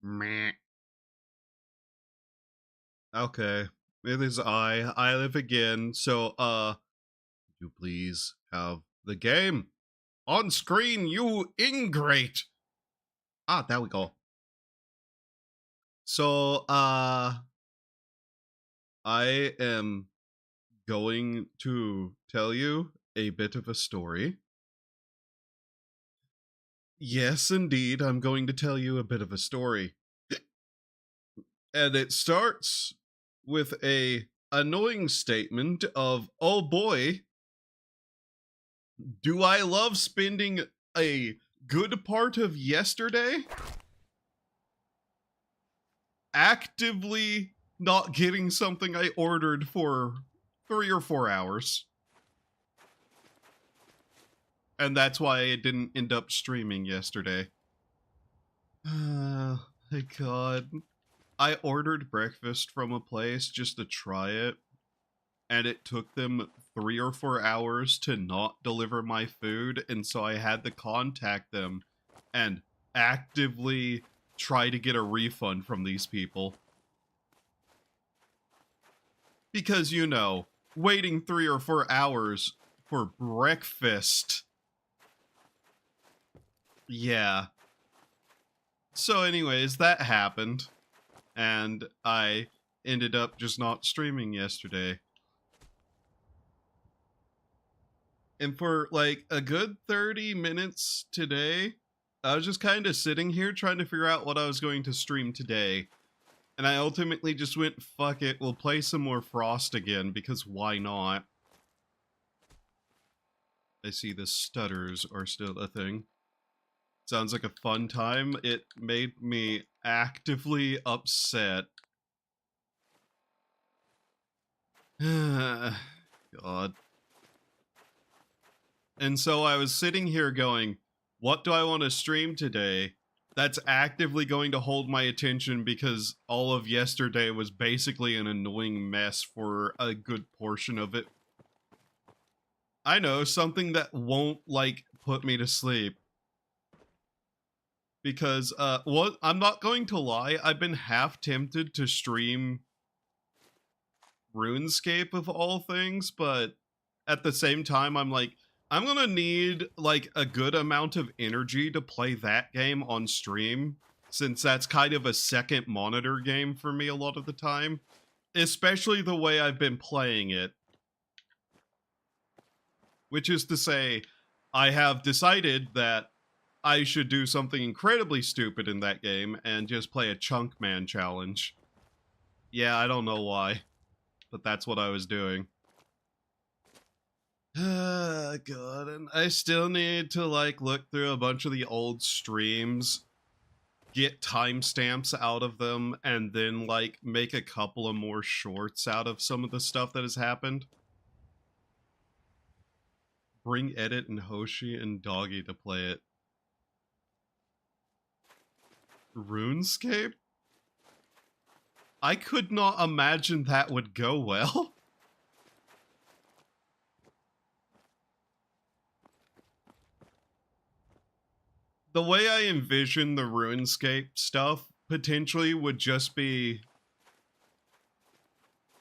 Meh. Okay. It is I. I live again. So, could you please have the game on screen, you ingrate? Ah, there we go. So, I am going to tell you a bit of a story. Yes, indeed, I'm going to tell you a bit of a story. And it starts with a annoying statement of, "Oh boy, do I love spending a good part of yesterday actively not getting something I ordered for 3 or 4 hours." And that's why I didn't end up streaming yesterday. My god. I ordered breakfast from a place just to try it, and it took them 3 or 4 hours to not deliver my food, and so I had to contact them and actively try to get a refund from these people. Because, you know, waiting 3 or 4 hours for breakfast. Yeah. So anyways, that happened, and I ended up just not streaming yesterday. And for like a good 30 minutes today, I was just kind of sitting here trying to figure out what I was going to stream today. And I ultimately just went, fuck it, we'll play some more Frost again, because why not? I see the stutters are still a thing. Sounds like a fun time. It made me actively upset. God. And so I was sitting here going, what do I want to stream today that's actively going to hold my attention, because all of yesterday was basically an annoying mess for a good portion of it. I know, something that won't, like, put me to sleep. Because, what, I'm not going to lie, I've been half tempted to stream RuneScape of all things, but at the same time, I'm like, I'm gonna need like a good amount of energy to play that game on stream, since that's kind of a second monitor game for me a lot of the time, especially the way I've been playing it. Which is to say, I have decided that I should do something incredibly stupid in that game and just play a Chunk Man challenge. Yeah, I don't know why, but that's what I was doing. God, and I still need to like look through a bunch of the old streams, get timestamps out of them, and then like make a couple of more shorts out of some of the stuff that has happened. Bring Edit and Hoshi and Doggy to play it. RuneScape? I could not imagine that would go well. The way I envision the RuneScape stuff potentially would just be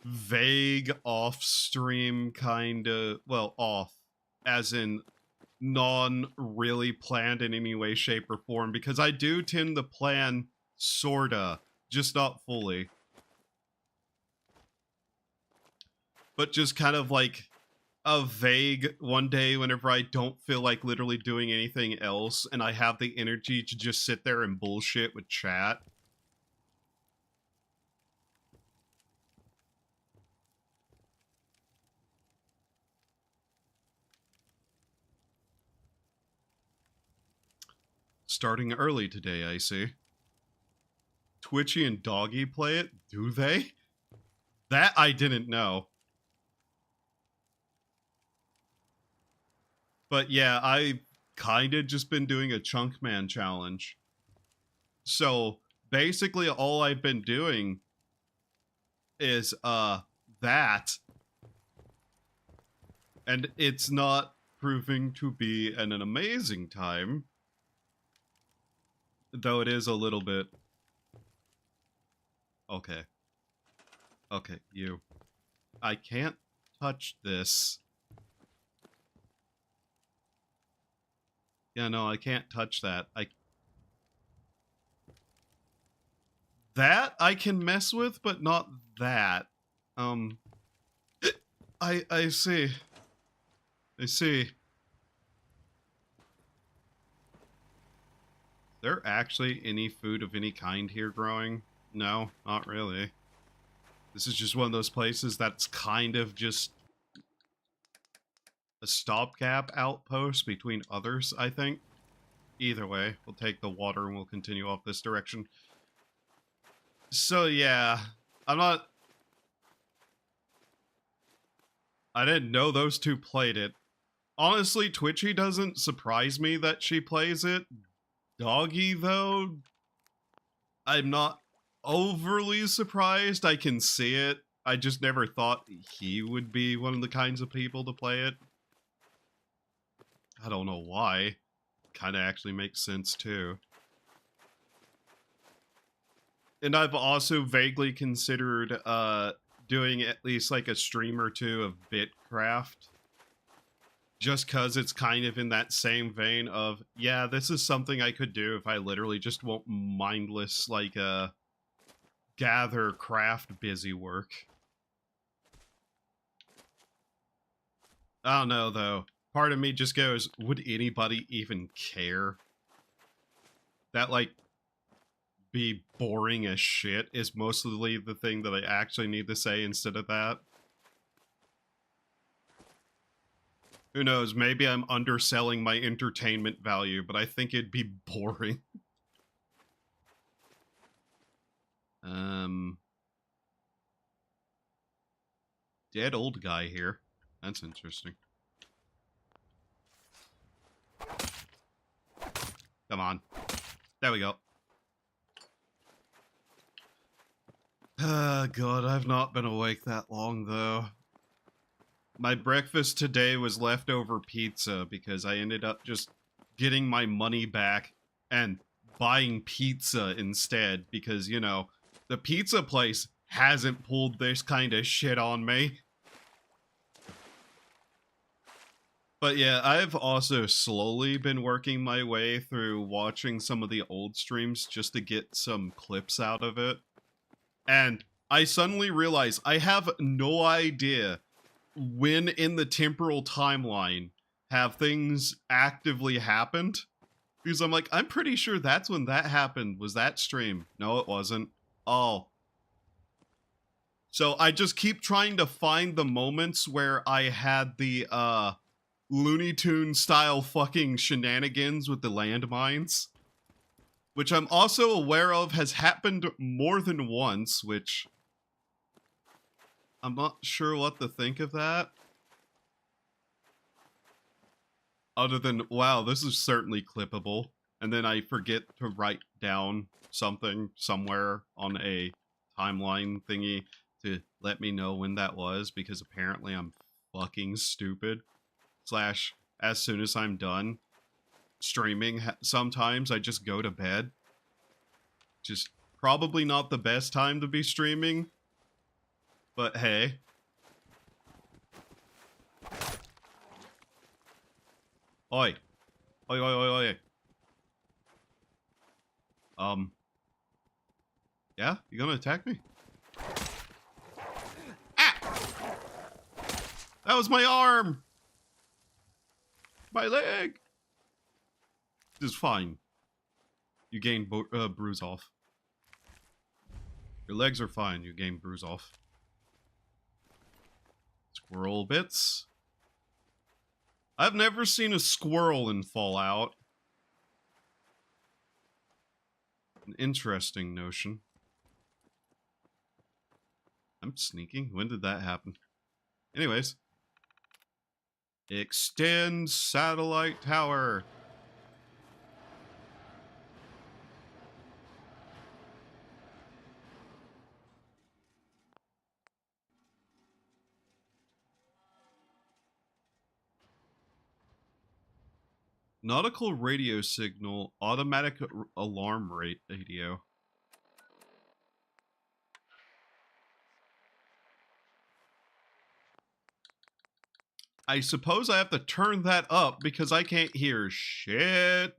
vague off-stream kind of, well, off, as in non-really planned in any way, shape, or form, because I do tend to plan sorta, just not fully. But just kind of like a vague one day whenever I don't feel like literally doing anything else and I have the energy to just sit there and bullshit with chat. Starting early today, I see. Twitchy and Doggy play it? Do they? That I didn't know. But yeah, I kind of just been doing a Chunk Man challenge. So basically all I've been doing is that, and it's not proving to be an amazing time, though it is a little bit. Okay. Okay, you. I can't touch this. Yeah, no, I can't touch that. That I can mess with, but not that. Um, I see. I see. Is there actually any food of any kind here growing? No, not really. This is just one of those places that's kind of just a stopgap outpost between others, I think. Either way, we'll take the water and we'll continue off this direction. So yeah, I didn't know those two played it. Honestly, Twitchy doesn't surprise me that she plays it. Doggy, though, I'm not overly surprised. I can see it. I just never thought he would be one of the kinds of people to play it. I don't know why. Kind of actually makes sense, too. And I've also vaguely considered doing at least like a stream or two of Bitcraft. Just because it's kind of in that same vein of, yeah, this is something I could do if I literally just won't mindless, like, gather craft busy work. I don't know, though. Part of me just goes, would anybody even care? That, like, be boring as shit is mostly the thing that I actually need to say instead of that. Who knows, maybe I'm underselling my entertainment value, but I think it'd be boring. Dead old guy here. That's interesting. Come on. There we go. God, I've not been awake that long, though. My breakfast today was leftover pizza because I ended up just getting my money back and buying pizza instead because, you know, the pizza place hasn't pulled this kind of shit on me. But yeah, I've also slowly been working my way through watching some of the old streams just to get some clips out of it. And I suddenly realize I have no idea when in the temporal timeline have things actively happened. Because I'm like, I'm pretty sure that's when that happened, was that stream. No, it wasn't. Oh. So I just keep trying to find the moments where I had the, Looney Tunes style fucking shenanigans with the landmines. Which I'm also aware of has happened more than once, which I'm not sure what to think of that. Other than, wow, this is certainly clippable. And then I forget to write down something somewhere on a timeline thingy to let me know when that was, because apparently I'm fucking stupid. Slash, as soon as I'm done streaming, sometimes I just go to bed. Just probably not the best time to be streaming, but hey. Oi. Oi, oi, oi, oi. Yeah? You gonna attack me? Ah! That was my arm! My leg! This is fine. You gain bruise off. Your legs are fine. You gain bruise off. Squirrel bits. I've never seen a squirrel in Fallout. An interesting notion. I'm sneaking? When did that happen? Anyways. Extend satellite tower. Nautical radio signal, automatic alarm rate radio. I suppose I have to turn that up because I can't hear shit.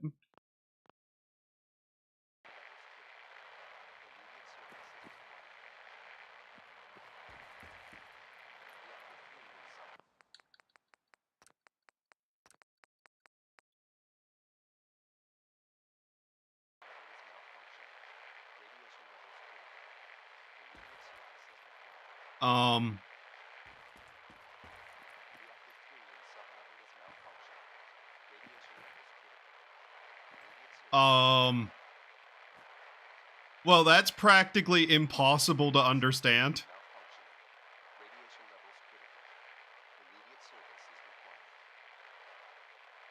Um, well, that's practically impossible to understand.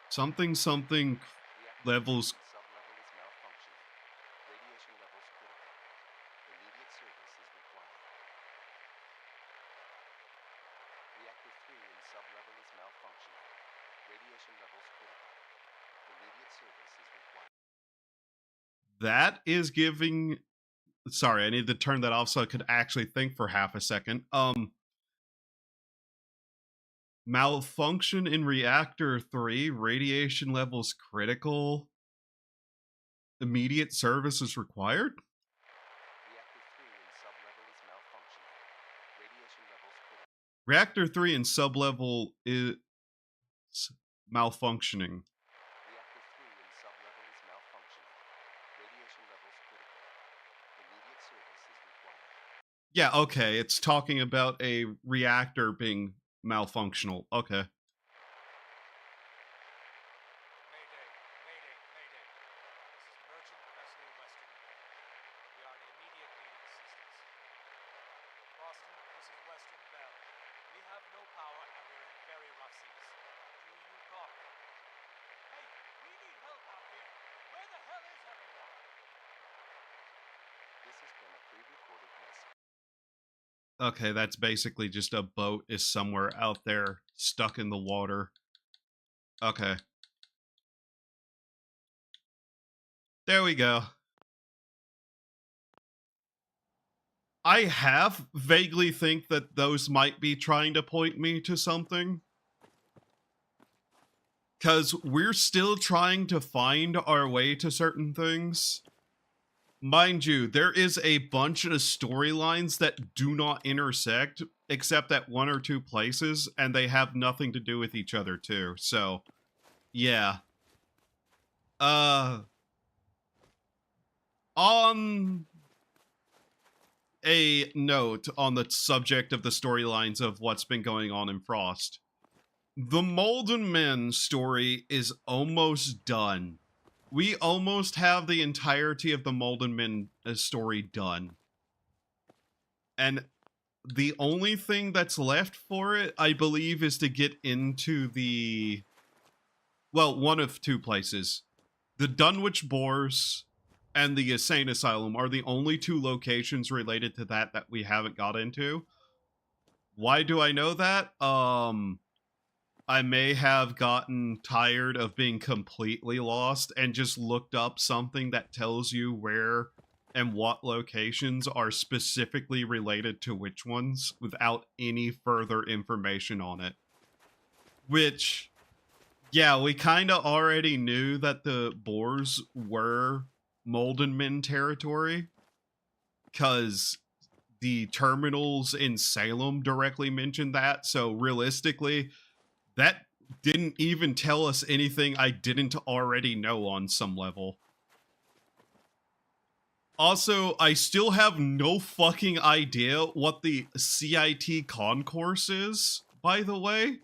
Something levels. That is giving. Sorry, I need to turn that off so I could actually think for half a second. Malfunction in reactor 3, radiation levels critical. Immediate service is required? Reactor 3 and sublevel is malfunctioning. Yeah, okay, it's talking about a reactor being malfunctional. Okay. Okay, that's basically just a boat is somewhere out there stuck in the water. Okay. There we go. I have vaguely think that those might be trying to point me to something. Because we're still trying to find our way to certain things. Mind you, there is a bunch of storylines that do not intersect except at one or two places, and they have nothing to do with each other too. So, yeah. On a note on the subject of the storylines of what's been going on in Frost, the Molden Men story is almost done. We almost have the entirety of the Molden Men story done. And the only thing that's left for it, I believe, is to get into the... Well, one of two places. The Dunwich Boars and the Insane Asylum are the only two locations related to that that we haven't got into. Why do I know that? I may have gotten tired of being completely lost and just looked up something that tells you where and what locations are specifically related to which ones without any further information on it. Which, yeah, we kind of already knew that the Boars were Molden Men territory because the terminals in Salem directly mentioned that. So realistically, that didn't even tell us anything I didn't already know on some level. Also, I still have no fucking idea what the CIT concourse is, by the way,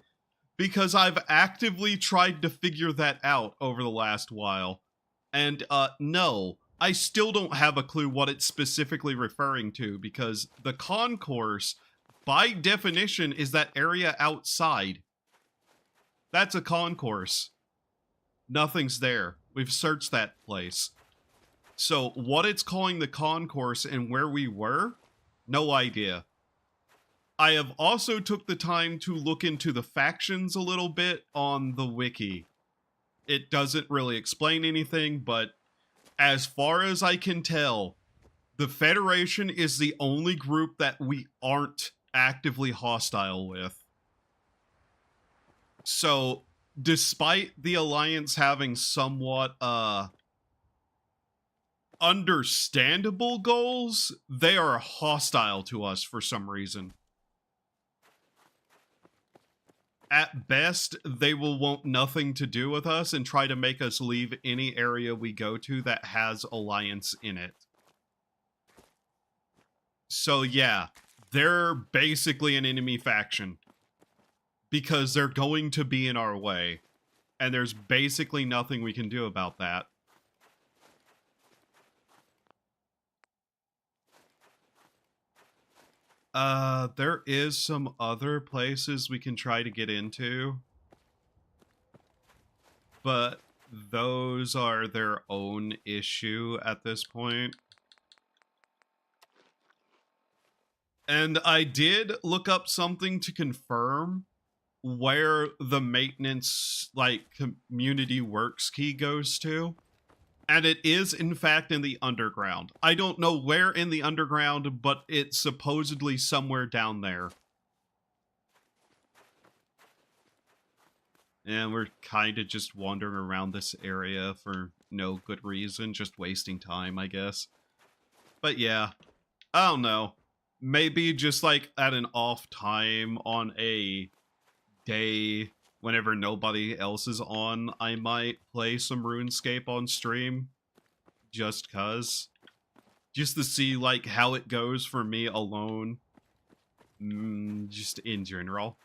because I've actively tried to figure that out over the last while. And, no, I still don't have a clue what it's specifically referring to, because the concourse, by definition, is that area outside. That's a concourse. Nothing's there. We've searched that place. So what it's calling the concourse and where we were, no idea. I have also took the time to look into the factions a little bit on the wiki. It doesn't really explain anything, but as far as I can tell, the Federation is the only group that we aren't actively hostile with. So, despite the Alliance having somewhat understandable goals, they are hostile to us for some reason. At best, they will want nothing to do with us and try to make us leave any area we go to that has Alliance in it. So yeah, they're basically an enemy faction because they're going to be in our way, and there's basically nothing we can do about that. There is some other places we can try to get into, but those are their own issue at this point. And I did look up something to confirm where the maintenance, like, community works key goes to. And it is, in fact, in the underground. I don't know where in the underground, but it's supposedly somewhere down there. And we're kind of just wandering around this area for no good reason, just wasting time, I guess. But yeah, I don't know. Maybe just like at an off time on a day whenever nobody else is on, I might play some RuneScape on stream. Just cuz. Just to see like how it goes for me alone. Just in general.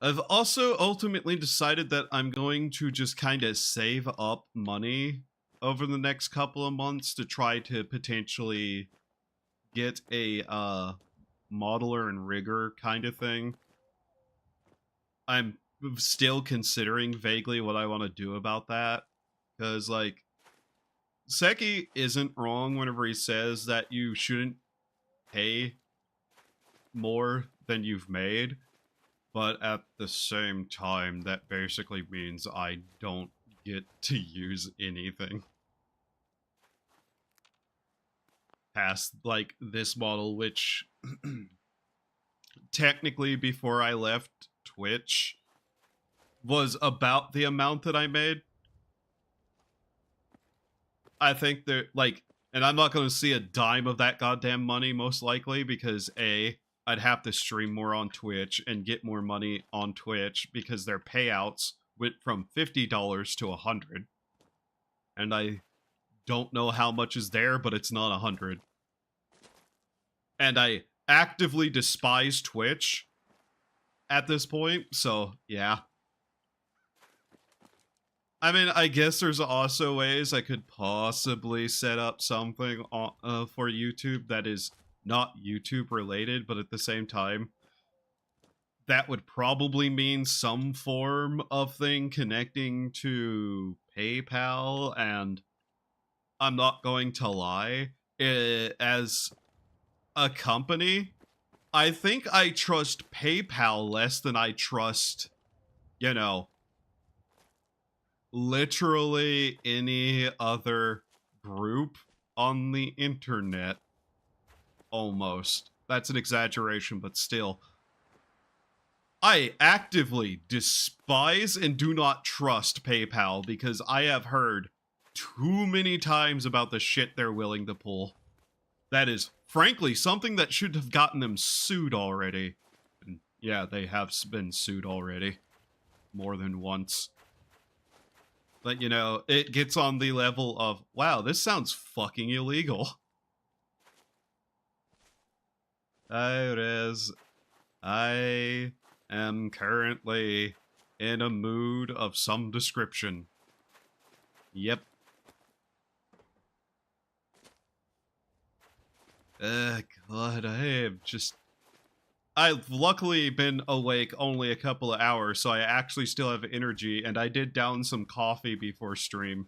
I've also ultimately decided that I'm going to just kind of save up money over the next couple of months to try to potentially get a modeler and rigger kind of thing. I'm still considering vaguely what I want to do about that, because like Seki isn't wrong whenever he says that you shouldn't pay more than you've made, but at the same time that basically means I don't get to use anything past like this model, which technically before I left Twitch was about the amount that I made. I think they're like, and I'm not going to see a dime of that goddamn money most likely because A, I'd have to stream more on Twitch and get more money on Twitch because their payouts went from $50 to $100. And I don't know how much is there, but it's not $100. And I actively despise Twitch at this point, so yeah. I mean, I guess there's also ways I could possibly set up something for YouTube that is not YouTube related, but at the same time, that would probably mean some form of thing connecting to PayPal, and I'm not going to lie, as a company, I think I trust PayPal less than I trust, you know, literally any other group on the internet. Almost. That's an exaggeration, but still. I actively despise and do not trust PayPal because I have heard too many times about the shit they're willing to pull. That is, frankly, something that should have gotten them sued already. And yeah, they have been sued already. More than once. But, you know, it gets on the level of, wow, this sounds fucking illegal. Hi, Rez. I am currently in a mood of some description. Yep. God, I've luckily been awake only a couple of hours, so I actually still have energy, and I did down some coffee before stream.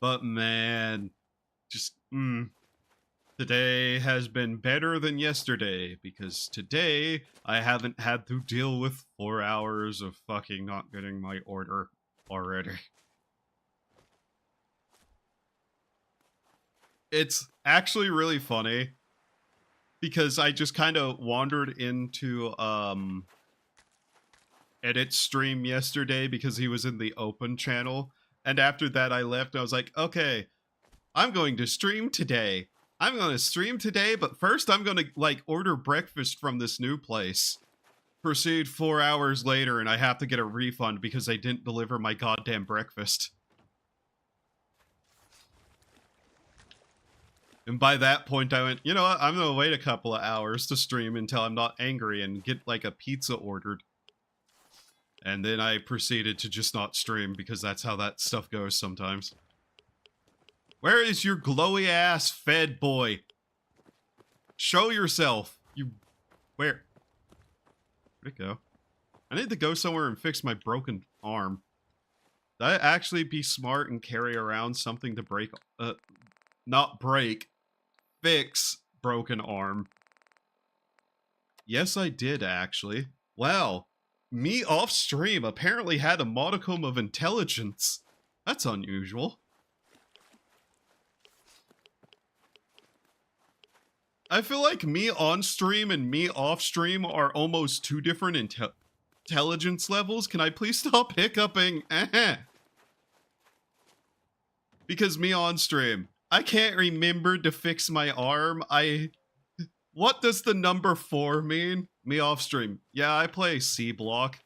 But man, just, today has been better than yesterday, because today I haven't had to deal with 4 hours of fucking not getting my order already. It's actually really funny because I just kind of wandered into edit stream yesterday because he was in the open channel. And after that, I left and I was like, okay, I'm going to stream today. I'm going to stream today, but first I'm going to, like, order breakfast from this new place. Proceed 4 hours later and I have to get a refund because they didn't deliver my goddamn breakfast. And by that point, I went, you know what? I'm going to wait a couple of hours to stream until I'm not angry and get, like, a pizza ordered. And then I proceeded to just not stream because that's how that stuff goes sometimes. Where is your glowy ass fed boy? Show yourself. You... Where? Where'd it go? I need to go somewhere and fix my broken arm. Did I actually be smart and carry around something to break... not break. Fix broken arm. Yes, I did, actually. Wow. Me off stream apparently had a modicum of intelligence. That's unusual. I feel like me on stream and me off stream are almost two different intelligence levels. Can I please stop hiccuping? Because me on stream, I can't remember to fix my arm. What does the number 4 mean? Me off stream. Yeah, I play C block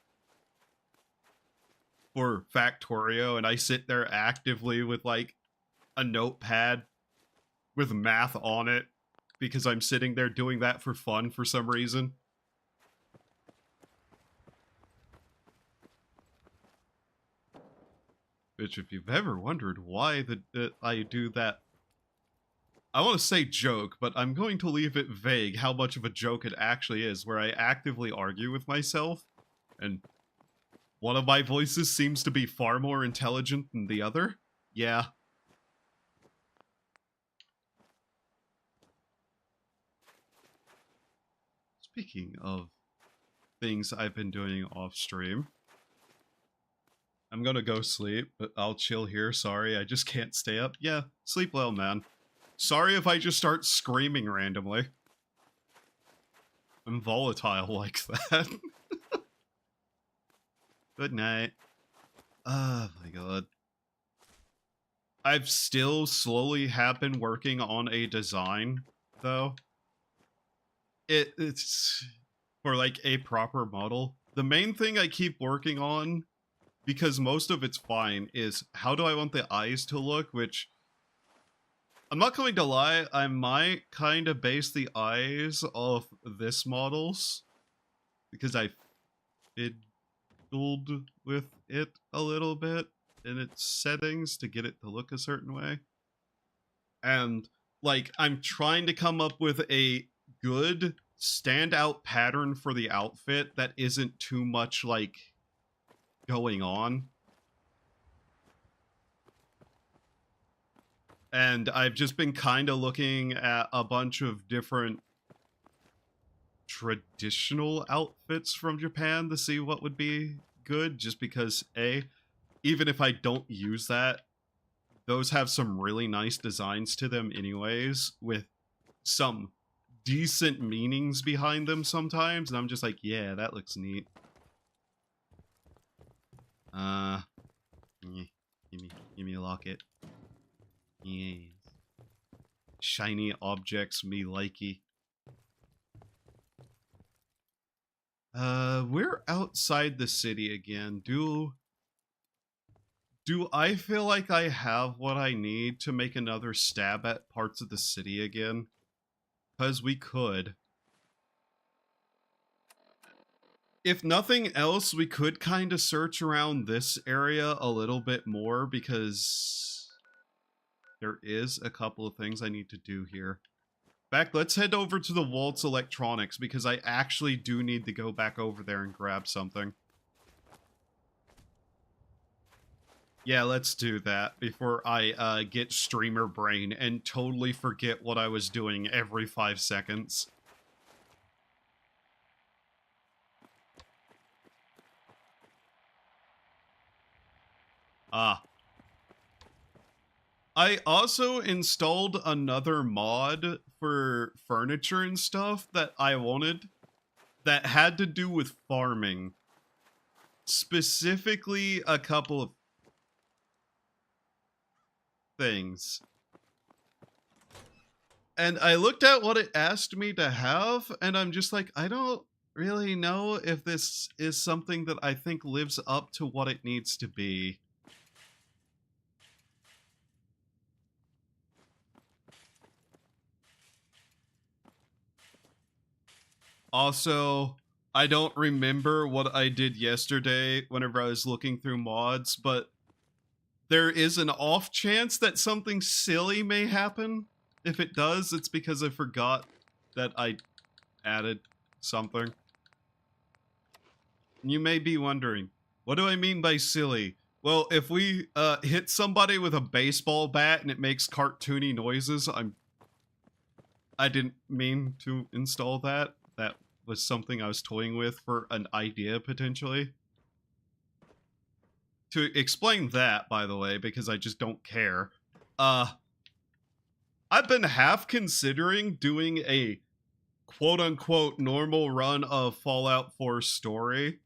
for Factorio, and I sit there actively with, like, a notepad with math on it because I'm sitting there doing that for fun for some reason. Which, if you've ever wondered why I do that, I want to say joke, but I'm going to leave it vague how much of a joke it actually is, where I actively argue with myself, and one of my voices seems to be far more intelligent than the other. Yeah. Speaking of things I've been doing off stream, I'm gonna go sleep, but I'll chill here. Sorry, I just can't stay up. Yeah, sleep well, man. Sorry if I just start screaming randomly. I'm volatile like that. Good night. Oh my god. I've still slowly have been working on a design, though. It's for, like, a proper model. The main thing I keep working on, because most of it's fine, is how do I want the eyes to look, which... I'm not going to lie, I might kind of base the eyes off this model's, because I fiddled with it a little bit in its settings to get it to look a certain way. And, like, I'm trying to come up with a good standout pattern for the outfit that isn't too much, like, going on. And I've just been kind of looking at a bunch of different traditional outfits from Japan to see what would be good, just because, even if I don't use that, those have some really nice designs to them anyways, with some decent meanings behind them sometimes, and I'm just like, yeah, that looks neat. Give me a locket. Yes. Shiny objects me likey. We're outside the city again. Do I feel like I have what I need to make another stab at parts of the city again? Because we could. If nothing else, we could kind of search around this area a little bit more, because there is a couple of things I need to do here. In fact, let's head over to the Waltz Electronics, because I actually do need to go back over there and grab something. Yeah, let's do that before I get streamer brain and totally forget what I was doing every 5 seconds. I also installed another mod for furniture and stuff that I wanted that had to do with farming. specifically a couple of things. And I looked at what it asked me to have, and I'm just like, I don't really know if this is something that I think lives up to what it needs to be. Also, I don't remember what I did yesterday whenever I was looking through mods, but there is an off chance that something silly may happen. If it does, it's because I forgot that I added something. You may be wondering, what do I mean by silly? Well, if we hit somebody with a baseball bat and it makes cartoony noises, I didn't mean to install that. That was something I was toying with for an idea, potentially. To explain that, by the way, because I just don't care, I've been half considering doing a quote-unquote normal run of Fallout 4 story,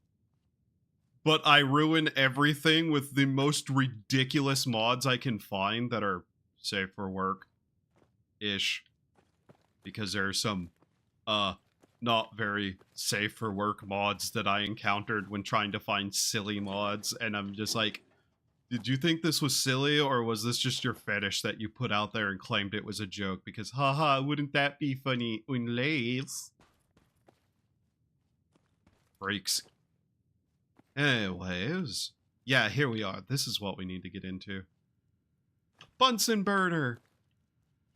but I ruin everything with the most ridiculous mods I can find that are safe for work-ish, because there are some, not very safe for work mods that I encountered when trying to find silly mods, and I'm just like, did you think this was silly, or was this just your fetish that you put out there and claimed it was a joke? Because, haha, wouldn't that be funny? Unlays. Freaks. Anyways. Yeah, here we are. This is what we need to get into. Bunsen burner!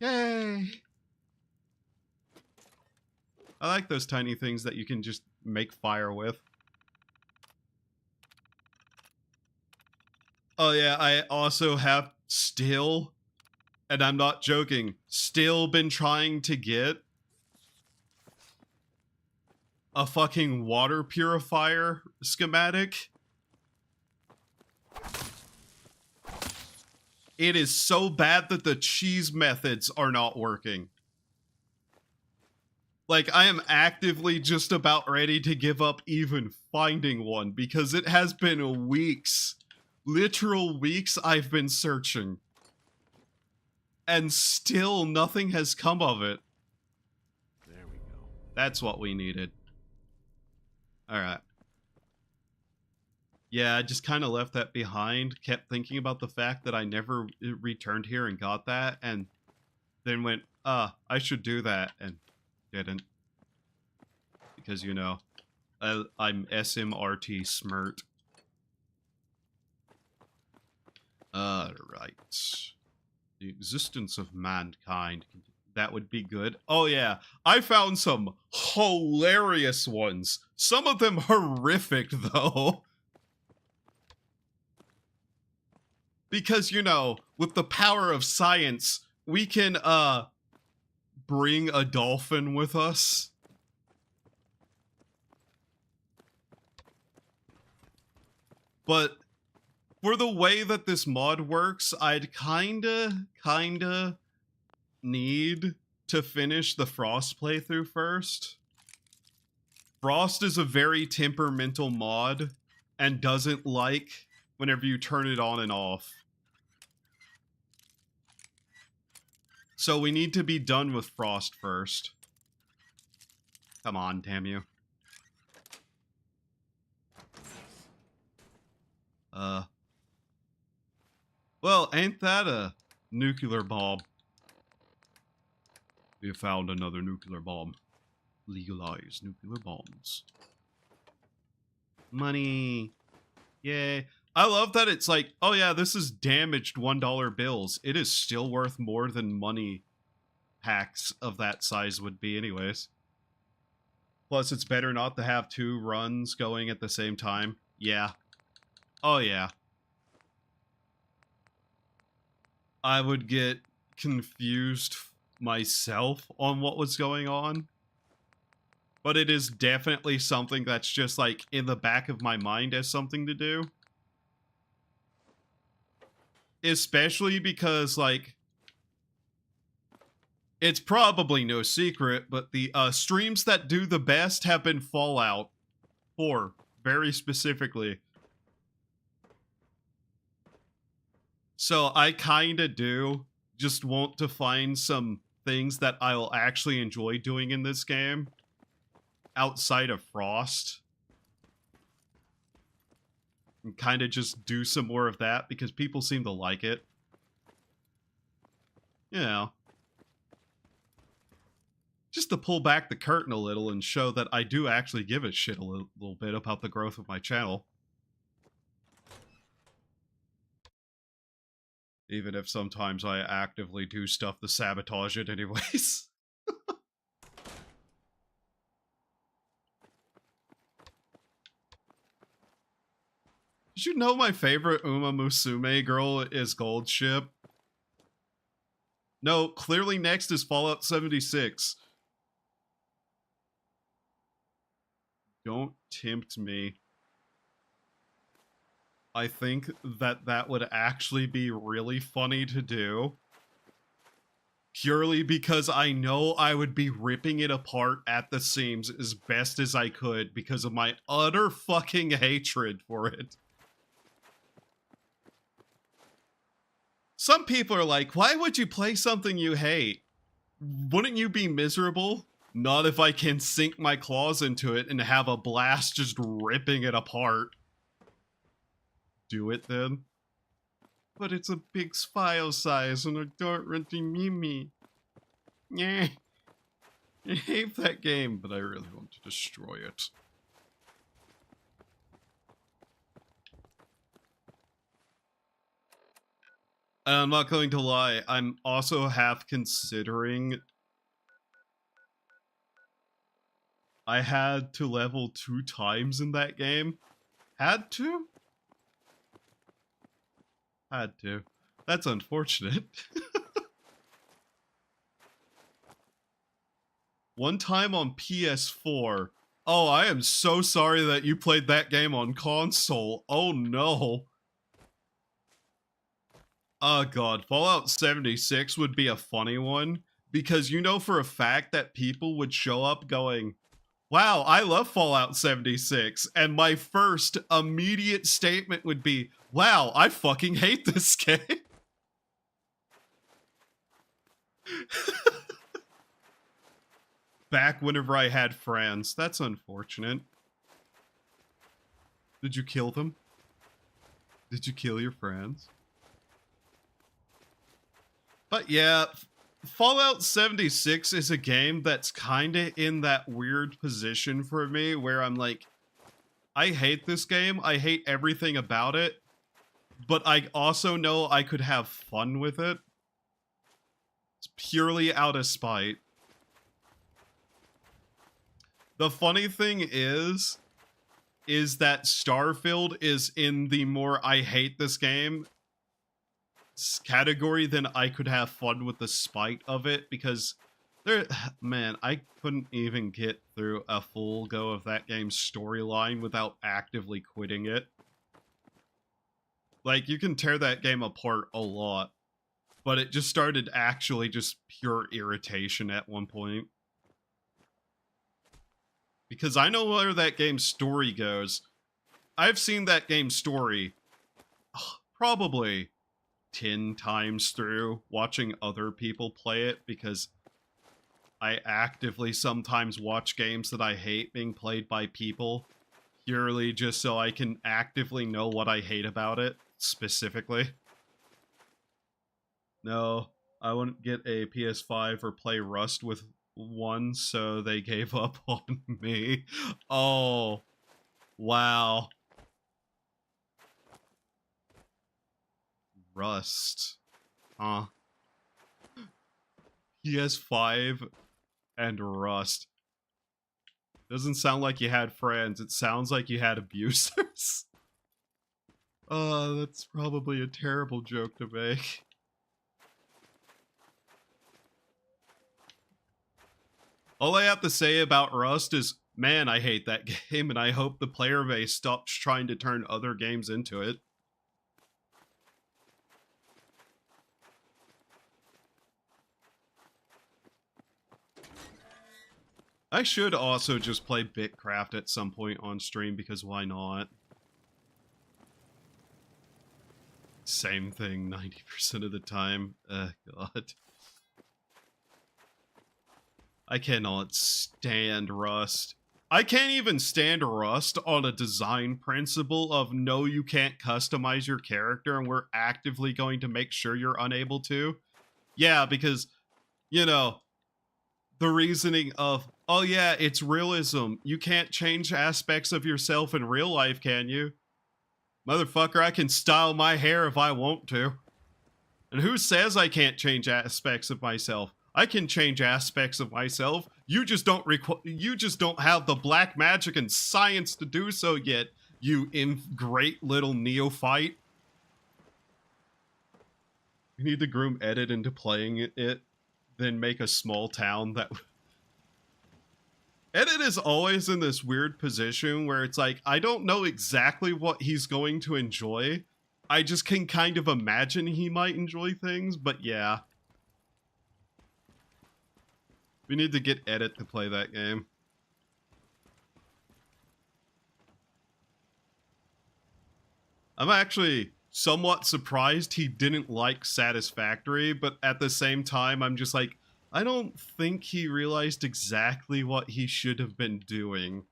Yay! I like those tiny things that you can just make fire with. Oh yeah, I also have still, and I'm not joking, still been trying to get a fucking water purifier schematic. It is so bad that the cheese methods are not working. Like, I am actively just about ready to give up even finding one, because it has been weeks, literal weeks I've been searching. And still nothing has come of it. There we go. That's what we needed. Alright. Yeah, I just kind of left that behind, kept thinking about the fact that I never returned here and got that, and then went, I should do that, and didn't. Because, you know, I'm SMRT smirt. Right. The existence of mankind. That would be good. Oh yeah, I found some hilarious ones. Some of them horrific, though. Because, you know, with the power of science, we can, bring a dolphin with us. But for the way that this mod works, I'd kinda need to finish the Frost playthrough first. Frost is a very temperamental mod and doesn't like whenever you turn it on and off. So we need to be done with Frost first. Come on, damn you. Well, ain't that a nuclear bomb? We found another nuclear bomb. Legalize nuclear bombs. Money. Yay. I love that it's like, oh yeah, this is damaged $1 bills. It is still worth more than money packs of that size would be anyways. Plus, it's better not to have two runs going at the same time. Yeah. Oh yeah. I would get confused myself on what was going on. But it is definitely something that's just like in the back of my mind as something to do. Especially because, like, it's probably no secret, but the streams that do the best have been Fallout 4, very specifically. So I kind of do just want to find some things that I'll actually enjoy doing in this game outside of Frost and kind of just do some more of that because people seem to like it. You know, just to pull back the curtain a little and show that I do actually give a shit a little bit about the growth of my channel. Even if sometimes I actively do stuff to sabotage it anyways. Did you know my favorite Uma Musume girl is Gold Ship? No, clearly next is Fallout 76. Don't tempt me. I think that that would actually be really funny to do. Purely because I know I would be ripping it apart at the seams as best as I could because of my utter fucking hatred for it. Some people are like, why would you play something you hate? Wouldn't you be miserable? Not if I can sink my claws into it and have a blast just ripping it apart. Do it then. But it's a big file size and I don't really me. Yeah. I hate that game, but I really want to destroy it. And I'm not going to lie, I'm also half considering I had to level 2 times in that game. Had to? Had to. That's unfortunate. One time on PS4. Oh, I am so sorry that you played that game on console. Oh no. Oh god, Fallout 76 would be a funny one because you know for a fact that people would show up going, wow, I love Fallout 76. And my first immediate statement would be, wow, I fucking hate this game. Back whenever I had friends. That's unfortunate. Did you kill them? Did you kill your friends? But yeah, Fallout 76 is a game that's kind of in that weird position for me where I'm like, I hate this game. I hate everything about it. But I also know I could have fun with it. It's purely out of spite. The funny thing is that Starfield is in the more I hate this game category than I could have fun with the spite of it because there, man, I couldn't even get through a full go of that game's storyline without actively quitting it. Like, you can tear that game apart a lot, but it just started actually just pure irritation at one point. Because I know where that game's story goes. I've seen that game's story probably 10 times through watching other people play it because I actively sometimes watch games that I hate being played by people purely just so I can actively know what I hate about it specifically. No, I wouldn't get a PS5 or play Rust with one, so they gave up on me. Oh, wow. Rust. Huh. PS5 and Rust. Doesn't sound like you had friends. It sounds like you had abusers. That's probably a terrible joke to make. All I have to say about Rust is, man, I hate that game, and I hope the player base stops trying to turn other games into it. I should also just play Bitcraft at some point on stream, because why not? Same thing 90% of the time. God. I cannot stand Rust. I can't even stand Rust on a design principle of no, you can't customize your character and we're actively going to make sure you're unable to. Yeah, because, you know, the reasoning of, oh yeah, it's realism. You can't change aspects of yourself in real life, can you? Motherfucker, I can style my hair if I want to. And who says I can't change aspects of myself? I can change aspects of myself. You just don't have the black magic and science to do so yet, you great little neophyte. You need to groom edit into playing it, then make a small town that Edit is always in this weird position where it's like, I don't know exactly what he's going to enjoy. I just can kind of imagine he might enjoy things, but yeah. We need to get Edit to play that game. I'm actually somewhat surprised he didn't like Satisfactory, but at the same time, I'm just like, I don't think he realized exactly what he should have been doing.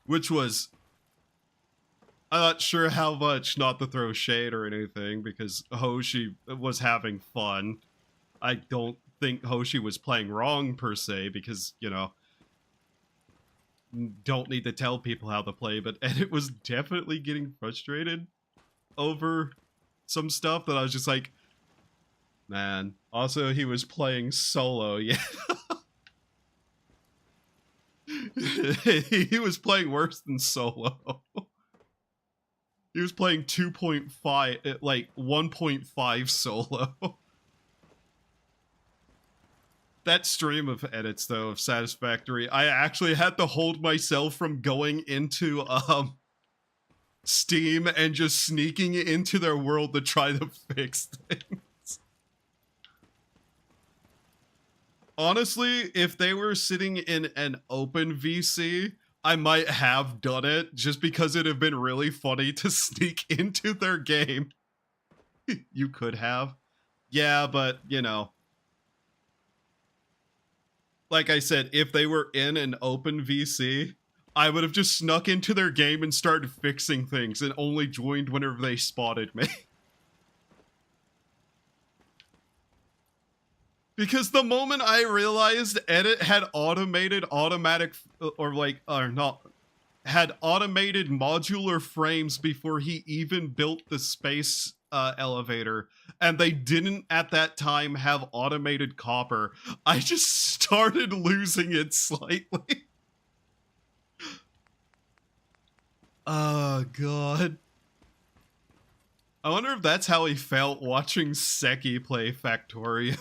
Which was, I'm not sure how much, not to throw shade or anything, because Hoshi was having fun. I don't think Hoshi was playing wrong per se, because, you know, don't need to tell people how to play, but Edit was definitely getting frustrated over some stuff that I was just like, man. Also, he was playing solo, yeah. He was playing worse than solo. He was playing 2.5, like 1.5 solo. That stream of edits, though, of Satisfactory, I actually had to hold myself from going into Steam and just sneaking into their world to try to fix things. Honestly, if they were sitting in an open VC, I might have done it just because it'd have been really funny to sneak into their game. You could have. Yeah, but, you know. Like I said, if they were in an open VC, I would have just snuck into their game and started fixing things and only joined whenever they spotted me. Because the moment I realized Edit had automated had automated modular frames before he even built the space elevator, and they didn't at that time have automated copper, I just started losing it slightly. Oh, God. I wonder if that's how he felt watching Seki play Factorio.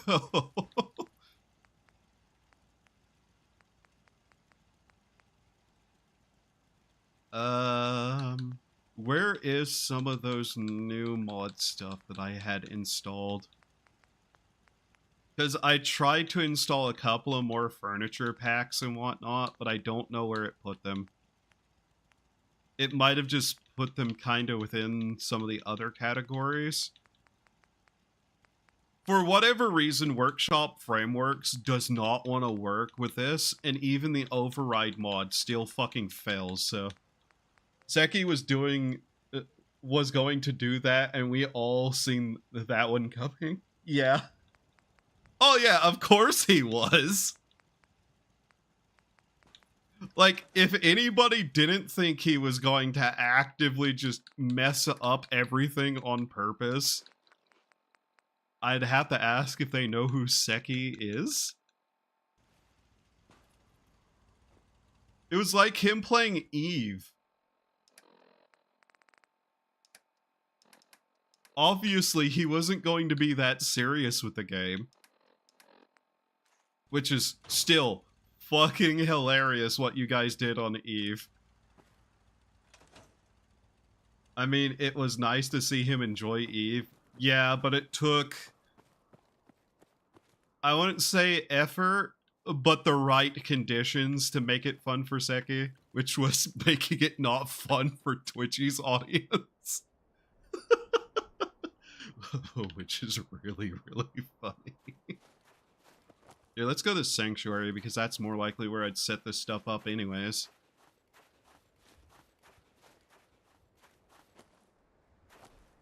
Where is some of those new mod stuff that I had installed? Because I tried to install a couple of more furniture packs and whatnot, but I don't know where it put them. It might have just put them kind of within some of the other categories. For whatever reason, Workshop Frameworks does not want to work with this, and even the override mod still fucking fails, so... Seki was going to do that, and we all seen that one coming. Yeah. Oh yeah, of course he was. Like, if anybody didn't think he was going to actively just mess up everything on purpose, I'd have to ask if they know who Seki is. It was like him playing Eve. Obviously, he wasn't going to be that serious with the game. Which is still fucking hilarious what you guys did on Eve. I mean, it was nice to see him enjoy Eve. Yeah, but it took... I wouldn't say effort, but the right conditions to make it fun for Seki, which was making it not fun for Twitchy's audience. which is really, really funny. Yeah, let's go to Sanctuary, because that's more likely where I'd set this stuff up anyways.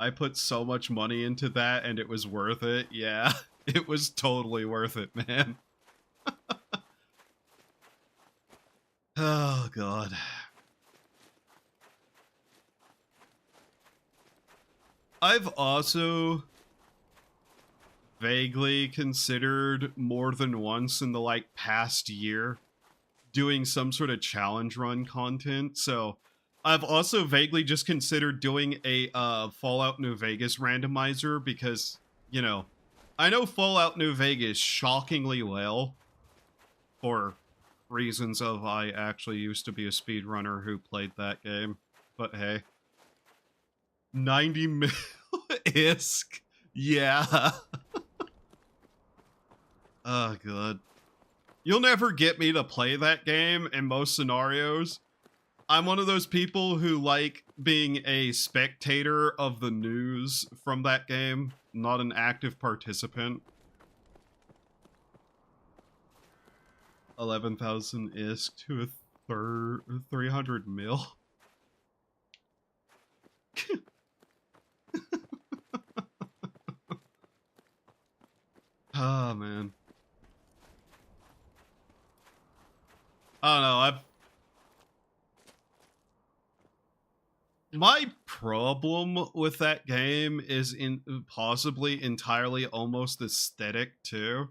I put so much money into that, and it was worth it. Yeah, it was totally worth it, man. Oh, God. I've also vaguely considered more than once in the, like, past year doing some sort of challenge run content. So I've also vaguely just considered doing a Fallout New Vegas randomizer because, you know, I know Fallout New Vegas shockingly well for reasons of I actually used to be a speedrunner who played that game. But hey, 90 mil ISK. Yeah. Oh, God. You'll never get me to play that game in most scenarios. I'm one of those people who like being a spectator of the news from that game, not an active participant. 11,000 ISK to a 300 mil. Oh, man. I don't know. My problem with that game is possibly entirely almost aesthetic too.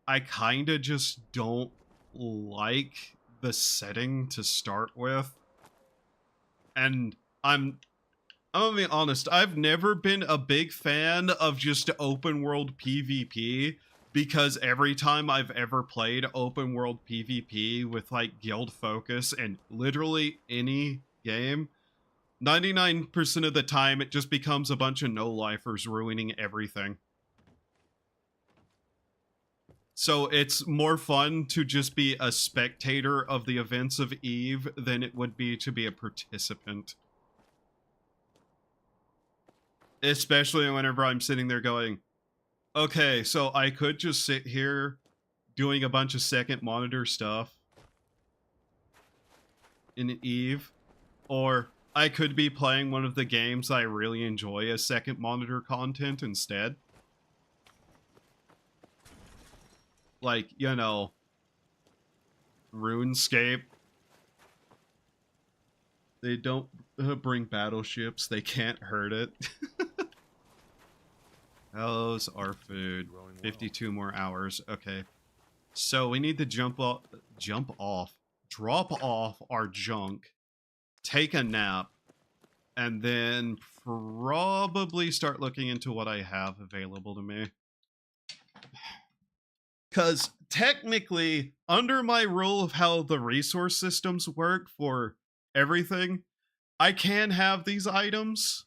I kind of just don't like the setting to start with. And I'm gonna be honest, I've never been a big fan of just open world PvP, because every time I've ever played open world PvP with like guild focus and literally any game, 99% of the time it just becomes a bunch of no-lifers ruining everything. So it's more fun to just be a spectator of the events of Eve than it would be to be a participant. Especially whenever I'm sitting there going, okay, so I could just sit here doing a bunch of second monitor stuff in Eve, or I could be playing one of the games I really enjoy as second monitor content instead. Like, you know, RuneScape. They don't bring battleships, they can't hurt it. How's our food? 52 more hours. Okay. So we need to drop off our junk, take a nap, and then probably start looking into what I have available to me. Because technically, under my rule of how the resource systems work for everything, I can have these items.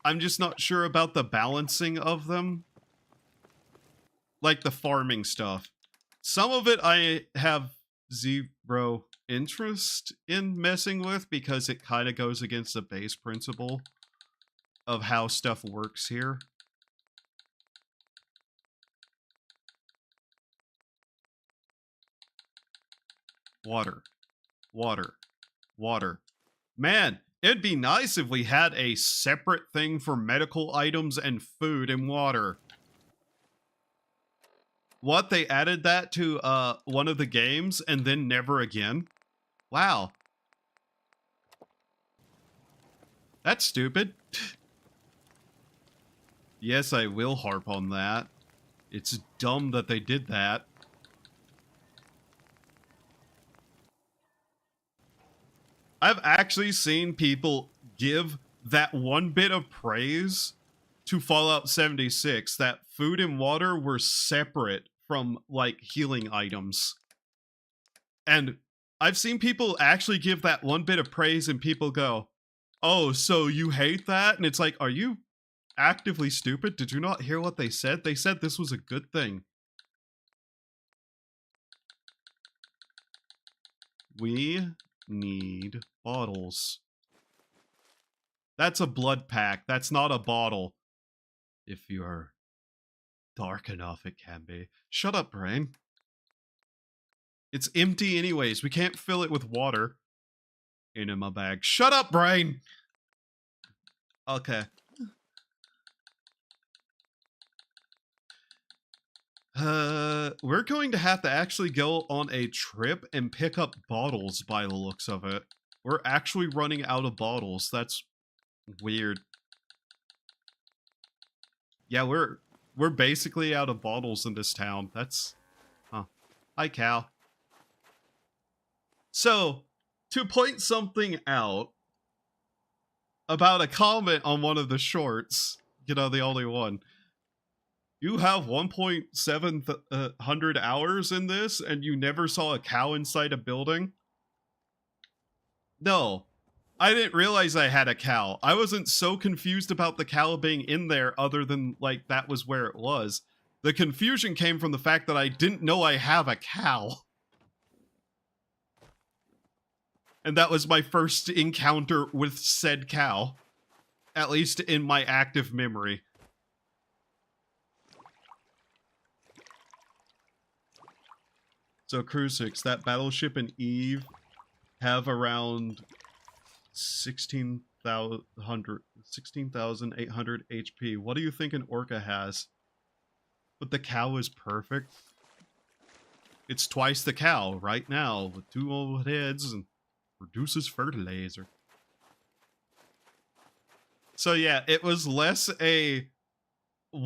I'm just not sure about the balancing of them. Like the farming stuff. Some of it I have zero interest in messing with because it kind of goes against the base principle of how stuff works here. Water. Water. Water. Man, it'd be nice if we had a separate thing for medical items and food and water. What, they added that to one of the games and then never again? Wow. That's stupid. Yes, I will harp on that. It's dumb that they did that. I've actually seen people give that one bit of praise to Fallout 76, that food and water were separate from, like, healing items. And I've seen people actually give that one bit of praise and people go, oh, so you hate that? And it's like, are you actively stupid? Did you not hear what they said? They said this was a good thing. We need bottles. That's a blood pack. That's not a bottle. If you are dark enough, it can be. Shut up, brain. It's empty anyways. We can't fill it with water. In my bag. Shut up, brain! Okay. We're going to have to actually go on a trip and pick up bottles by the looks of it. We're actually running out of bottles. That's weird. Yeah, we're basically out of bottles in this town. That's... Huh. Hi, Cal. So, to point something out about a comment on one of the shorts, you know, the only one. You have 1.7 hundred hours in this, and you never saw a cow inside a building? No. I didn't realize I had a cow. I wasn't so confused about the cow being in there other than, like, that was where it was. The confusion came from the fact that I didn't know I have a cow. And that was my first encounter with said cow. At least in my active memory. So, Crucix, that battleship and Eve have around 16,800 HP. What do you think an Orca has? But the cow is perfect. It's twice the cow right now with 2 old heads and produces fertilizer. So yeah, it was less a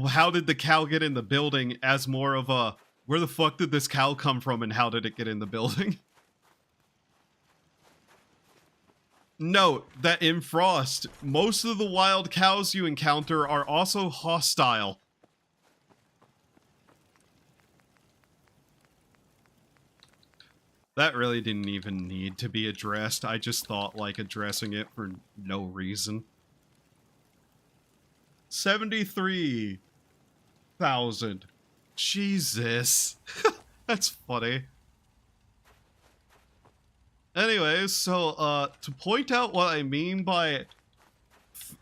how did the cow get in the building as more of a where the fuck did this cow come from and how did it get in the building? Note that in Frost, most of the wild cows you encounter are also hostile. That really didn't even need to be addressed. I just thought like addressing it for no reason. 73,000. Jesus. That's funny. Anyways, so, to point out what I mean by,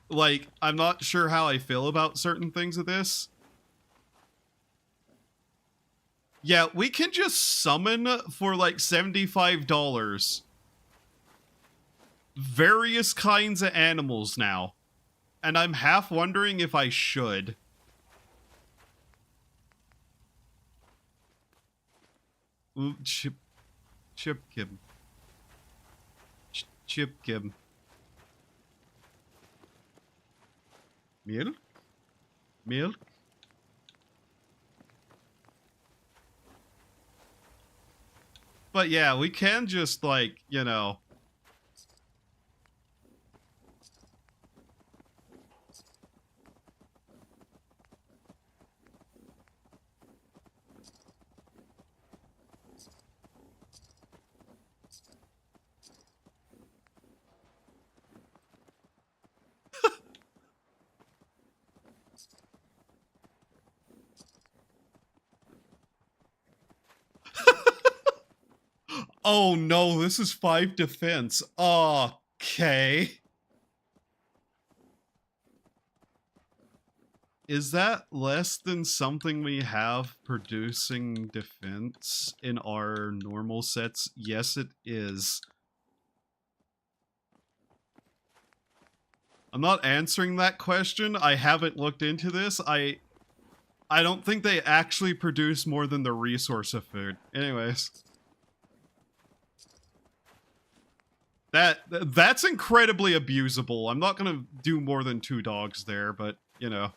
like, I'm not sure how I feel about certain things of this. Yeah, we can just summon for, like, $75 various kinds of animals now. And I'm half wondering if I should. Ooh, Chip Kim. Chip Kim. Milk? Milk? But yeah, we can just, like, you know... Oh no, this is 5 defense. Okay. Is that less than something we have producing defense in our normal sets? Yes, it is. I'm not answering that question. I haven't looked into this. I don't think they actually produce more than the resource of food. Anyways. That's incredibly abusable. I'm not gonna do more than 2 dogs there, but, you know.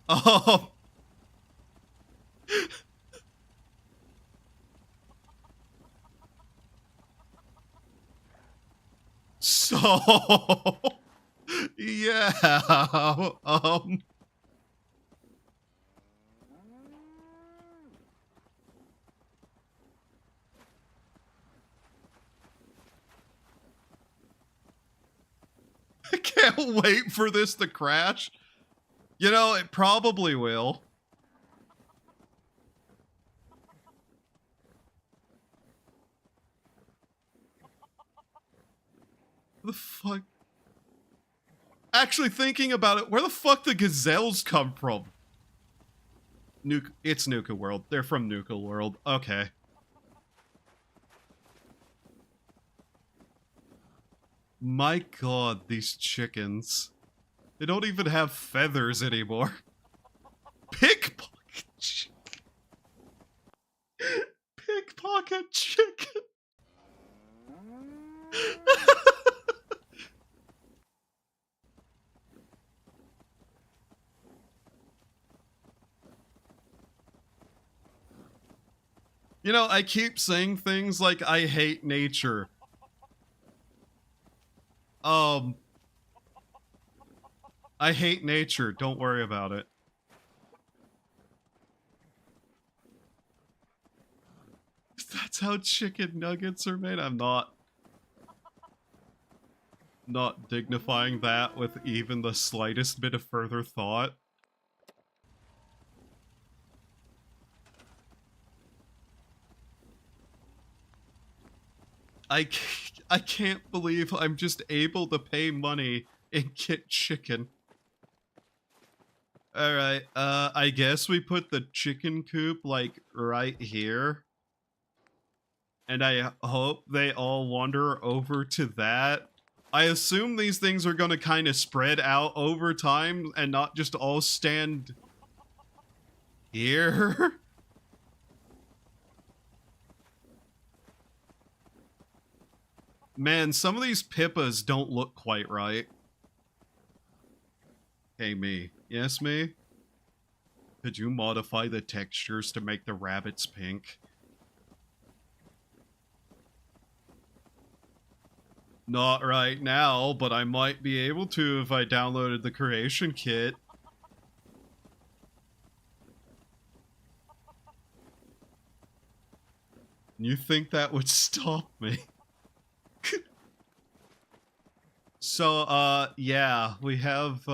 Oh. So, yeah, I can't wait for this to crash. You know, it probably will. The fuck? Actually, thinking about it, where the fuck the gazelles come from? It's Nuka World. They're from Nuka World. Okay. My god, these chickens. They don't even have feathers anymore. Pickpocket chicken. Pickpocket chicken. You know, I keep saying things like I hate nature. I hate nature. Don't worry about it. That's how chicken nuggets are made. I'm not dignifying that with even the slightest bit of further thought. I can't believe I'm just able to pay money and get chicken. Alright, I guess we put the chicken coop, like, right here. And I hope they all wander over to that. I assume these things are gonna kind of spread out over time and not just all stand here. Man, some of these pippas don't look quite right. Hey, me. Yes, me? Could you modify the textures to make the rabbits pink? Not right now, but I might be able to if I downloaded the creation kit. You think that would stop me? So, yeah, we have,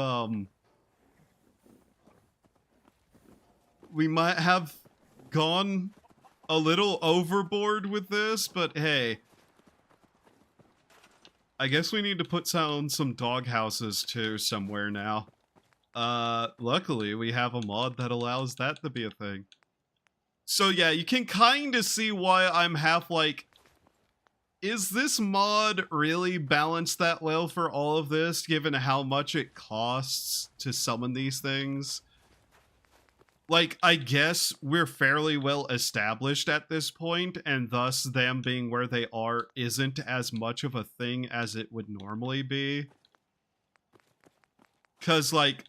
we might have gone a little overboard with this, but hey. I guess we need to put down some dog houses too somewhere now. Luckily we have a mod that allows that to be a thing. So yeah, you can kind of see why I'm half like, is this mod really balanced that well for all of this, given how much it costs to summon these things? Like, I guess we're fairly well established at this point, and thus them being where they are isn't as much of a thing as it would normally be. Because, like,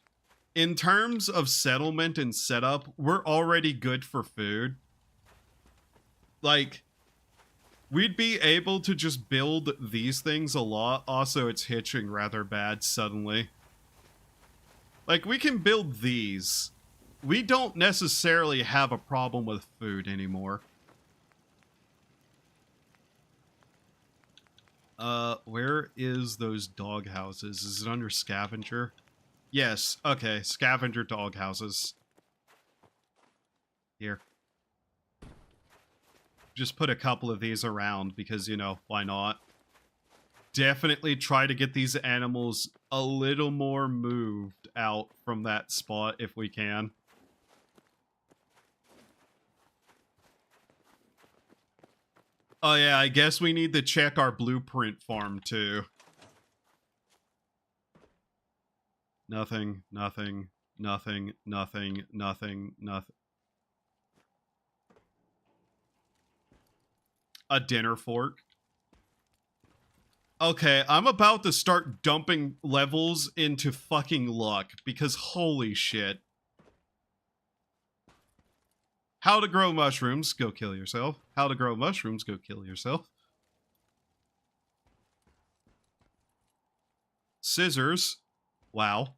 in terms of settlement and setup, we're already good for food. Like, we'd be able to just build these things a lot. Also, it's hitching rather bad suddenly. Like, we can build these. We don't necessarily have a problem with food anymore. Where is those dog houses? Is it under scavenger? Yes, okay, scavenger dog houses. Here. Just put a couple of these around because, you know, why not? Definitely try to get these animals a little more moved out from that spot if we can. Oh yeah, I guess we need to check our blueprint farm too. Nothing, nothing, nothing, nothing, nothing, nothing. A dinner fork. Okay, I'm about to start dumping levels into fucking luck because holy shit. How to grow mushrooms, go kill yourself. How to grow mushrooms, go kill yourself. Scissors. Wow.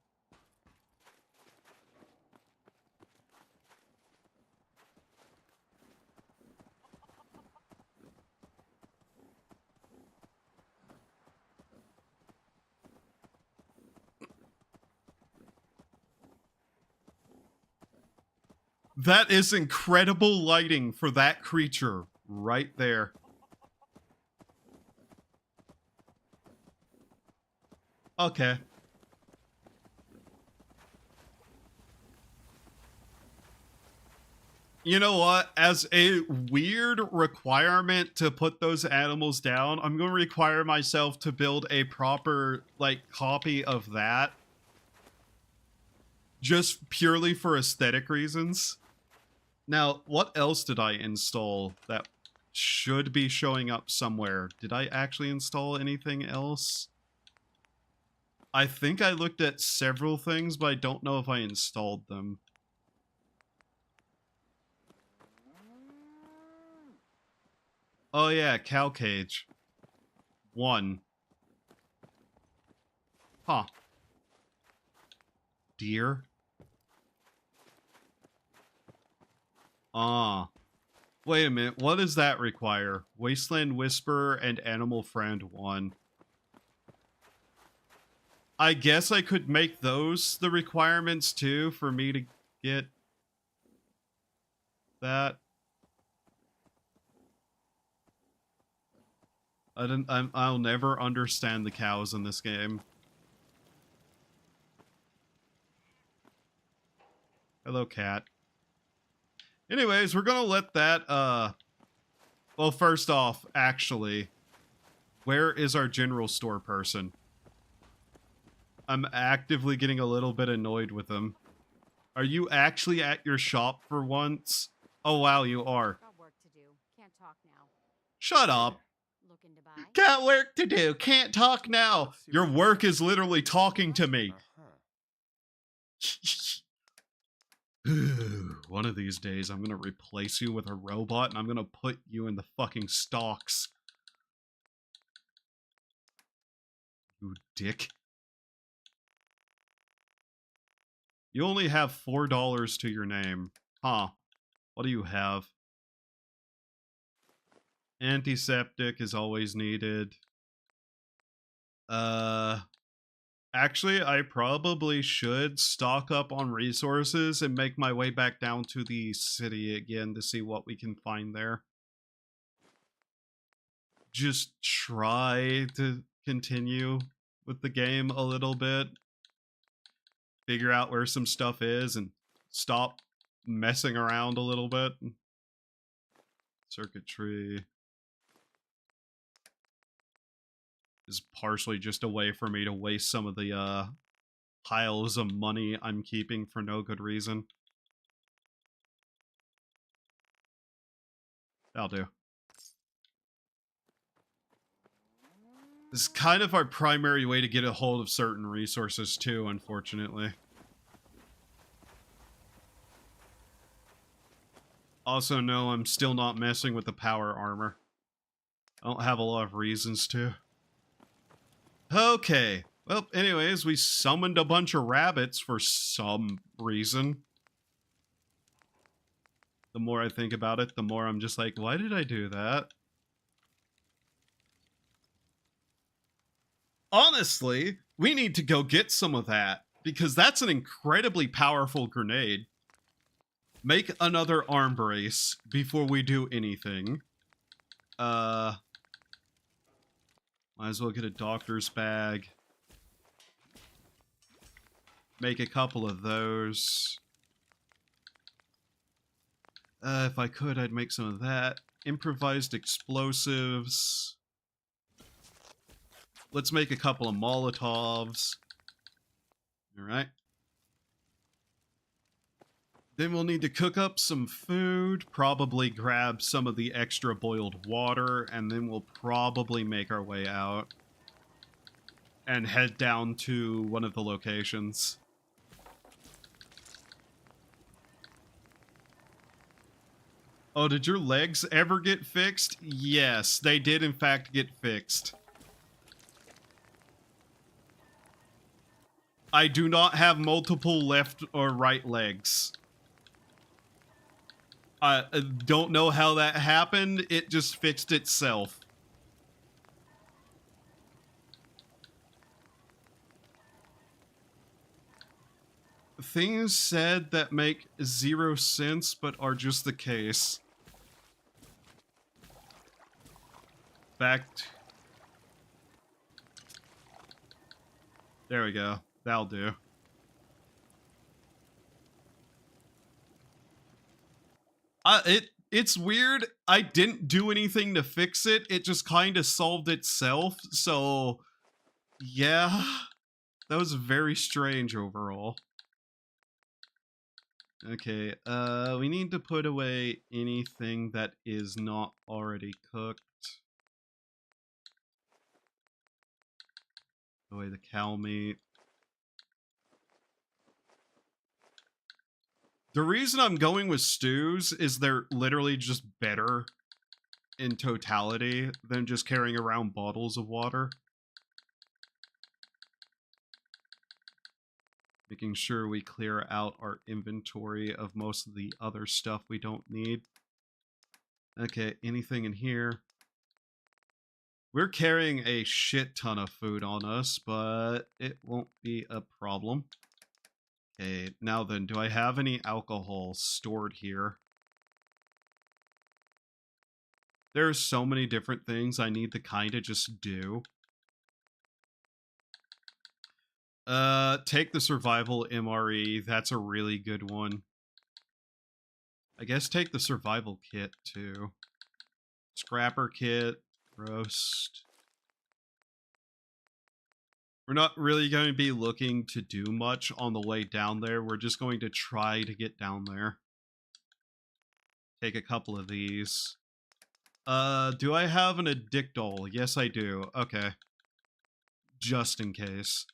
That is incredible lighting for that creature right there. Okay. You know what? As a weird requirement to put those animals down, I'm going to require myself to build a proper, like, copy of that. Just purely for aesthetic reasons. Now, what else did I install that should be showing up somewhere? Did I actually install anything else? I think I looked at several things, but I don't know if I installed them. Oh yeah, cow cage. 1. Huh. Deer? Ah. Wait a minute, what does that require? Wasteland Whisperer and Animal Friend 1. I guess I could make those the requirements too for me to get that. I'll never understand the cows in this game. Hello, cat. Anyways, we're gonna let that, well, first off, actually, where is our general store person? I'm actively getting a little bit annoyed with him. Are you actually at your shop for once? Oh, wow, you are. Got work to do. Can't talk now. Shut up. Looking to buy? Got work to do. Can't talk now. Your work is literally talking to me. One of these days, I'm gonna replace you with a robot and I'm gonna put you in the fucking stocks. You dick. You only have $4 to your name. Huh. What do you have? Antiseptic is always needed. Actually, I probably should stock up on resources and make my way back down to the city again to see what we can find there. Just try to continue with the game a little bit. Figure out where some stuff is and stop messing around a little bit. Circuitry is partially just a way for me to waste some of the piles of money I'm keeping for no good reason. That'll do. This is kind of our primary way to get a hold of certain resources too, unfortunately. Also, no, I'm still not messing with the power armor. I don't have a lot of reasons to. Okay. Well, anyways, we summoned a bunch of rabbits for some reason. The more I think about it, the more I'm just like, why did I do that? Honestly, we need to go get some of that, because that's an incredibly powerful grenade. Make another arm brace before we do anything. Might as well get a doctor's bag. Make a couple of those. If I could, I'd make some of that. Improvised explosives. Let's make a couple of Molotovs. Alright. Then we'll need to cook up some food, probably grab some of the extra boiled water, and then we'll probably make our way out and head down to one of the locations. Oh, did your legs ever get fixed? Yes, they did in fact get fixed. I do not have multiple left or right legs. I don't know how that happened. It just fixed itself. things said that make 0 sense but are just the case. Fact. There we go. That'll do. It's weird. I didn't do anything to fix it. It just kind of solved itself. So, yeah, that was very strange overall. Okay, we need to put away anything that is not already cooked. Put away the cow meat. The reason I'm going with stews is they're literally just better in totality than just carrying around bottles of water. Making sure we clear out our inventory of most of the other stuff we don't need. Okay, anything in here? We're carrying a shit ton of food on us, but it won't be a problem. Okay, now then, do I have any alcohol stored here? There's so many different things I need to kind of just do. Take the survival MRE. That's a really good one. I guess take the survival kit, too. Scrapper kit. Roast. We're not really going to be looking to do much on the way down there. We're just going to try to get down there. Take a couple of these. Do I have an addictol? Yes, I do. Okay. Just in case.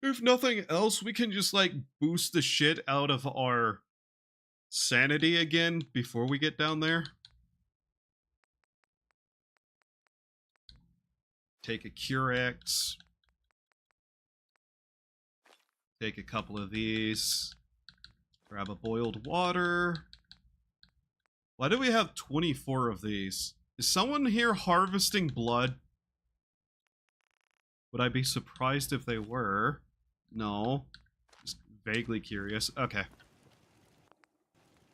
If nothing else, we can just, like, boost the shit out of our sanity again before we get down there. Take a Curex. Take a couple of these. Grab a boiled water. Why do we have 24 of these? Is someone here harvesting blood? Would I be surprised if they were? No. Just vaguely curious. Okay.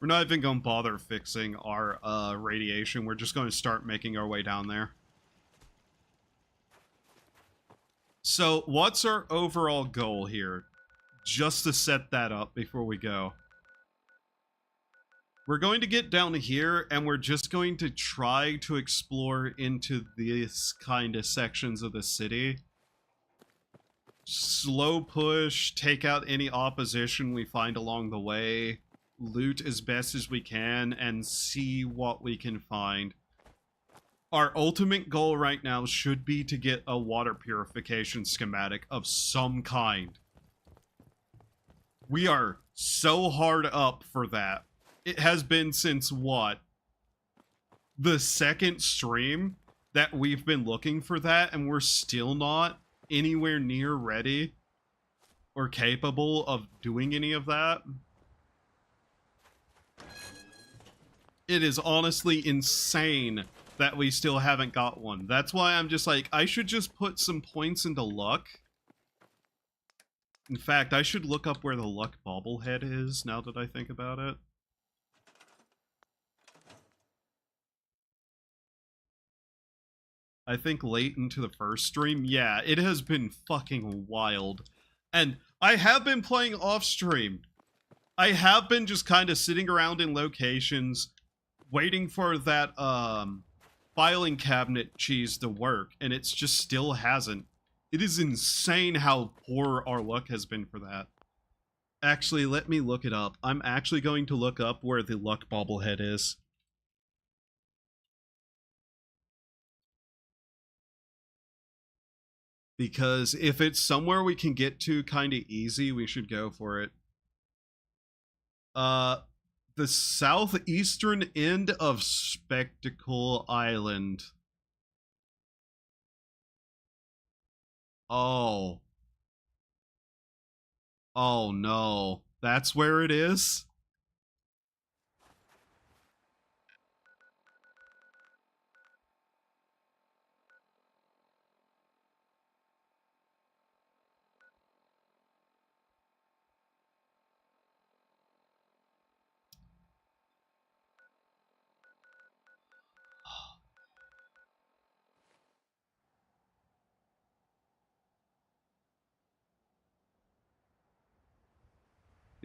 We're not even going to bother fixing our radiation. We're just going to start making our way down there. So, what's our overall goal here? Just to set that up before we go. We're going to get down here, and we're just going to try to explore into these kind of sections of the city. Slow push, take out any opposition we find along the way, loot as best as we can, and see what we can find. Our ultimate goal right now should be to get a water purification schematic of some kind. We are so hard up for that. It has been since, what? The second stream that we've been looking for that, and we're still not anywhere near ready or capable of doing any of that. It is honestly insane that we still haven't got one. That's why I'm just like, I should just put some points into luck. In fact, I should look up where the luck bobblehead is, now that I think about it. I think late into the first stream, yeah, it has been fucking wild. And I have been playing off stream. I have been just kind of sitting around in locations, waiting for that, filing cabinet cheese to work, and it's just still hasn't. It is insane how poor our luck has been for that. Actually, let me look it up. I'm actually going to look up where the luck bobblehead is. Because if it's somewhere we can get to kind of easy, we should go for it. The southeastern end of Spectacle Island. Oh. Oh no. That's where it is?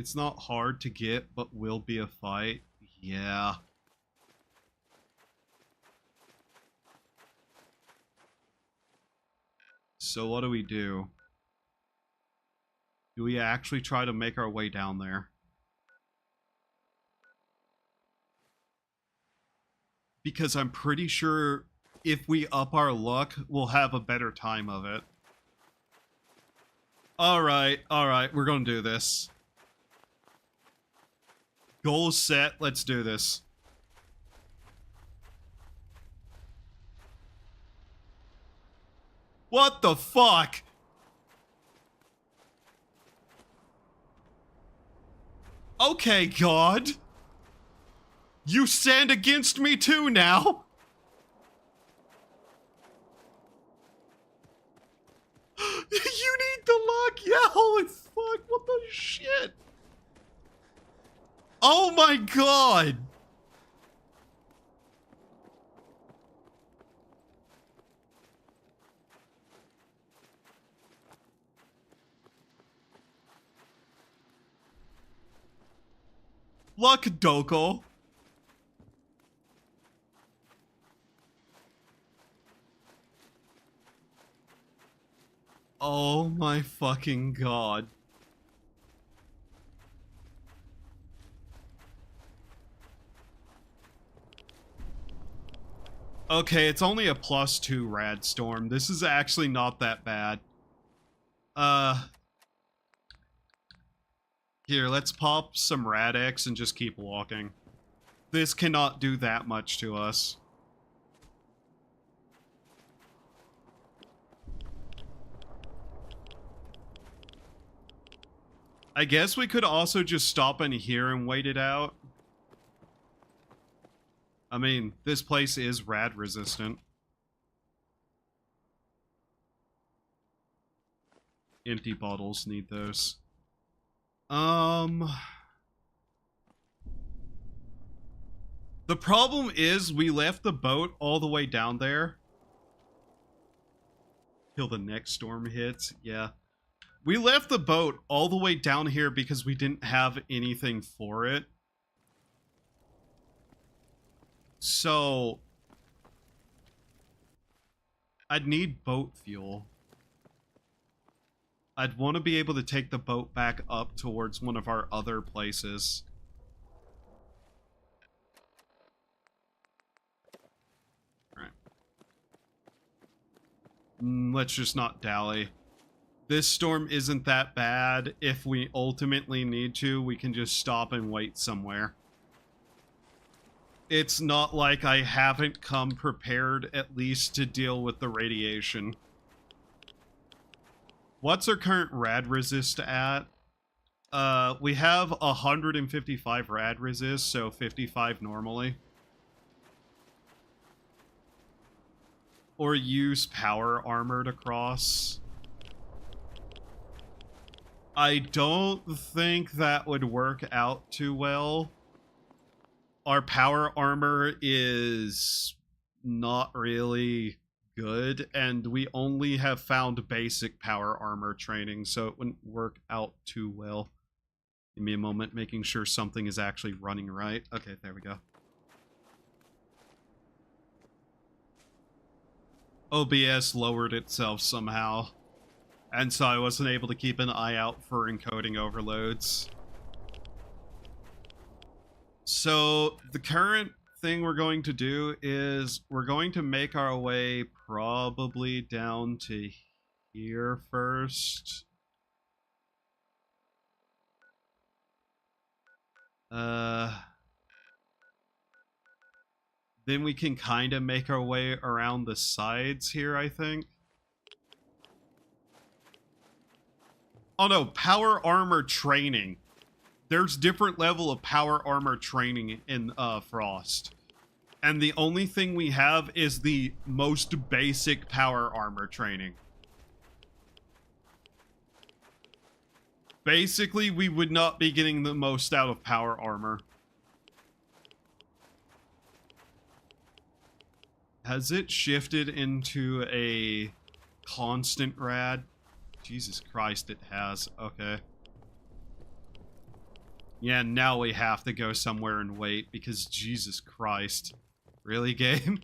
It's not hard to get, but will be a fight. Yeah. So what do we do? Do we actually try to make our way down there? Because I'm pretty sure if we up our luck, we'll have a better time of it. Alright, we're gonna do this. Goal set, let's do this. What the fuck? Okay, God. You stand against me too now? You need the luck? Yeah, holy fuck, what the shit? Oh my God. Luck, Doko. Oh my fucking God. Okay, it's only a +2 rad storm. This is actually not that bad. Here, let's pop some rad X and just keep walking. This cannot do that much to us. I guess we could also just stop in here and wait it out. I mean, this place is rad resistant. Empty bottles, need those. The problem is we left the boat all the way down there. Till the next storm hits, yeah. We left the boat all the way down here because we didn't have anything for it. So, I'd need boat fuel. I'd want to be able to take the boat back up towards one of our other places. Alright. Let's just not dally. This storm isn't that bad. If we ultimately need to, we can just stop and wait somewhere. It's not like I haven't come prepared at least to deal with the radiation. What's our current rad resist at? We have 155 rad resist, so 55 normally. Or use power armor to cross. I don't think that would work out too well. Our power armor is not really good, and we only have found basic power armor training, so it wouldn't work out too well. Give me a moment, making sure something is actually running right. Okay, there we go. OBS lowered itself somehow, and so I wasn't able to keep an eye out for encoding overloads. So the current thing we're going to do is we're going to make our way probably down to here first. Then we can kind of make our way around the sides here, I think. Oh no, power armor training. There's different level of power armor training in Frost. And the only thing we have is the most basic power armor training. Basically, we would not be getting the most out of power armor. Has it shifted into a constant rad? Jesus Christ, it has. Okay. Yeah, now we have to go somewhere and wait because Jesus Christ. Really, game?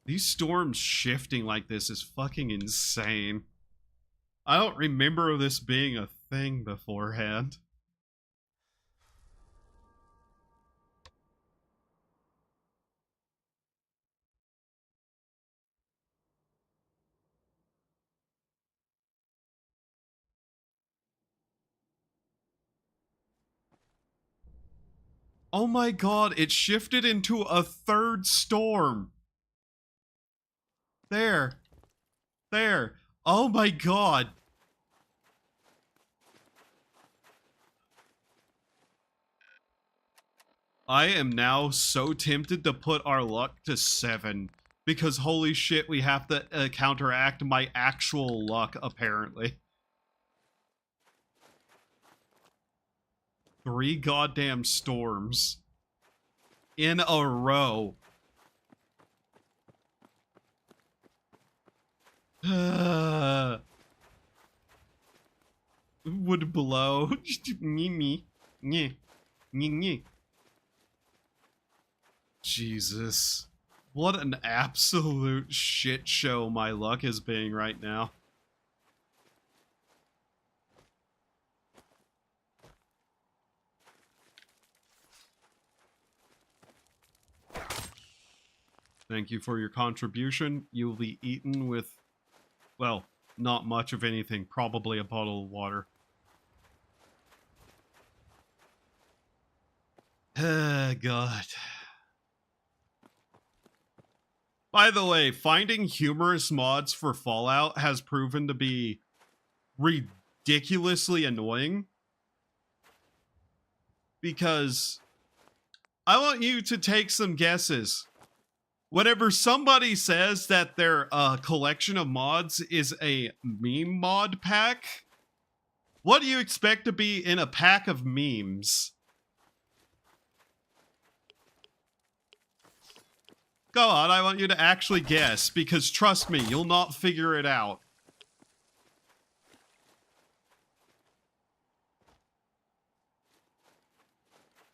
These storms shifting like this is fucking insane. I don't remember this being a thing beforehand. Oh my god, it shifted into a third storm. There. There. Oh my god. I am now so tempted to put our luck to 7. Because holy shit, we have to counteract my actual luck, apparently. 3 goddamn storms. In a row. Would blow. Jesus. What an absolute shit show my luck is being right now. Thank you for your contribution. You will be eaten with, well, not much of anything. Probably a bottle of water. God. By the way, finding humorous mods for Fallout has proven to be ridiculously annoying. Because I want you to take some guesses. Whenever somebody says that their collection of mods is a meme mod pack, what do you expect to be in a pack of memes? Go on, I want you to actually guess, because trust me, you'll not figure it out.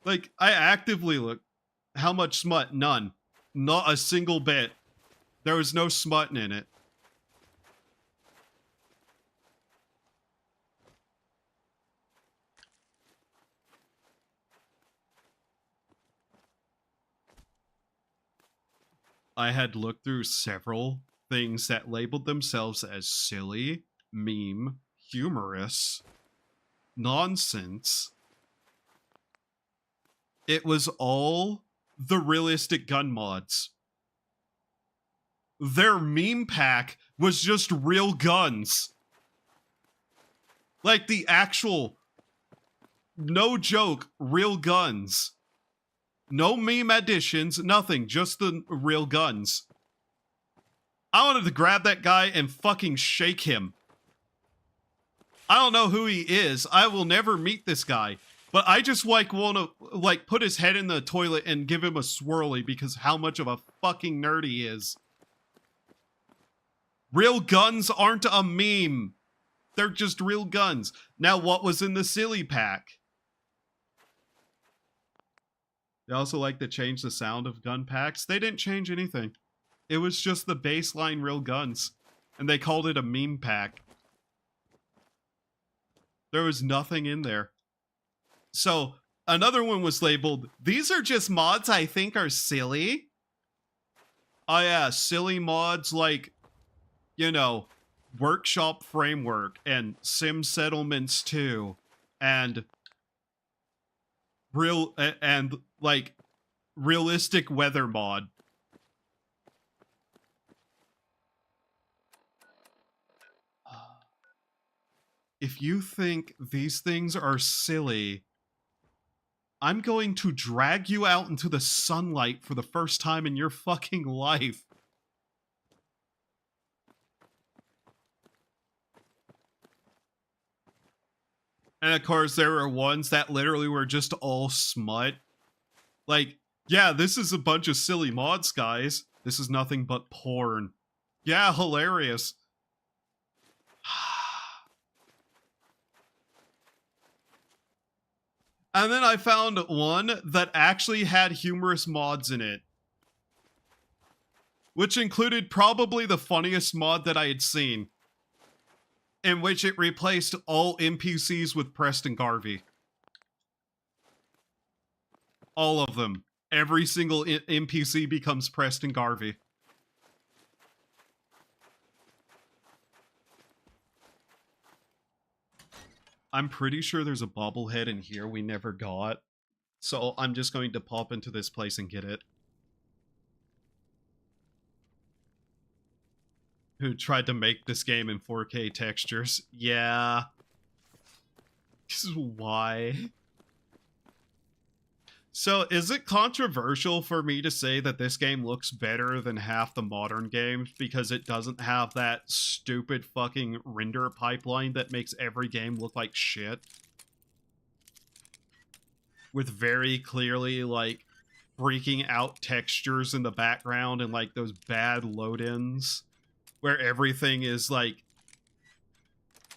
Like, I actively look. How much smut? None. Not a single bit. There was no smut in it. I had looked through several things that labeled themselves as silly, meme, humorous, nonsense. It was all the realistic gun mods. Their meme pack was just real guns. Like the actual, no joke, real guns. No meme additions, nothing, just the real guns. I wanted to grab that guy and fucking shake him. I don't know who he is. I will never meet this guy. But I just like want to like put his head in the toilet and give him a swirly because how much of a fucking nerd he is. Real guns aren't a meme. They're just real guns. Now what was in the silly pack? They also like to change the sound of gun packs. They didn't change anything. It was just the baseline real guns. And they called it a meme pack. There was nothing in there. So, another one was labeled, these are just mods I think are silly. Oh yeah, silly mods like, you know, Workshop Framework and Sim Settlements 2 and like realistic weather mod. If you think these things are silly, I'm going to drag you out into the sunlight for the first time in your fucking life. And of course, there were ones that literally were just all smut. Like, yeah, this is a bunch of silly mods, guys. This is nothing but porn. Yeah, hilarious. And then I found one that actually had humorous mods in it, which included probably the funniest mod that I had seen, in which it replaced all NPCs with Preston Garvey. All of them. Every single NPC becomes Preston Garvey. I'm pretty sure there's a bobblehead in here we never got. So I'm just going to pop into this place and get it. Who tried to make this game in 4K textures. Yeah. This is why. So, is it controversial for me to say that this game looks better than half the modern games because it doesn't have that stupid fucking render pipeline that makes every game look like shit? With very clearly, like, freaking out textures in the background and, like, those bad load-ins where everything is, like,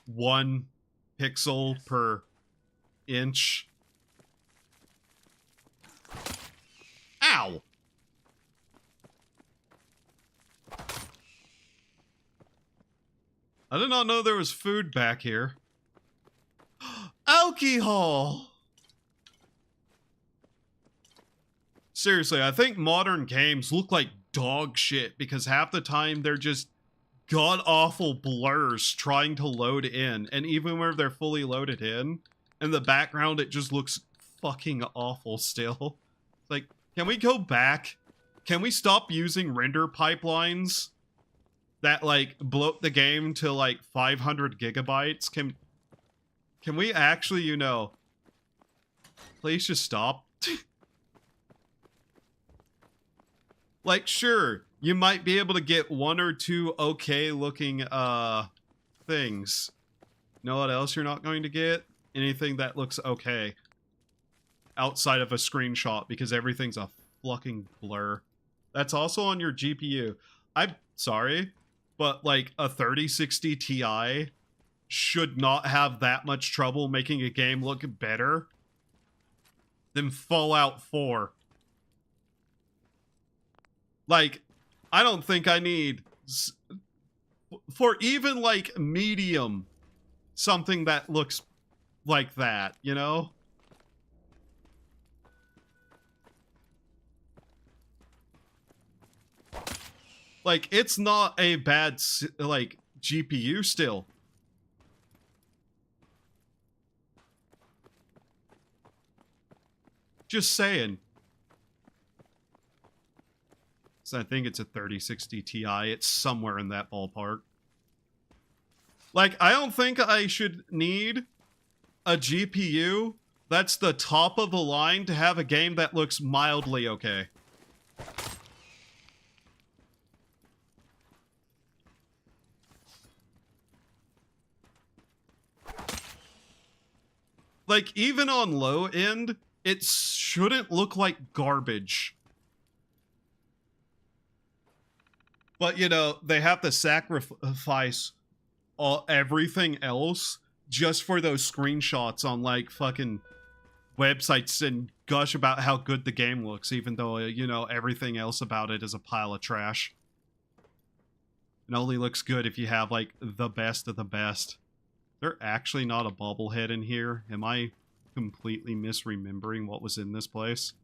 1 pixel per inch. Ow! I did not know there was food back here. Alcohol! Seriously, I think modern games look like dog shit because half the time they're just god-awful blurs trying to load in, and even when they're fully loaded in the background it just looks fucking awful still. Like, can we go back? Can we stop using render pipelines that, like, bloat the game to, like, 500 gigabytes? Can we actually, you know, please just stop? Like, sure, you might be able to get 1 or 2 okay-looking, things. You know what else you're not going to get? Anything that looks okay. Outside of a screenshot, because everything's a fucking blur. That's also on your GPU. I'm sorry, but like a 3060 Ti should not have that much trouble making a game look better than Fallout 4. Like, I don't think I need, for even like medium, something that looks like that, you know? Like, it's not a bad, like, GPU still. Just saying. So I think it's a 3060 Ti. It's somewhere in that ballpark. Like, I don't think I should need a GPU that's the top of the line to have a game that looks mildly okay. Like, even on low end, it shouldn't look like garbage. But, you know, they have to sacrifice everything else just for those screenshots on, like, fucking websites and gush about how good the game looks, even though, you know, everything else about it is a pile of trash. It only looks good if you have, like, the best of the best. There actually not a bobblehead in here? Am I completely misremembering what was in this place?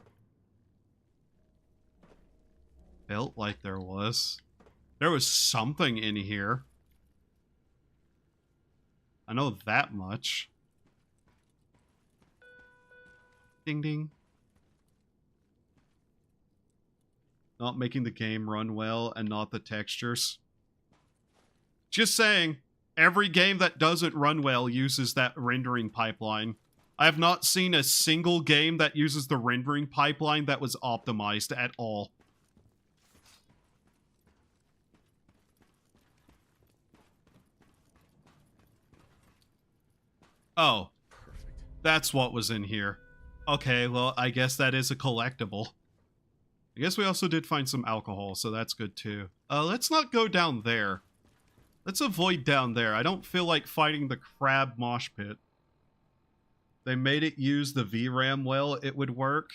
Felt like there was. There was something in here. I know that much. Ding ding. Not making the game run well and not the textures. Just saying. Every game that doesn't run well uses that rendering pipeline. I have not seen a single game that uses the rendering pipeline that was optimized at all. Oh. Perfect. That's what was in here. Okay, well, I guess that is a collectible. I guess we also did find some alcohol, so that's good too. Let's not go down there. Let's avoid down there. I don't feel like fighting the crab mosh pit. They made it use the VRAM well, it would work.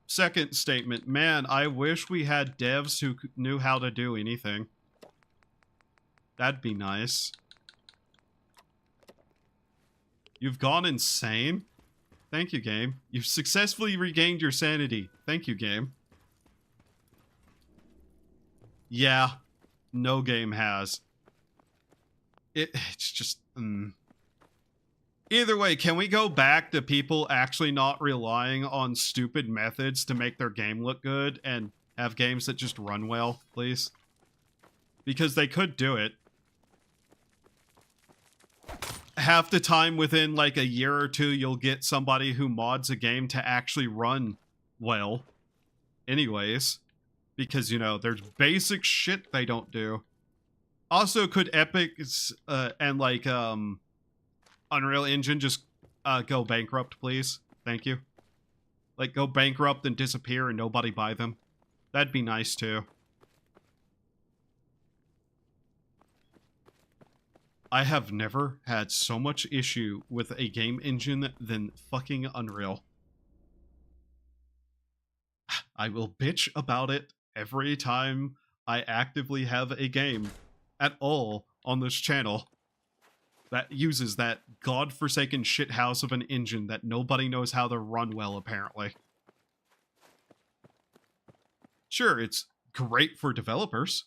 Second statement, man, I wish we had devs who knew how to do anything. That'd be nice. You've gone insane? Thank you, game. You've successfully regained your sanity. Thank you, game. Yeah, no game has. It's just... Either way, can we go back to people actually not relying on stupid methods to make their game look good and have games that just run well, please? Because they could do it. Half the time within like a year or two, you'll get somebody who mods a game to actually run well. Anyways. Because, you know, there's basic shit they don't do. Also, could Epic's and like Unreal Engine just go bankrupt, please? Thank you. Like, go bankrupt and disappear and nobody buy them. That'd be nice, too. I have never had so much issue with a game engine than fucking Unreal. I will bitch about it every time I actively have a game at all on this channel that uses that godforsaken shithouse of an engine that nobody knows how to run well, apparently. Sure, it's great for developers.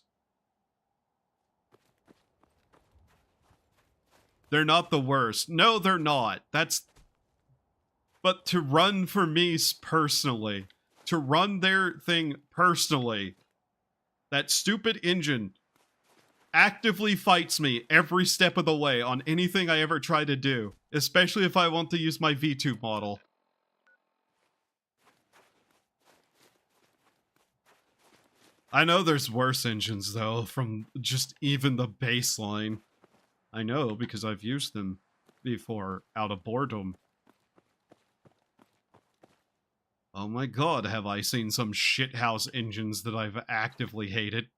They're not the worst. No, they're not. But to run for me personally, to run their thing personally, that stupid engine actively fights me every step of the way on anything I ever try to do, especially if I want to use my V2 model. I know there's worse engines, though, from just even the baseline. I know, because I've used them before, out of boredom. Oh my god, have I seen some shithouse engines that I've actively hated.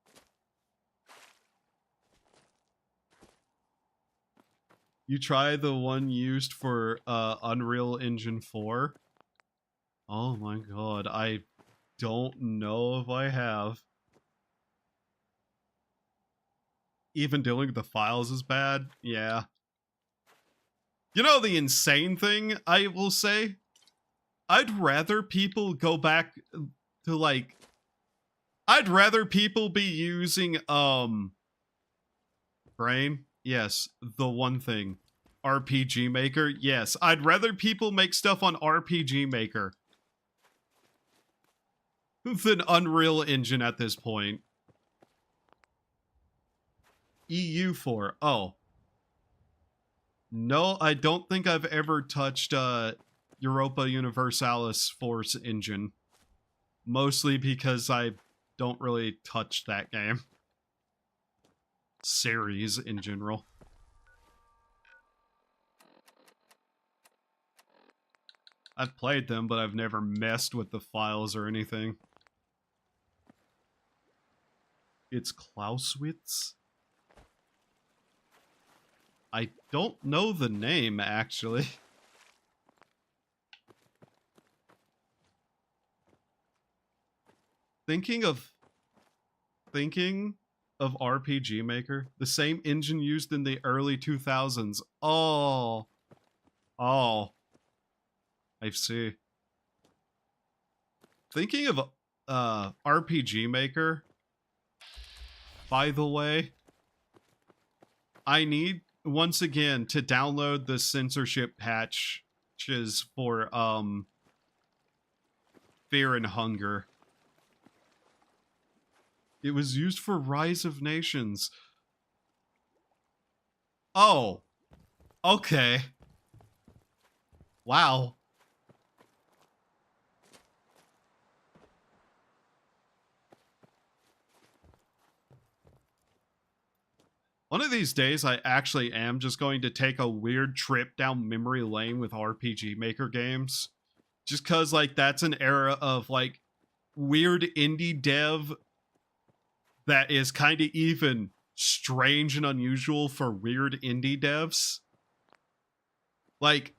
You try the one used for Unreal Engine 4? Oh my god, I don't know if I have. Even dealing with the files is bad? Yeah. You know the insane thing, I will say? I'd rather people go back to, like... I'd rather people be using, Brain? Yes, the one thing. RPG Maker? Yes, I'd rather people make stuff on RPG Maker than Unreal Engine at this point. EU4. Oh. No, I don't think I've ever touched Europa Universalis Force engine. Mostly because I don't really touch that game. Series in general. I've played them, but I've never messed with the files or anything. It's Clausewitz? I don't know the name, actually. Thinking of RPG Maker, the same engine used in the early 2000s. Oh. Oh. I see. Thinking of RPG Maker, by the way, I need once again to download the censorship patches for Fear and Hunger. It was used for Rise of Nations. Oh. Okay. Wow. One of these days, I actually am just going to take a weird trip down memory lane with RPG Maker games. Just cause, like, that's an era of, like, weird indie dev that is kind of even strange and unusual for weird indie devs. Like,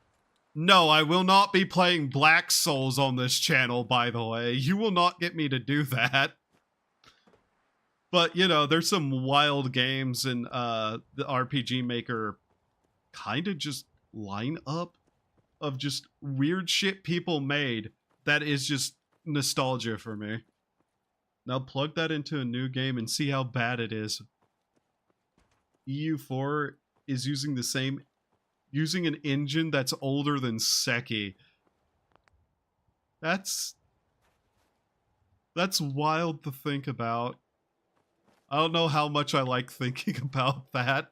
no, I will not be playing Black Souls on this channel, by the way. You will not get me to do that. But, you know, there's some wild games in the RPG Maker kind of just lineup of just weird shit people made that is just nostalgia for me. Now plug that into a new game and see how bad it is. EU4 is using an engine that's older than Seki. That's wild to think about. I don't know how much I like thinking about that.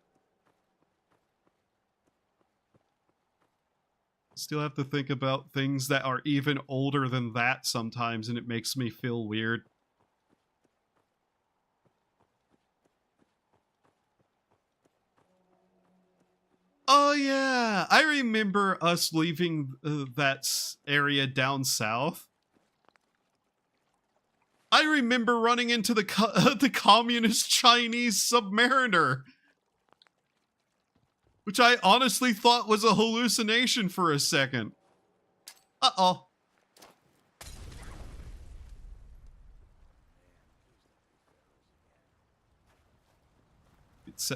Still have to think about things that are even older than that sometimes, and it makes me feel weird. Oh yeah, I remember us leaving that area down south. I remember running into the the communist Chinese submariner, which I honestly thought was a hallucination for a second. Uh-oh. It's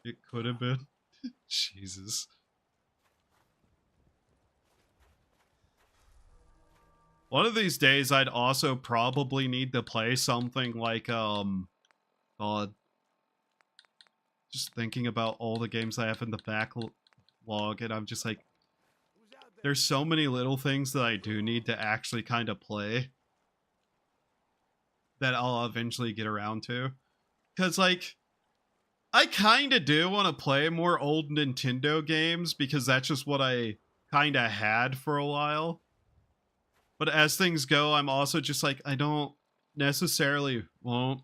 It could have been. Jesus. One of these days, I'd also probably need to play something like, just thinking about all the games I have in the backlog, and I'm just like, there's so many little things that I do need to actually kind of play that I'll eventually get around to. Because, like, I kind of do want to play more old Nintendo games because that's just what I kind of had for a while. But as things go, I'm also just like, I don't necessarily want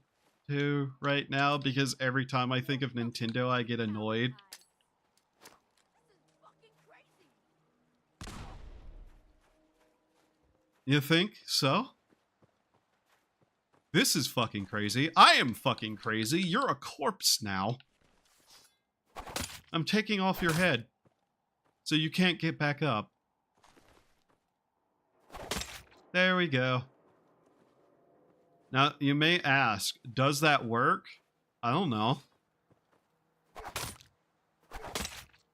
to right now because every time I think of Nintendo, I get annoyed. You think so? This is fucking crazy. I am fucking crazy. You're a corpse now. I'm taking off your head so you can't get back up. There we go. Now, you may ask, does that work? I don't know.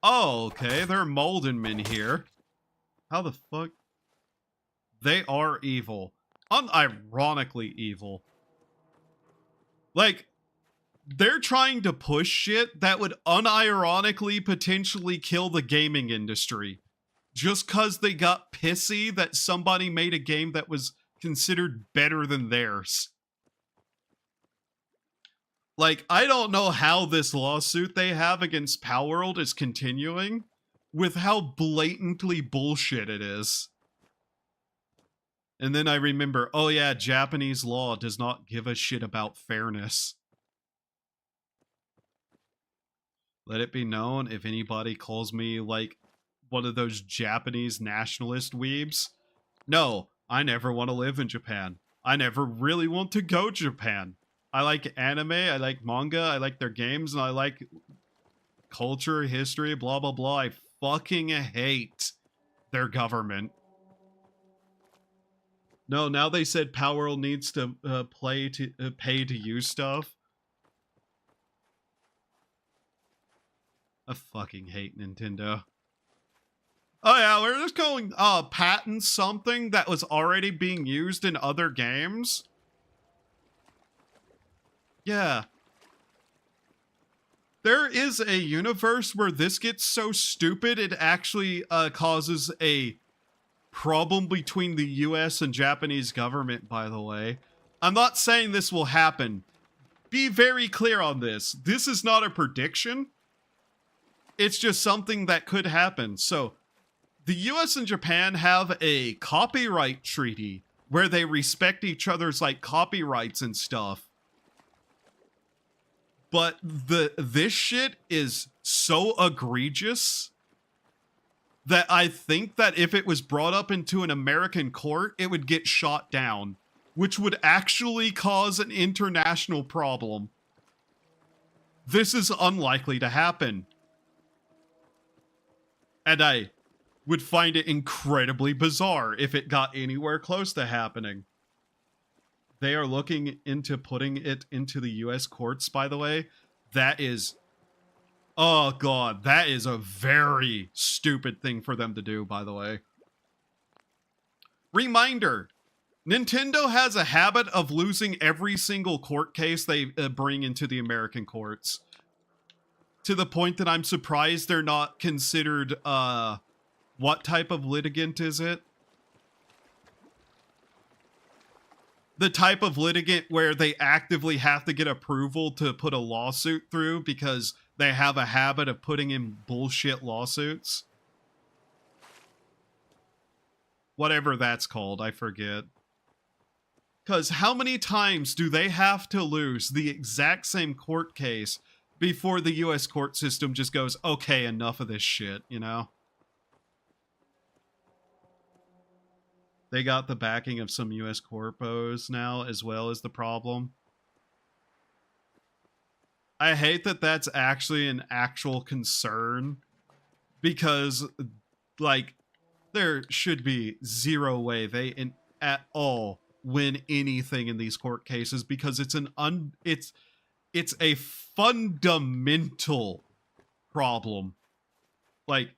Oh, okay. There are Moldenmen here. How the fuck? They are evil. Unironically evil. Like, they're trying to push shit that would unironically potentially kill the gaming industry. Just cause they got pissy that somebody made a game that was considered better than theirs. Like, I don't know how this lawsuit they have against Palworld is continuing with how blatantly bullshit it is. And then I remember, oh yeah, Japanese law does not give a shit about fairness. Let it be known if anybody calls me like one of those Japanese nationalist weebs. No, I never want to live in Japan. I never really want to go to Japan. I like anime, I like manga, I like their games, and I like culture, history, blah blah blah. I fucking hate their government. No, now they said Palworld needs to pay to use stuff. I fucking hate Nintendo. Oh yeah, we're just going patent something that was already being used in other games. Yeah. There is a universe where this gets so stupid it actually causes a problem between the US and Japanese government, by the way. I'm not saying this will happen. Be very clear on this. This is not a prediction. It's just something that could happen. So, the US and Japan have a copyright treaty where they respect each other's like copyrights and stuff. But this shit is so egregious that I think that if it was brought up into an American court, it would get shot down, which would actually cause an international problem. This is unlikely to happen. And I would find it incredibly bizarre if it got anywhere close to happening. They are looking into putting it into the US courts, by the way. That is, oh god, that is a very stupid thing for them to do, by the way. Reminder, Nintendo has a habit of losing every single court case they bring into the American courts. To the point that I'm surprised they're not considered, what type of litigant is it? The type of litigant where they actively have to get approval to put a lawsuit through because they have a habit of putting in bullshit lawsuits. Whatever that's called, I forget. Because how many times do they have to lose the exact same court case before the US court system just goes, okay, enough of this shit, you know? They got the backing of some US corpos now, as well as the problem. I hate that that's actually an actual concern, because, like, there should be zero way they at all win anything in these court cases, because it's it's a fundamental problem. Like,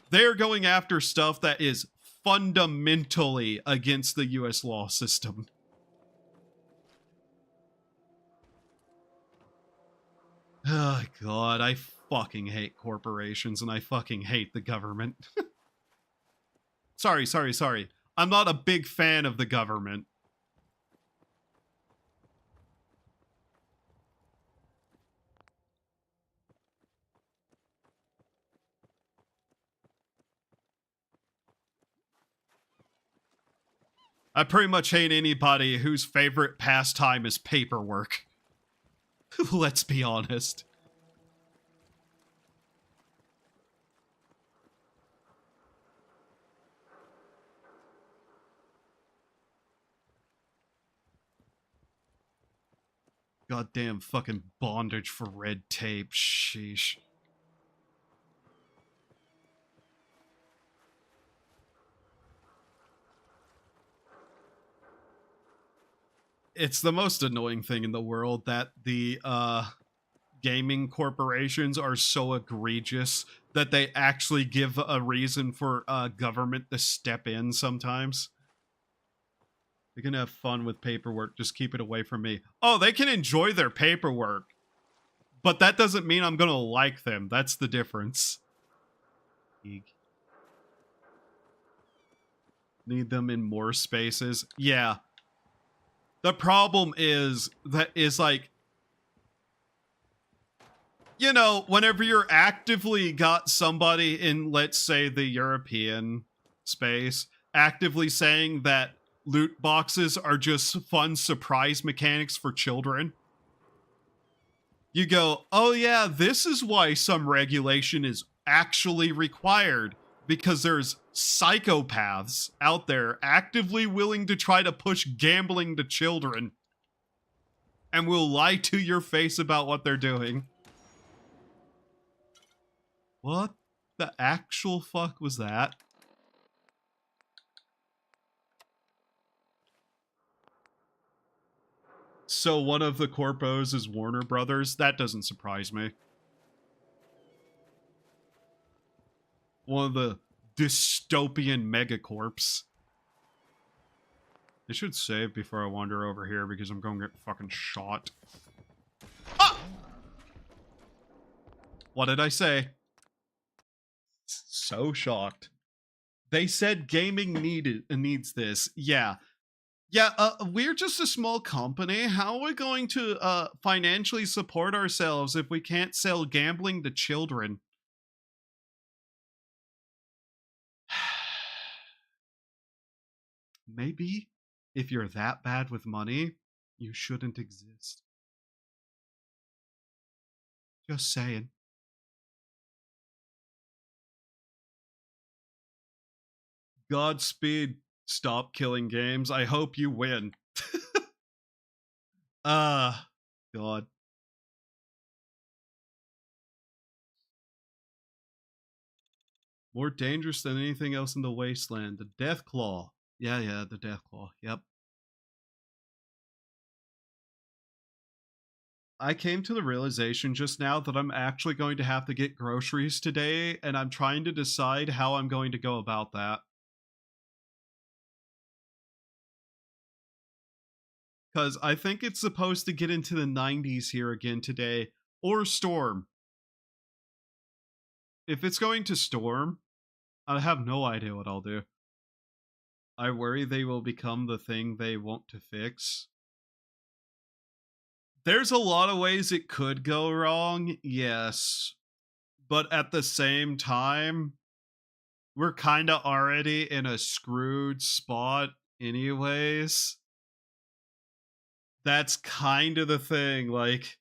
they're going after stuff that is fundamentally against the US law system. Oh god, I fucking hate corporations and I fucking hate the government. Sorry. I'm not a big fan of the government. I pretty much hate anybody whose favorite pastime is paperwork. Let's be honest. Goddamn fucking bondage for red tape. Sheesh. It's the most annoying thing in the world that the gaming corporations are so egregious that they actually give a reason for government to step in sometimes. They can have fun with paperwork, just keep it away from me. Oh, they can enjoy their paperwork, but that doesn't mean I'm gonna like them. That's the difference. Eek. Need them in more spaces. Yeah. The problem is like, you know, whenever you're actively got somebody in, let's say, the European space, actively saying that loot boxes are just fun surprise mechanics for children, you go, oh yeah, this is why some regulation is actually required, because there's psychopaths out there actively willing to try to push gambling to children and will lie to your face about what they're doing. What the actual fuck was that? So one of the corpos is Warner Brothers? That doesn't surprise me. One of the dystopian megacorps. I should save before I wander over here because I'm going to get fucking shot. Ah! What did I say? So shocked. They said gaming needs this. Yeah. Yeah, we're just a small company. How are we going to financially support ourselves if we can't sell gambling to children? Maybe if you're that bad with money, you shouldn't exist. Just saying. Godspeed, stop killing games. I hope you win. Ah, God. More dangerous than anything else in the wasteland. The Death Claw. Yeah, the Death Claw. Yep. I came to the realization just now that I'm actually going to have to get groceries today, and I'm trying to decide how I'm going to go about that. Because I think it's supposed to get into the 90s here again today, or storm. If it's going to storm, I have no idea what I'll do. I worry they will become the thing they want to fix. There's a lot of ways it could go wrong, yes. But at the same time, we're kind of already in a screwed spot, anyways. That's kind of the thing. Like,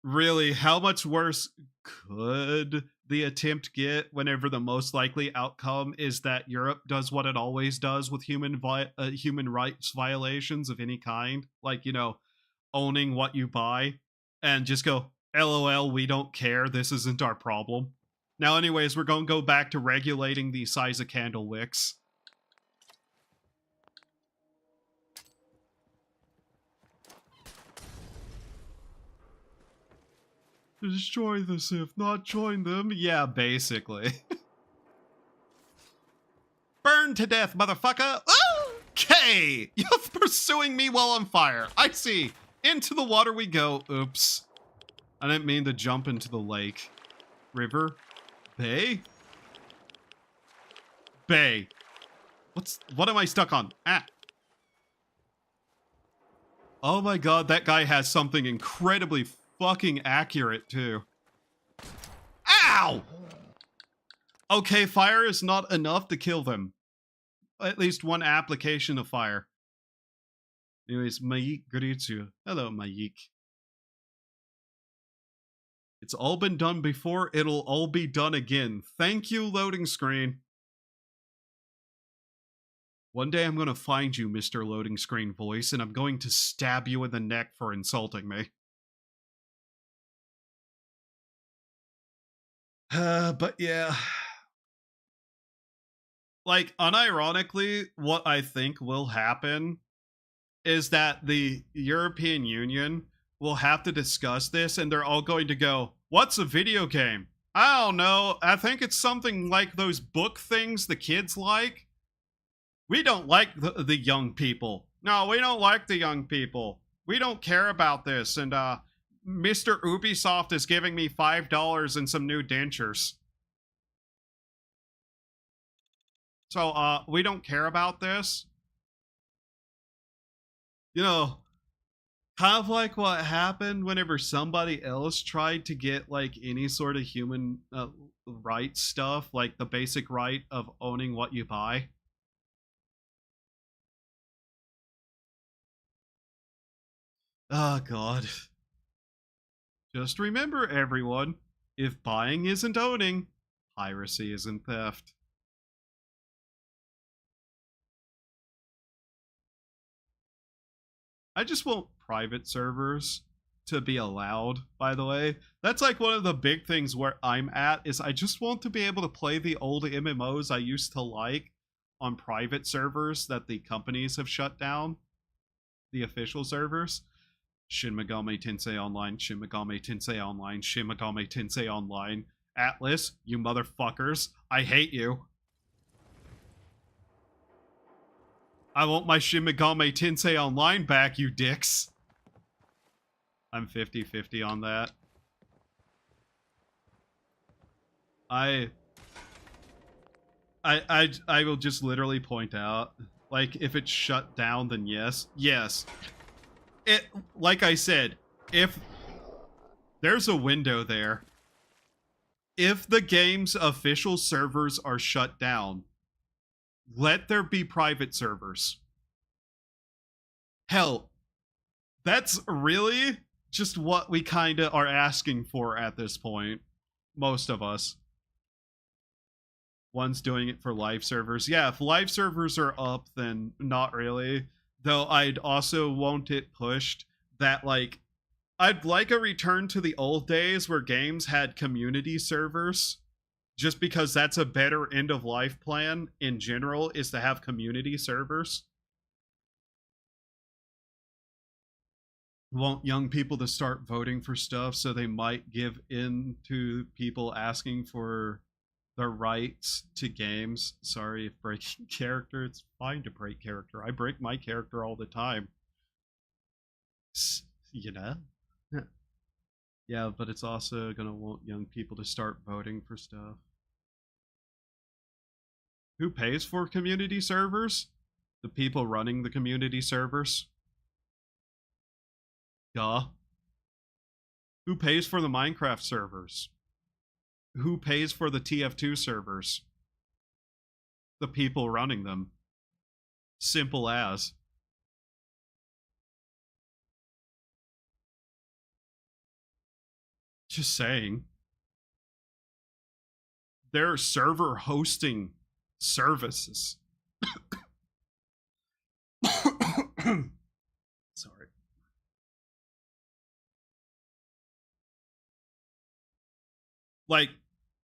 really, how much worse could the attempt get whenever the most likely outcome is that Europe does what it always does with human rights violations of any kind? Like, owning what you buy and just go, LOL, we don't care. This isn't our problem. Now, anyways, we're going to go back to regulating the size of candle wicks. Destroy the Sith, not join them. Yeah, basically. Burn to death, motherfucker! Okay! You're pursuing me while on fire. I see. Into the water we go. Oops. I didn't mean to jump into the lake. River? Bay? Bay. What am I stuck on? Ah. Oh my god, that guy has something incredibly fucking accurate, too. Ow! Okay, fire is not enough to kill them. At least one application of fire. Anyways, Mayik greets you. Hello, Mayik. It's all been done before, it'll all be done again. Thank you, loading screen. One day I'm gonna find you, Mr. Loading Screen Voice, and I'm going to stab you in the neck for insulting me. But yeah. Like, unironically, what I think will happen is that the European Union will have to discuss this, and they're all going to go, what's a video game? I don't know. I think it's something like those book things the kids like. We don't like the young people. No, we don't like the young people. We don't care about this. And Mr. Ubisoft is giving me $5 and some new dentures. So we don't care about this. Kind of like what happened whenever somebody else tried to get like any sort of human rights stuff, like the basic right of owning what you buy. Oh god. Just remember, everyone, if buying isn't owning, piracy isn't theft. I just want private servers to be allowed, by the way. That's like one of the big things where I'm at, is I just want to be able to play the old MMOs I used to like on private servers that the companies have shut down. The official servers. Shin Megami Tensei Online, Shin Megami Tensei Online, Shin Megami Tensei Online. Atlas, you motherfuckers. I hate you. I want my Shin Megami Tensei Online back, you dicks. I'm 50-50 on that. I will just literally point out, like, if it's shut down, then yes. Yes. It, like I said, if there's a window there, if the game's official servers are shut down, let there be private servers. Hell, that's really just what we kind of are asking for at this point. Most of us. one's doing it for live servers. Yeah, if live servers are up, then not really. Though I'd also want it pushed that, like, I'd like a return to the old days where games had community servers, just because that's a better end of life plan in general, is to have community servers. Want young people to start voting for stuff, so they might give in to people asking for the rights to games. Sorry if breaking character. It's fine to break character. I break my character all the time. You know? Yeah, but it's also gonna want young people to start voting for stuff. Who pays for community servers? The people running the community servers. Duh. Who pays for the Minecraft servers? Who pays for the TF2 servers? The people running them. Simple as. Just saying. There are server hosting services. Sorry.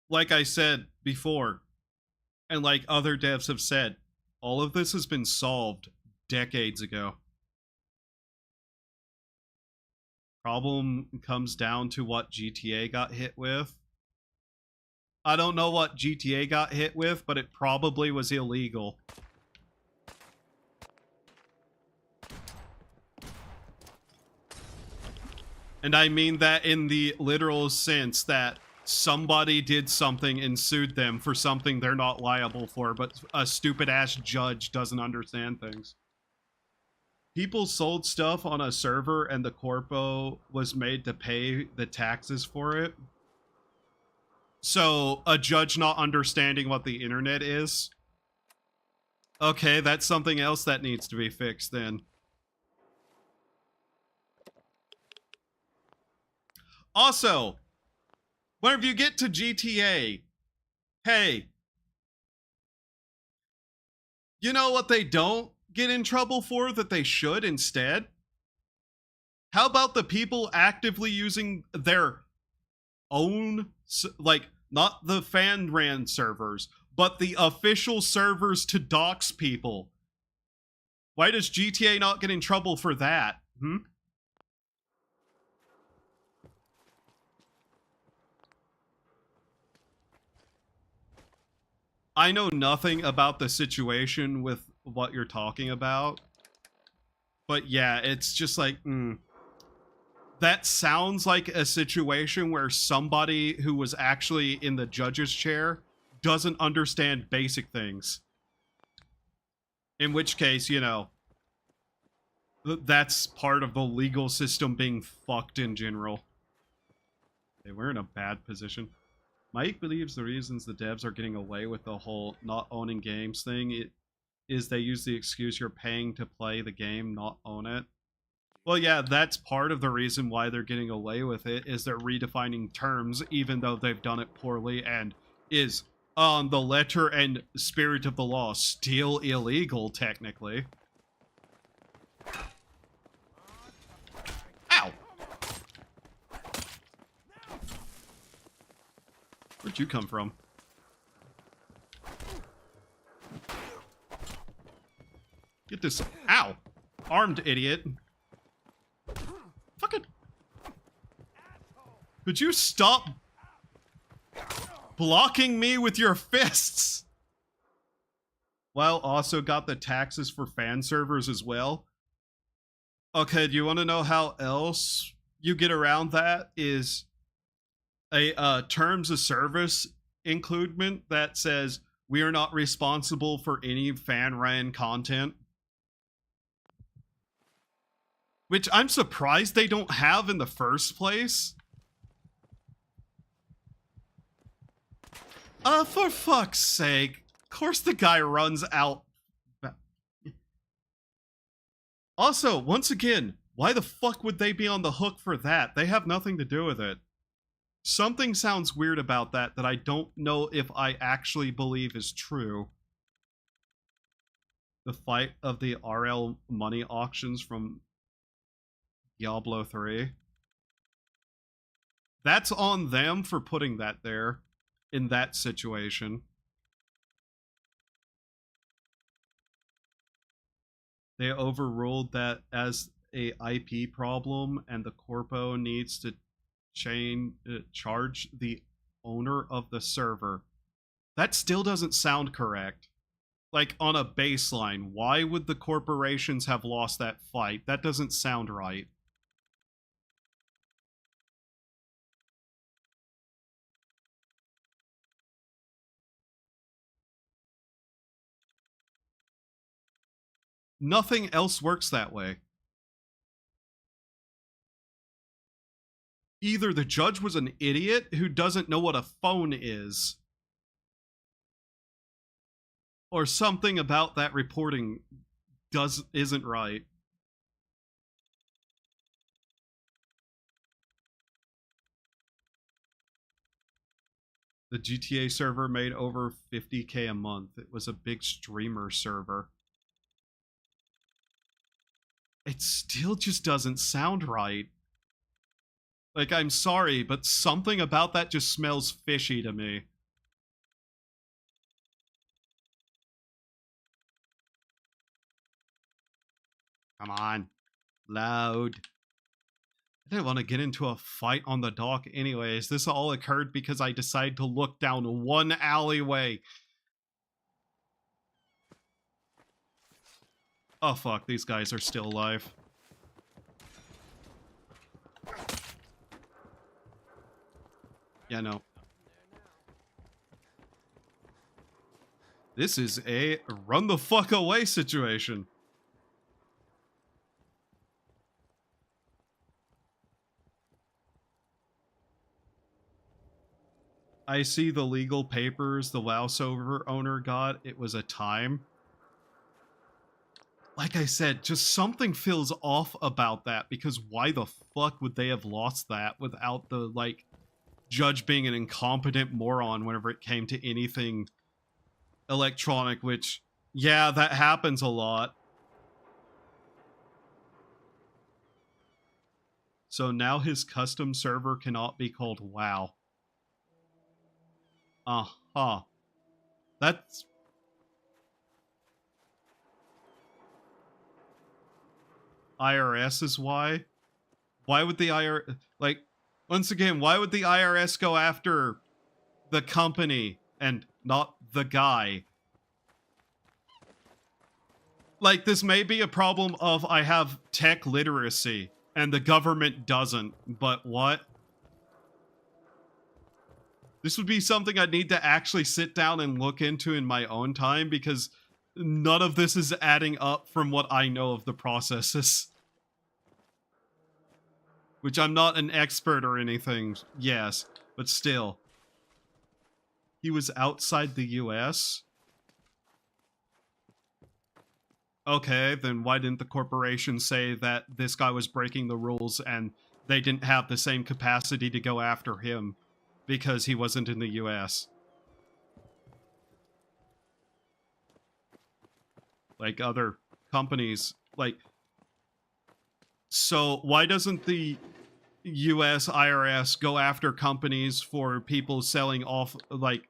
Like I said before, and like other devs have said, all of this has been solved decades ago. Problem comes down to what GTA got hit with. I don't know what GTA got hit with, but it probably was illegal. And I mean that in the literal sense that somebody did something and sued them for something they're not liable for, but a stupid-ass judge doesn't understand things. People sold stuff on a server and the corpo was made to pay the taxes for it. So, a judge not understanding what the internet is? Okay, that's something else that needs to be fixed then. Also, whenever you get to GTA, hey, you know what they don't get in trouble for that they should instead? How about the people actively using their own, like, not the fan ran servers, but the official servers to dox people? Why does GTA not get in trouble for that? I know nothing about the situation with what you're talking about. But yeah, it's just like, that sounds like a situation where somebody who was actually in the judge's chair doesn't understand basic things. In which case, you know, that's part of the legal system being fucked in general. Okay, we're in a bad position. Mike believes the reasons the devs are getting away with the whole not owning games thing is they use the excuse you're paying to play the game, not own it. Well, yeah, that's part of the reason why they're getting away with it, is they're redefining terms, even though they've done it poorly and is, on the letter and spirit of the law, still illegal, technically. Ow! Where'd you come from? Get this. Ow! Armed idiot. Fucking. Could you stop blocking me with your fists? Well, also got the taxes for fan servers as well. Okay, do you want to know how else you get around that? Is a terms of service includement that says we are not responsible for any fan ran content. Which I'm surprised they don't have in the first place. For fuck's sake. Of course the guy runs out. Also, once again, why the fuck would they be on the hook for that? They have nothing to do with it. Something sounds weird about that I don't know if I actually believe is true. The fight of the RL money auctions from Diablo 3. That's on them for putting that there in that situation. They overruled that as a IP problem, and the corpo needs to charge the owner of the server. That still doesn't sound correct. Like, on a baseline, why would the corporations have lost that fight? That doesn't sound right. Nothing else works that way. Either the judge was an idiot who doesn't know what a phone is, or something about that reporting isn't right. The GTA server made over 50K a month. It was a big streamer server. It still just doesn't sound right. Like, I'm sorry, but something about that just smells fishy to me. Come on. Loud. I didn't want to get into a fight on the dock anyways. This all occurred because I decided to look down one alleyway. Oh fuck, these guys are still alive. Yeah, no. This is a run the fuck away situation. I see the legal papers the WoW server owner got. It was a time. Like I said, just something feels off about that, because why the fuck would they have lost that without the, like, judge being an incompetent moron whenever it came to anything electronic, which, yeah, that happens a lot. So now his custom server cannot be called WoW. Uh-huh. That's... IRS is why? Why would the IRS... Like, once again, why would the IRS go after the company and not the guy? Like, this may be a problem of I have tech literacy and the government doesn't, but what? This would be something I'd need to actually sit down and look into in my own time, because none of this is adding up from what I know of the processes. Which, I'm not an expert or anything, yes, but still. He was outside the US? Okay, then why didn't the corporation say that this guy was breaking the rules and they didn't have the same capacity to go after him because he wasn't in the US? Like other companies, like... So why doesn't the US IRS go after companies for people selling off, like,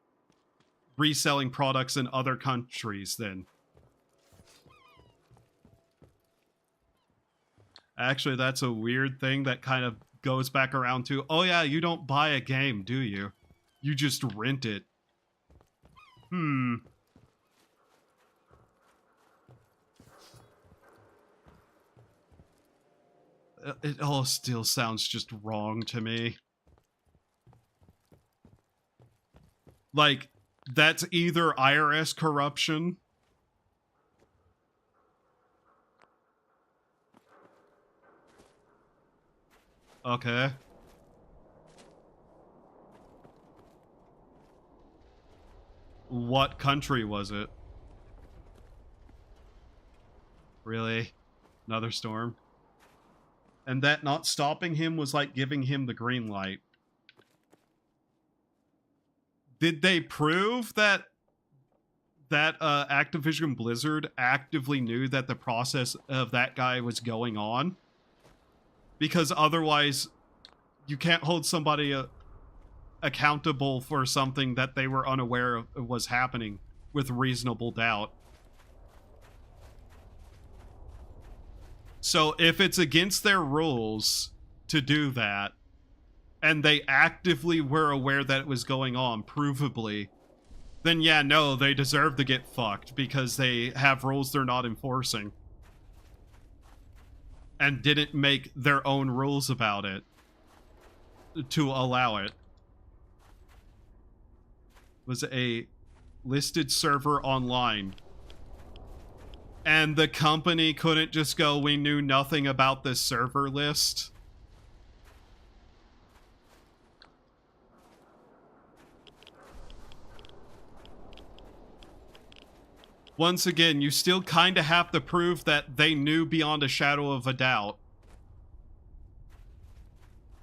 reselling products in other countries then? Actually, that's a weird thing that kind of goes back around to, oh yeah, you don't buy a game, do you? You just rent it. It all still sounds just wrong to me. Like, that's either IRS corruption. Okay. What country was it? Really? Another storm? And that not stopping him was like giving him the green light. did they prove that Activision Blizzard actively knew that the process of that guy was going on? Because otherwise, you can't hold somebody accountable for something that they were unaware of was happening with reasonable doubt. So if it's against their rules to do that, and they actively were aware that it was going on, provably, then yeah, no, they deserve to get fucked because they have rules they're not enforcing. And didn't make their own rules about it to allow it. Was a listed server online. And the company couldn't just go, we knew nothing about this server list. Once again, you still kind of have to prove that they knew beyond a shadow of a doubt.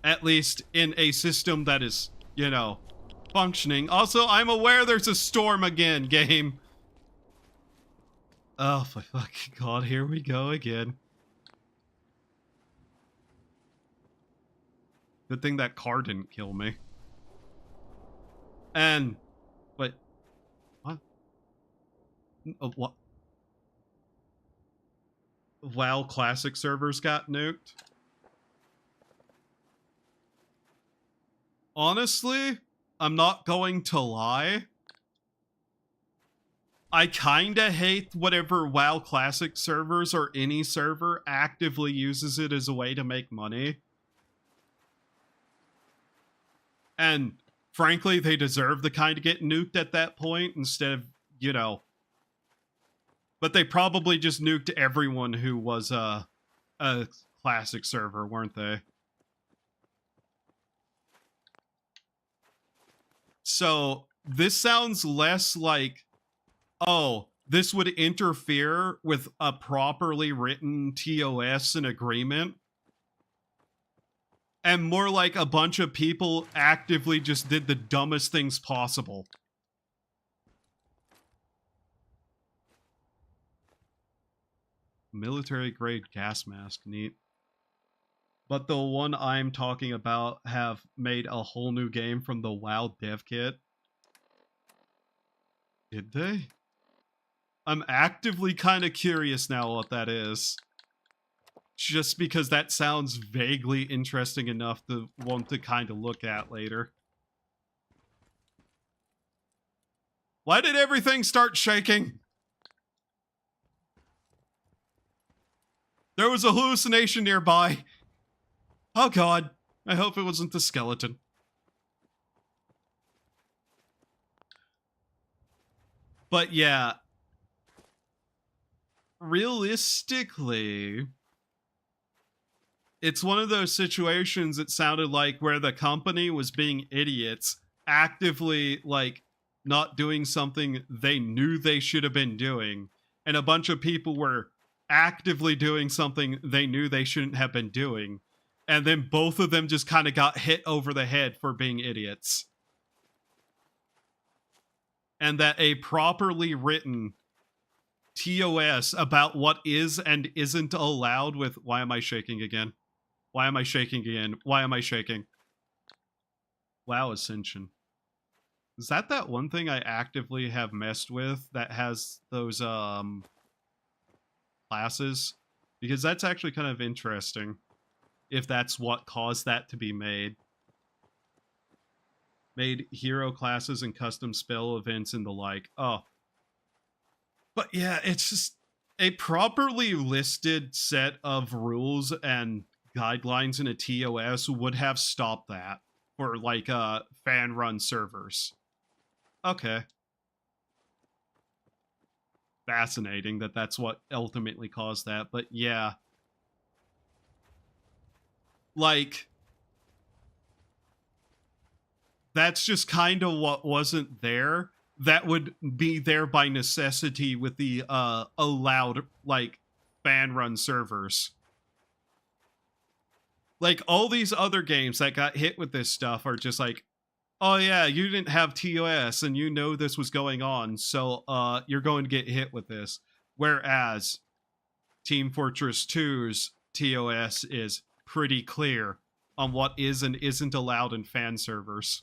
At least in a system that is, you know, functioning. Also, I'm aware there's a storm again, game. Oh my fucking god, here we go again. Good thing that car didn't kill me. And, but, what? What? WoW Classic servers got nuked? Honestly, I'm not going to lie. I kinda hate whatever WoW Classic servers or any server actively uses it as a way to make money. And frankly, they deserve to kind of get nuked at that point instead of, you know. But they probably just nuked everyone who was a Classic server, weren't they? So this sounds less like, oh, this would interfere with a properly written TOS and agreement, and more like a bunch of people actively just did the dumbest things possible. Military grade gas mask, neat. But the one I'm talking about have made a whole new game from the WoW dev kit. Did they? I'm actively kind of curious now what that is. Just because that sounds vaguely interesting enough to want to kind of look at later. Why did everything start shaking? There was a hallucination nearby. Oh god, I hope it wasn't the skeleton. But yeah, realistically, it's one of those situations it sounded like where the company was being idiots, actively, like, not doing something they knew they should have been doing, and a bunch of people were actively doing something they knew they shouldn't have been doing, and then both of them just kind of got hit over the head for being idiots. And that a properly written TOS about what is and isn't allowed with... Why am I shaking again? Why am I shaking again? Why am I shaking? WoW Ascension. Is that one thing I actively have messed with that has those classes? Because that's actually kind of interesting. If that's what caused that to be made. Made hero classes and custom spell events and the like. Oh. But yeah, it's just a properly listed set of rules and guidelines in a TOS would have stopped that for like fan run servers. Okay. Fascinating that that's what ultimately caused that, but yeah. Like, that's just kind of what wasn't there. That would be there by necessity with the allowed, like, fan run servers. Like, all these other games that got hit with this stuff are just like, oh yeah, you didn't have TOS and you know this was going on, so you're going to get hit with this. Whereas Team Fortress 2's TOS is pretty clear on what is and isn't allowed in fan servers.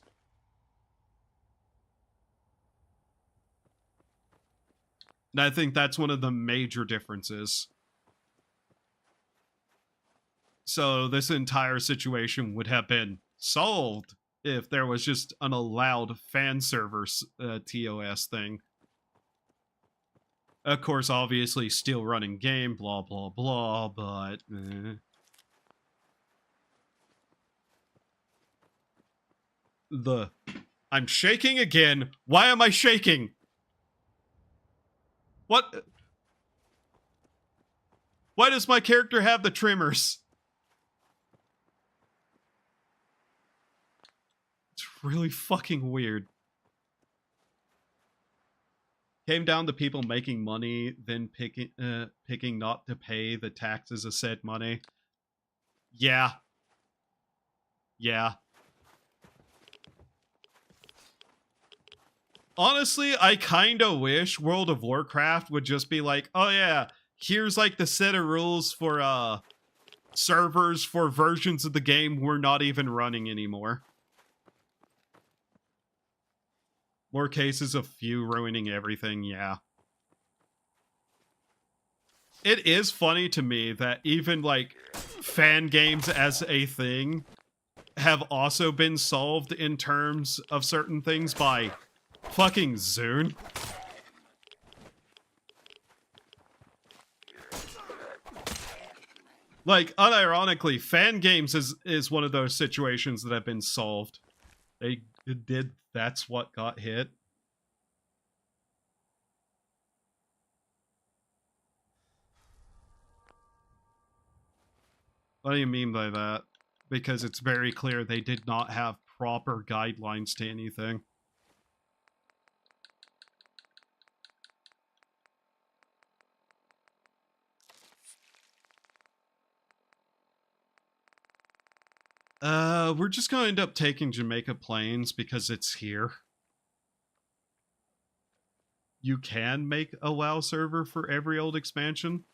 And I think that's one of the major differences. So this entire situation would have been solved if there was just an allowed fan server TOS thing. Of course, obviously, still running game, blah, blah, blah, but... I'm shaking again. Why am I shaking? What? Why does my character have the tremors? It's really fucking weird. Came down to people making money, then picking not to pay the taxes of said money. Yeah. Yeah. Honestly, I kinda wish World of Warcraft would just be like, oh yeah, here's like the set of rules for servers for versions of the game we're not even running anymore. More cases of few ruining everything, yeah. It is funny to me that even like fan games as a thing have also been solved in terms of certain things by fucking Zune. Like, unironically, fan games is one of those situations that have been solved. They did, that's what got hit. What do you mean by that? Because it's very clear they did not have proper guidelines to anything. We're just going to end up taking Jamaica Plains because it's here. You can make a WoW server for every old expansion.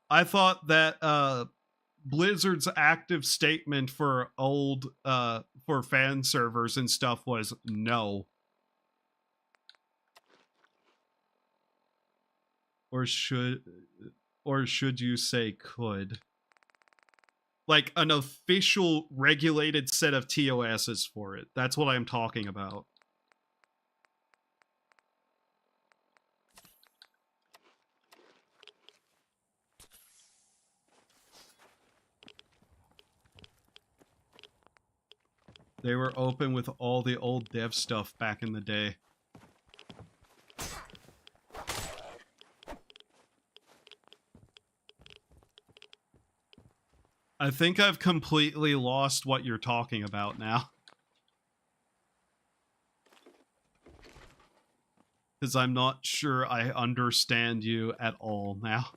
I thought that Blizzard's active statement for old for fan servers and stuff was no. Or should you say could? Like an official regulated set of TOSs for it. That's what I'm talking about. They were open with all the old dev stuff back in the day. I think I've completely lost what you're talking about now. Because I'm not sure I understand you at all now.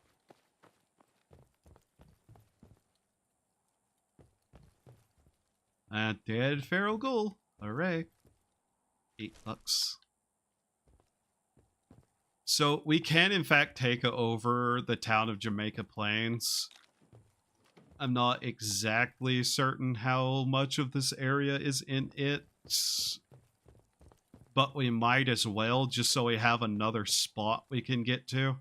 Dead feral ghoul. Alright. $8. So we can in fact take over the town of Jamaica Plains. I'm not exactly certain how much of this area is in it, but we might as well, just so we have another spot we can get to.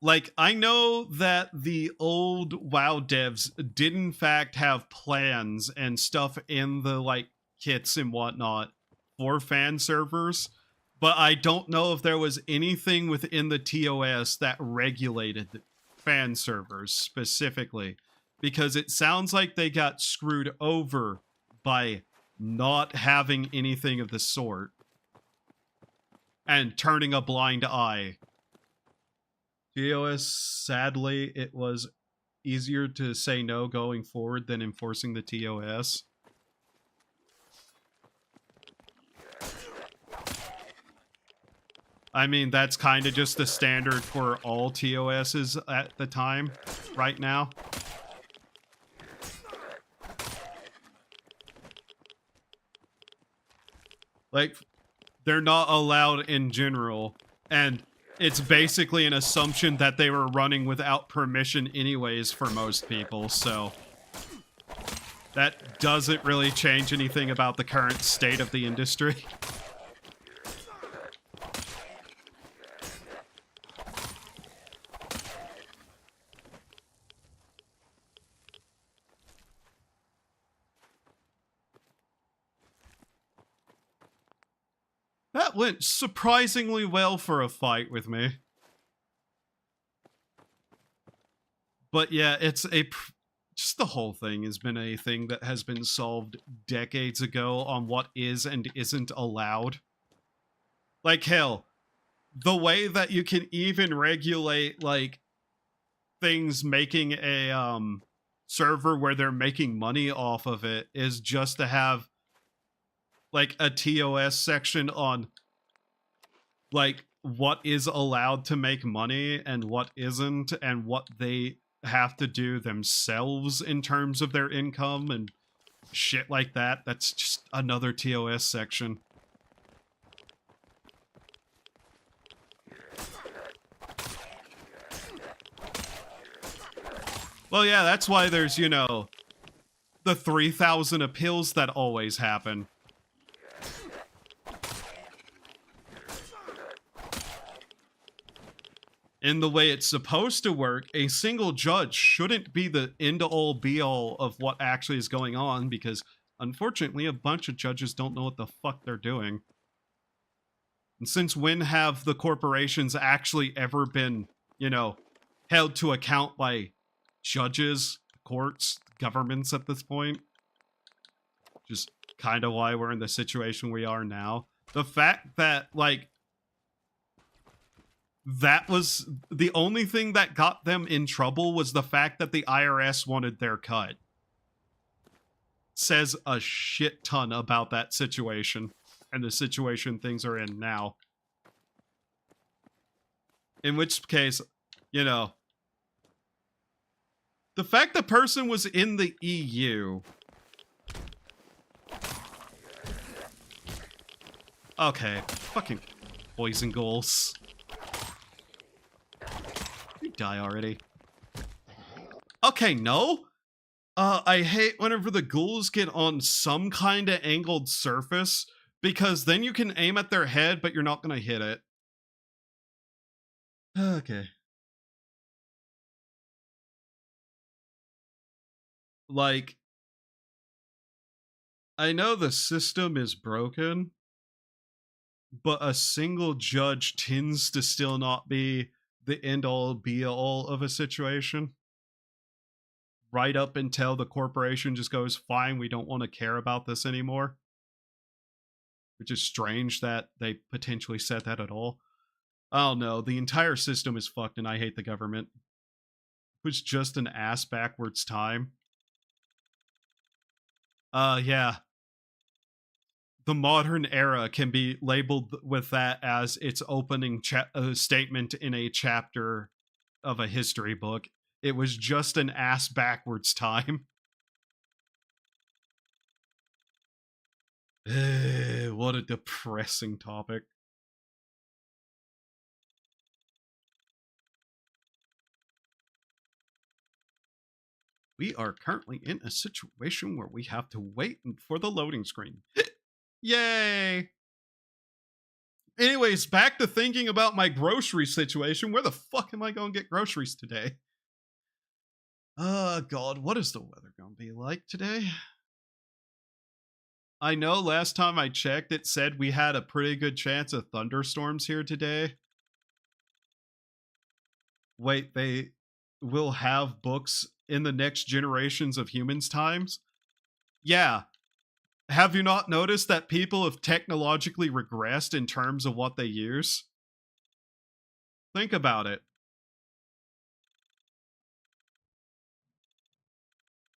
Like, I know that the old WoW devs did in fact have plans and stuff in the, like, kits and whatnot for fan servers, but I don't know if there was anything within the TOS that regulated fan servers specifically, because it sounds like they got screwed over by not having anything of the sort and turning a blind eye. TOS, sadly, it was easier to say no going forward than enforcing the TOS. I mean, that's kind of just the standard for all TOSs at the time, right now. Like, they're not allowed in general. And it's basically an assumption that they were running without permission anyways for most people, so that doesn't really change anything about the current state of the industry. That went surprisingly well for a fight with me. But yeah, just the whole thing has been a thing that has been solved decades ago on what is and isn't allowed. Like, hell, the way that you can even regulate, like, things making a server where they're making money off of it is just to have, like, a TOS section on, like, what is allowed to make money and what isn't, and what they have to do themselves in terms of their income and shit like that. That's just another TOS section. Well, yeah, that's why there's, you know, the 3,000 appeals that always happen. In the way it's supposed to work, a single judge shouldn't be the end-all be-all of what actually is going on, because unfortunately a bunch of judges don't know what the fuck they're doing. And since when have the corporations actually ever been, you know, held to account by judges, courts, governments at this point? Just kind of why we're in the situation we are now. The fact that, like, that was the only thing that got them in trouble was the fact that the IRS wanted their cut. Says a shit ton about that situation and the situation things are in now. In which case, you know, the fact the person was in the EU. Okay, fucking poison ghouls. You die already. Okay, no. I hate whenever the ghouls get on some kind of angled surface, because then you can aim at their head, but you're not gonna hit it. Okay. Like, I know the system is broken, but a single judge tends to still not be the end-all be-all of a situation. Right up until the corporation just goes, fine, we don't want to care about this anymore. Which is strange that they potentially said that at all. I don't know. The entire system is fucked and I hate the government. It was just an ass backwards time. Yeah. The modern era can be labeled with that as its opening statement in a chapter of a history book. It was just an ass backwards time. What a depressing topic. We are currently in a situation where we have to wait for the loading screen. Yay! Anyways, back to thinking about my grocery situation. Where the fuck am I going to get groceries today? God, what is the weather going to be like today? I know last time I checked, it said we had a pretty good chance of thunderstorms here today. Wait, they will have books in the next generations of humans' times? Yeah. Have you not noticed that people have technologically regressed in terms of what they use? Think about it.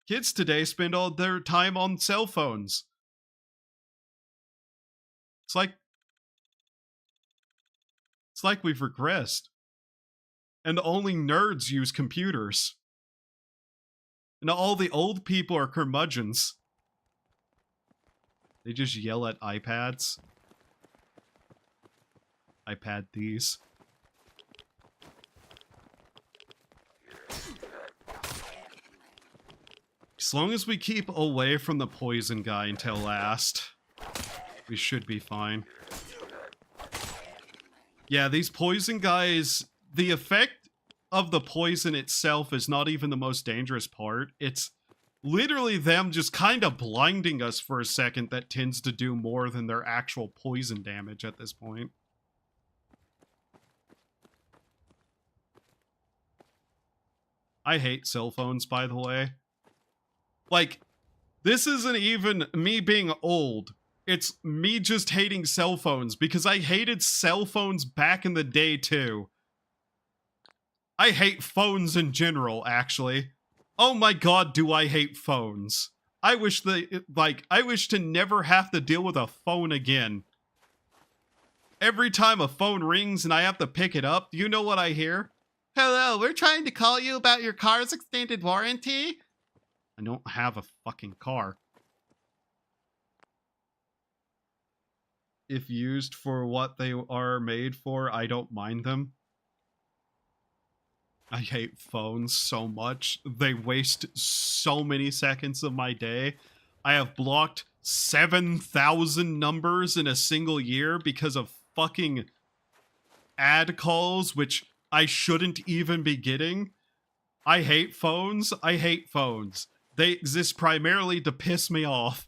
Kids today spend all their time on cell phones. It's like we've regressed. And only nerds use computers. And all the old people are curmudgeons. They just yell at iPads. iPad these. As long as we keep away from the poison guy until last, we should be fine. Yeah, these poison guys, the effect of the poison itself is not even the most dangerous part. It's literally them just kind of blinding us for a second that tends to do more than their actual poison damage at this point. I hate cell phones, by the way. Like, this isn't even me being old. It's me just hating cell phones, because I hated cell phones back in the day, too. I hate phones in general, actually. Oh my god, do I hate phones. I wish I wish to never have to deal with a phone again. Every time a phone rings and I have to pick it up, do you know what I hear? Hello, we're trying to call you about your car's extended warranty. I don't have a fucking car. If used for what they are made for, I don't mind them. I hate phones so much. They waste so many seconds of my day. I have blocked 7,000 numbers in a single year because of fucking ad calls, which I shouldn't even be getting. I hate phones. I hate phones. They exist primarily to piss me off.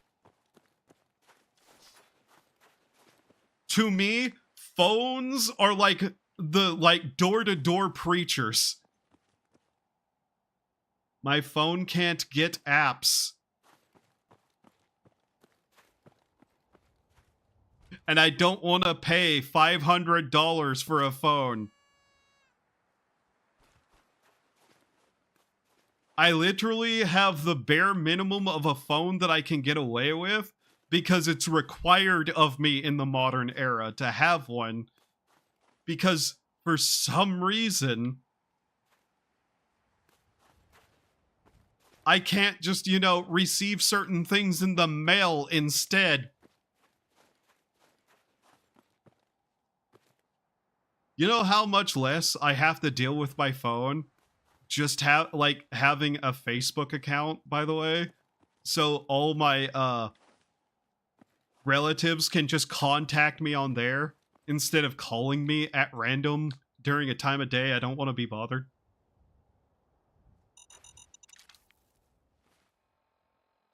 To me, phones are like the door-to-door preachers. My phone can't get apps. And I don't want to pay $500 for a phone. I literally have the bare minimum of a phone that I can get away with because it's required of me in the modern era to have one. Because for some reason, I can't just, receive certain things in the mail instead. You know how much less I have to deal with my phone? Just having a Facebook account, by the way. So all my relatives can just contact me on there instead of calling me at random during a time of day I don't want to be bothered.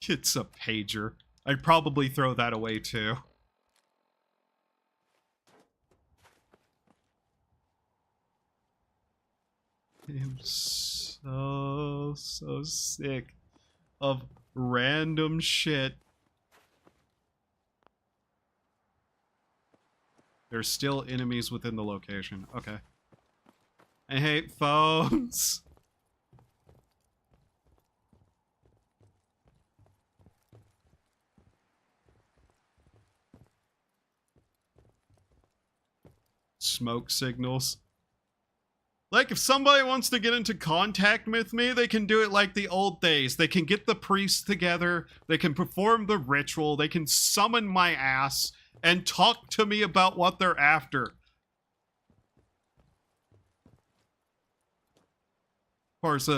It's a pager. I'd probably throw that away too. I'm so sick of random shit. There's still enemies within the location. Okay. I hate phones. Smoke signals. Like, if somebody wants to get into contact with me, they can do it like the old days. They can get the priests together, they can perform the ritual, they can summon my ass, and talk to me about what they're after. Of course,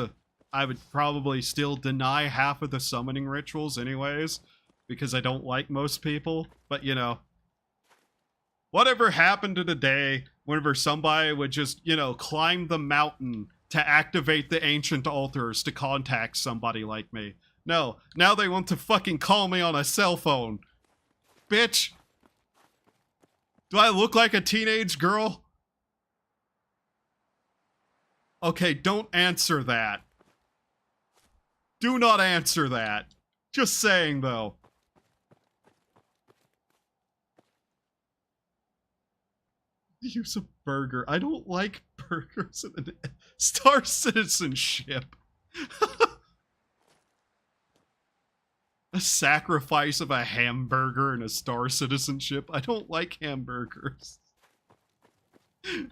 I would probably still deny half of the summoning rituals anyways, because I don't like most people, but whatever happened to the day whenever somebody would just, climb the mountain to activate the ancient altars to contact somebody like me? No, now they want to fucking call me on a cell phone. Bitch. Do I look like a teenage girl? Okay, don't answer that. Do not answer that. Just saying, though. Use a burger. I don't like burgers in an Star Citizenship. A sacrifice of a hamburger and a Star Citizenship. I don't like hamburgers. I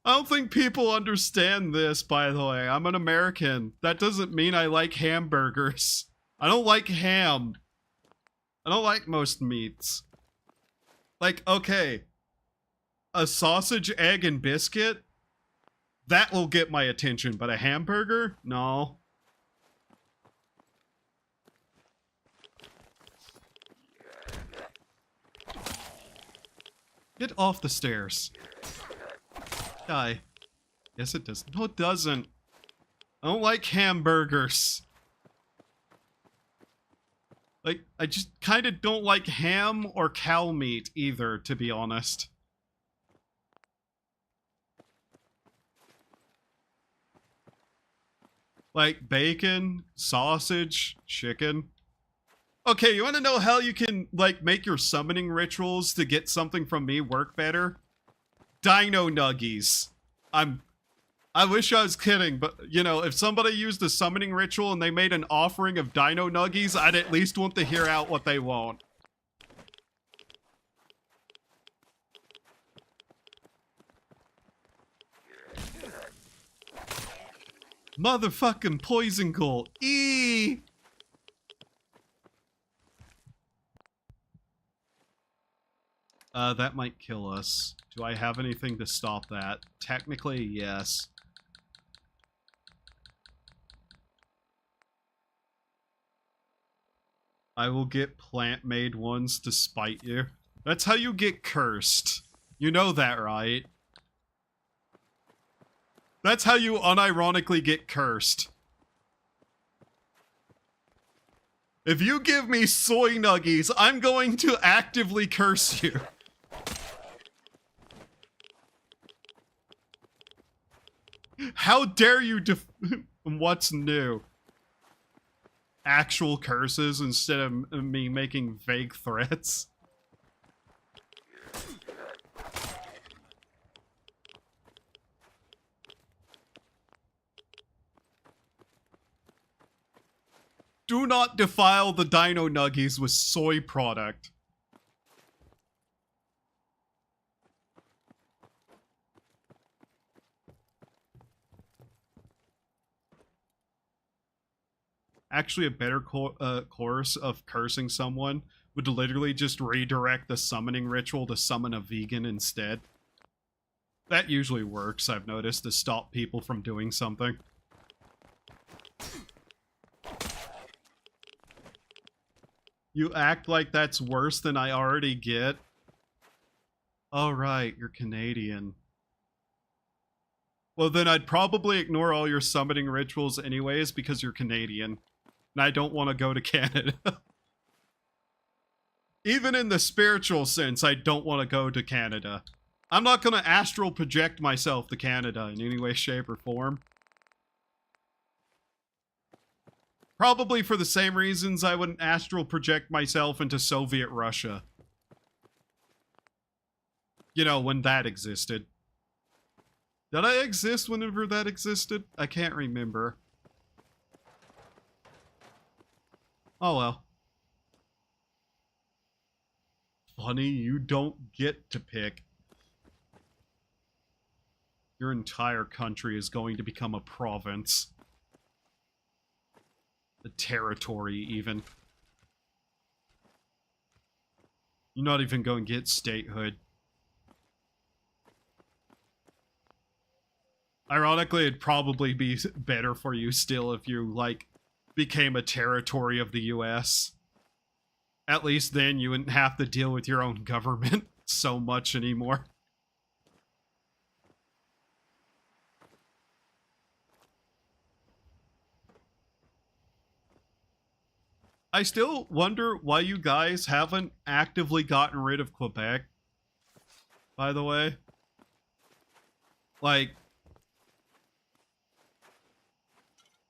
don't think people understand this, by the way. I'm an American. That doesn't mean I like hamburgers. I don't like ham. I don't like most meats. Like, okay. A sausage, egg, and biscuit? That will get my attention, but a hamburger? No. Get off the stairs. Die. Yes, it does. No, it doesn't. I don't like hamburgers. Like, I just kind of don't like ham or cow meat either, to be honest. Like bacon, sausage, chicken. Okay, you want to know how you can, like, make your summoning rituals to get something from me work better? Dino nuggies. I wish I was kidding, but, you know, if somebody used a summoning ritual and they made an offering of dino nuggies, I'd at least want to hear out what they want. Motherfucking poison gold. Eee! That might kill us. Do I have anything to stop that? Technically, yes. I will get plant-made ones to spite you. That's how you get cursed. You know that, right? That's how you unironically get cursed. If you give me soy nuggies, I'm going to actively curse you. How dare you what's new? Actual curses instead of me making vague threats. Do not defile the dino nuggies with soy product. Actually, a better course of cursing someone would literally just redirect the summoning ritual to summon a vegan instead. That usually works, I've noticed, to stop people from doing something. You act like that's worse than I already get. Oh, right, you're Canadian. Well, then I'd probably ignore all your summoning rituals anyways because you're Canadian. And I don't want to go to Canada. Even in the spiritual sense, I don't want to go to Canada. I'm not going to astral project myself to Canada in any way, shape, or form. Probably for the same reasons I wouldn't astral project myself into Soviet Russia. You know, when that existed. Did I exist whenever that existed? I can't remember. Oh well. Funny, you don't get to pick. Your entire country is going to become a province. A territory, even. You're not even going to get statehood. Ironically, it'd probably be better for you still if you, like, became a territory of the US. At least then you wouldn't have to deal with your own government so much anymore. I still wonder why you guys haven't actively gotten rid of Quebec, by the way. Like,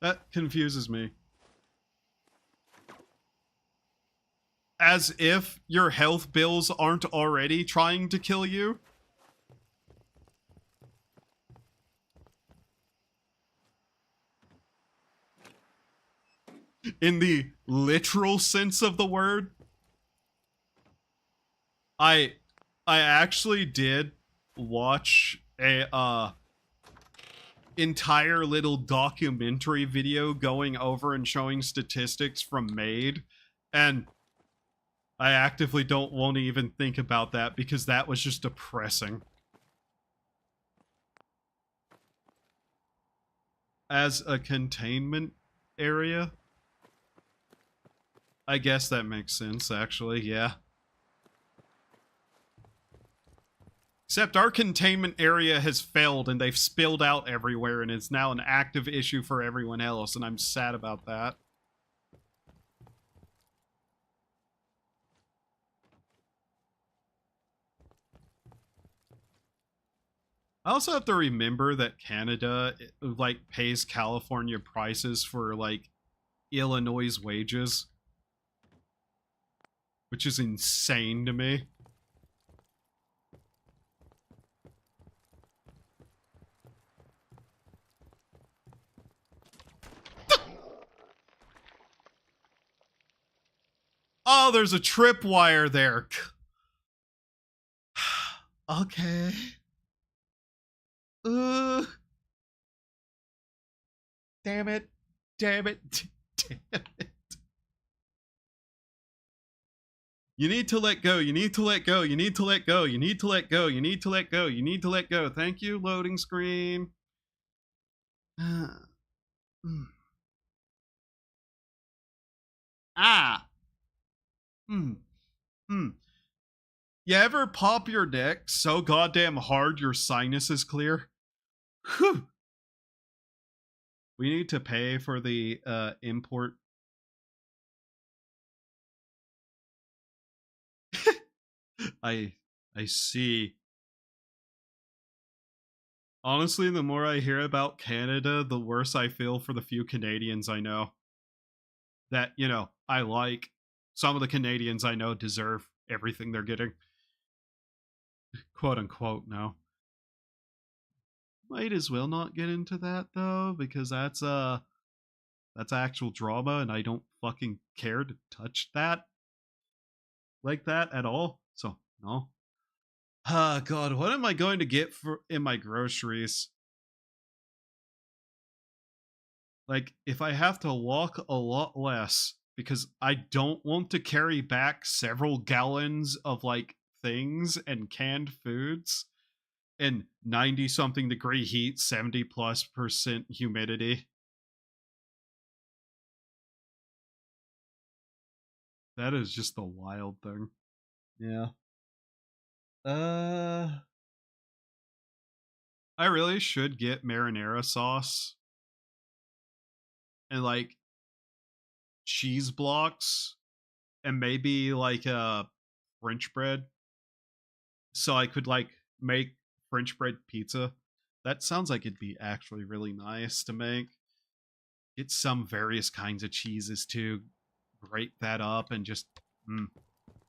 that confuses me. As if your health bills aren't already trying to kill you. In the literal sense of the word. I actually did watch a entire little documentary video going over and showing statistics from MAID, and I actively don't want to even think about that because that was just depressing. as a containment area. I guess that makes sense, actually, yeah. Except our containment area has failed and they've spilled out everywhere and it's now an active issue for everyone else, and I'm sad about that. I also have to remember that Canada, like, pays California prices for, like, Illinois' wages. Which is insane to me. Oh, there's a tripwire there. Okay. Damn it. Damn it. Damn it. You need to let go. You need to let go. You need to let go. You need to let go. You need to let go. You need to let go. Thank you, loading screen. Ah. Hmm. Hmm. You ever pop your neck so goddamn hard your sinuses clear? Whew. We need to pay for the import. I see. Honestly, the more I hear about Canada, the worse I feel for the few Canadians I know. That, you know, I like. Some of the Canadians I know deserve everything they're getting. Quote unquote, no. Might as well not get into that though, because that's actual drama and I don't fucking care to touch that like that at all. So no. Ah, God, what am I going to get for in my groceries? Like, if I have to walk a lot less, because I don't want to carry back several gallons of, like, things and canned foods and 90 something degree heat, 70+% humidity. That is just the wild thing. Yeah. I really should get marinara sauce and, like, cheese blocks and maybe, like, French bread so I could, like, make French bread pizza. That sounds like it'd be actually really nice to make. Get some various kinds of cheeses too. Grate that up and just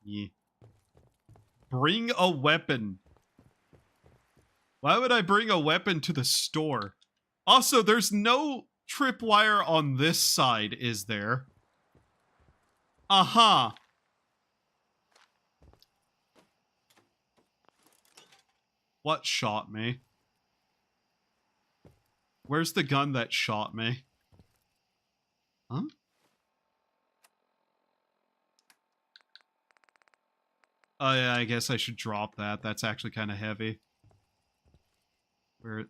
yeah. Bring a weapon. Why would I bring a weapon to the store? Also, there's no tripwire on this side, is there? Uh-huh. What shot me? Where's the gun that shot me? Huh? Oh yeah, I guess I should drop that. That's actually kind of heavy. Where?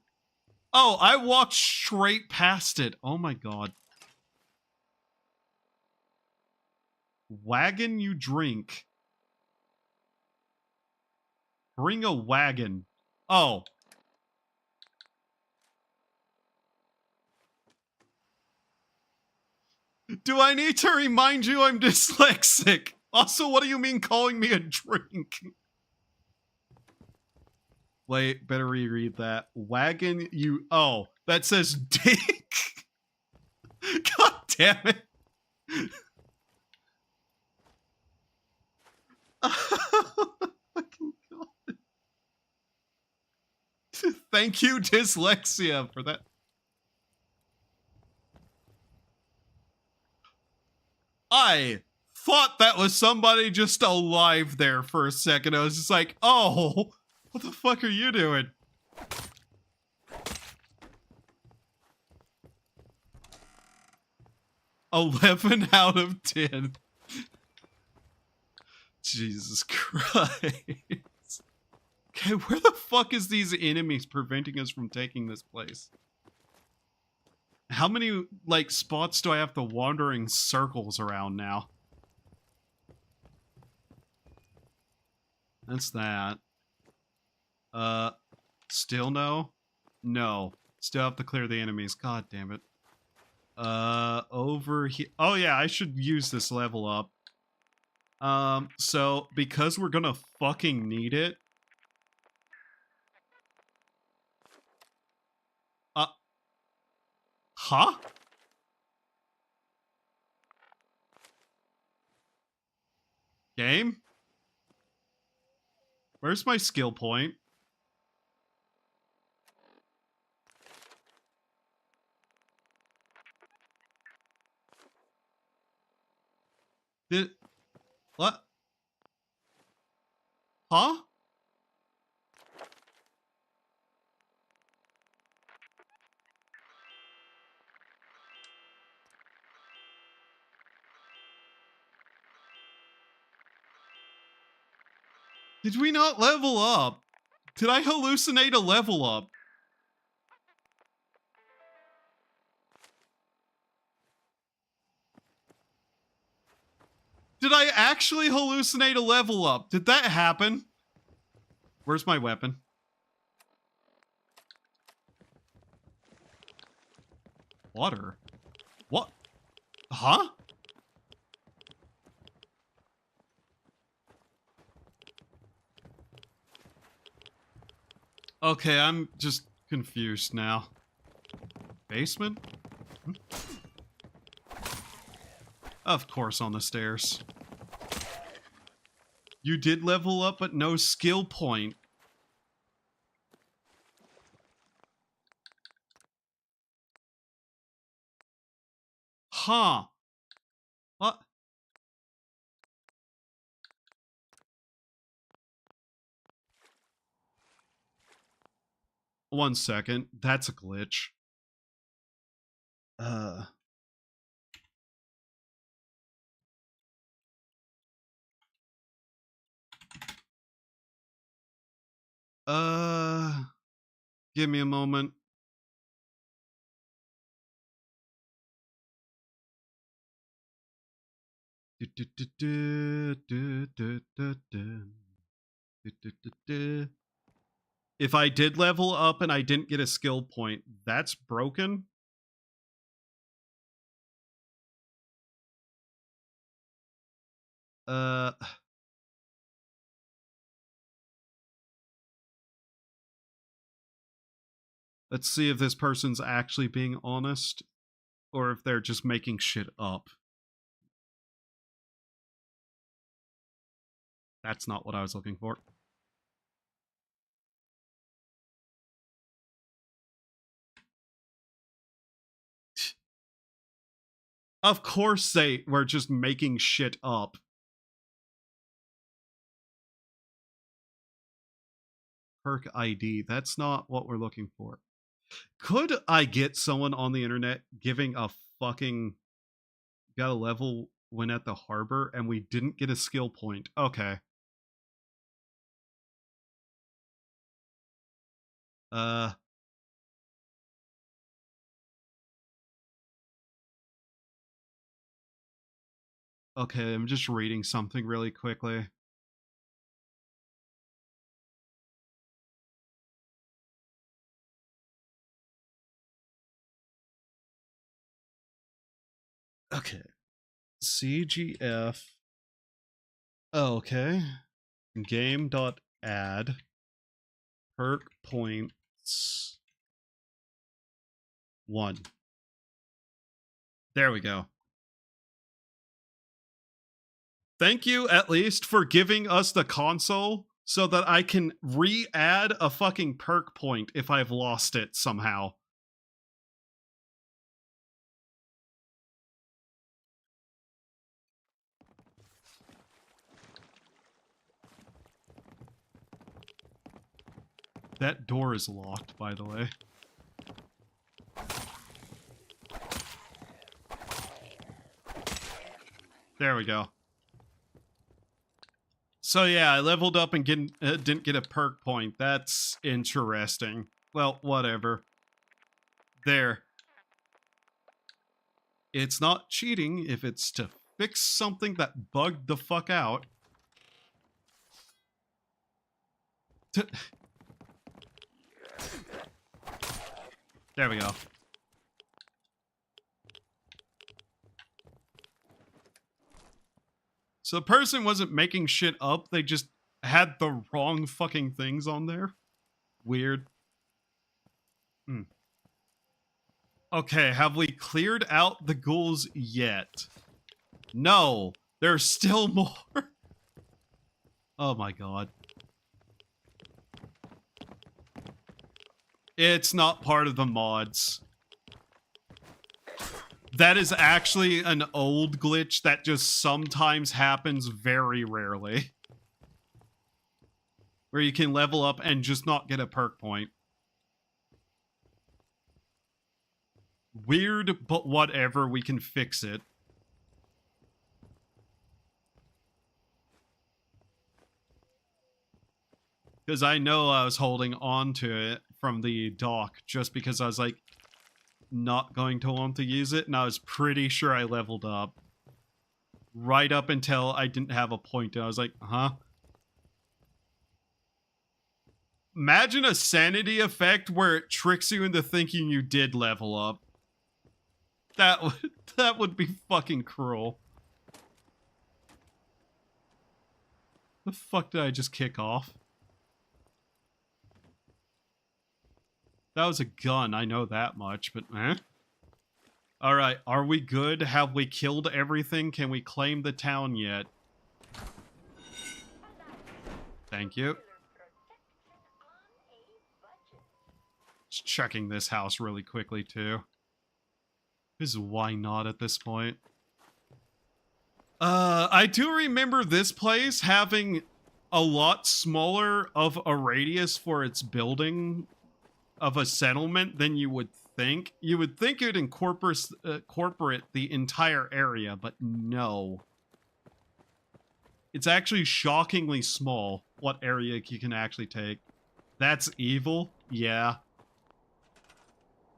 Oh, I walked straight past it. Oh my god. Wagon you drink. Bring a wagon. Oh. Do I need to remind you I'm dyslexic? Also, what do you mean calling me a drink? Wait, better reread that. Wagon you... Oh, that says dick. God damn it. Fucking God. Thank you, dyslexia, for that. I thought that was somebody just alive there for a second. I was just like, oh, what the fuck are you doing? "11 out of 10. Jesus Christ. Okay, where the fuck is these enemies preventing us from taking this place? How many, like, spots do I have to wander in circles around now? That's that. Still no? No. Still have to clear the enemies. God damn it. Over here. Oh yeah, I should use this level up. So because we're gonna fucking need it. Uh, huh? Game? Where's my skill point? Did what? Huh? Did we not level up? Did I hallucinate a level up? Did I actually hallucinate a level up? Did that happen? Where's my weapon? Water? What? Huh? Okay, I'm just confused now. Basement? Hmm? Of course, on the stairs. You did level up, but no skill point. Huh. What? One second. That's a glitch. Uh. Uh. Give me a moment. If I did level up and I didn't get a skill point, that's broken. Uh, let's see if this person's actually being honest or if they're just making shit up. That's not what I was looking for. Of course they were just making shit up. Perk ID. That's not what we're looking for. Could I get someone on the internet giving a fucking got a level when at the harbor and we didn't get a skill point? Okay. Uh okay, I'm just reading something really quickly. Okay. CGF. Oh, okay. Game.add perk points 1. There we go. Thank you at least for giving us the console so that I can re-add a fucking perk point if I've lost it somehow. That door is locked, by the way. There we go. So yeah, I leveled up and didn't get a perk point. That's interesting. Well, whatever. There. It's not cheating if it's to fix something that bugged the fuck out. There we go. So the person wasn't making shit up, they just had the wrong fucking things on there. Weird. Okay, have we cleared out the ghouls yet? No, there's still more. Oh my god. It's not part of the mods. That is actually an old glitch that just sometimes happens very rarely. Where you can level up and just not get a perk point. Weird, but whatever, we can fix it. Because I know I was holding on to it from the dock just because I was like not going to want to use it, and I was pretty sure I leveled up. Right up until I didn't have a point, and I was like, huh? Imagine a sanity effect where it tricks you into thinking you did level up. That would be fucking cruel. The fuck did I just kick off? That was a gun, I know that much, but eh? Alright, are we good? Have we killed everything? Can we claim the town yet? Thank you. Just checking this house really quickly, too. Because why not at this point? I do remember this place having a lot smaller of a radius for its building of a settlement than you would think. You would think it would incorporate the entire area, but no. It's actually shockingly small what area you can actually take. That's evil? Yeah.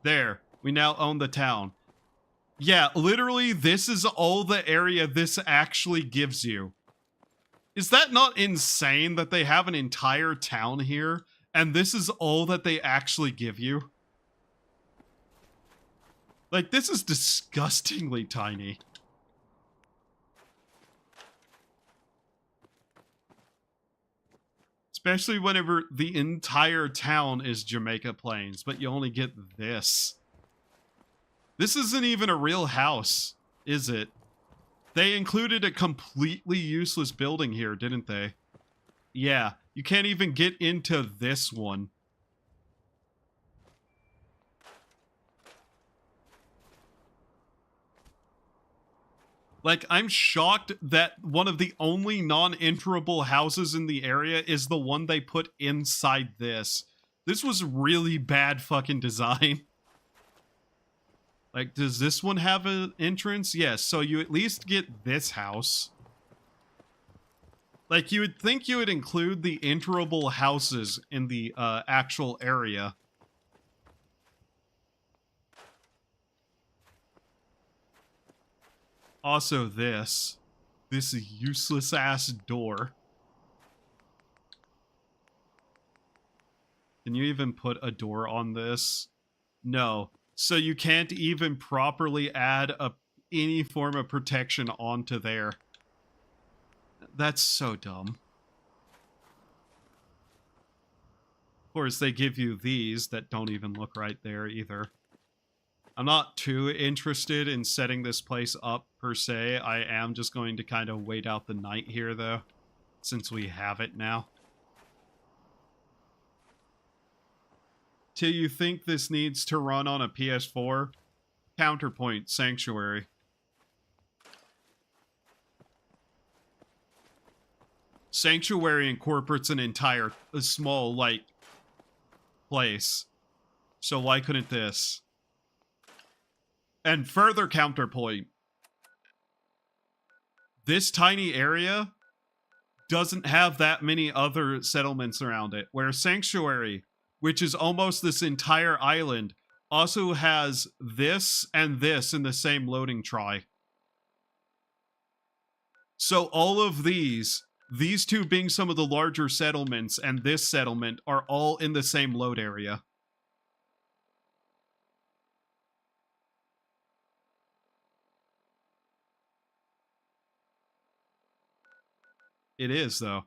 There. We now own the town. Yeah, literally, this is all the area this actually gives you. Is that not insane that they have an entire town here, and this is all that they actually give you? Like, this is disgustingly tiny. Especially whenever the entire town is Jamaica Plains, but you only get this. This isn't even a real house, is it? They included a completely useless building here, didn't they? Yeah, you can't even get into this one. Like, I'm shocked that one of the only non-enterable houses in the area is the one they put inside this. This was really bad fucking design. Like, does this one have an entrance? Yes, so you at least get this house. Like, you would think you would include the enterable houses in the actual area. Also this useless ass door. Can you even put a door on this? No. So you can't even properly add any form of protection onto there. That's so dumb. Of course, they give you these that don't even look right there either. I'm not too interested in setting this place up, per se. I am just going to kind of wait out the night here, though, since we have it now. Do you think this needs to run on a PS4? Counterpoint, Sanctuary. Sanctuary incorporates an entire, small, like, place. So why couldn't this? And further counterpoint. This tiny area doesn't have that many other settlements around it, where Sanctuary, which is almost this entire island, also has this and this in the same loading try. So all of these two being some of the larger settlements and this settlement are all in the same load area. It is, though.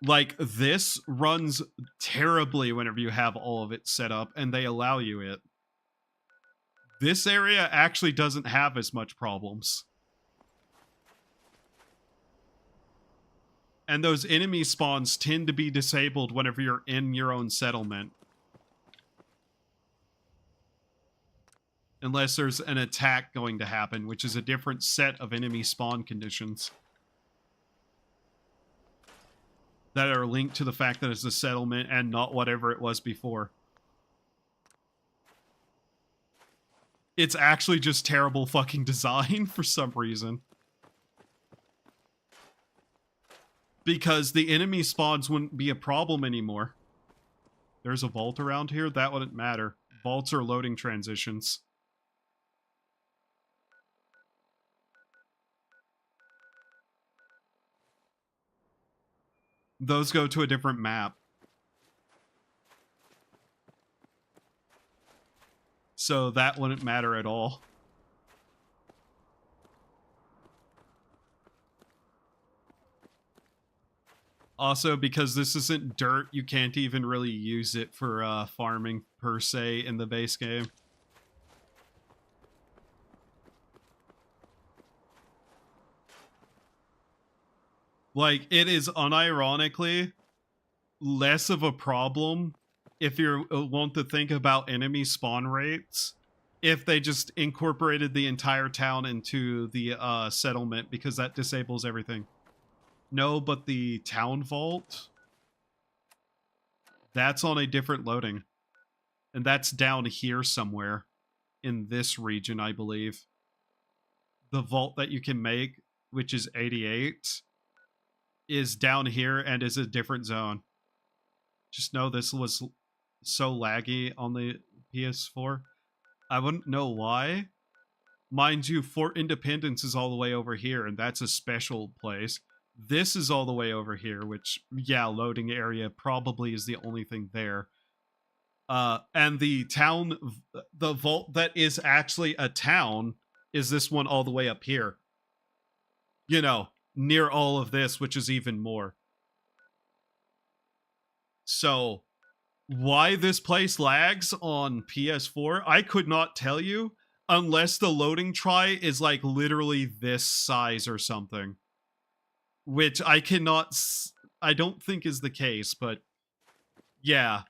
Like, this runs terribly whenever you have all of it set up and they allow you it. This area actually doesn't have as much problems. And those enemy spawns tend to be disabled whenever you're in your own settlement. Unless there's an attack going to happen, which is a different set of enemy spawn conditions that are linked to the fact that it's a settlement and not whatever it was before. It's actually just terrible fucking design for some reason. Because the enemy spawns wouldn't be a problem anymore. There's a vault around here? That wouldn't matter. Vaults are loading transitions. Those go to a different map. So that wouldn't matter at all. Also, because this isn't dirt, you can't even really use it for farming per se in the base game. Like, it is unironically less of a problem if you want to think about enemy spawn rates if they just incorporated the entire town into the settlement, because that disables everything. No, but the town vault, that's on a different loading. And that's down here somewhere in this region, I believe. The vault that you can make, which is 88, is down here and is a different zone. Just know this was so laggy on the PS4. I wouldn't know why. Mind you, Fort Independence is all the way over here, and that's a special place. This is all the way over here, which, yeah, loading area probably is the only thing there. And the town, the vault that is actually a town is this one all the way up here. You know, near all of this, which is even more. So, why this place lags on PS4, I could not tell you unless the loading try is like literally this size or something. Which I cannot, I don't think is the case, but yeah.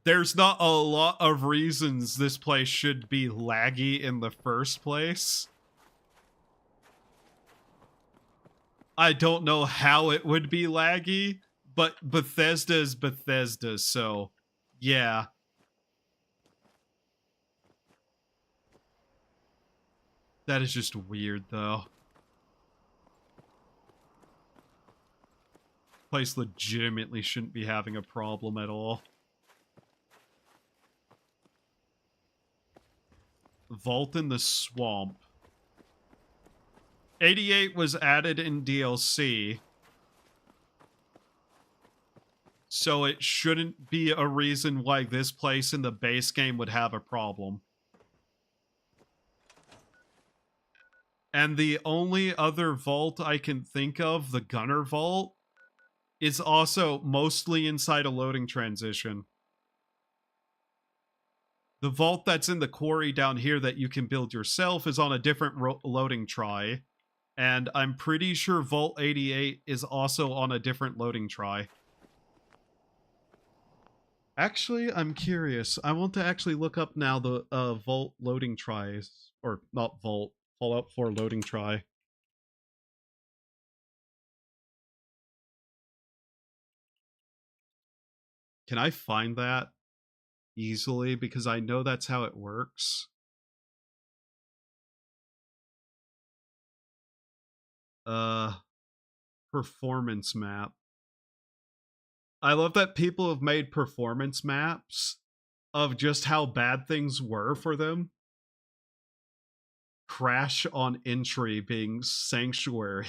There's not a lot of reasons this place should be laggy in the first place. I don't know how it would be laggy, but Bethesda is Bethesda, so yeah. That is just weird, though. Place legitimately shouldn't be having a problem at all. Vault in the Swamp. 88 was added in DLC, so it shouldn't be a reason why this place in the base game would have a problem. And the only other vault I can think of, the Gunner Vault, is also mostly inside a loading transition. The vault that's in the quarry down here that you can build yourself is on a different loading try. And I'm pretty sure Vault 88 is also on a different loading try. Actually, I'm curious. I want to actually look up now the Vault loading tries. Or not Vault, Fallout 4 loading try. Can I find that easily? Because I know that's how it works. Performance map. I love that people have made performance maps of just how bad things were for them. Crash on entry being sanctuary.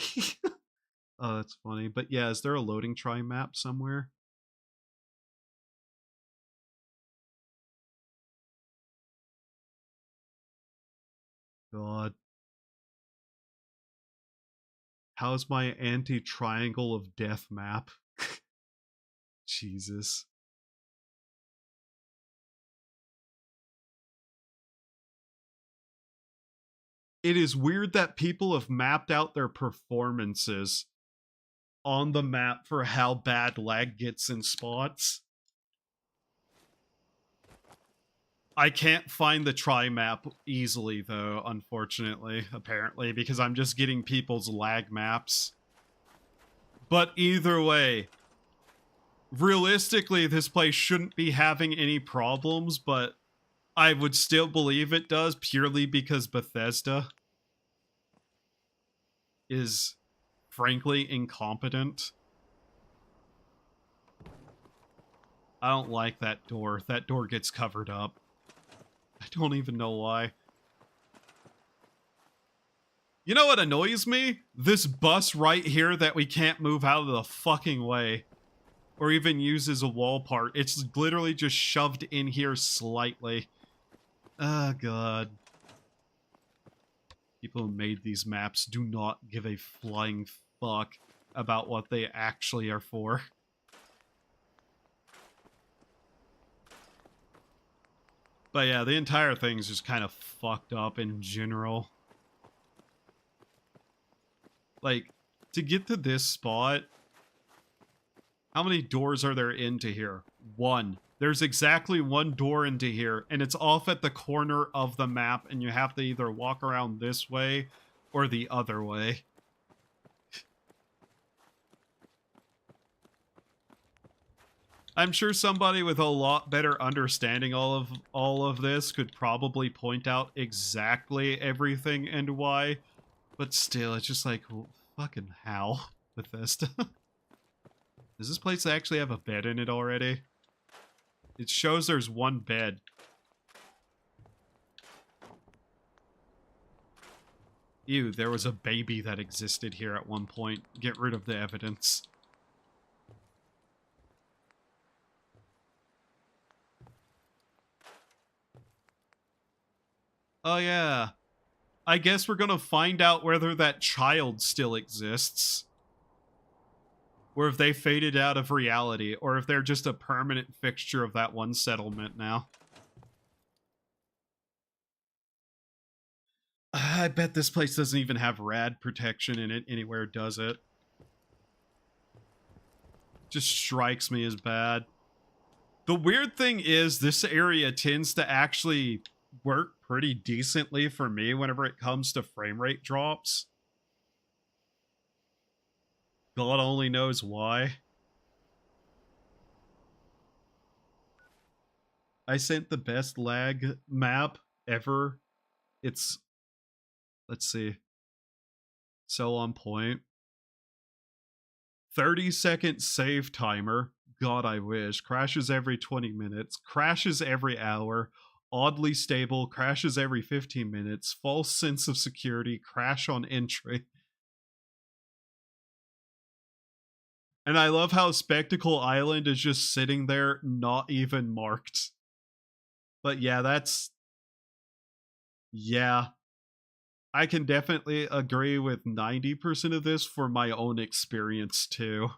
Oh, that's funny. But yeah, is there a loading try map somewhere? God. How's my anti-triangle of death map? Jesus. It is weird that people have mapped out their performances on the map for how bad lag gets in spots. I can't find the try map easily, though, unfortunately, apparently, because I'm just getting people's lag maps. But either way, realistically, this place shouldn't be having any problems, but I would still believe it does purely because Bethesda is frankly incompetent. I don't like that door. That door gets covered up. I don't even know why. You know what annoys me? This bus right here that we can't move out of the fucking way. Or even use as a wall part. It's literally just shoved in here slightly. Oh, God. People who made these maps do not give a flying fuck about what they actually are for. But yeah, the entire thing's just kind of fucked up in general. Like, to get to this spot, how many doors are there into here? One. There's exactly one door into here, and it's off at the corner of the map, and you have to either walk around this way or the other way. I'm sure somebody with a lot better understanding all of this could probably point out exactly everything and why, but still, it's just like, well, fucking how, Bethesda? Does this place actually have a bed in it already? It shows there's one bed. Ew, there was a baby that existed here at one point. Get rid of the evidence. Oh yeah. I guess we're gonna find out whether that child still exists. Or if they faded out of reality, or if they're just a permanent fixture of that one settlement now. I bet this place doesn't even have rad protection in it anywhere, does it? Just strikes me as bad. The weird thing is, this area tends to actually work pretty decently for me whenever it comes to frame rate drops. God only knows why. I sent the best lag map ever. It's, let's see, so on point. 30-second save timer. God, I wish. Crashes every 20 minutes. Crashes every hour. Oddly stable. Crashes every 15 minutes. False sense of security. Crash on entry. And I love how Spectacle Island is just sitting there, not even marked. But yeah, that's... Yeah. I can definitely agree with 90% of this for my own experience, too.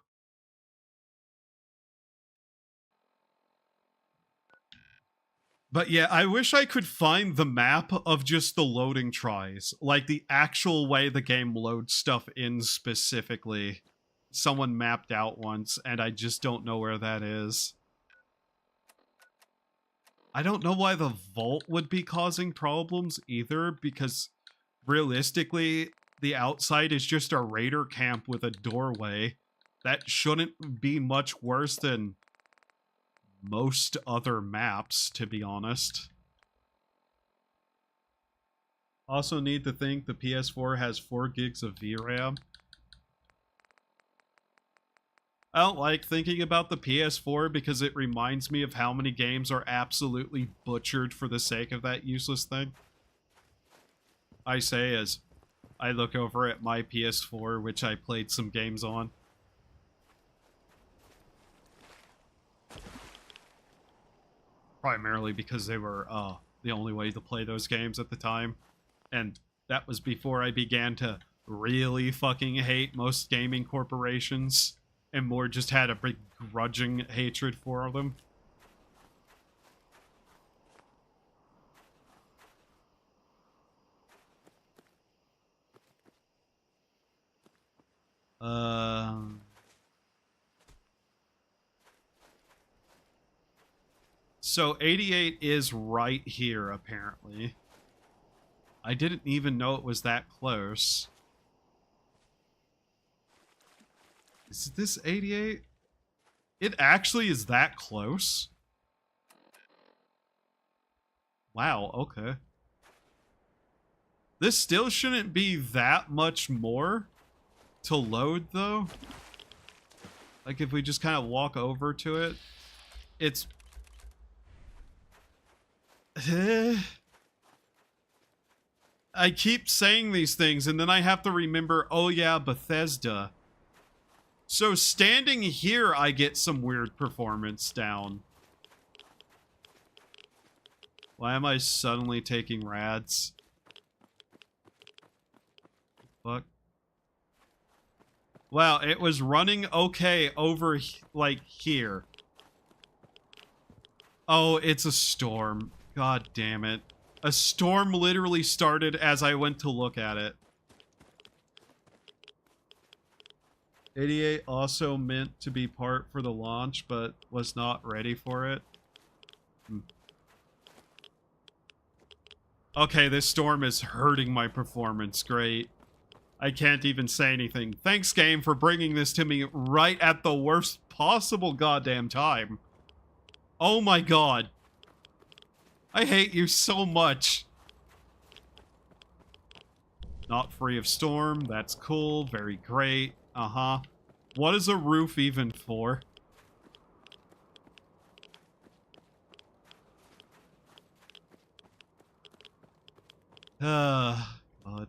But yeah, I wish I could find the map of just the loading tries. Like the actual way the game loads stuff in specifically. Someone mapped out once, and I just don't know where that is. I don't know why the vault would be causing problems either, because realistically, the outside is just a raider camp with a doorway. That shouldn't be much worse than most other maps, to be honest. Also need to think the PS4 has 4 gigs of VRAM. I don't like thinking about the PS4 because it reminds me of how many games are absolutely butchered for the sake of that useless thing. I say as I look over at my PS4, which I played some games on. Primarily because they were the only way to play those games at the time. And that was before I began to really fucking hate most gaming corporations and more just had a begrudging hatred for them. So 88 is right here, apparently. I didn't even know it was that close. Is this 88? It actually is that close? Wow, okay. This still shouldn't be that much more to load, though. Like, if we just kind of walk over to it, it's... I keep saying these things, and then I have to remember, oh yeah, Bethesda. So standing here, I get some weird performance down. Why am I suddenly taking rads? Fuck. Wow, it was running okay over, like, here. Oh, it's a storm. God damn it. A storm literally started as I went to look at it. 88 also meant to be part for the launch, but was not ready for it. Okay, this storm is hurting my performance. Great. I can't even say anything. Thanks, game, for bringing this to me right at the worst possible goddamn time. Oh my god. I hate you so much. Not free of storm. That's cool. Very great. Uh-huh. What is a roof even for? God. Can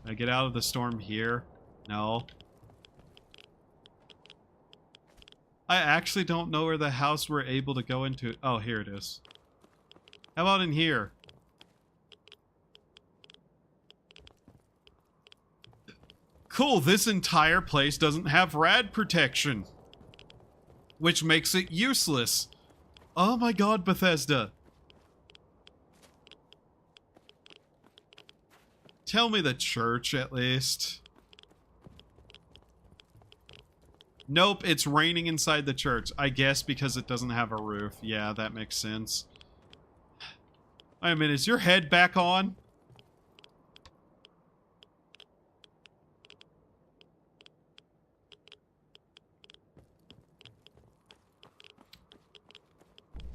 I get out of the storm here? No. I actually don't know where the house we're able to go into... Oh, here it is. How about in here? Cool, this entire place doesn't have rad protection. Which makes it useless. Oh my god, Bethesda. Tell me the church, at least. Nope, it's raining inside the church. I guess because it doesn't have a roof. Yeah, that makes sense. Wait a minute, is your head back on?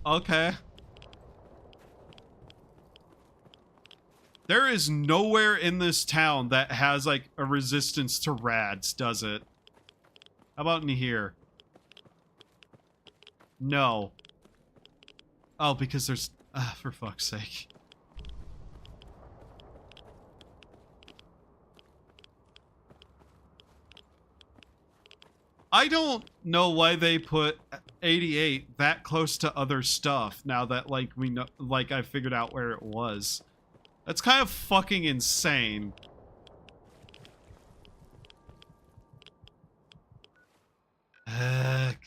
Okay. There is nowhere in this town that has, like, a resistance to rads, does it? How about in here? No. Oh, because there's... for fuck's sake. I don't know why they put 88 that close to other stuff now that, like, we know... Like, I figured out where it was. That's kind of fucking insane.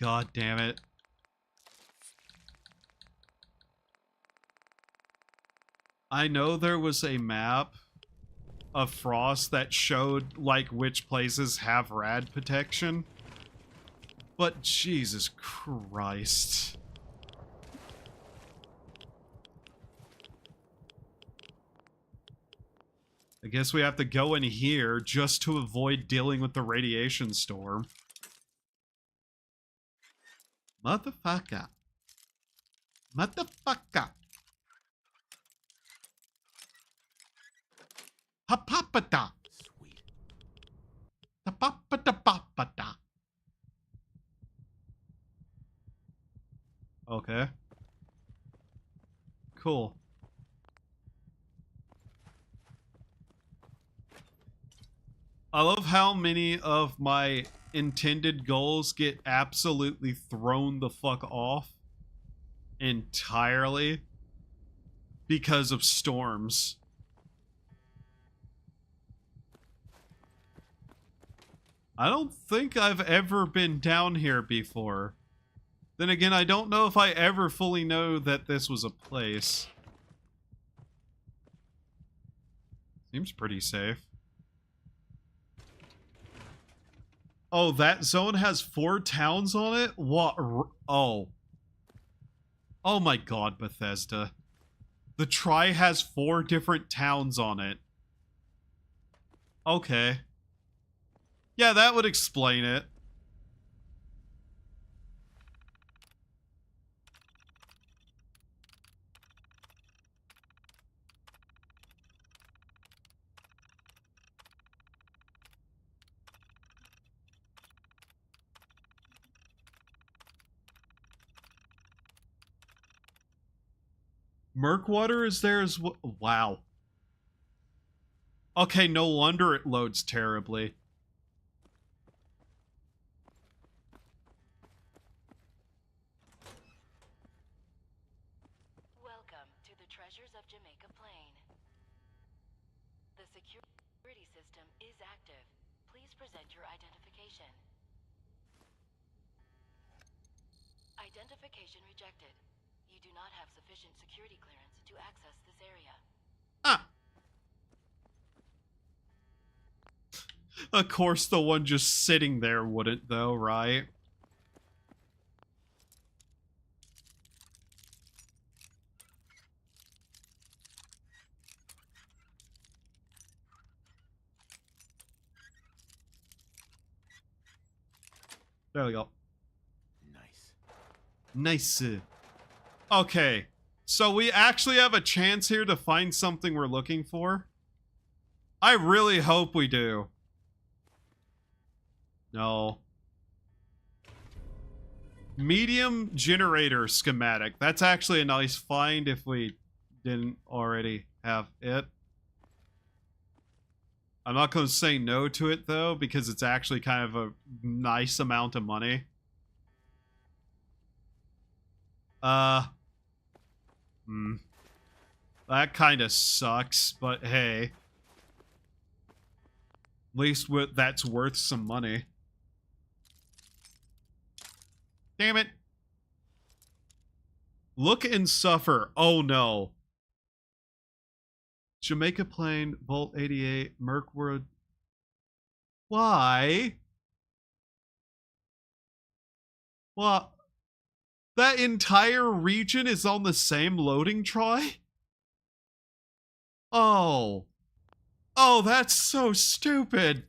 God damn it. I know there was a map of Frost that showed, like, which places have rad protection. But Jesus Christ. I guess we have to go in here just to avoid dealing with the radiation storm. Motherfucker. Motherfucker. Hapapata. Sweet. Da-ba-ba-da-ba-ba-da. Okay. Cool. I love how many of my intended goals get absolutely thrown the fuck off entirely because of storms. I don't think I've ever been down here before. Then again, I don't know if I ever fully know that this was a place. Seems pretty safe. Oh, that zone has 4 towns on it? What? Oh. Oh my god, Bethesda. The Try has 4 different towns on it. Okay. Yeah, that would explain it. Murkwater is there as well. Wow. Okay, no wonder it loads terribly. Welcome to the Treasures of Jamaica Plain. The security system is active. Please present your identification. Identification rejected. You do not have sufficient security clearance to access this area. Ah. Of course, the one just sitting there wouldn't, though, right? There we go. Nice. Nice. Okay. So we actually have a chance here to find something we're looking for. I really hope we do. No. Medium generator schematic. That's actually a nice find if we didn't already have it. I'm not going to say no to it, though, because it's actually kind of a nice amount of money. That kind of sucks, but hey. At least that's worth some money. Damn it. Look and suffer. Oh no. Jamaica Plain, Vault 88, Mirkwood. Why? What? That entire region is on the same loading try? Oh. Oh, that's so stupid.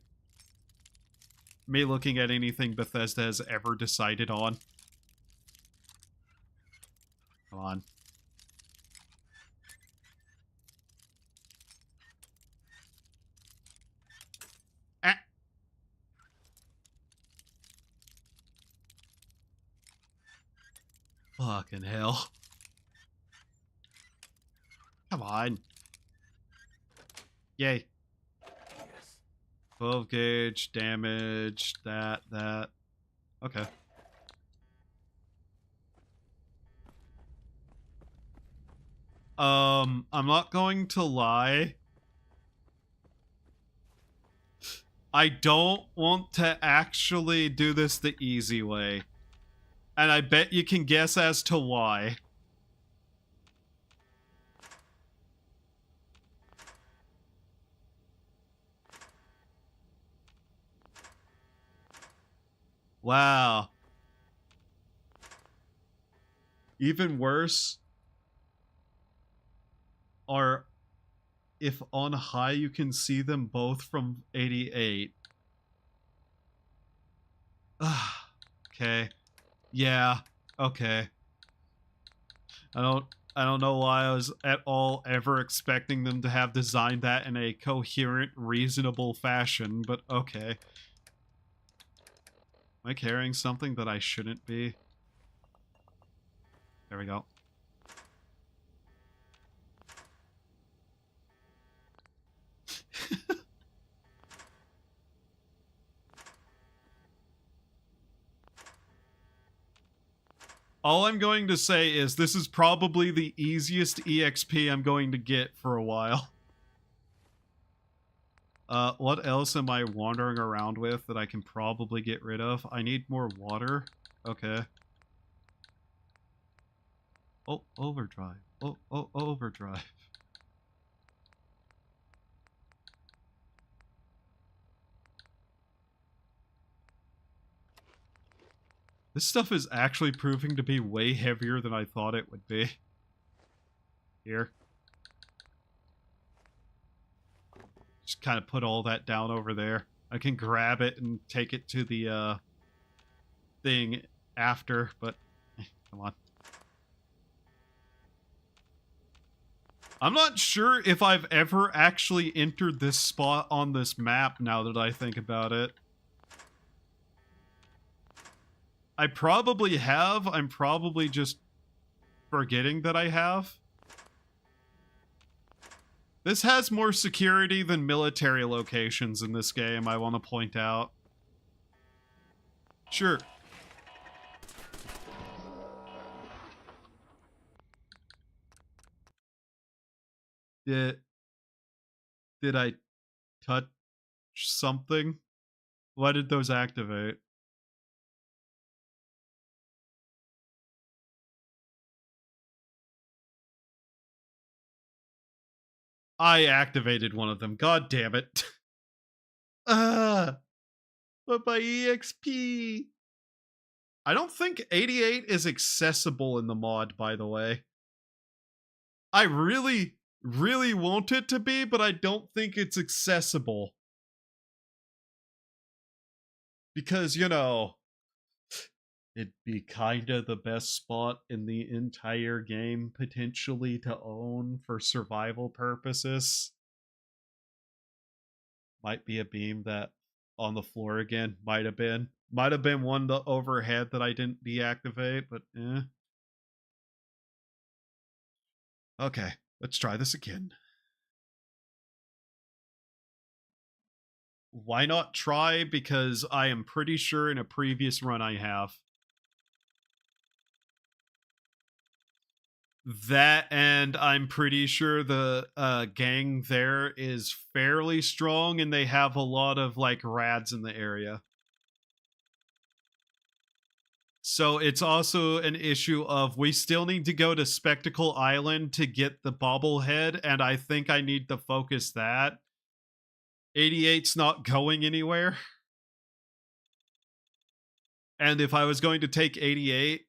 Me looking at anything Bethesda has ever decided on. Come on. Ah. Fucking hell. Come on. Yay. Yes. 12 gauge, damage, that. Okay. I'm not going to lie. I don't want to actually do this the easy way. And I bet you can guess as to why. Wow. Even worse are if on high you can see them both from 88. Okay. Yeah. Okay. I don't know why I was at all ever expecting them to have designed that in a coherent, reasonable fashion, but okay. Am I carrying something that I shouldn't be? There we go. All I'm going to say is this is probably the easiest EXP I'm going to get for a while. What else am I wandering around with that I can probably get rid of? I need more water. Okay. Oh, overdrive. Oh, overdrive. This stuff is actually proving to be way heavier than I thought it would be. Here. Just kind of put all that down over there. I can grab it and take it to the, thing after, but come on. I'm not sure if I've ever actually entered this spot on this map now that I think about it. I probably have. I'm probably just forgetting that I have. This has more security than military locations in this game, I want to point out. Sure. Did I touch something? Why did those activate? I activated one of them. God damn it. But my EXP. I don't think 88 is accessible in the mod, by the way. I really, really want it to be, but I don't think it's accessible. Because, you know, it'd be kinda the best spot in the entire game, potentially, to own for survival purposes. Might be a beam that on the floor again. Might have been. Might have been one overhead that I didn't deactivate, but eh. Okay, let's try this again. Why not try? Because I am pretty sure in a previous run I have. That, and I'm pretty sure the gang there is fairly strong and they have a lot of like rads in the area. So it's also an issue of we still need to go to Spectacle Island to get the bobblehead, and I think I need to focus that. 88's not going anywhere. And if I was going to take 88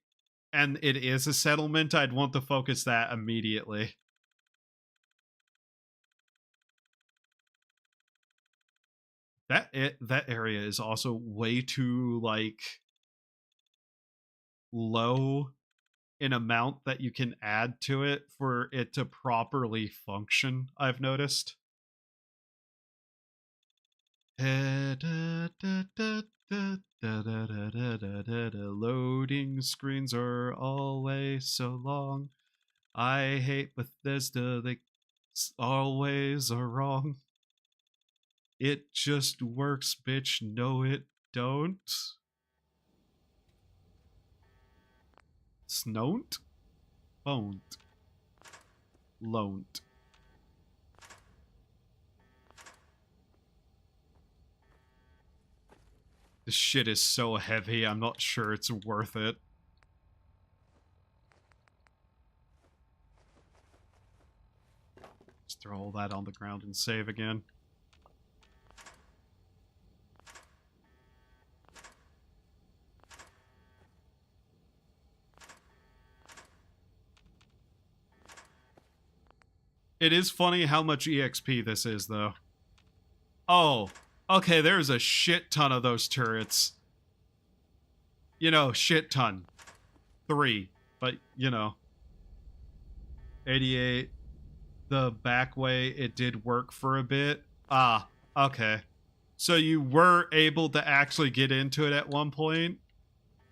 and it is a settlement, I'd want to focus that immediately. That area is also way too like low in amount that you can add to it for it to properly function, I've noticed. Loading screens are always so long. I hate Bethesda, they always are wrong. It just works, bitch. No, it don't. Snont? Boned. Loaned. This shit is so heavy, I'm not sure it's worth it. Just throw all that on the ground and save again. It is funny how much EXP this is, though. Oh, okay, there's a shit ton of those turrets. You know, shit ton. 3, but, you know. 88. The back way, it did work for a bit. Ah, okay. So you were able to actually get into it at one point?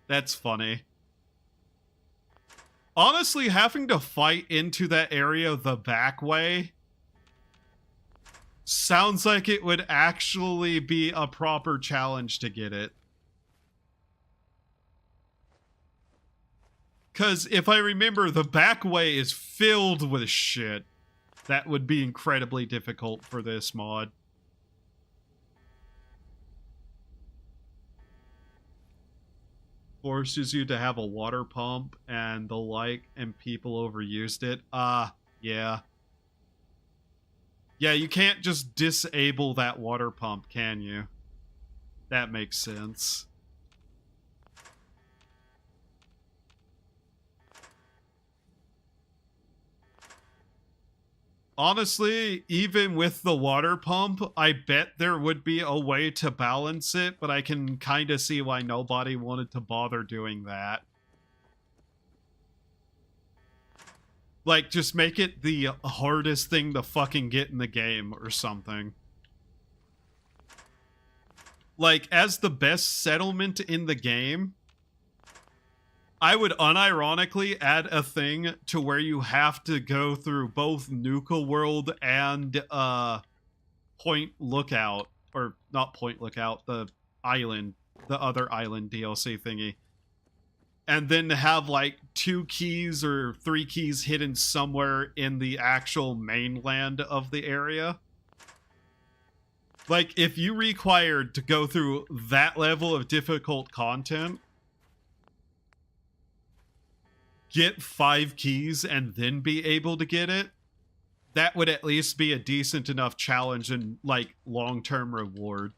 That's funny. Honestly, having to fight into that area the back way sounds like it would actually be a proper challenge to get it. Because if I remember, the back way is filled with shit. That would be incredibly difficult for this mod. Forces you to have a water pump and the like, and people overused it. Yeah. Yeah, you can't just disable that water pump, can you? That makes sense. Honestly, even with the water pump, I bet there would be a way to balance it, but I can kind of see why nobody wanted to bother doing that. Like, just make it the hardest thing to fucking get in the game or something. Like, as the best settlement in the game, I would unironically add a thing to where you have to go through both Nuka World and Point Lookout, or not Point Lookout, the island, the other island DLC thingy. And then to have like 2 keys or 3 keys hidden somewhere in the actual mainland of the area. Like, if you required to go through that level of difficult content, get 5 keys and then be able to get it, that would at least be a decent enough challenge and, like, long-term reward.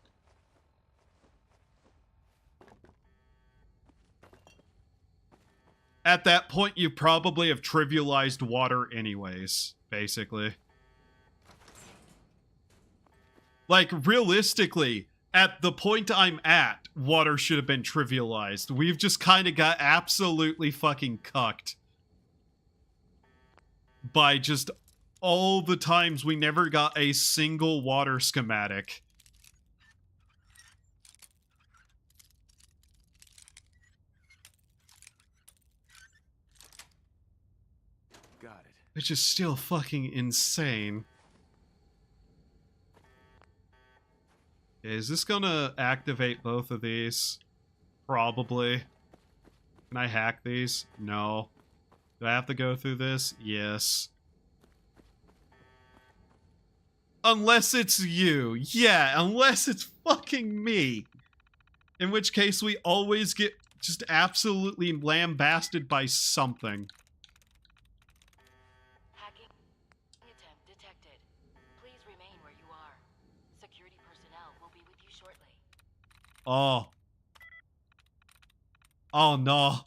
At that point, you probably have trivialized water anyways, basically. Like, realistically, at the point I'm at, water should have been trivialized. We've just kind of got absolutely fucking cucked by just all the times we never got a single water schematic. Got it. Which is still fucking insane. Is this gonna activate both of these? Probably. Can I hack these? No. Do I have to go through this? Yes. Unless it's you. Yeah, unless it's fucking me. In which case we always get just absolutely lambasted by something. Hacking attempt detected. Please remain where you are. Security personnel will be with you shortly. Oh. Oh no.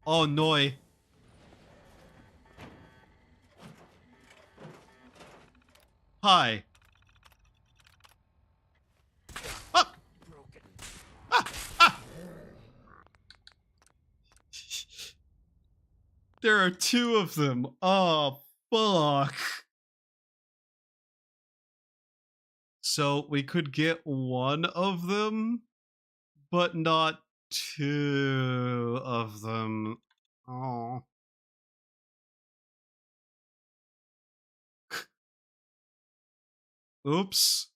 Oh no. Hi. Ah! Broken. Ah! Ah! There are 2 of them. Oh, fuck. So we could get 1 of them, but not 2 of them. Oh. Oops.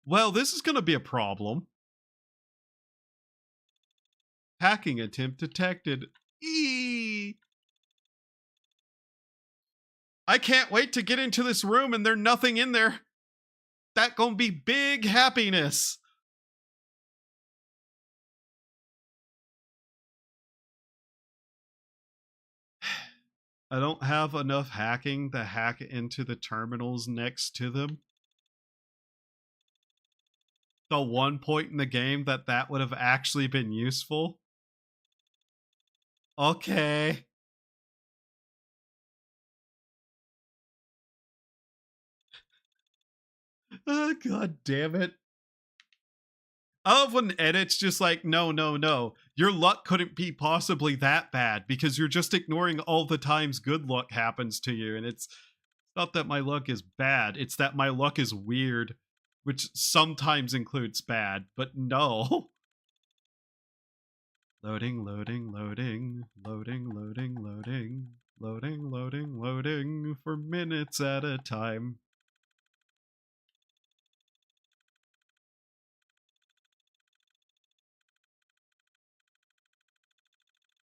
Well, this is going to be a problem. Hacking attempt detected. Eee! I can't wait to get into this room and there's nothing in there. That gonna be big happiness. I don't have enough hacking to hack into the terminals next to them. The one point in the game that would have actually been useful. Okay. Oh, God damn it. I love when edits just like, no, no, no. Your luck couldn't be possibly that bad because you're just ignoring all the times good luck happens to you. And it's not that my luck is bad, it's that my luck is weird, which sometimes includes bad, but no. Loading, loading, loading, loading, loading, loading, loading, loading, loading for minutes at a time.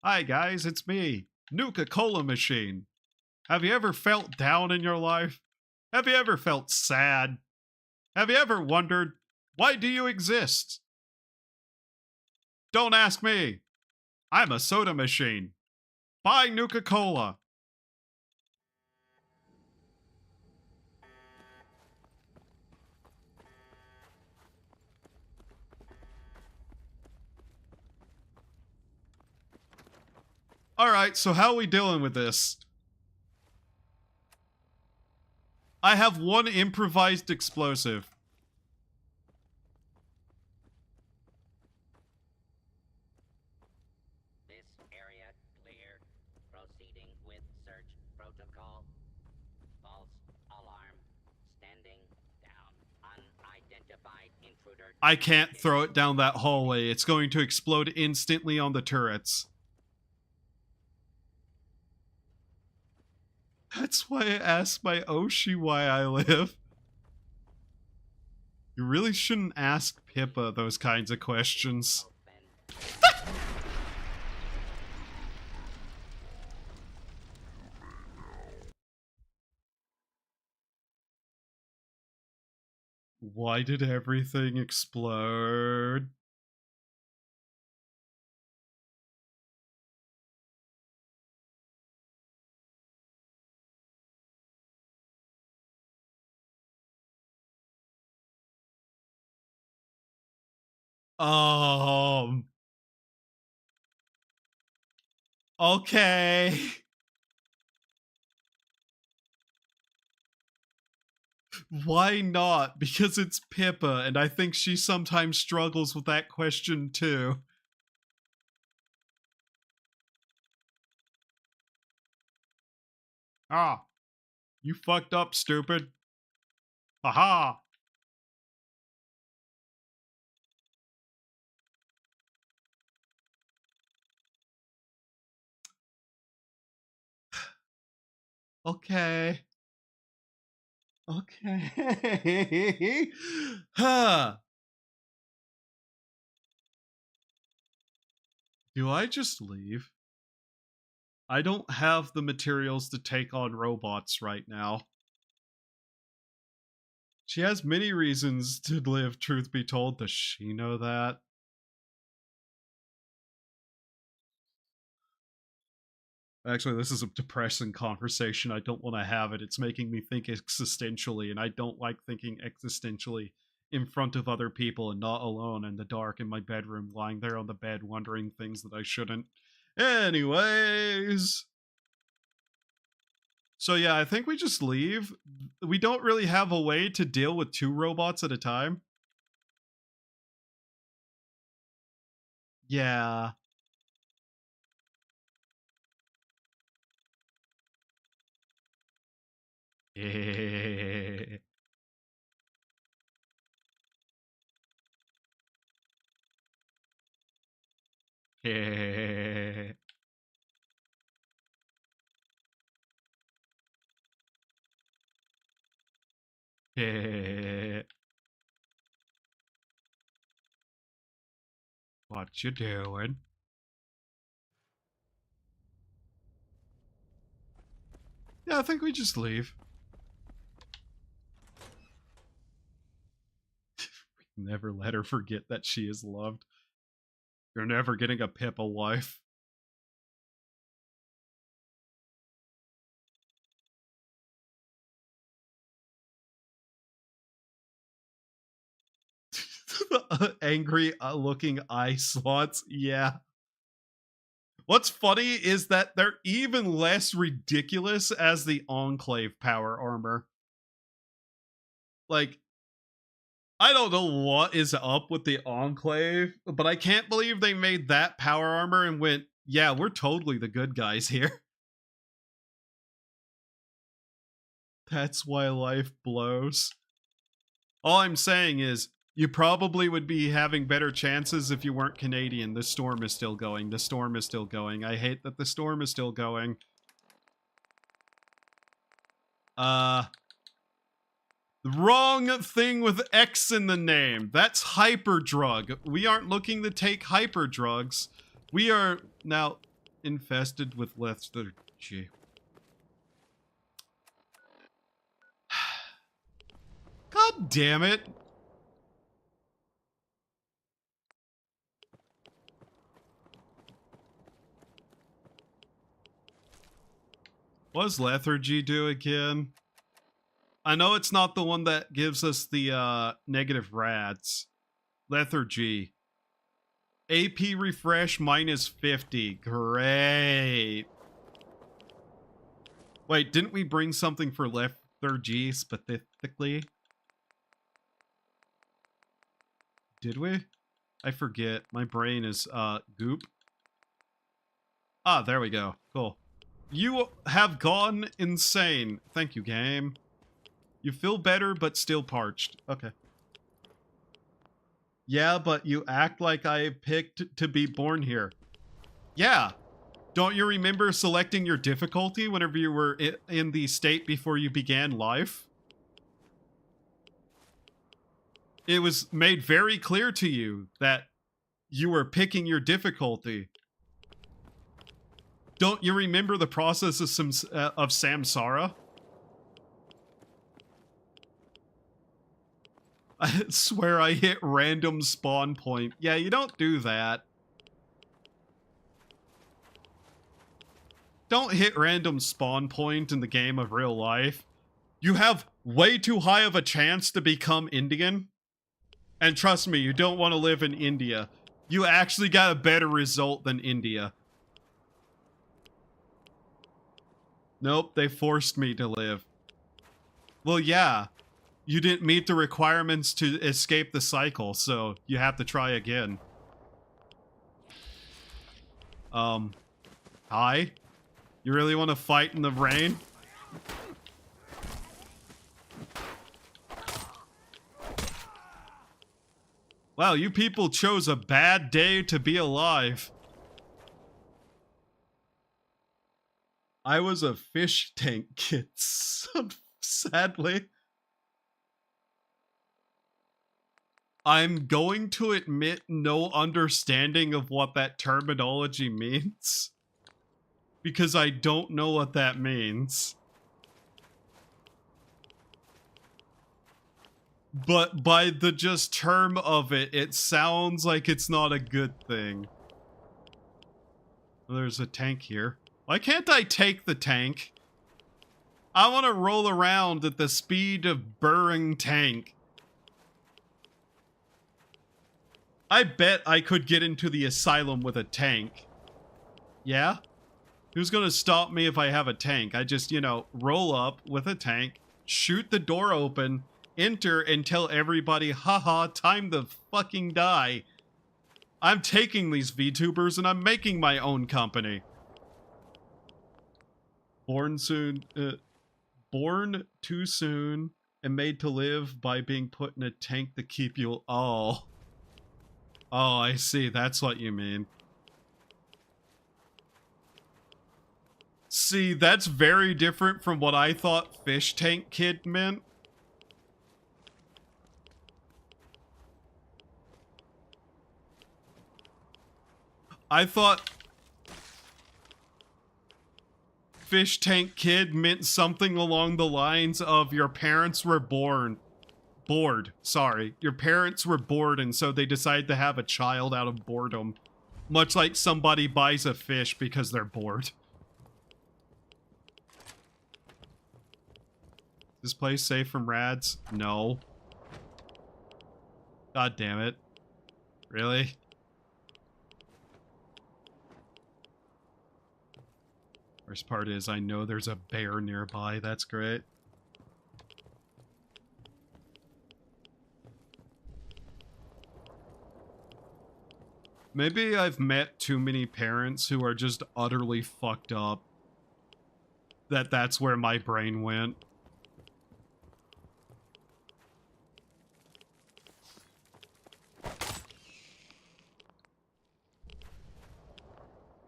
Hi guys, it's me, Nuka-Cola Machine. Have you ever felt down in your life? Have you ever felt sad? Have you ever wondered, why do you exist? Don't ask me. I'm a soda machine. Buy Nuka-Cola. Alright, so how are we dealing with this? I have one improvised explosive. This area cleared. Proceeding with search protocol. False alarm. Standing down. Unidentified intruder. I can't throw it down that hallway. It's going to explode instantly on the turrets. That's why I asked my Oshi why I live. You really shouldn't ask Pippa those kinds of questions. Why did everything explode? Okay. Why not? Because it's Pippa, and I think she sometimes struggles with that question too. Ah, you fucked up, stupid. Haha. Okay. Okay. Huh. Do I just leave? I don't have the materials to take on robots right now. She has many reasons to live, truth be told. Does she know that? Actually, this is a depressing conversation. I don't want to have it. It's making me think existentially, and I don't like thinking existentially in front of other people and not alone in the dark in my bedroom, lying there on the bed wondering things that I shouldn't. Anyways. So yeah, I think we just leave. We don't really have a way to deal with two robots at a time. Yeah. What you doing? Yeah, I think we just leave. We never let her forget that she is loved. You're never getting a Pippa wife. Angry looking eye slots. Yeah. What's funny is that they're even less ridiculous as the Enclave power armor. Like, I don't know what is up with the Enclave, but I can't believe they made that power armor and went, yeah, we're totally the good guys here. That's why life blows. All I'm saying is, you probably would be having better chances if you weren't Canadian. The storm is still going. The storm is still going. I hate that the storm is still going. The wrong thing with X in the name. That's hyperdrug. We aren't looking to take hyperdrugs. We are now infested with lethargy. God damn it. What does lethargy do again? I know it's not the one that gives us the negative rats. Lethargy. AP refresh minus 50. Great. Wait, didn't we bring something for lethargy specifically? Did we? I forget. My brain is goop. Ah, there we go. Cool. You have gone insane. Thank you, game. You feel better, but still parched. Okay. Yeah, but you act like I picked to be born here. Yeah. Don't you remember selecting your difficulty whenever you were in the state before you began life? It was made very clear to you that you were picking your difficulty. Don't you remember the process of samsara? I swear I hit random spawn point. Yeah, you don't do that. Don't hit random spawn point in the game of real life. You have way too high of a chance to become Indian. And trust me, you don't want to live in India. You actually got a better result than India. Nope, they forced me to live. Well, yeah. You didn't meet the requirements to escape the cycle, so you have to try again. Hi? You really want to fight in the rain? Wow, you people chose a bad day to be alive. I was a fish tank kid, sadly. I'm going to admit no understanding of what that terminology means. Because I don't know what that means. But by the just term of it, it sounds like it's not a good thing. There's a tank here. Why can't I take the tank? I want to roll around at the speed of burring tank. I bet I could get into the asylum with a tank. Yeah? Who's gonna stop me if I have a tank? I just, you know, roll up with a tank, shoot the door open, enter, and tell everybody, haha, time to fucking die. I'm taking these VTubers and I'm making my own company. Born too soon and made to live by being put in a tank to keep you all. Oh, I see. That's what you mean. See, that's very different from what I thought fish tank kid meant. I thought fish tank kid meant something along the lines of your parents were bored. Sorry. Your parents were bored and so they decided to have a child out of boredom. Much like somebody buys a fish because they're bored. Is this place safe from rads? No. God damn it. Really? Worst part is I know there's a bear nearby. That's great. Maybe I've met too many parents who are just utterly fucked up. That's where my brain went.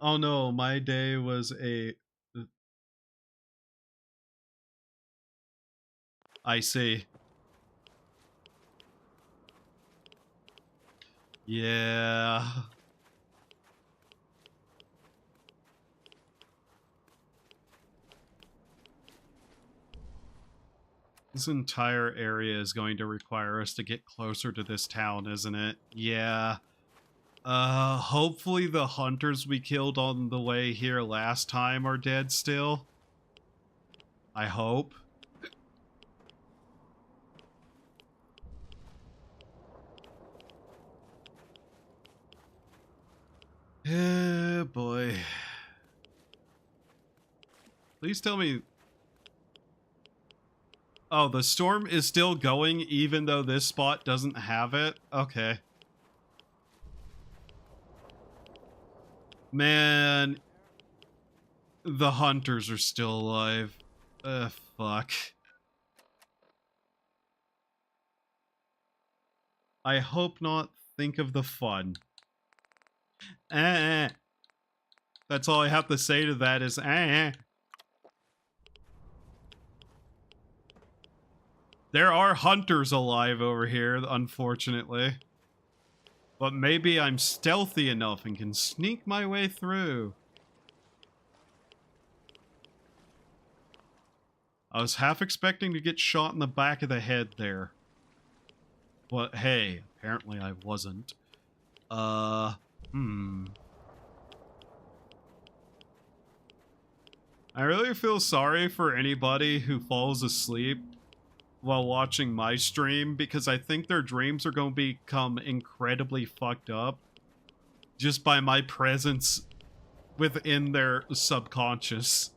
Oh no, my day was a... I see. Yeah. This entire area is going to require us to get closer to this town, isn't it? Yeah. Hopefully the hunters we killed on the way here last time are dead still. I hope. Boy. Please tell me... Oh, the storm is still going even though this spot doesn't have it? Okay. Man, the hunters are still alive. Fuck. I hope not. Think of the fun. Eh. That's all I have to say to that is eh. There are hunters alive over here, unfortunately. But maybe I'm stealthy enough and can sneak my way through. I was half expecting to get shot in the back of the head there. But hey, apparently I wasn't. I really feel sorry for anybody who falls asleep while watching my stream because I think their dreams are going to become incredibly fucked up just by my presence within their subconscious.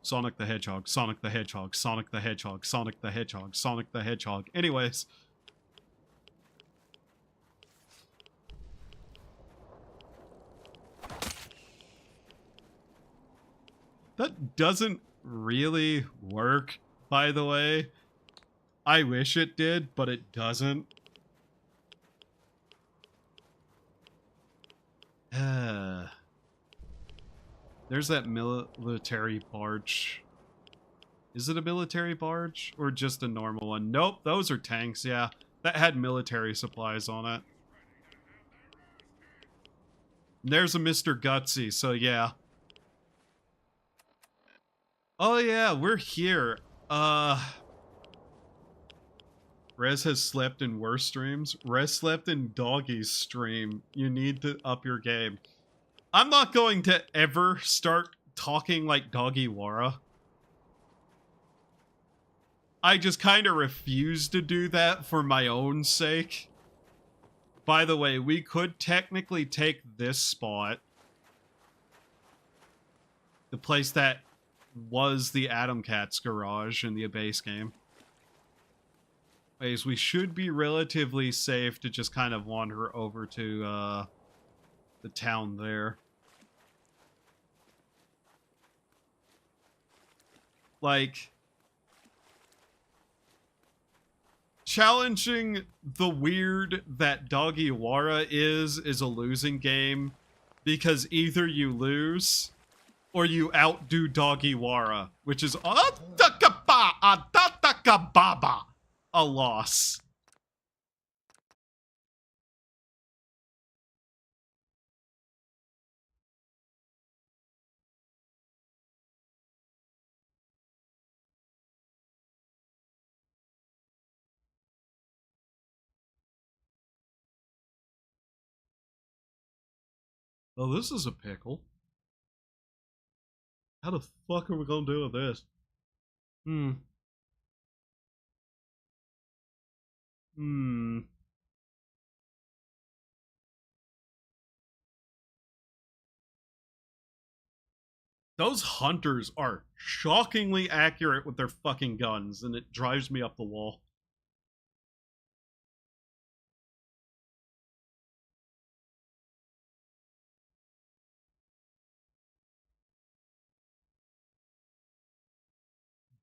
Sonic the Hedgehog, Sonic the Hedgehog, Sonic the Hedgehog, Sonic the Hedgehog, Sonic the Hedgehog. Anyways. That doesn't really work, by the way. I wish it did, but it doesn't. There's that military barge. Is it a military barge or just a normal one? Nope, those are tanks, yeah. That had military supplies on it. There's a Mr. Gutsy, so yeah. Oh yeah, we're here. Rez has slept in worse streams. Rez slept in Doggy's stream. You need to up your game. I'm not going to ever start talking like Doggy Wara. I just kind of refuse to do that for my own sake. By the way, we could technically take this spot. The place that was the Atom Cat's garage in the base game. Anyways, we should be relatively safe to just kind of wander over to the town there. Like, challenging the weird that Doggy Wara is a losing game because either you lose or you outdo Doggy Wara, which is a loss. Oh, this is a pickle. How the fuck are we gonna do with this? Those hunters are shockingly accurate with their fucking guns, and it drives me up the wall.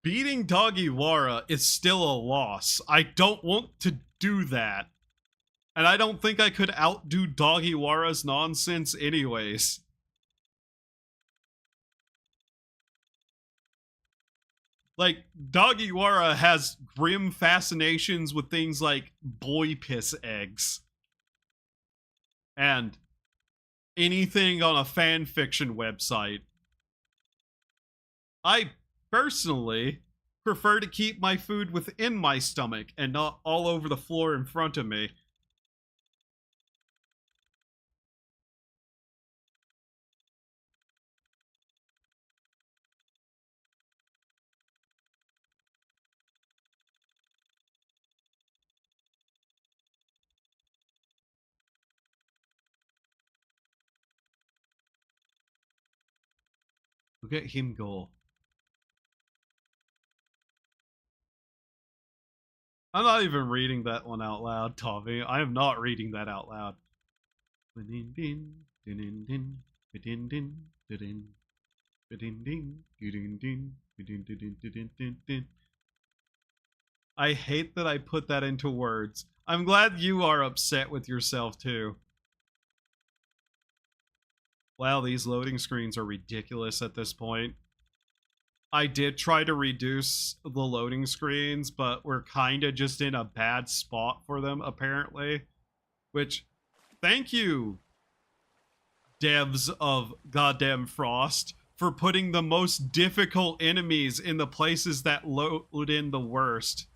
Beating Dagiwara is still a loss. I don't want to do that. And I don't think I could outdo Dagiwara's nonsense anyways. Like, Dagiwara has grim fascinations with things like boy piss eggs. And anything on a fanfiction website. I personally prefer to keep my food within my stomach and not all over the floor in front of me. Look at him go. I'm not even reading that one out loud, Tommy. I am not reading that out loud. I hate that I put that into words. I'm glad you are upset with yourself too. Wow, these loading screens are ridiculous at this point. I did try to reduce the loading screens, but we're kind of just in a bad spot for them, apparently. Which, thank you, devs of goddamn Frost, for putting the most difficult enemies in the places that load in the worst.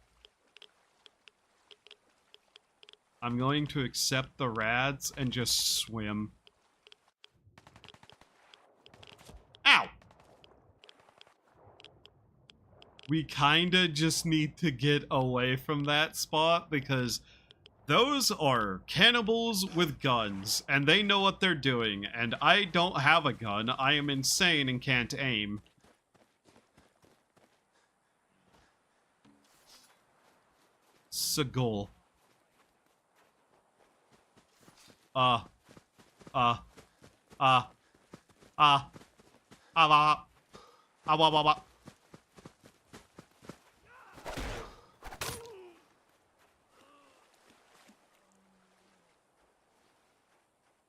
I'm going to accept the rads and just swim. Ow! We kinda just need to get away from that spot because those are cannibals with guns and they know what they're doing, and I don't have a gun. I am insane and can't aim. Seagull. Ah. Ah. Ah. Ah. Ah. Ah.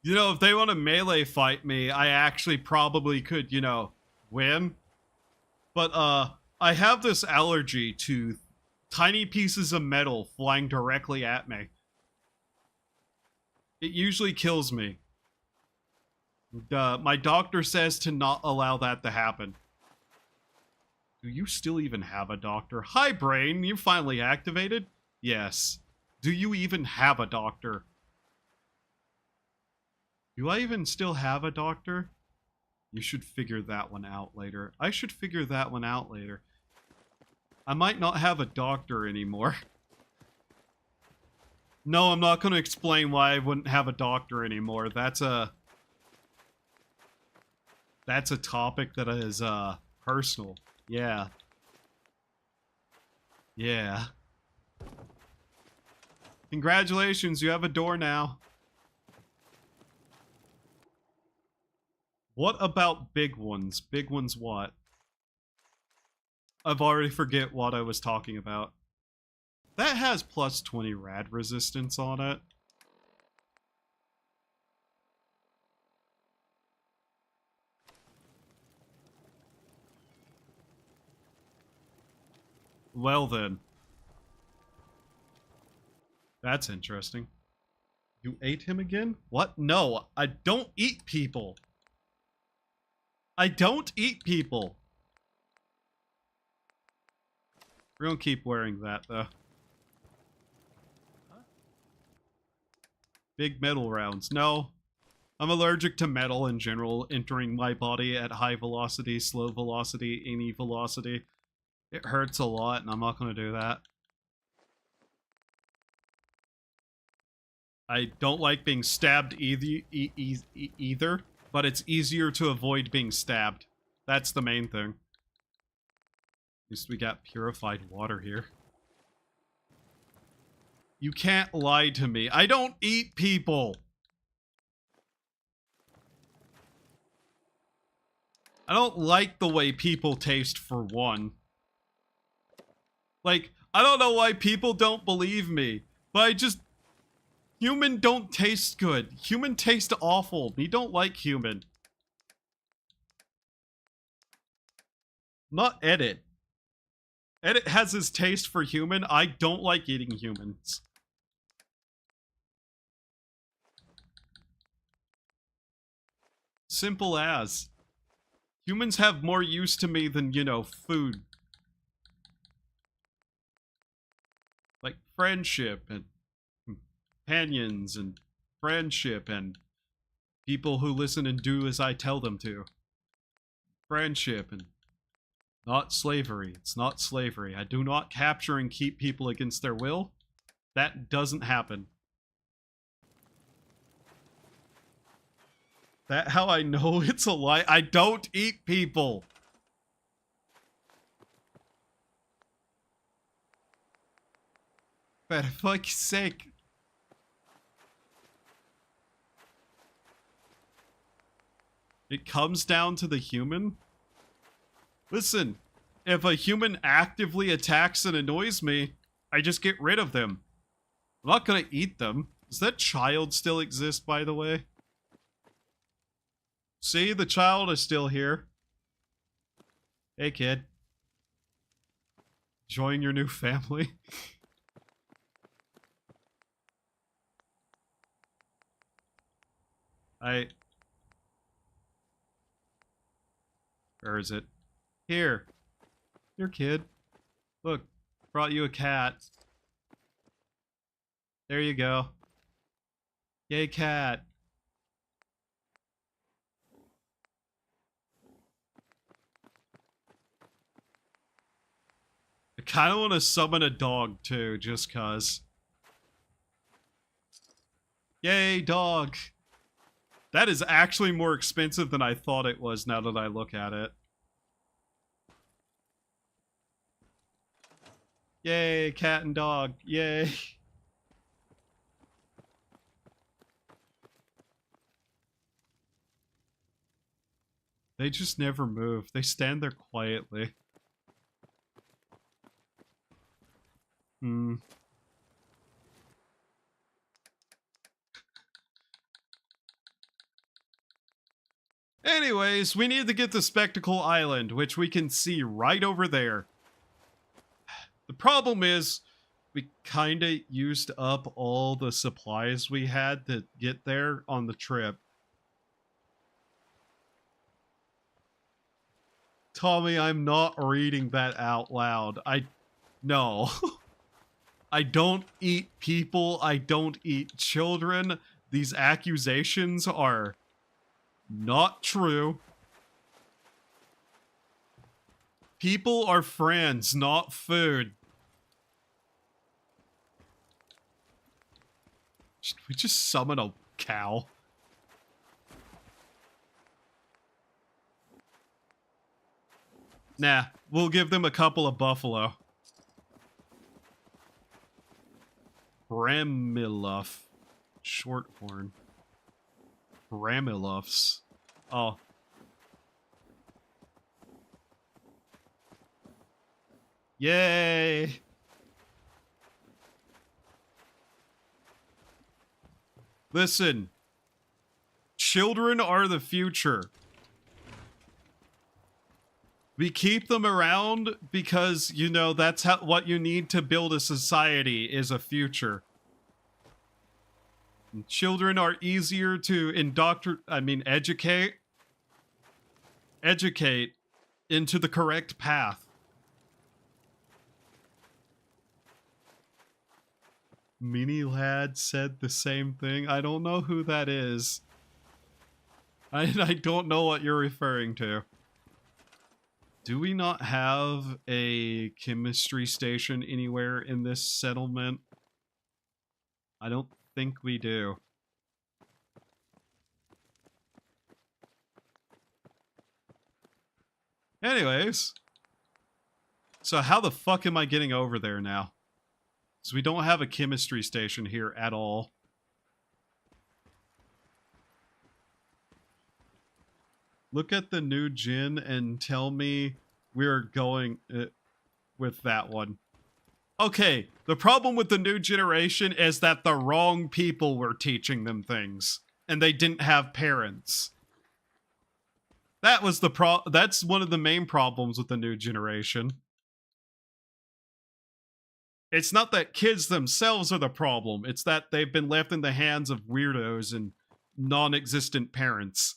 You know, if they want to melee fight me, I actually probably could, you know, win. But, I have this allergy to tiny pieces of metal flying directly at me. It usually kills me. My doctor says to not allow that to happen. Do you still even have a doctor? Hi, brain, you finally activated? Yes. Do you even have a doctor? Do I even still have a doctor? You should figure that one out later. I should figure that one out later. I might not have a doctor anymore. No, I'm not going to explain why I wouldn't have a doctor anymore. That's a topic that is, personal. Yeah. Yeah. Congratulations, you have a door now. What about big ones? Big ones what? I've already forget what I was talking about. That has plus 20 rad resistance on it. Well then. That's interesting. You ate him again? What? No, I don't eat people. I don't eat people. We're gonna keep wearing that, though. Big metal rounds. No. I'm allergic to metal in general, entering my body at high velocity, slow velocity, any velocity. It hurts a lot, and I'm not gonna do that. I don't like being stabbed either, but it's easier to avoid being stabbed. That's the main thing. At least we got purified water here. You can't lie to me. I don't eat people. I don't like the way people taste, for one. Like, I don't know why people don't believe me, but I just... Human don't taste good. Human taste awful. Me don't like human. Not Edit. Edit has his taste for human. I don't like eating humans. Simple as. Humans have more use to me than, you know, food. Like friendship and companions and friendship and people who listen and do as I tell them to. Friendship and not slavery. It's not slavery. I do not capture and keep people against their will. That doesn't happen. That how I know it's a lie? I don't eat people. For fuck's sake. It comes down to the human? Listen, if a human actively attacks and annoys me, I just get rid of them. I'm not gonna eat them. Does that child still exist, by the way? See, the child is still here. Hey, kid. Enjoying your new family? Where is it? Here. Here, kid. Look, brought you a cat. There you go. Yay, cat. I kind of want to summon a dog, too, just cuz. Yay, dog. That is actually more expensive than I thought it was now that I look at it. Yay, cat and dog. Yay. They just never move. They stand there quietly. Hmm. Anyways, we need to get to Spectacle Island, which we can see right over there. The problem is, we kinda used up all the supplies we had to get there on the trip. Tommy, I'm not reading that out loud. No. I don't eat people. I don't eat children. These accusations are not true. People are friends, not food. Should we just summon a cow? Nah, we'll give them a couple of buffalo. Bramiluff. Shorthorn. Bramiluffs. Oh. Yay! Listen. Children are the future. We keep them around because, you know, that's what you need to build a society, is a future. And children are easier to educate. Educate into the correct path. Mini Lad said the same thing. I don't know who that is. I don't know what you're referring to. Do we not have a chemistry station anywhere in this settlement? I don't think we do. Anyways. So how the fuck am I getting over there now? So we don't have a chemistry station here at all. Look at the new gin and tell me we're going with that one. Okay, the problem with the new generation is that the wrong people were teaching them things. And they didn't have parents. That was the that's one of the main problems with the new generation. It's not that kids themselves are the problem. It's that they've been left in the hands of weirdos and non-existent parents.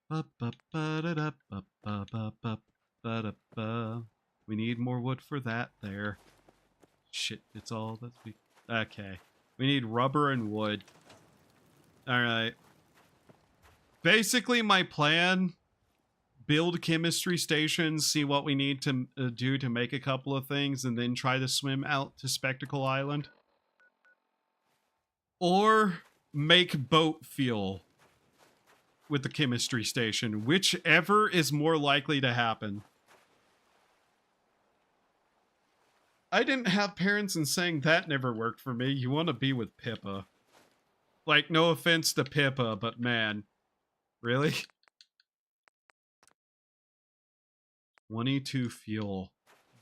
We need more wood for that there. Shit, it's all that we... Okay. We need rubber and wood. Alright. Basically, my plan... Build chemistry stations, see what we need to do to make a couple of things, and then try to swim out to Spectacle Island. Or make boat fuel with the chemistry station. Whichever is more likely to happen. I didn't have parents, and saying that never worked for me. You want to be with Pippa. Like, no offense to Pippa, but man. Really? 22 fuel.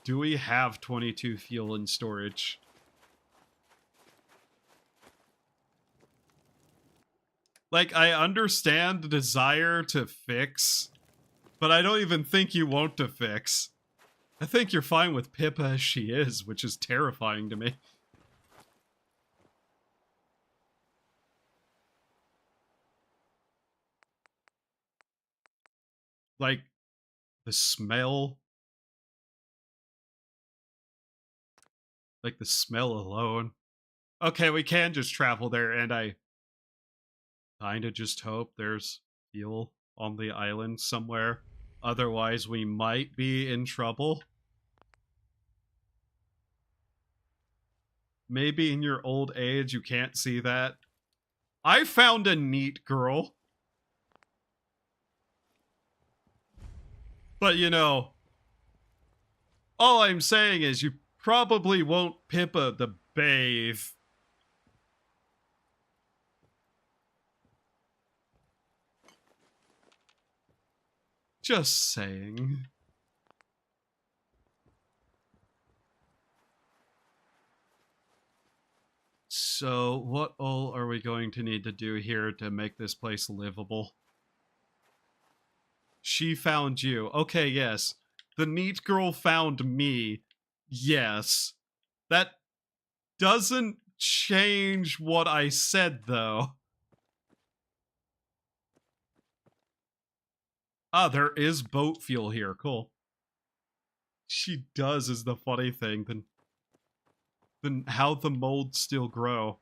Do we have 22 fuel in storage? Like, I understand the desire to fix, but I don't even think you want to fix. I think you're fine with Pippa as she is, which is terrifying to me. Like, the smell. Like, the smell alone. Okay, we can just travel there, and I kinda just hope there's fuel on the island somewhere. Otherwise, we might be in trouble. Maybe in your old age you can't see that. I found a neat girl. But, you know, all I'm saying is you probably won't Pippa the bathe. Just saying. So, what all are we going to need to do here to make this place livable? She found you. Okay, yes. The neat girl found me. Yes. That doesn't change what I said, though. Ah, there is boat fuel here. Cool. She does is the funny thing. Then how the molds still grow.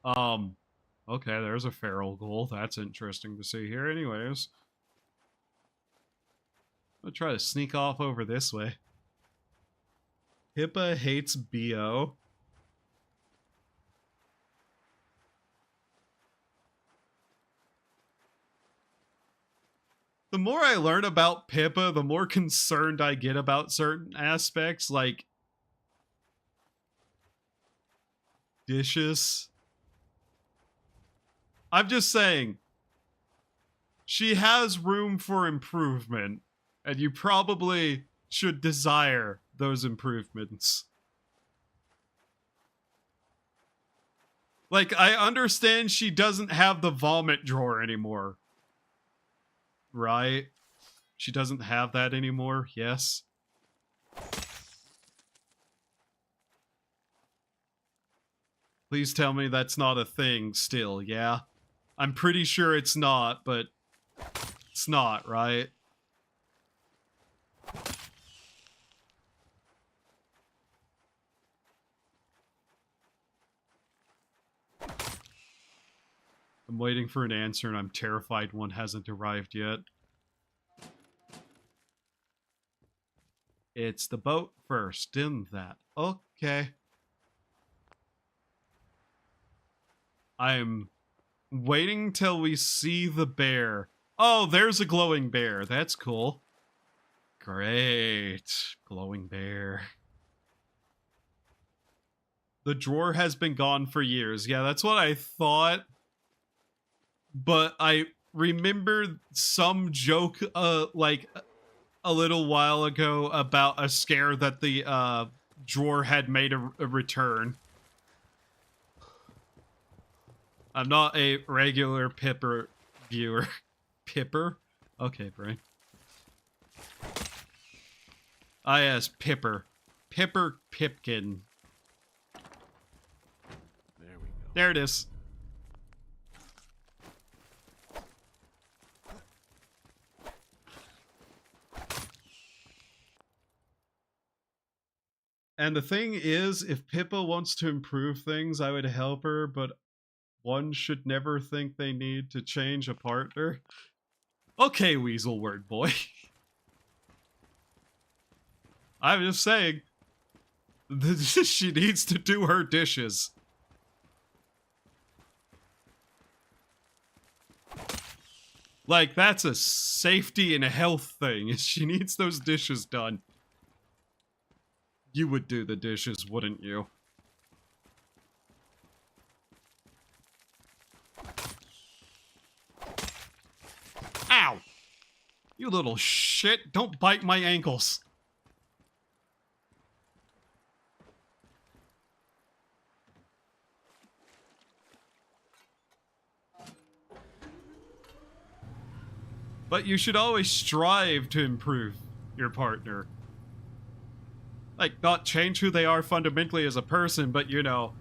Okay, there's a feral ghoul. That's interesting to see here. Anyways. I'll try to sneak off over this way. Pippa hates BO. The more I learn about Pippa, the more concerned I get about certain aspects, like dishes. I'm just saying, she has room for improvement, and you probably should desire those improvements. Like, I understand she doesn't have the vomit drawer anymore. Right? She doesn't have that anymore, yes? Please tell me that's not a thing still, yeah? I'm pretty sure it's not, but it's not, right? I'm waiting for an answer and I'm terrified one hasn't arrived yet. It's the boat first, isn't that? Okay. I'm waiting till we see the bear. Oh, there's a glowing bear. That's cool. Great. Glowing bear. The drawer has been gone for years. Yeah, that's what I thought. But I remembered some joke like a little while ago about a scare that the drawer had made a return. I'm not a regular Pipper viewer. Pipper? Okay, brain. Ah, yes, Pipper. Pipper Pipkin. There we go. There it is. And the thing is, if Pippa wants to improve things, I would help her, but one should never think they need to change a partner. Okay, Weasel Word Boy. I'm just saying, she needs to do her dishes. Like, that's a safety and a health thing. She needs those dishes done. You would do the dishes, wouldn't you? Ow! You little shit, don't bite my ankles. But you should always strive to improve your partner. Like, not change who they are fundamentally as a person, but, you know,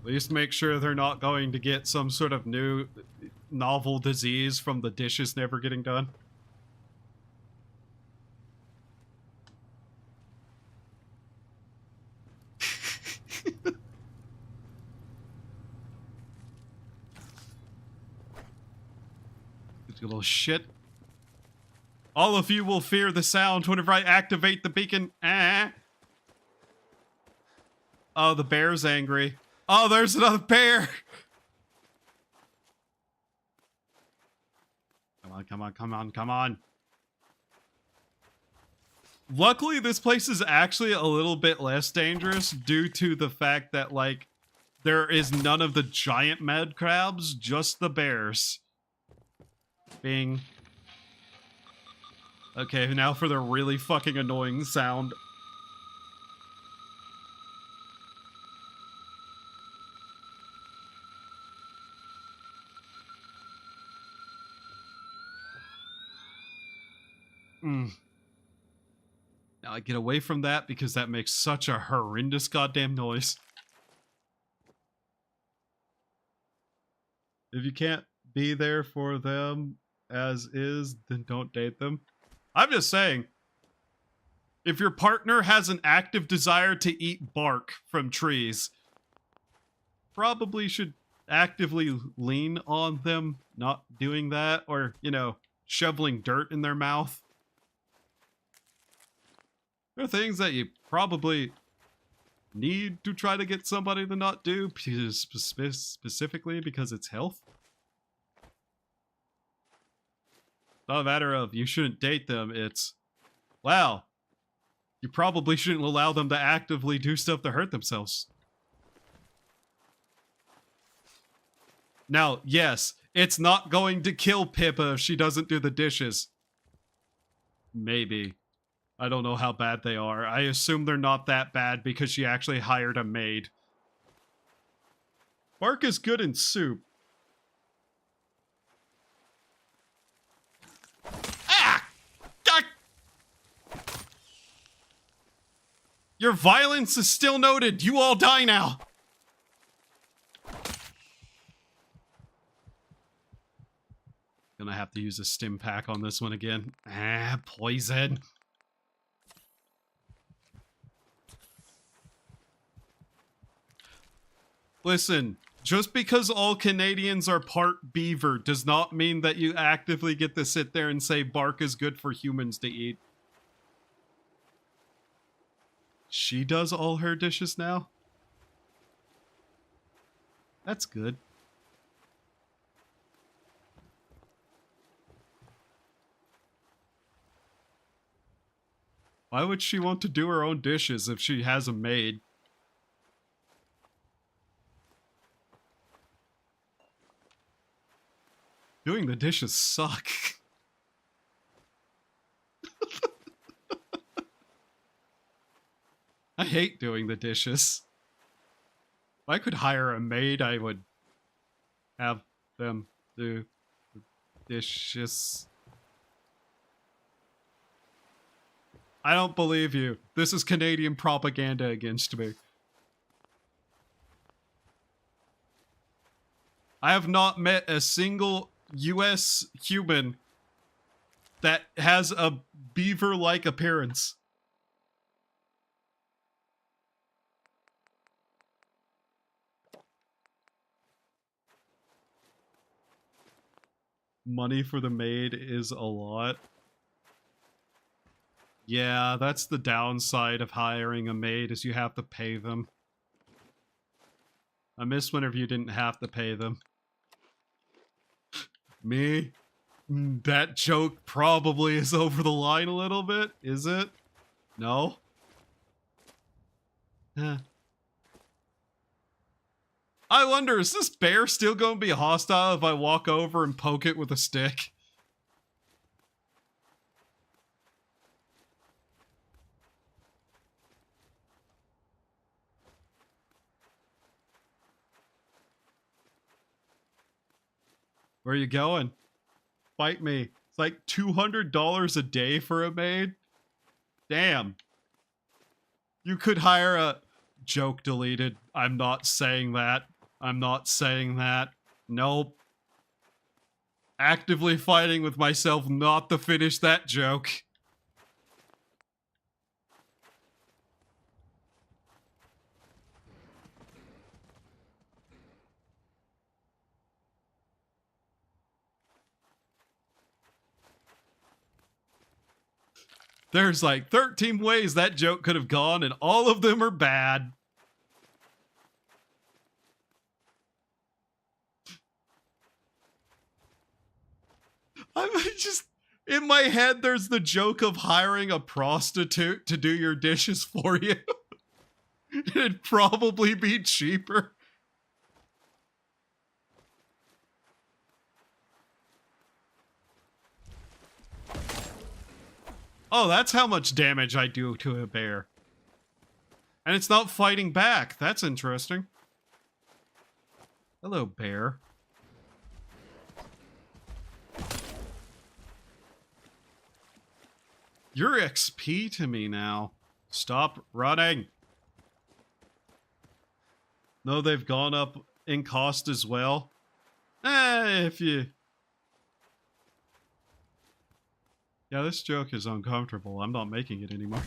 at least make sure they're not going to get some sort of new novel disease from the dishes never getting done. You little shit. All of you will fear the sound whenever I activate the beacon. Ah. Oh, the bear's angry. Oh, there's another bear! Come on, come on, come on, come on. Luckily, this place is actually a little bit less dangerous due to the fact that, like, there is none of the giant mad crabs, just the bears. Bing. Okay, now for the really fucking annoying sound. Now I get away from that because that makes such a horrendous goddamn noise. If you can't be there for them as is, then don't date them. I'm just saying, if your partner has an active desire to eat bark from trees, probably should actively lean on them not doing that, or, you know, shoveling dirt in their mouth. There are things that you probably need to try to get somebody to not do, specifically because it's health. It's not a matter of you shouldn't date them, it's, wow, you probably shouldn't allow them to actively do stuff to hurt themselves. Now, yes, it's not going to kill Pippa if she doesn't do the dishes. Maybe. I don't know how bad they are. I assume they're not that bad because she actually hired a maid. Bark is good in soup. Ah! Ah! Your violence is still noted. You all die now. Gonna have to use a stim pack on this one again. Ah, poison. Listen, just because all Canadians are part beaver does not mean that you actively get to sit there and say bark is good for humans to eat. She does all her dishes now? That's good. Why would she want to do her own dishes if she has a maid? Doing the dishes suck. I hate doing the dishes. If I could hire a maid, I would have them do the dishes. I don't believe you. This is Canadian propaganda against me. I have not met a single US human that has a beaver-like appearance. Money for the maid is a lot. Yeah, that's the downside of hiring a maid, is you have to pay them. I miss whenever you didn't have to pay them. Me? That joke probably is over the line a little bit, is it? No? Huh. I wonder, is this bear still going to be hostile if I walk over and poke it with a stick? Where are you going? Fight me. It's like $200 a day for a maid? Damn. You could hire a... Joke deleted. I'm not saying that. I'm not saying that. Nope. Actively fighting with myself not to finish that joke. There's like 13 ways that joke could have gone, and all of them are bad. I'm just... In my head, there's the joke of hiring a prostitute to do your dishes for you. It'd probably be cheaper. Oh, that's how much damage I do to a bear. And it's not fighting back. That's interesting. Hello, bear. You're XP to me now. Stop running. No, they've gone up in cost as well. If you... Yeah, this joke is uncomfortable. I'm not making it anymore.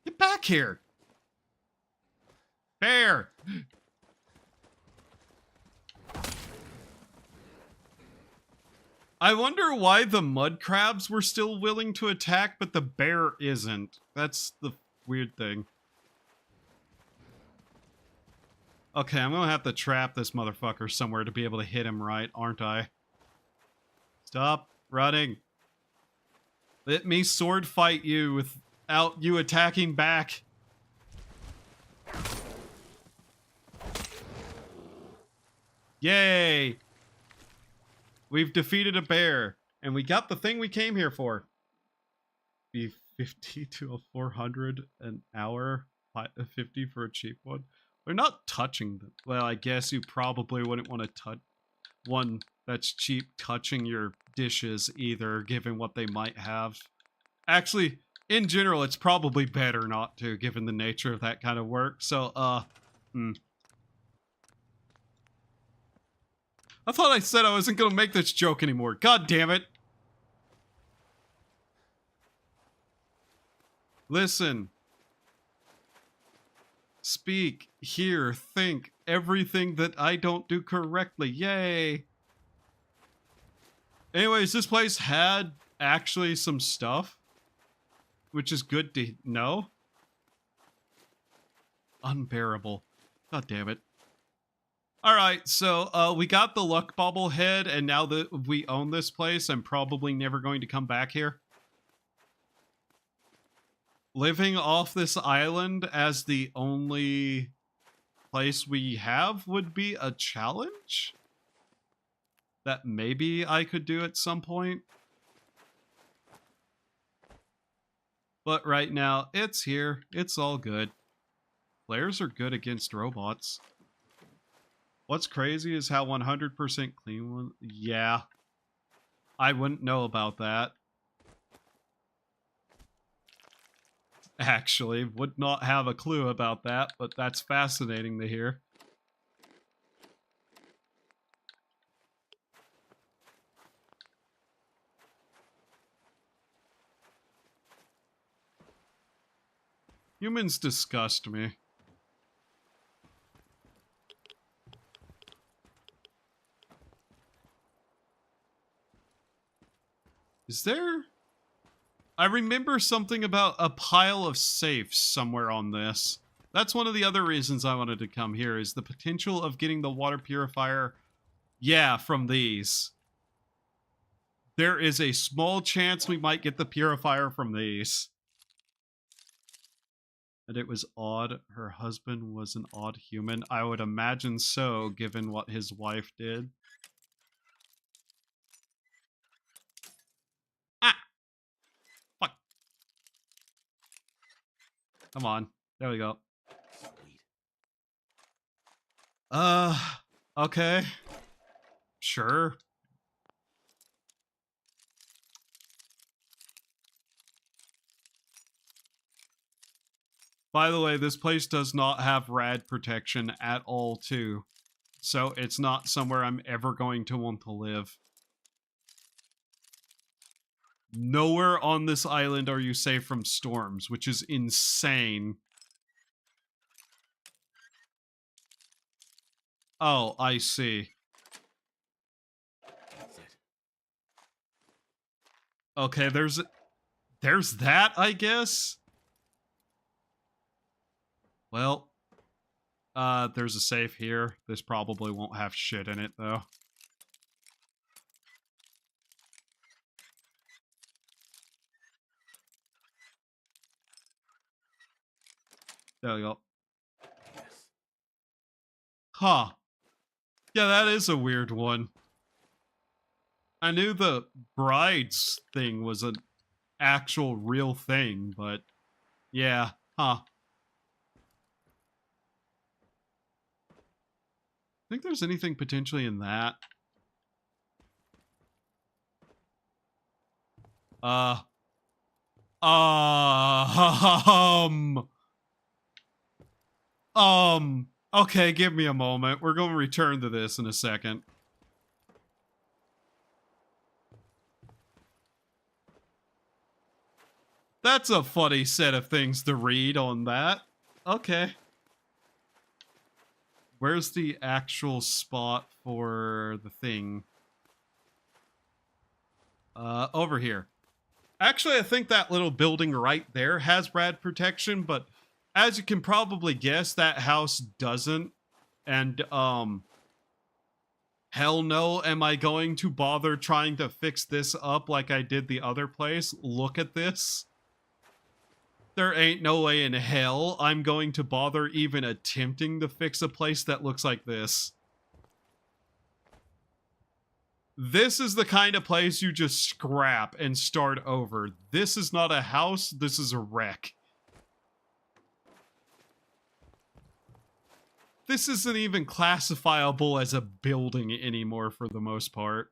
Get back here! Bear! I wonder why the mud crabs were still willing to attack, but the bear isn't. That's the weird thing. Okay, I'm gonna have to trap this motherfucker somewhere to be able to hit him right, aren't I? Stop running. Let me sword fight you without you attacking back. Yay! We've defeated a bear, and we got the thing we came here for. Be 50 to a 400 an hour, 50 for a cheap one. We're not touching them. Well, I guess you probably wouldn't want to touch one that's cheap touching your dishes either, given what they might have. Actually, in general, it's probably better not to, given the nature of that kind of work. So, I thought I said I wasn't gonna make this joke anymore. God damn it. Listen. Speak, hear, think, everything that I don't do correctly. Yay. Anyways, this place had actually some stuff, which is good to know. Unbearable. God damn it. Alright, so we got the luck bubble head, and now that we own this place, I'm probably never going to come back here. Living off this island as the only place we have would be a challenge that maybe I could do at some point. But right now, it's here. It's all good. Players are good against robots. What's crazy is how 100% clean one... Yeah. I wouldn't know about that. Actually, would not have a clue about that, but that's fascinating to hear. Humans disgust me. Is there... I remember something about a pile of safes somewhere on this. That's one of the other reasons I wanted to come here, is the potential of getting the water purifier, yeah, from these. There is a small chance we might get the purifier from these. And it was odd. Her husband was an odd human. I would imagine so, given what his wife did. Ah! Fuck. Come on. There we go. Sweet. Okay. Sure. By the way, this place does not have rad protection at all, too. So it's not somewhere I'm ever going to want to live. Nowhere on this island are you safe from storms, which is insane. Oh, I see. That's it. Okay, there's that, I guess? Well, there's a safe here. This probably won't have shit in it, though. There we go. Yes. Huh. Yeah, that is a weird one. I knew the brides thing was an actual real thing, but yeah, huh. Think there's anything potentially in that? Uh, um, okay, give me a moment. We're going to return to this in a second. That's a funny set of things to read on that. Okay. Where's the actual spot for the thing? Over here. Actually, I think that little building right there has rad protection, but as you can probably guess, that house doesn't. And, hell no, am I going to bother trying to fix this up like I did the other place? Look at this. There ain't no way in hell I'm going to bother even attempting to fix a place that looks like this. This is the kind of place you just scrap and start over. This is not a house, this is a wreck. This isn't even classifiable as a building anymore for the most part.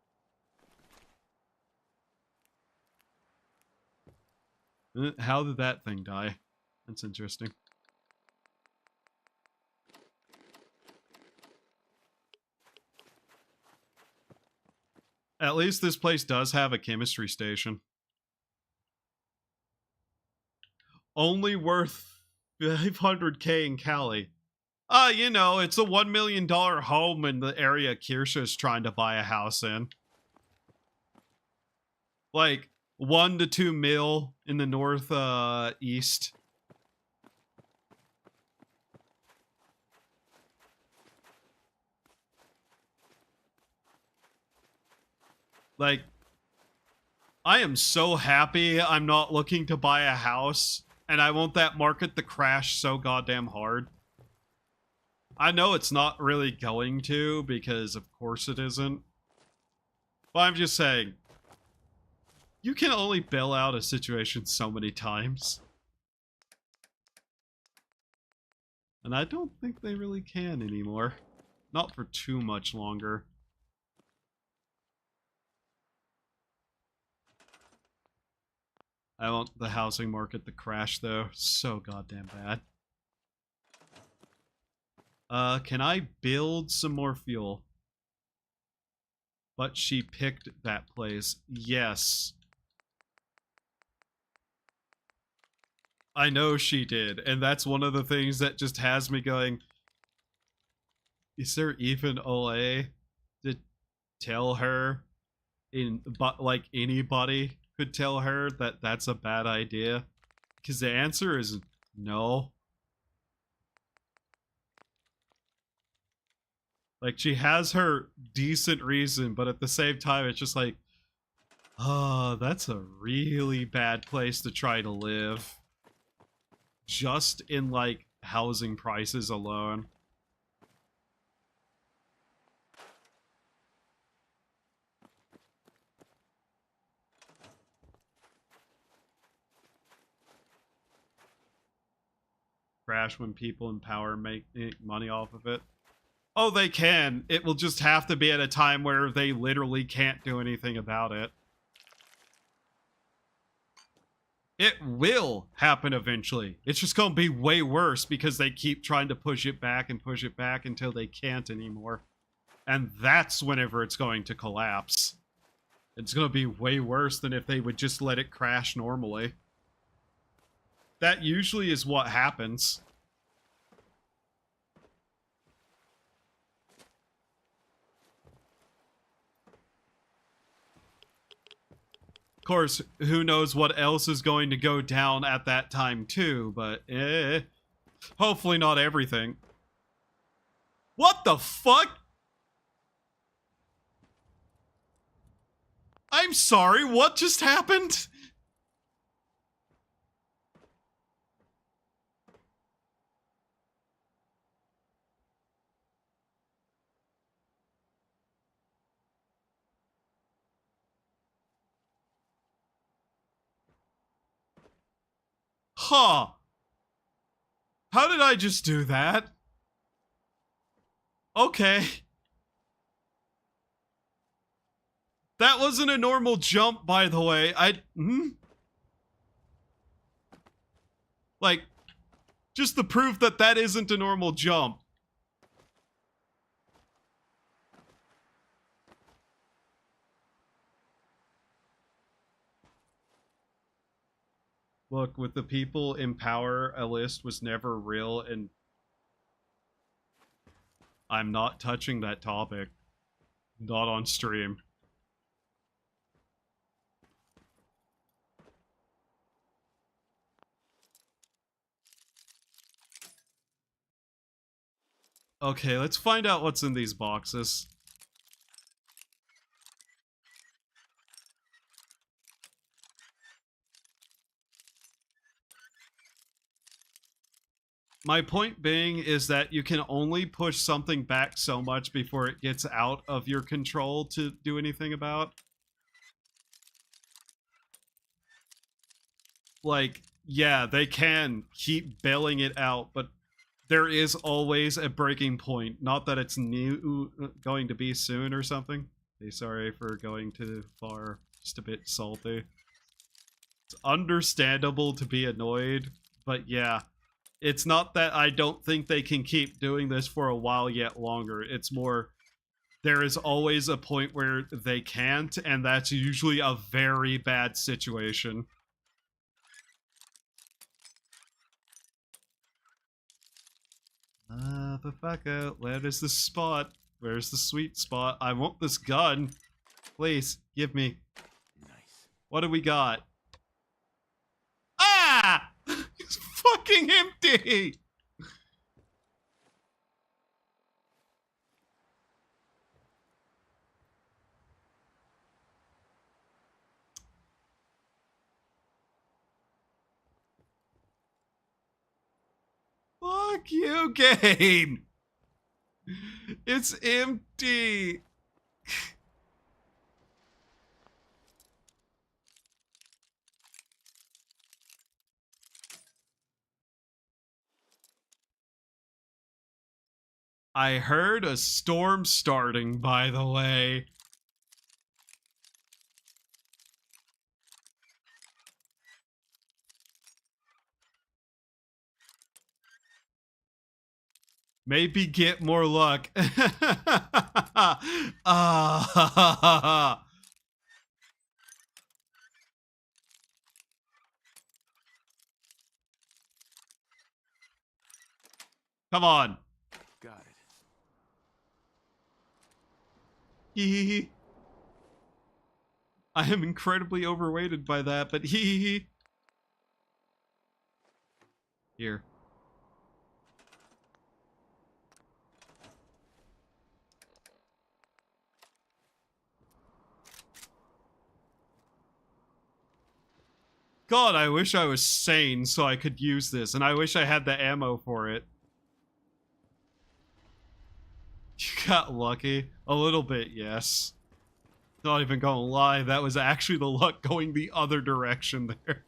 How did that thing die? That's interesting. At least this place does have a chemistry station. Only worth 500k in Cali. You know, it's a $1 million home in the area Kirsha's trying to buy a house in. Like, 1 to 2 mil in the north east. Like, I am so happy I'm not looking to buy a house, and I want that market to crash so goddamn hard. I know it's not really going to, because of course it isn't. But I'm just saying, you can only bail out a situation so many times. And I don't think they really can anymore. Not for too much longer. I want the housing market to crash, though. So goddamn bad. Can I build some more fuel? But she picked that place. Yes. I know she did, and that's one of the things that just has me going, is there even a way to tell her, but like anybody could tell her that that's a bad idea? Because the answer is no. Like, she has her decent reason, but at the same time, it's just like, oh, that's a really bad place to try to live. Just in, like, housing prices alone. Crash when people in power make money off of it. Oh, they can. It will just have to be at a time where they literally can't do anything about it. It will happen eventually. It's just going to be way worse because they keep trying to push it back until they can't anymore. And that's whenever it's going to collapse. It's going to be way worse than if they would just let it crash normally. That usually is what happens. Of course, who knows what else is going to go down at that time too, but hopefully not everything. What the fuck? I'm sorry, what just happened? Huh. How did I just do that? Okay. That wasn't a normal jump, by the way. Like, just the proof that that isn't a normal jump. Look, with the people in power, a list was never real, and I'm not touching that topic. Not on stream. Okay, let's find out what's in these boxes. My point being is that you can only push something back so much before it gets out of your control to do anything about. Like, yeah, they can keep bailing it out, but there is always a breaking point. Not that it's going to be soon or something. Hey, sorry for going too far. Just a bit salty. It's understandable to be annoyed, but yeah. It's not that I don't think they can keep doing this for a while yet longer. It's more, there is always a point where they can't, and that's usually a very bad situation. Motherfucker, where is the spot? Where's the sweet spot? I want this gun. Please, give me. Nice. What do we got? Ah! It's fucking empty! Fuck you, game! It's empty! I heard a storm starting, by the way. Maybe get more luck. Come on. Got it. Hee. I am incredibly overweighted by that, but hee. Here. God, I wish I was sane so I could use this, and I wish I had the ammo for it. You got lucky. A little bit, yes. Not even gonna lie, that was actually the luck going the other direction there.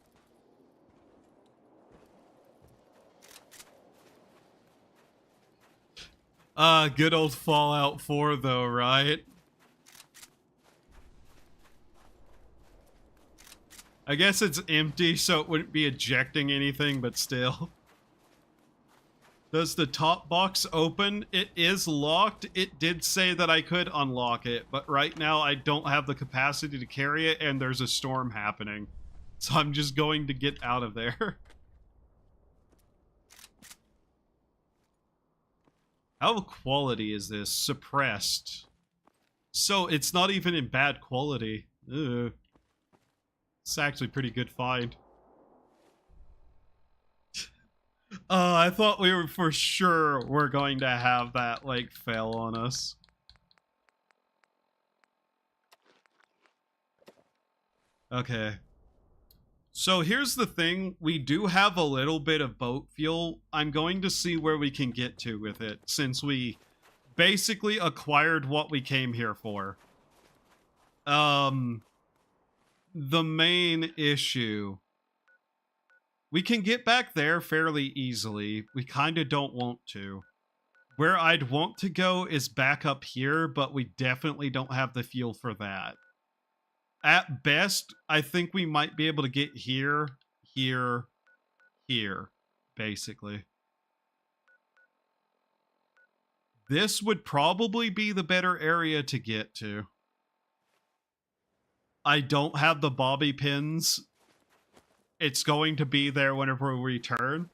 Good old Fallout 4 though, right? I guess it's empty, so it wouldn't be ejecting anything, but still. Does the top box open? It is locked. It did say that I could unlock it, but right now I don't have the capacity to carry it, and there's a storm happening. So I'm just going to get out of there. How quality is this? Suppressed. So it's not even in bad quality. Ugh. It's actually pretty good find. I thought we were for sure we're going to have that, like, fail on us. Okay. So here's the thing. We do have a little bit of boat fuel. I'm going to see where we can get to with it, since we basically acquired what we came here for. The main issue... We can get back there fairly easily. We kind of don't want to. Where I'd want to go is back up here, but we definitely don't have the fuel for that. At best, I think we might be able to get here, here, here, basically. This would probably be the better area to get to. I don't have the bobby pins. It's going to be there whenever we return.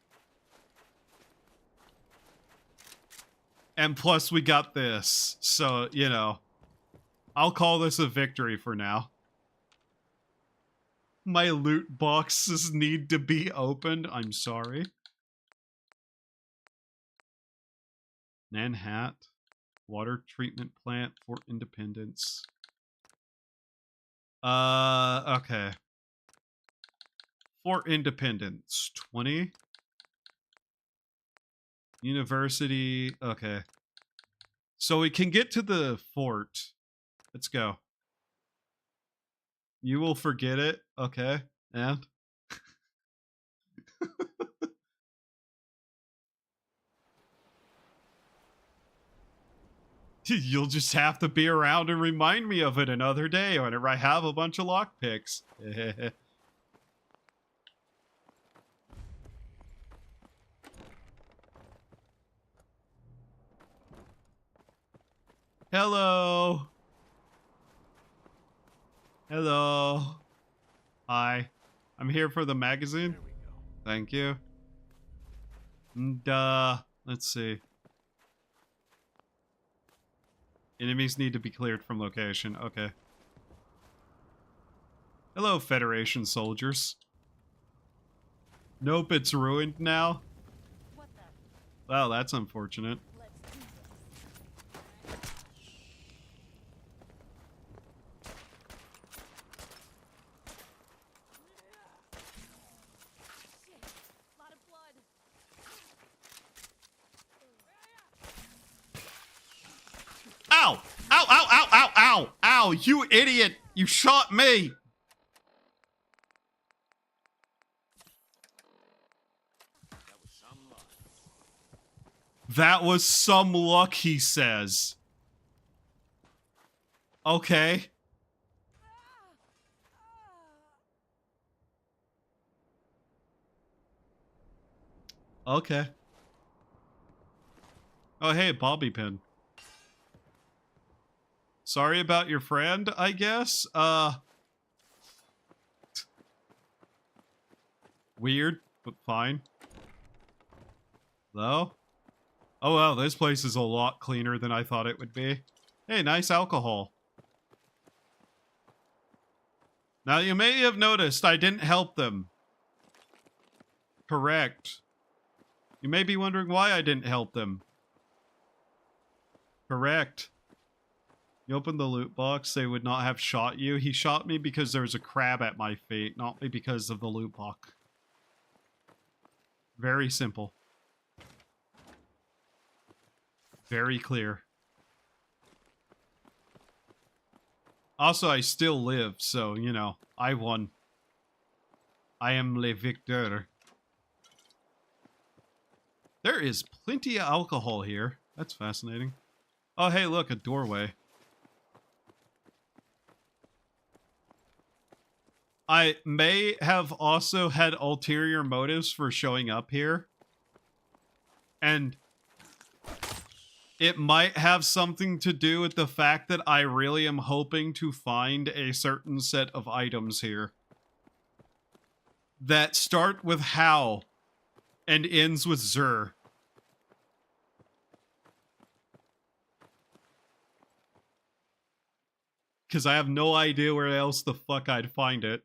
And plus we got this. So, you know, I'll call this a victory for now. My loot boxes need to be opened. I'm sorry. Nanhat. Water treatment plant, Fort Independence. Okay. Fort Independence, 20. University, okay. So we can get to the fort. Let's go. You will forget it, okay. And? You'll just have to be around and remind me of it another day whenever I have a bunch of lockpicks. Hello. Hello. Hi. I'm here for the magazine. There we go. Thank you. And, let's see. Enemies need to be cleared from location. Okay. Hello, Federation soldiers. Nope, it's ruined now. What the? Well, that's unfortunate. Let's do this. Shit. Lot of blood. Ow! Ow, ow, ow, ow, ow! Ow, you idiot! You shot me! That was some luck. That was some luck, he says. Okay. Okay. Oh, hey, bobby pin. Sorry about your friend, I guess. Weird, but fine. Though? Oh, wow, this place is a lot cleaner than I thought it would be. Hey, nice alcohol. Now, you may have noticed I didn't help them. Correct. You may be wondering why I didn't help them. Correct. You opened the loot box, they would not have shot you. He shot me because there was a crab at my feet, not me because of the loot box. Very simple. Very clear. Also, I still live, so, you know, I won. I am le victor. There is plenty of alcohol here. That's fascinating. Oh, hey, look, a doorway. I may have also had ulterior motives for showing up here. And it might have something to do with the fact that I really am hoping to find a certain set of items here that start with how and ends with Zur. Because I have no idea where else the fuck I'd find it,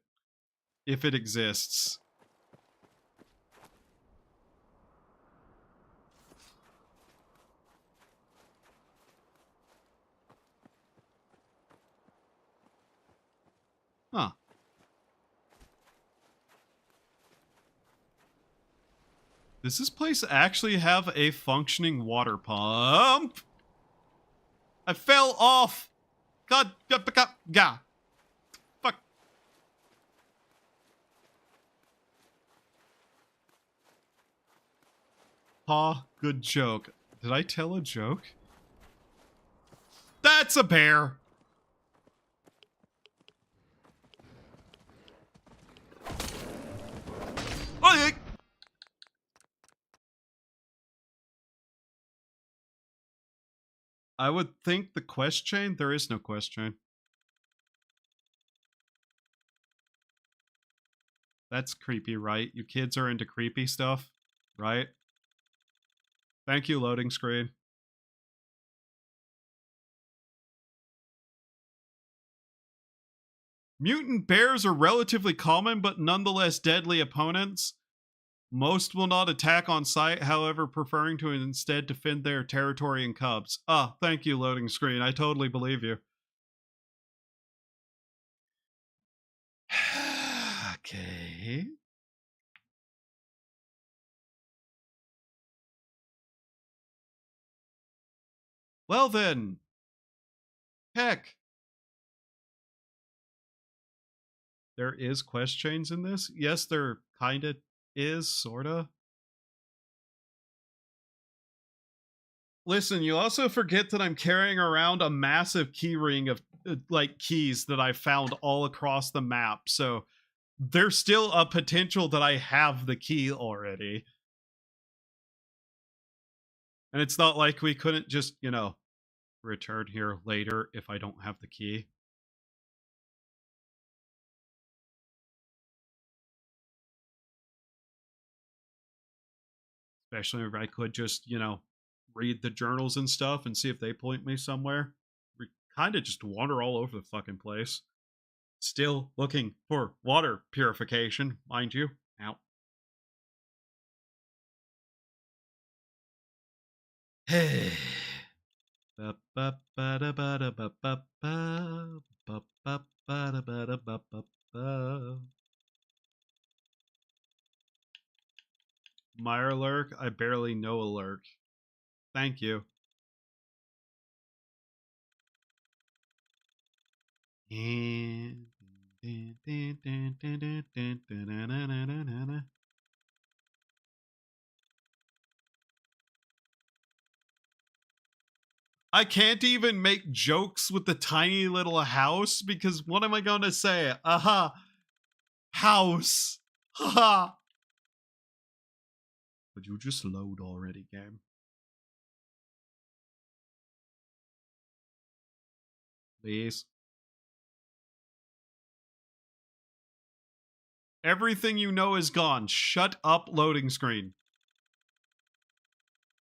if it exists. Huh. Does this place actually have a functioning water pump? I fell off! God, God. Fuck. Pa, good joke. Did I tell a joke? That's a bear! Oh, I would think the quest chain? There is no quest chain. That's creepy, right? You kids are into creepy stuff, right? Thank you, loading screen. Mutant bears are relatively common, but nonetheless deadly opponents. Most will not attack on sight, however, preferring to instead defend their territory in cubs. Ah, thank you, loading screen. I totally believe you. Okay. Well then. Heck. There is quest chains in this? Yes, there kinda is, sorta. Listen, you also forget that I'm carrying around a massive keyring of like keys that I found all across the map. So there's still a potential that I have the key already. And it's not like we couldn't just, you know, return here later if I don't have the key. Especially if I could just, you know, read the journals and stuff and see if they point me somewhere. We kind of just wander all over the fucking place. Still looking for water purification, mind you. Ow. Hey. Meyer lurk? I barely know a lurk. Thank you. I can't even make jokes with the tiny little house because what am I going to say? Aha. House. Haha. Would you just load already, game? Please. Everything you know is gone. Shut up, loading screen.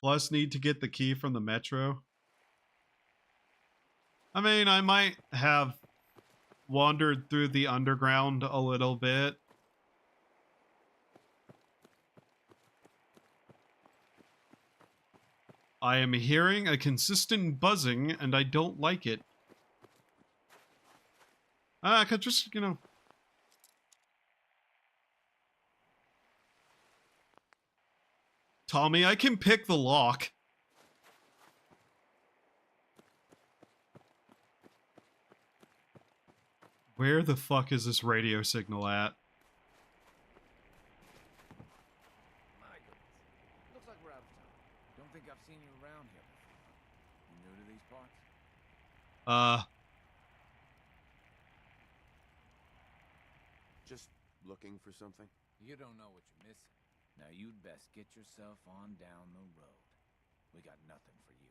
Plus, need to get the key from the metro. I mean, I might have wandered through the underground a little bit. I am hearing a consistent buzzing, and I don't like it. I could just, Tommy, I can pick the lock. Where the fuck is this radio signal at? My goodness. Looks like we're out of time. Don't think I've seen you around here before. You new to these parts? Just looking for something? You don't know what you're missing. Now you'd best get yourself on down the road. We got nothing for you.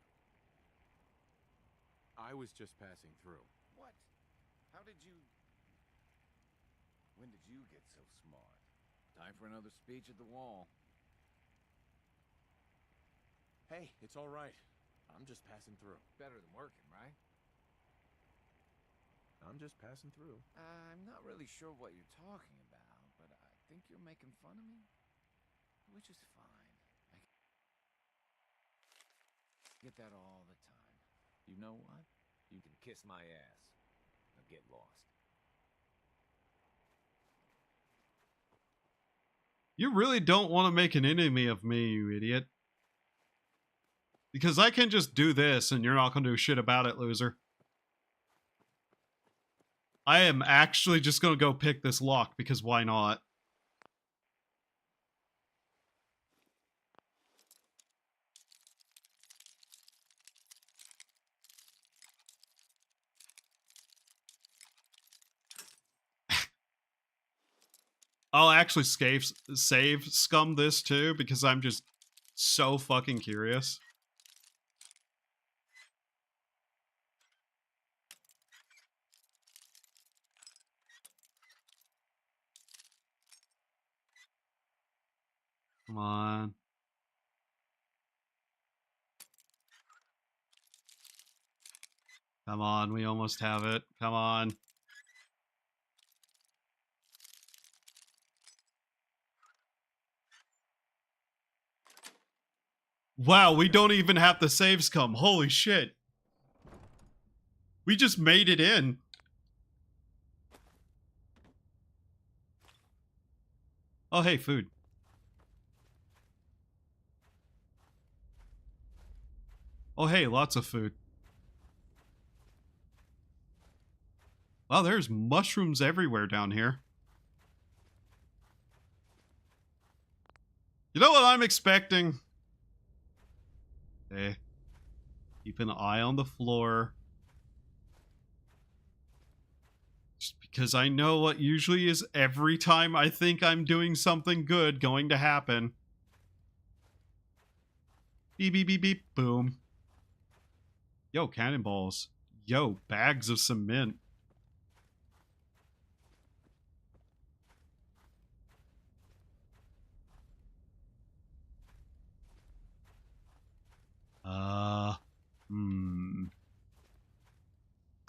I was just passing through. What? How did you... When did you get so smart? Time for another speech at the wall. Hey, it's all right. I'm just passing through. Better than working, right? I'm just passing through. I'm not really sure what you're talking about, but I think you're making fun of me. Which is fine. I get that all the time. You know what? You can kiss my ass. Now get lost. You really don't want to make an enemy of me, you idiot. Because I can just do this and you're not going to do shit about it, loser. I am actually just going to go pick this lock because why not? I'll actually save scum this too because I'm just so fucking curious. Come on. Come on, we almost have it. Come on. Wow, we don't even have the saves come. Holy shit. We just made it in. Oh, hey, food. Oh, hey, lots of food. Wow, there's mushrooms everywhere down here. You know what I'm expecting? Okay. Keep an eye on the floor. Just because I know what usually is every time I think I'm doing something good going to happen. Beep, beep, beep, beep, boom. Yo, cannonballs. Yo, bags of cement.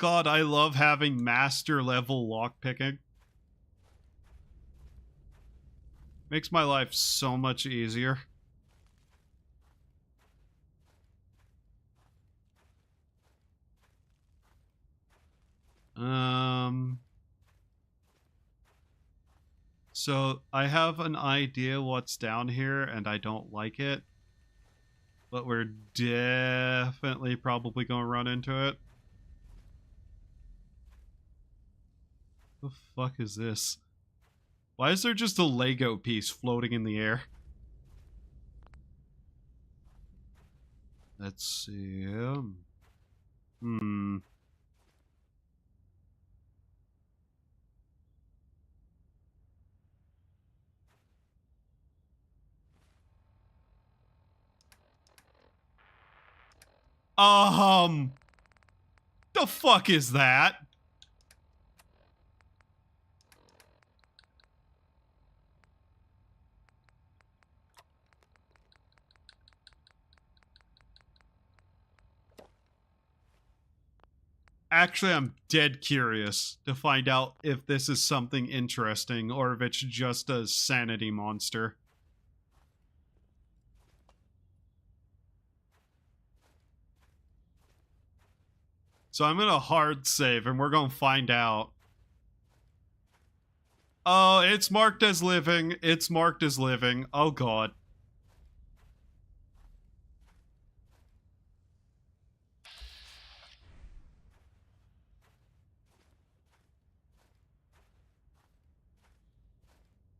God, I love having master level lockpicking. Makes my life so much easier. So I have an idea what's down here and I don't like it. But we're definitely probably gonna run into it. The fuck is this? Why is there just a Lego piece floating in the air? Let's see. Hmm. The fuck is that? Actually, I'm dead curious to find out if this is something interesting or if it's just a sanity monster. So I'm gonna hard save and we're gonna find out. Oh, it's marked as living. It's marked as living. Oh god.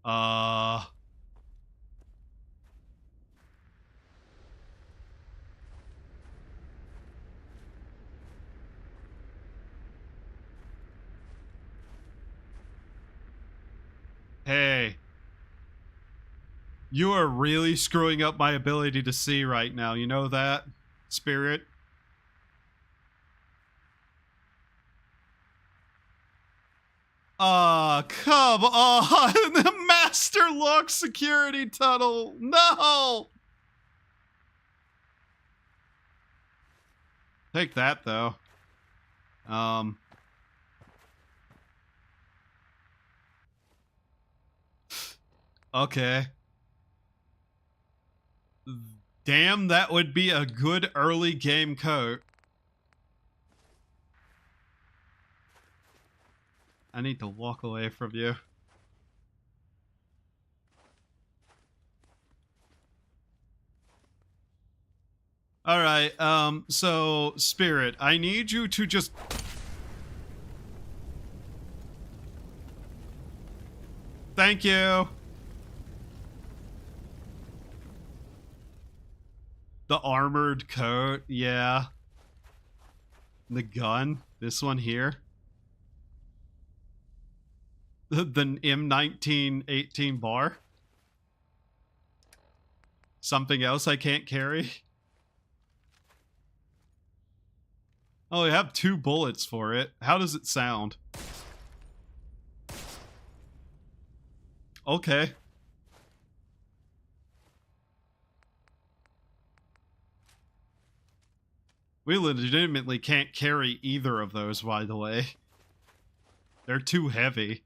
Uh... Hey. You are really screwing up my ability to see right now. You know that, Spirit? Come on! The Master Lock security tunnel! No! Take that, though. Okay. Damn, that would be a good early game coat. I need to walk away from you. Alright, so, Spirit, I need you to just... Thank you! The armored coat, yeah. The gun, this one here. The M1918 bar. Something else I can't carry. Oh, I have 2 bullets for it. How does it sound? Okay. We legitimately can't carry either of those, by the way. They're too heavy.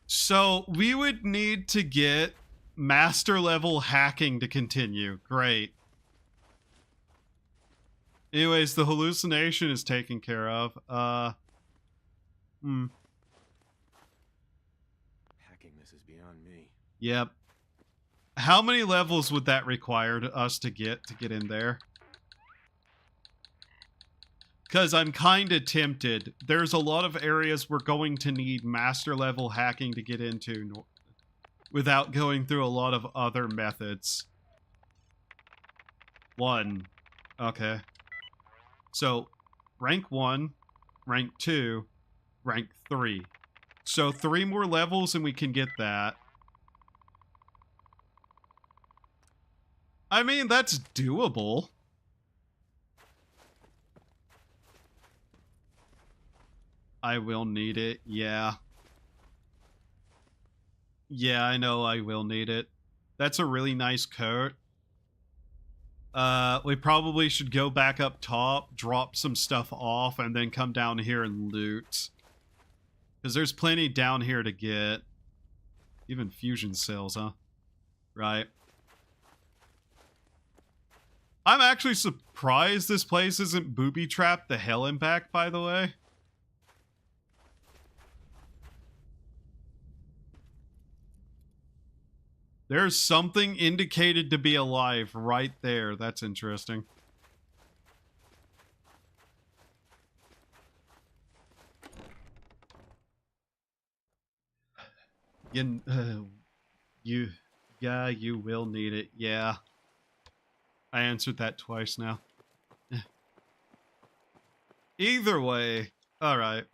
So, we would need to get master level hacking to continue. Great. Anyways, the hallucination is taken care of. Hacking this is beyond me. Yep. How many levels would that require us to get in there? Because I'm kind of tempted. There's a lot of areas we're going to need master level hacking to get into without going through a lot of other methods. 1. Okay. So, rank 1, rank 2, rank 3. So 3 more levels and we can get that. I mean, that's doable. I will need it, yeah. Yeah, I know I will need it. That's a really nice coat. We probably should go back up top, drop some stuff off, and then come down here and loot. Because there's plenty down here to get. Even fusion cells, huh? Right. I'm actually surprised this place isn't booby-trapped the hell and back, by the way. There's something indicated to be alive right there. That's interesting. Yeah, you will need it. Yeah. I answered that twice now. Either way, alright.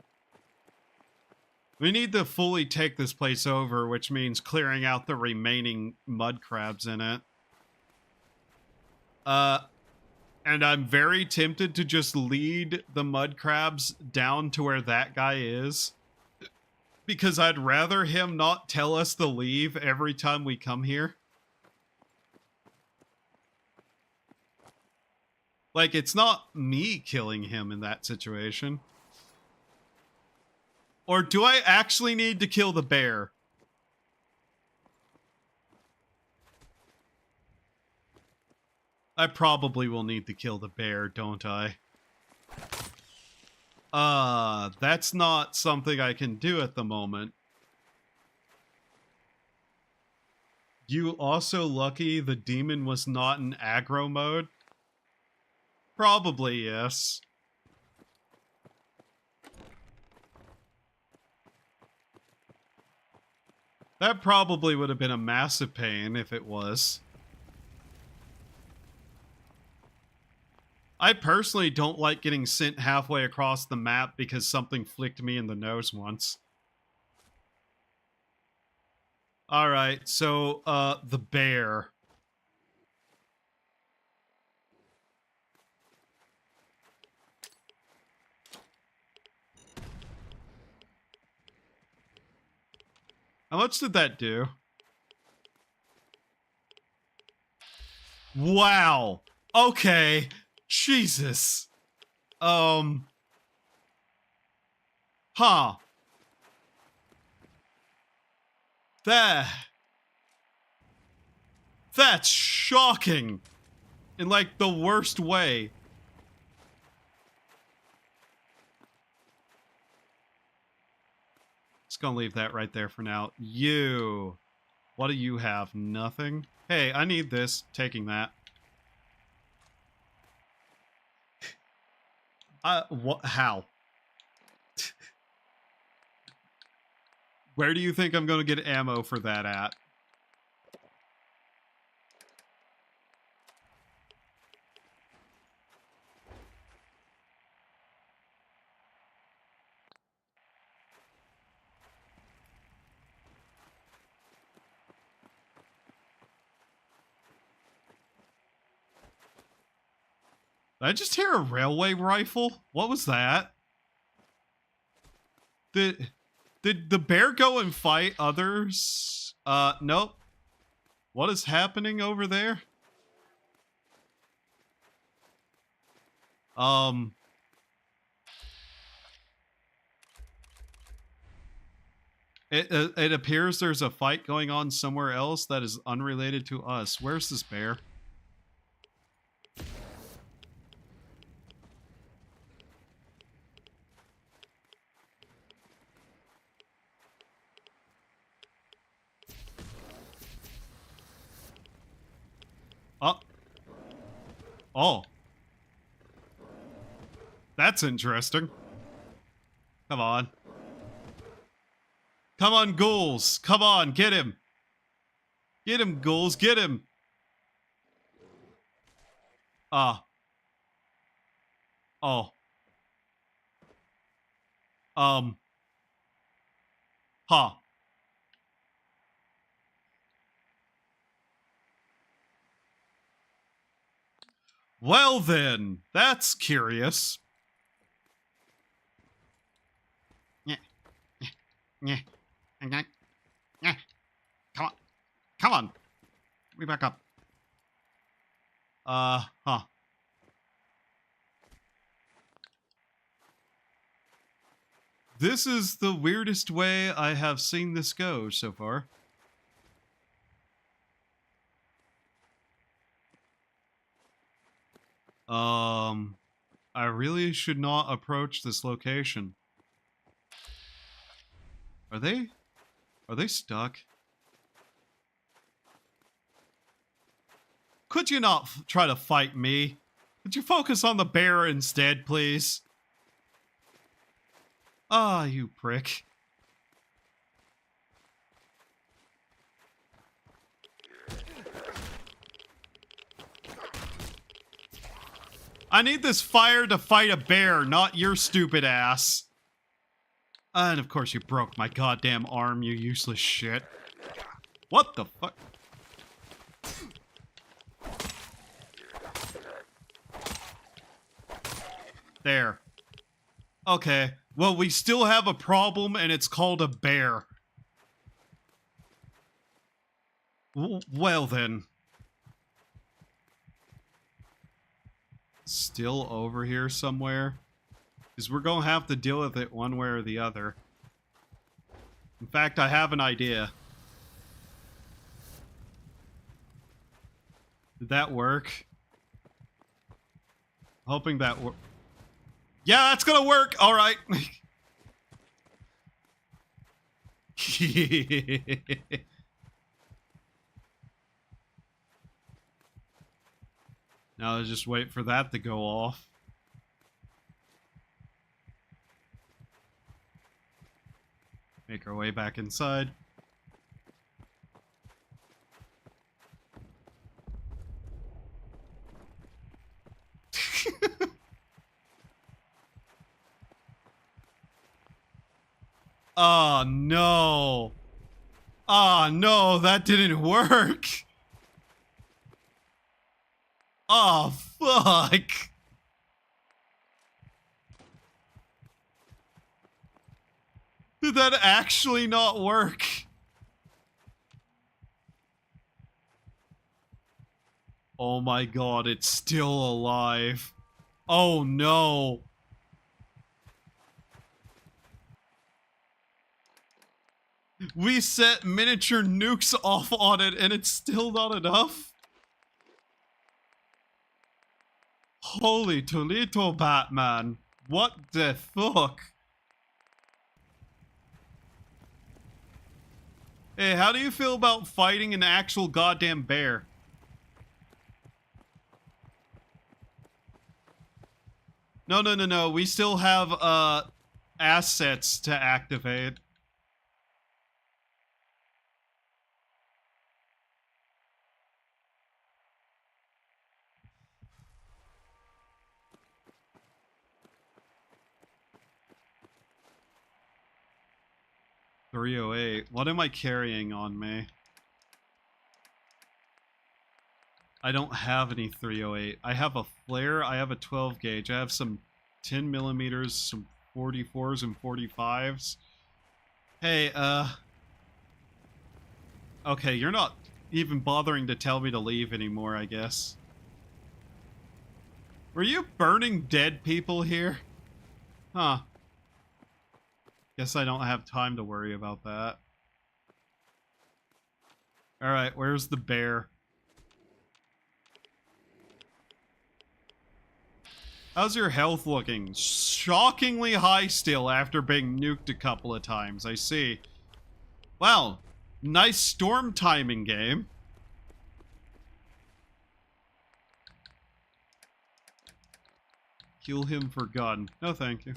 We need to fully take this place over, which means clearing out the remaining mud crabs in it. And I'm very tempted to just lead the mud crabs down to where that guy is. Because I'd rather him not tell us to leave every time we come here. Like, it's not me killing him in that situation. Or do I actually need to kill the bear? I probably will need to kill the bear, don't I? That's not something I can do at the moment. You also lucky the demon was not in aggro mode? Probably, yes. That probably would have been a massive pain if it was. I personally don't like getting sent halfway across the map because something flicked me in the nose once. Alright, so, the bear. How much did that do? Wow. Okay. Jesus. Huh. That's shocking. In, like, the worst way. Just gonna leave that right there for now. You. What do you have? Nothing? Hey, I need this. Taking that. What? How? Where do you think I'm gonna get ammo for that at? Did I just hear a railway rifle? What was that? Did the bear go and fight others? Nope. What is happening over there? It appears there's a fight going on somewhere else that is unrelated to us. Where's this bear? Oh. Oh. That's interesting. Come on. Come on, ghouls. Come on, get him. Get him, ghouls. Get him. Oh. Huh. Well then, that's curious. Yeah. Yeah. Yeah. Yeah. Come on. Come on. Let me back up. Huh. This is the weirdest way I have seen this go so far. I really should not approach this location. Are they stuck? Could you not try to fight me? Could you focus on the bear instead, please? Ah, you prick. I need this fire to fight a bear, not your stupid ass. And of course you broke my goddamn arm, you useless shit. What the fuck? There. Okay. Well, we still have a problem, and it's called a bear. Well then. Still over here somewhere? Because we're gonna have to deal with it one way or the other. In fact, I have an idea. Did that work? Hoping that yeah, that's gonna work! Alright. Now let's just wait for that to go off. Make our way back inside. Oh no. Oh no, that didn't work. Oh fuck. Did that actually not work? Oh my god, it's still alive. Oh no. We set miniature nukes off on it and it's still not enough? Holy Toledo, Batman. What the fuck? Hey, how do you feel about fighting an actual goddamn bear? No. We still have, assets to activate. .308. What am I carrying on me? I don't have any .308. I have a flare, I have a 12 gauge, I have some 10 millimeters, some 44s and 45s. Hey, okay, you're not even bothering to tell me to leave anymore, I guess. Were you burning dead people here? Huh. Guess I don't have time to worry about that. Alright, where's the bear? How's your health looking? Shockingly high still after being nuked a couple of times, I see. Wow, nice storm timing game. Heal him for gun. No thank you.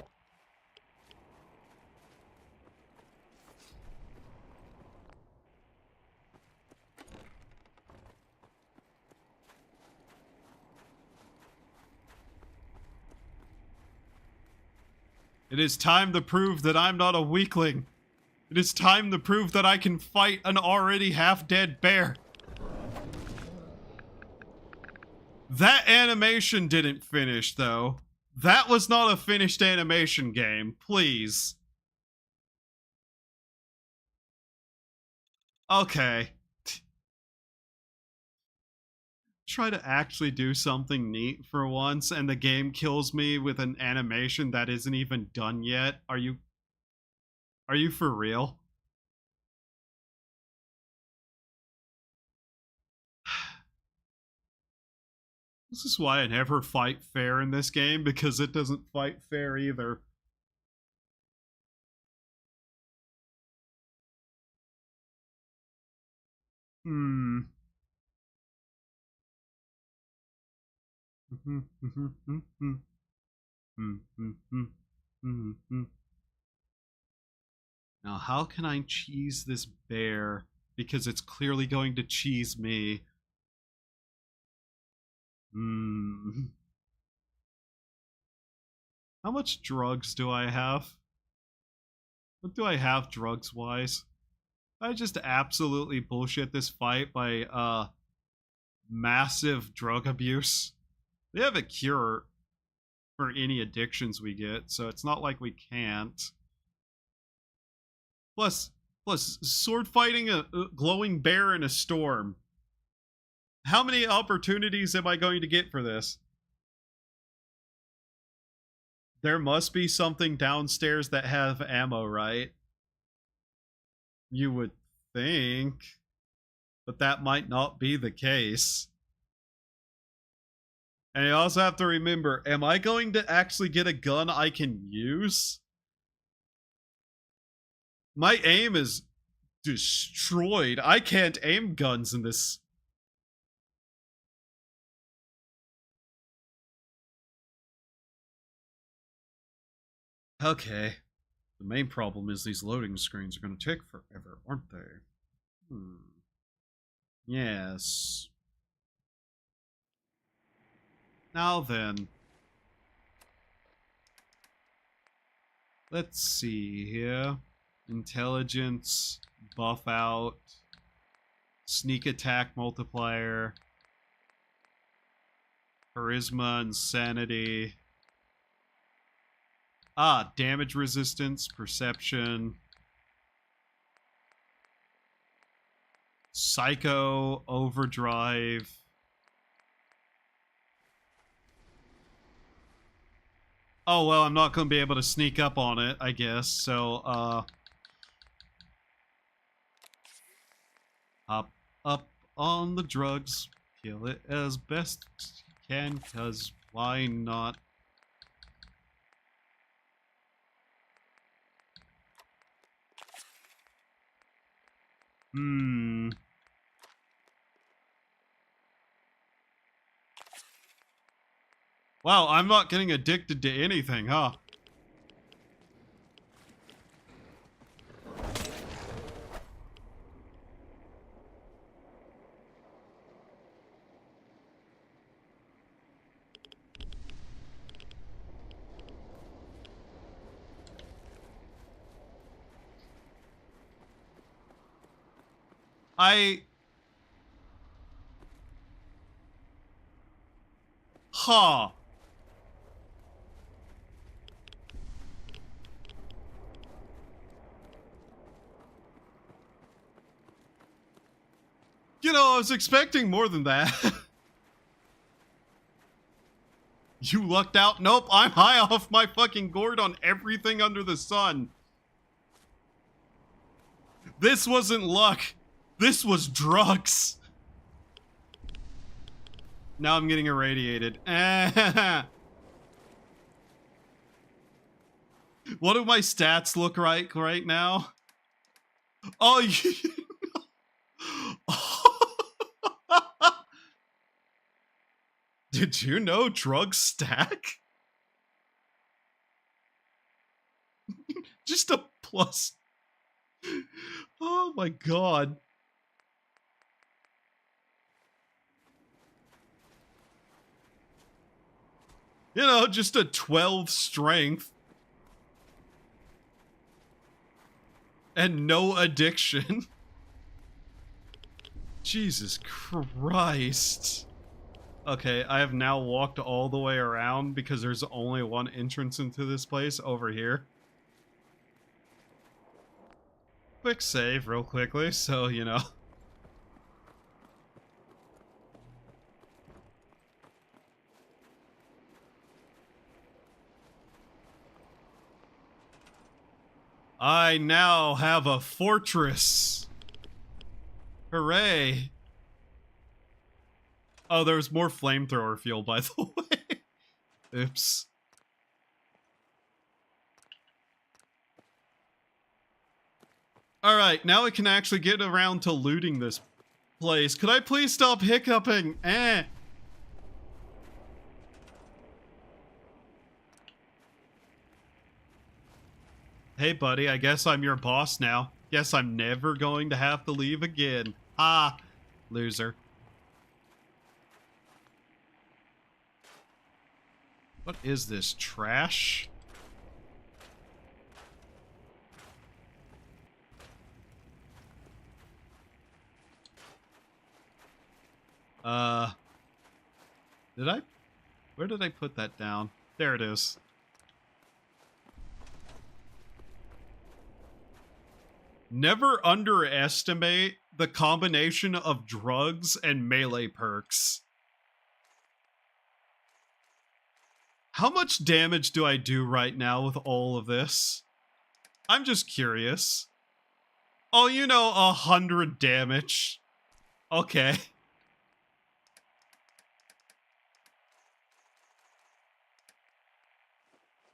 It is time to prove that I'm not a weakling. It is time to prove that I can fight an already half-dead bear. That animation didn't finish, though. That was not a finished animation game. Please. Okay. try to actually do something neat for once and the game kills me with an animation that isn't even done yet? Are you for real? This is why I never fight fair in this game, because it doesn't fight fair either. Hmm. Now, how can I cheese this bear? Because it's clearly going to cheese me. Hmm. How much drugs do I have? What do I have drugs wise? I just absolutely bullshit this fight by massive drug abuse. They have a cure for any addictions we get, so it's not like we can't. Plus, sword fighting a glowing bear in a storm. How many opportunities am I going to get for this? There must be something downstairs that have ammo, right? You would think, but that might not be the case. And you also have to remember, am I going to actually get a gun I can use? My aim is destroyed. I can't aim guns in this. Okay. The main problem is these loading screens are going to take forever, aren't they? Yes. Now then. Let's see here. Intelligence, buff out, sneak attack multiplier, charisma, insanity. Damage resistance, perception, psycho, overdrive. Oh, well, I'm not going to be able to sneak up on it, I guess, so, hop up on the drugs, kill it as best you can, cause why not? Wow, I'm not getting addicted to anything, huh? Huh. You know, I was expecting more than that. You lucked out? Nope, I'm high off my fucking gourd on everything under the sun. This wasn't luck. This was drugs. Now I'm getting irradiated. What do my stats look like right now? Oh, you... Did you know drugs stack? Just a plus. Oh my god. You know, just a 12 strength. And no addiction. Jesus Christ. Okay, I have now walked all the way around because there's only one entrance into this place over here. Quick save real quickly, so, you know. I now have a fortress. Hooray. Oh, there's more flamethrower fuel, by the way. Oops. Alright, now I can actually get around to looting this place. Could I please stop hiccuping? Hey, buddy, I guess I'm your boss now. Guess I'm never going to have to leave again. Ah, loser. What is this, trash? Where did I put that down? There it is. Never underestimate the combination of drugs and melee perks. How much damage do I do right now with all of this? I'm just curious. Oh, 100 damage. Okay.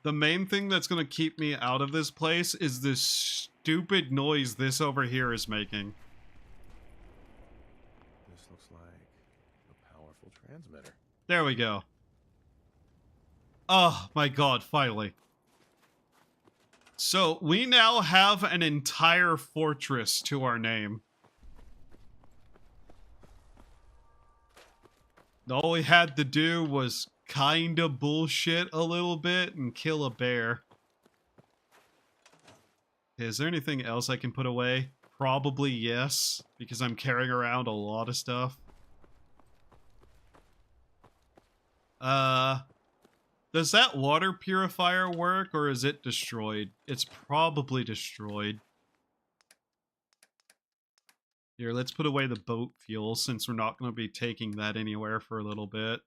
The main thing that's going to keep me out of this place is this stupid noise this over here is making. This looks like a powerful transmitter. There we go. Oh my god, finally. So, we now have an entire fortress to our name. All we had to do was kinda bullshit a little bit and kill a bear. Is there anything else I can put away? Probably yes, because I'm carrying around a lot of stuff. Does that water purifier work, or is it destroyed? It's probably destroyed. Here, let's put away the boat fuel, since we're not going to be taking that anywhere for a little bit.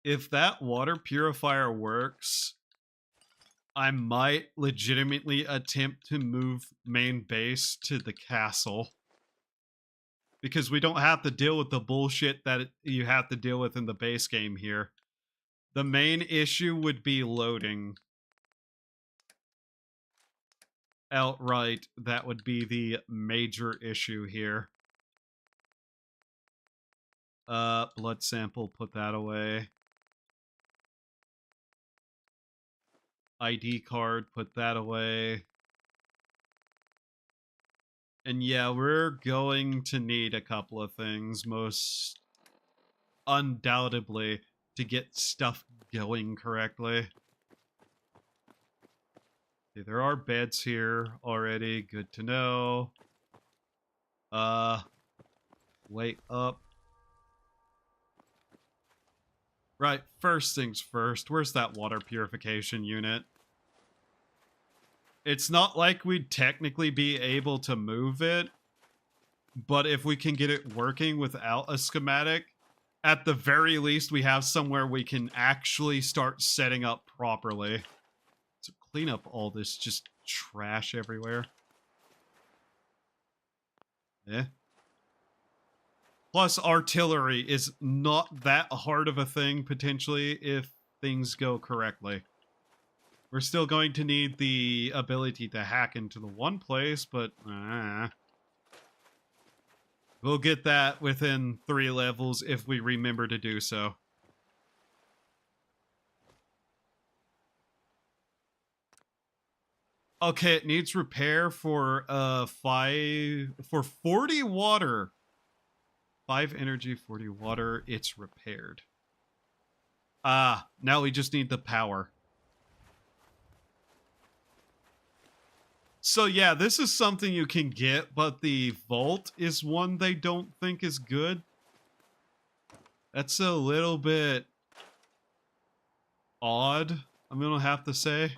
If that water purifier works, I might legitimately attempt to move main base to the castle. Because we don't have to deal with the bullshit that you have to deal with in the base game here. The main issue would be loading. Outright, that would be the major issue here. Blood sample, put that away. ID card, put that away. And yeah, we're going to need a couple of things, most undoubtedly, to get stuff going correctly. Okay, there are beds here already, good to know. Wait up. Right, first things first, where's that water purification unit? It's not like we'd technically be able to move it, but if we can get it working without a schematic, at the very least we have somewhere we can actually start setting up properly. So clean up all this just trash everywhere. Eh. Plus, artillery is not that hard of a thing, potentially, if things go correctly. We're still going to need the ability to hack into the one place, but we'll get that within 3 levels if we remember to do so. Okay, it needs repair for 40 water. 5 energy, 40 water, it's repaired. Now we just need the power. So yeah, this is something you can get, but the vault is one they don't think is good. That's a little bit odd, I'm gonna have to say.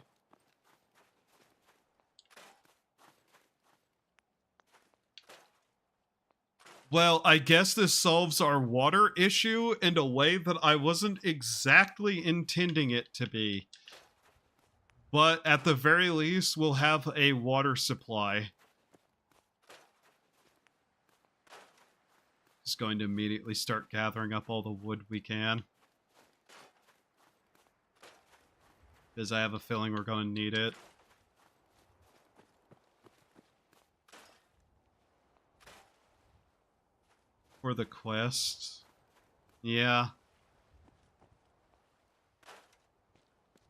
Well, I guess this solves our water issue in a way that I wasn't exactly intending it to be. But at the very least, we'll have a water supply. Just going to immediately start gathering up all the wood we can. Because I have a feeling we're going to need it. For the quest. Yeah.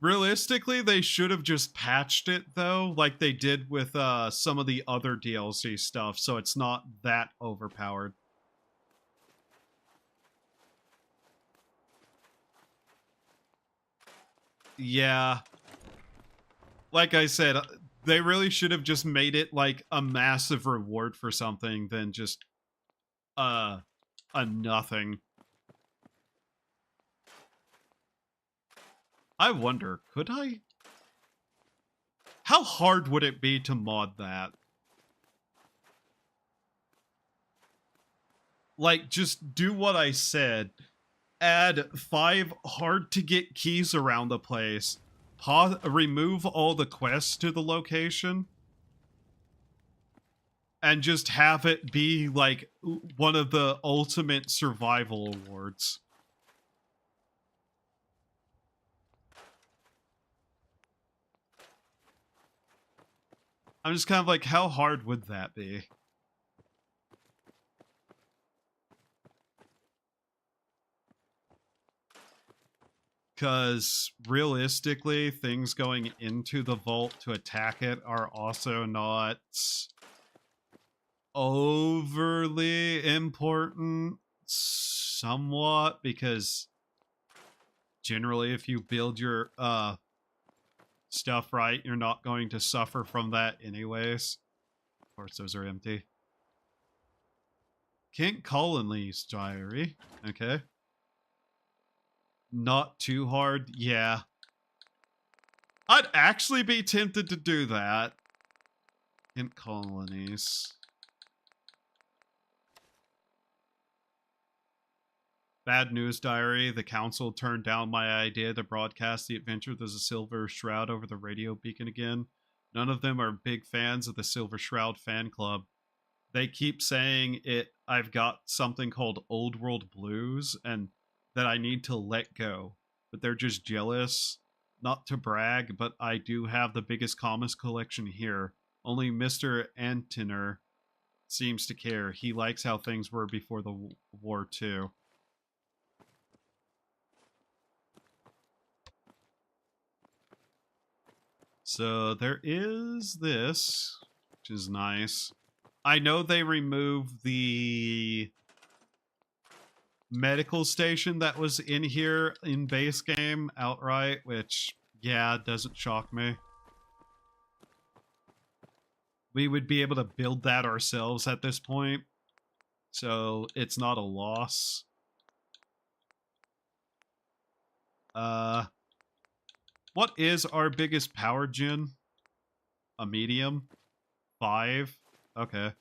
Realistically, they should have just patched it, though, like they did with some of the other DLC stuff, so it's not that overpowered. Yeah. Like I said, they really should have just made it like a massive reward for something than just a nothing. I wonder, could I? How hard would it be to mod that? Like, just do what I said. Add 5 hard-to-get keys around the place. Remove all the quests to the location. And just have it be, like, one of the ultimate survival awards. I'm just kind of like, how hard would that be? Because realistically, things going into the vault to attack it are also not overly important, somewhat, because generally if you build your stuff right, you're not going to suffer from that anyways. Of course, those are empty. Kent Colony's diary. Okay. Not too hard. Yeah. I'd actually be tempted to do that. Kent Colonies. Bad news diary. The council turned down my idea to broadcast the adventure. There's a silver shroud over the radio beacon again. None of them are big fans of the Silver Shroud fan club. They keep saying I've got something called Old World Blues and that I need to let go. But they're just jealous. Not to brag, but I do have the biggest comics collection here. Only Mr. Antiner seems to care. He likes how things were before the war too. So there is this, which is nice. I know they removed the medical station that was in here in base game outright, which, yeah, doesn't shock me. We would be able to build that ourselves at this point, so it's not a loss. What is our biggest power gen? A medium? 5? Okay.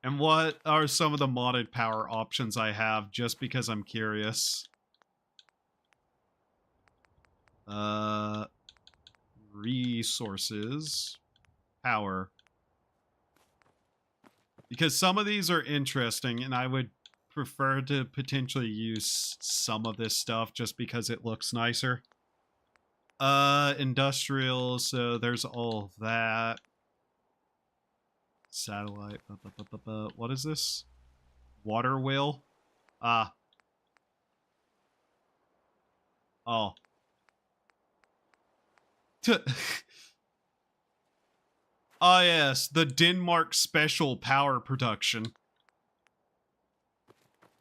And what are some of the modded power options I have, just because I'm curious? Resources. Power. Because some of these are interesting, and I would prefer to potentially use some of this stuff just because it looks nicer. Industrial, so there's all of that. Satellite. What is this? Water wheel? Ah. Oh. Ah, yes, the Denmark special power production.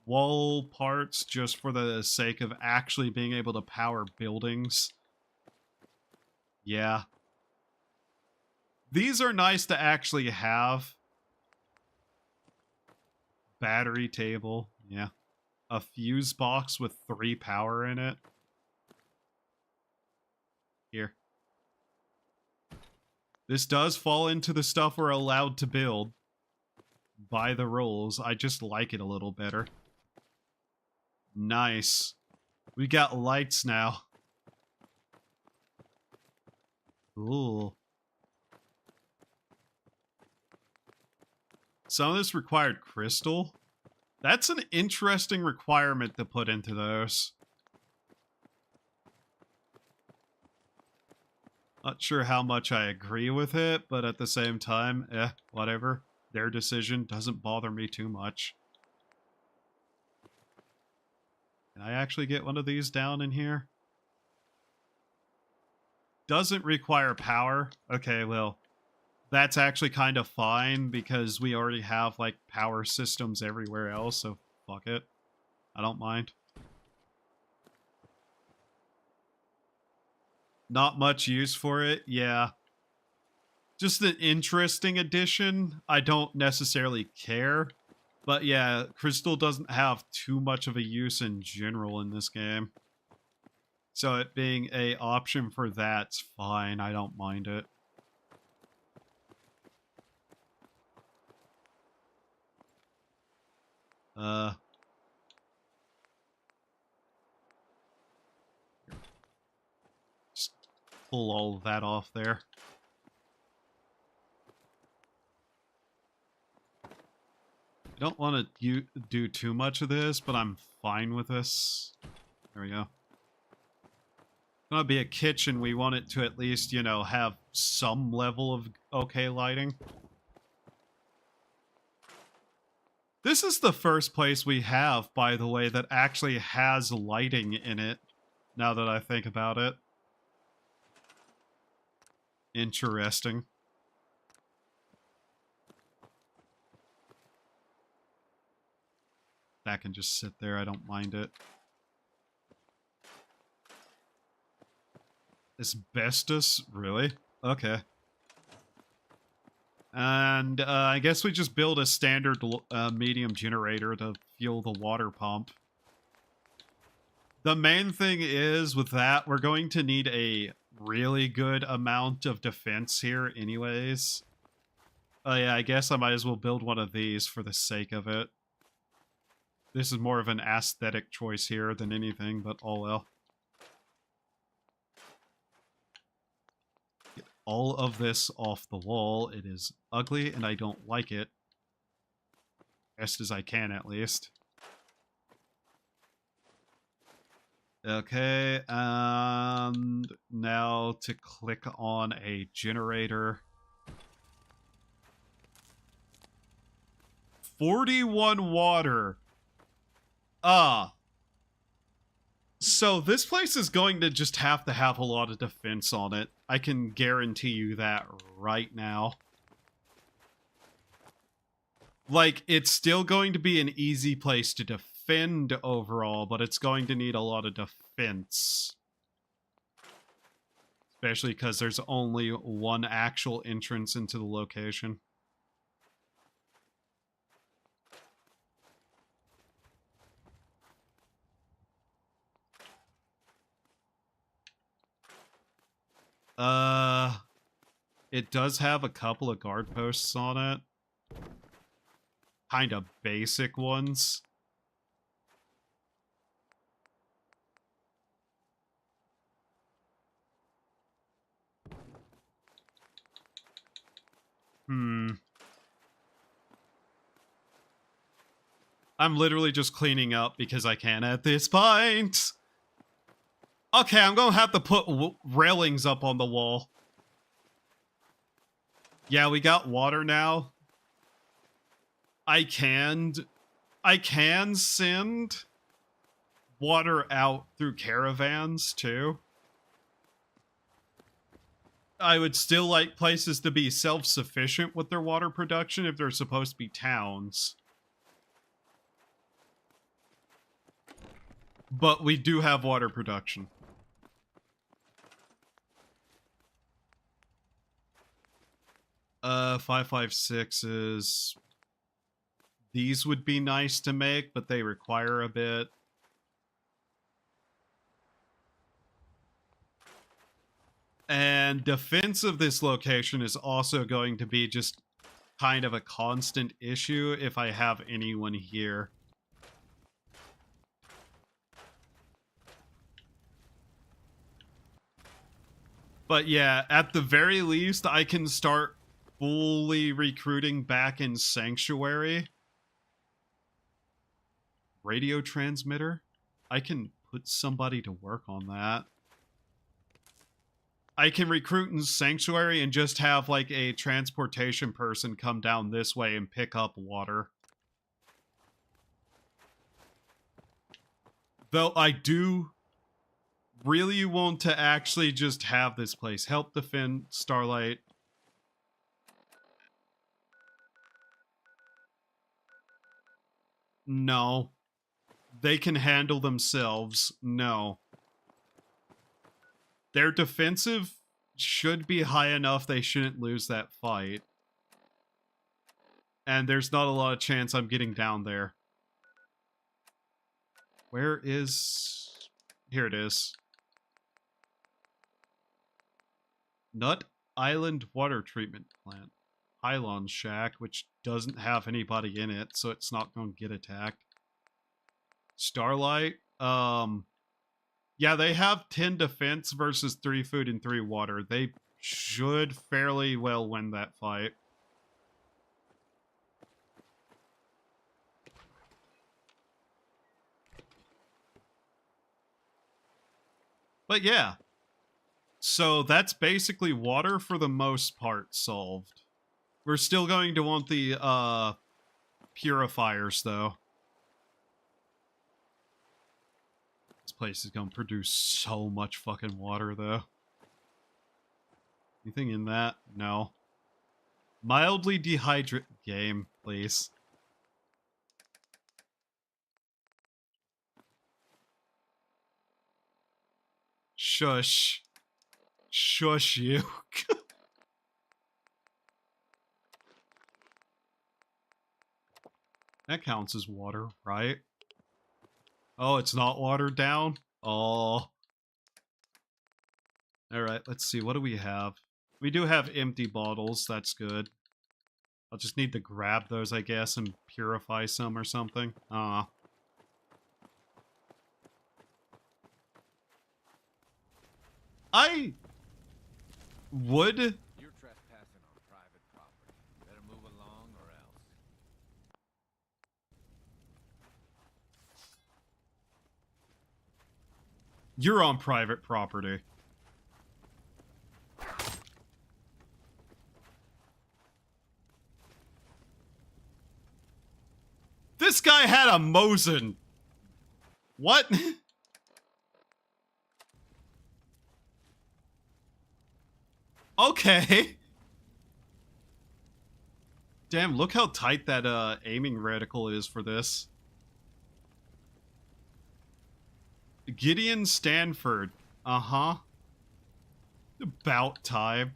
Wall parts just for the sake of actually being able to power buildings. Yeah. These are nice to actually have. Battery table. Yeah. A fuse box with 3 power in it. Here. This does fall into the stuff we're allowed to build. By the rules. I just like it a little better. Nice. We got lights now. Cool. Some of this required crystal. That's an interesting requirement to put into those. Not sure how much I agree with it, but at the same time, whatever. Their decision doesn't bother me too much. Can I actually get one of these down in here? Doesn't require power. Okay, well, that's actually kind of fine because we already have, like, power systems everywhere else, so fuck it. I don't mind. Not much use for it, yeah. Just an interesting addition. I don't necessarily care. But yeah, crystal doesn't have too much of a use in general in this game. So it being a option for that's fine. I don't mind it. Just pull all of that off there. I don't want to do too much of this, but I'm fine with this. There we go. It's gonna be a kitchen. We want it to at least, you know, have some level of okay lighting. This is the first place we have, by the way, that actually has lighting in it, now that I think about it. Interesting. That can just sit there, I don't mind it. Asbestos? Really? Okay. And I guess we just build a standard medium generator to fuel the water pump. The main thing is, with that, we're going to need a really good amount of defense here anyways. Oh yeah, I guess I might as well build one of these for the sake of it. This is more of an aesthetic choice here than anything, but oh well. Get all of this off the wall. It is ugly and I don't like it. Best as I can, at least. Okay, and now to click on a generator. 41 water. So this place is going to just have to have a lot of defense on it. I can guarantee you that right now. Like, it's still going to be an easy place to defend overall, but it's going to need a lot of defense. Especially because there's only one actual entrance into the location. It does have a couple of guard posts on it. Kind of basic ones. I'm literally just cleaning up because I can at this point. Okay, I'm gonna have to put railings up on the wall. Yeah, we got water now. I can send water out through caravans too. I would still like places to be self-sufficient with their water production if they're supposed to be towns. But we do have water production. Uh, 556s. These would be nice to make, but they require a bit. And defense of this location is also going to be just kind of a constant issue if I have anyone here. But yeah, at the very least, I can start fully recruiting back in Sanctuary. Radio transmitter? I can put somebody to work on that. I can recruit in Sanctuary and just have like a transportation person come down this way and pick up water. Though I do really want to actually just have this place. Help defend Starlight. No. They can handle themselves. No. Their defensive should be high enough they shouldn't lose that fight. And there's not a lot of chance I'm getting down there. Where is... Here it is. Nut Island Water Treatment Plant. Pylon Shack, which doesn't have anybody in it, so it's not going to get attacked. Starlight, yeah, they have 10 defense versus 3 food and 3 water. They should fairly well win that fight. But yeah. So that's basically water for the most part solved. We're still going to want the purifiers though. This place is going to produce so much fucking water though. Anything in that? No. Mildly dehydrate game, please. Shush. Shush you. That counts as water, right? Oh, it's not watered down? Oh. Alright, let's see. What do we have? We do have empty bottles. That's good. I'll just need to grab those, I guess, and purify some or something. I would... You're trespassing on private property. Better move along or else. You're on private property. This guy had a Mosin. What? Okay. Damn, look how tight that aiming reticle is for this. Gideon Stanford. Uh-huh. About time.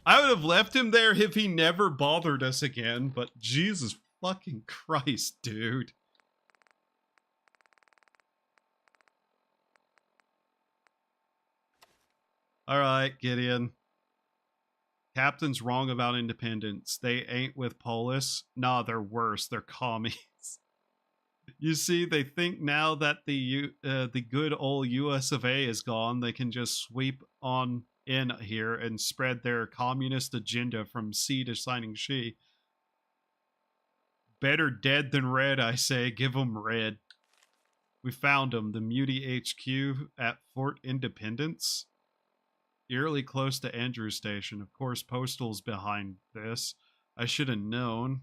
I would have left him there if he never bothered us again, but Jesus fucking Christ, dude. Alright, Gideon. Captain's wrong about independence. They ain't with Polis. Nah, they're worse. They're commies. You see, they think now that the good old US of A is gone, they can just sweep on in here and spread their communist agenda from sea to signing she. Better dead than red, I say. Give 'em red. We found them, the Muty HQ at Fort Independence. Eerily close to Andrew Station. Of course, Postal's behind this. I should have known.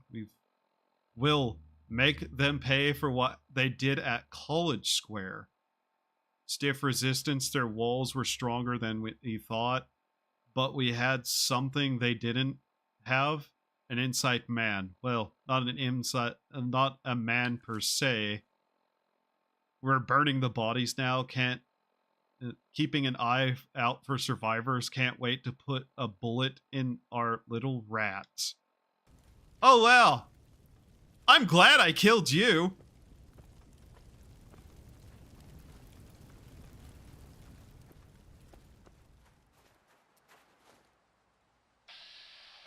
We'll make them pay for what they did at College Square. Stiff resistance, their walls were stronger than we thought, but we had something they didn't have. An insight man. Well, not a man per se. We're burning the bodies now. Keeping an eye out for survivors. Can't wait to put a bullet in our little rats. Oh well. I'm glad I killed you.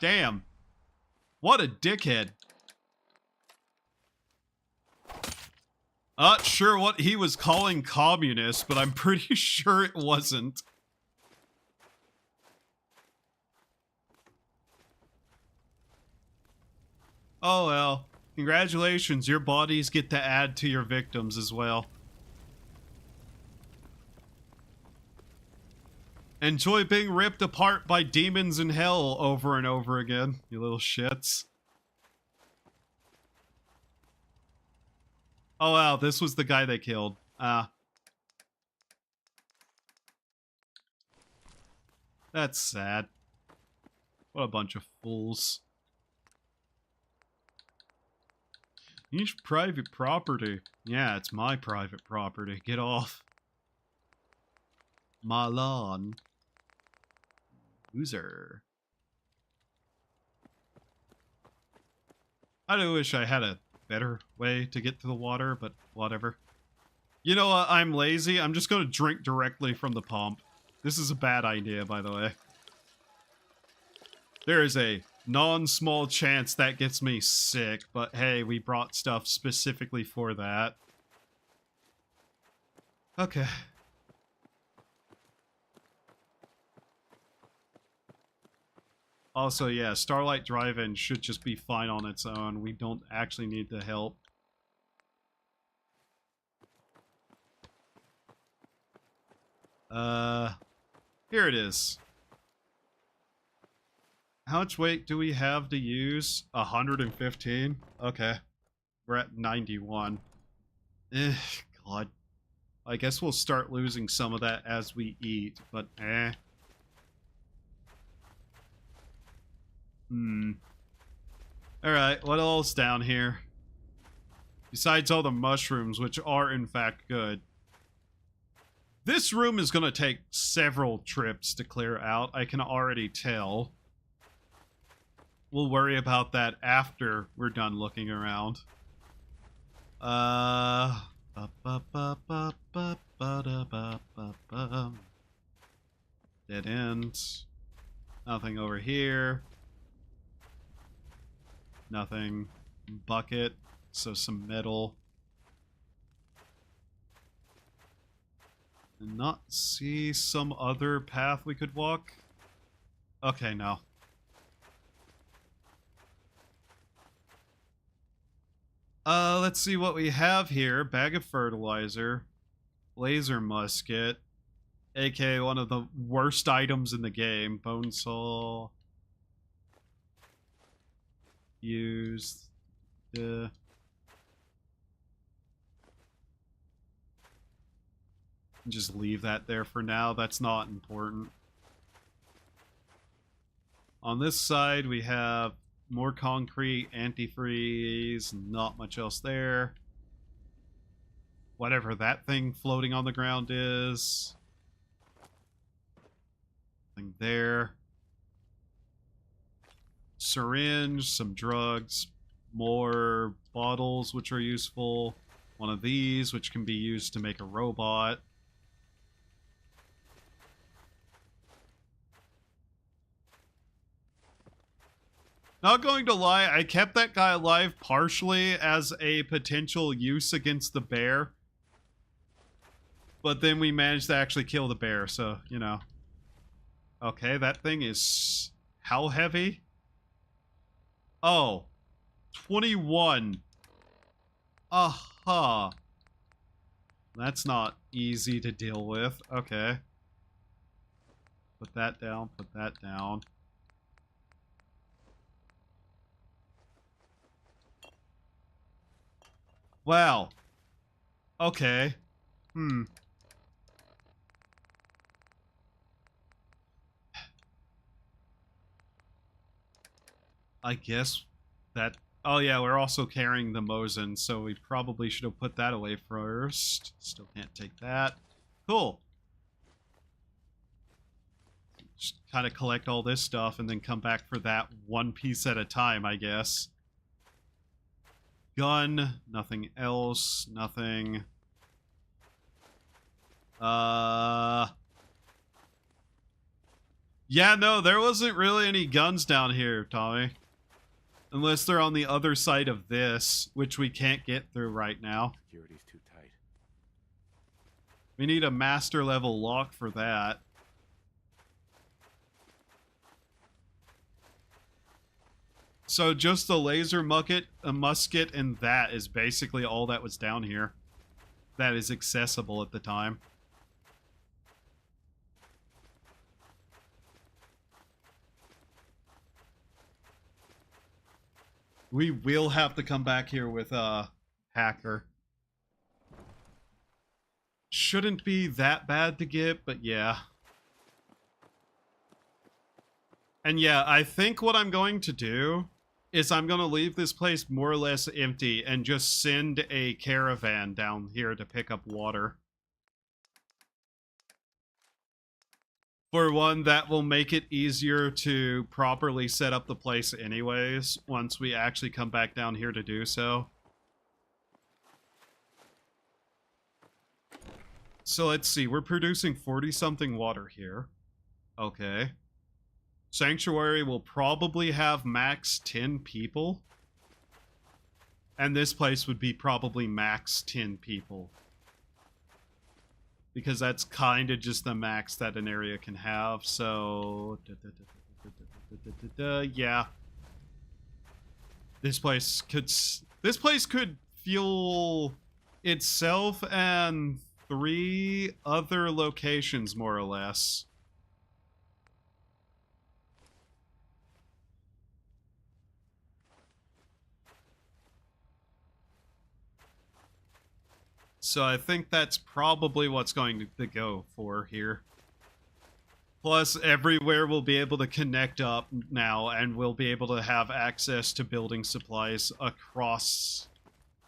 Damn. What a dickhead. Not sure what he was calling communist, but I'm pretty sure it wasn't. Oh well. Congratulations, your bodies get to add to your victims as well. Enjoy being ripped apart by demons in hell over and over again, you little shits. Oh wow, this was the guy they killed. That's sad. What a bunch of fools. Each private property. Yeah, it's my private property. Get off my lawn. Loser. I do wish I had a better way to get to the water, but whatever. You know what? I'm lazy. I'm just going to drink directly from the pump. This is a bad idea, by the way. There is a non-small chance that gets me sick, but hey, we brought stuff specifically for that. Okay. Also, yeah, Starlight Drive-In should just be fine on its own. We don't actually need the help. Here it is. How much weight do we have to use? 115? Okay. We're at 91. God. I guess we'll start losing some of that as we eat, but Alright, what else down here? Besides all the mushrooms, which are in fact good. This room is gonna take several trips to clear out, I can already tell. We'll worry about that after we're done looking around. Dead end. Nothing over here. Nothing. Bucket. So some metal. And not see some other path we could walk? Okay, no. Let's see what we have here. Bag of fertilizer. Laser musket. aka one of the worst items in the game. Bone saw. Used. Just leave that there for now. That's not important. On this side, we have more concrete, antifreeze, not much else there. Whatever that thing floating on the ground is. Nothing there. Syringe, some drugs, more bottles, which are useful. One of these, which can be used to make a robot. Not going to lie, I kept that guy alive partially as a potential use against the bear. But then we managed to actually kill the bear, so, you know. Okay, that thing is... how heavy? Oh. 21. Aha. That's not easy to deal with. Okay. Put that down, put that down. Wow. Okay. I guess that... oh yeah, we're also carrying the Mosin, so we probably should have put that away first. Still can't take that. Cool. Just kind of collect all this stuff and then come back for that one piece at a time, I guess. Gun, nothing else, nothing. Yeah, no, there wasn't really any guns down here, Tommy. Unless they're on the other side of this, which we can't get through right now. Security's too tight. We need a master level lock for that. So just the laser musket, a musket, and that is basically all that was down here. That is accessible at the time. We will have to come back here with Hacker. Shouldn't be that bad to get, but yeah. And yeah, I think what I'm going to do is I'm going to leave this place more or less empty and just send a caravan down here to pick up water. For one, that will make it easier to properly set up the place anyways, once we actually come back down here to do so. So let's see, we're producing 40-something water here. Okay. Sanctuary will probably have max 10 people. And this place would be probably max 10 people. Because that's kind of just the max that an area can have, so... yeah. This place could fuel itself and 3 other locations, more or less. So I think that's probably what's going to go for here. Plus, everywhere will be able to connect up now, and we'll be able to have access to building supplies across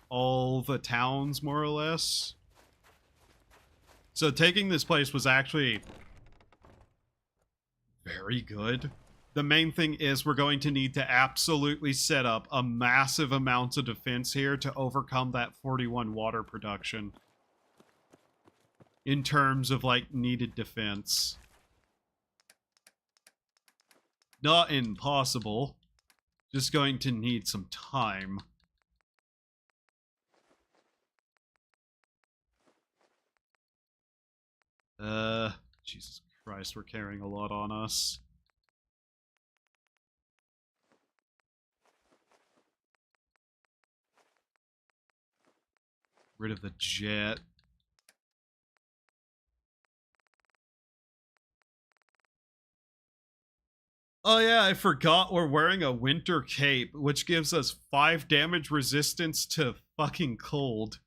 all the towns, more or less. So taking this place was actually very good. The main thing is we're going to need to absolutely set up a massive amount of defense here to overcome that 41 water production. In terms of, like, needed defense. Not impossible. Just going to need some time. Jesus Christ, we're carrying a lot on us. Rid of the jet. Oh yeah, I forgot we're wearing a winter cape, which gives us 5 damage resistance to fucking cold.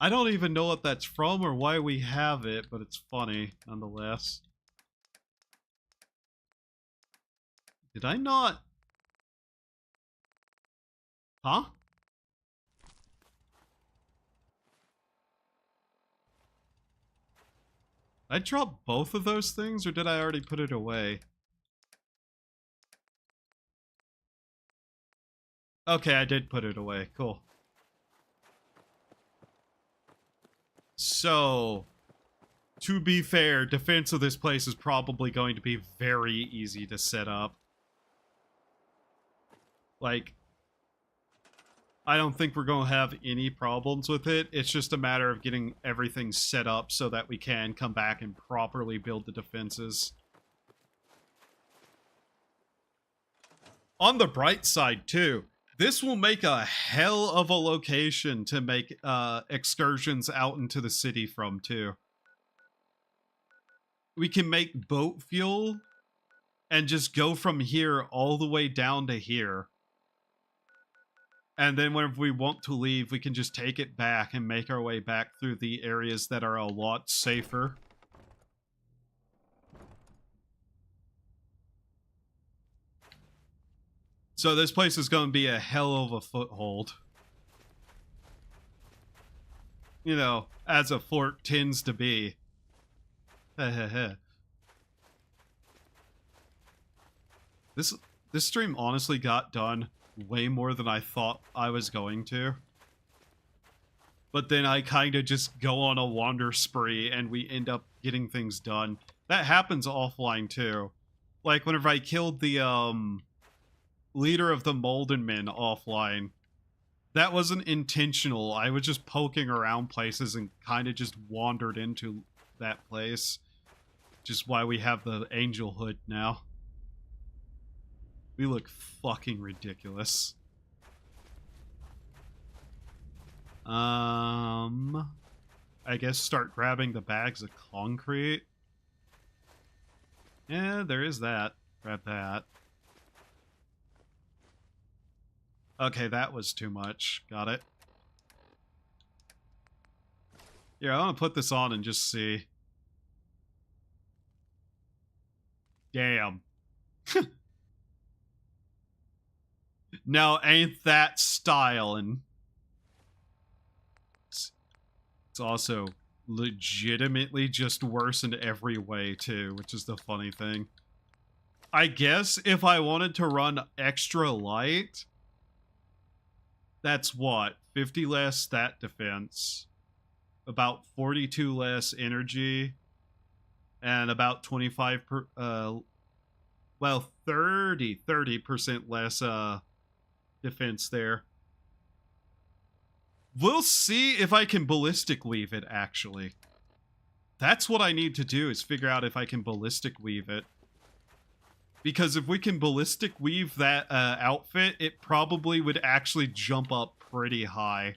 I don't even know what that's from or why we have it, but it's funny, nonetheless. Did I not? Huh? I dropped both of those things, or did I already put it away? Okay, I did put it away. Cool. So, to be fair, defense of this place is probably going to be very easy to set up. Like, I don't think we're going to have any problems with it. It's just a matter of getting everything set up so that we can come back and properly build the defenses. On the bright side, too, this will make a hell of a location to make excursions out into the city from, too. We can make boat fuel and just go from here all the way down to here. And then whenever we want to leave, we can just take it back and make our way back through the areas that are a lot safer. So this place is going to be a hell of a foothold. You know, as a fort tends to be. This stream honestly got done way more than I thought I was going to. But then I kind of just go on a wander spree and we end up getting things done. That happens offline too. Like whenever I killed the leader of the Molden Men offline, that wasn't intentional. I was just poking around places and kind of just wandered into that place. Just why we have the Angel Hood now. We look fucking ridiculous. I guess start grabbing the bags of concrete. Yeah, there is that. Grab that. Okay, that was too much. Got it. Yeah, I want to put this on and just see. Damn. Now, ain't that styling? It's also legitimately just worse in every way, too, which is the funny thing. I guess if I wanted to run extra light, that's what? 50 less stat defense, about 42 less energy, and about 25 per, well, 30% less defense there. We'll see if I can ballistic weave it, actually. That's what I need to do, is figure out if I can ballistic weave it. Because if we can ballistic weave that outfit, it probably would actually jump up pretty high.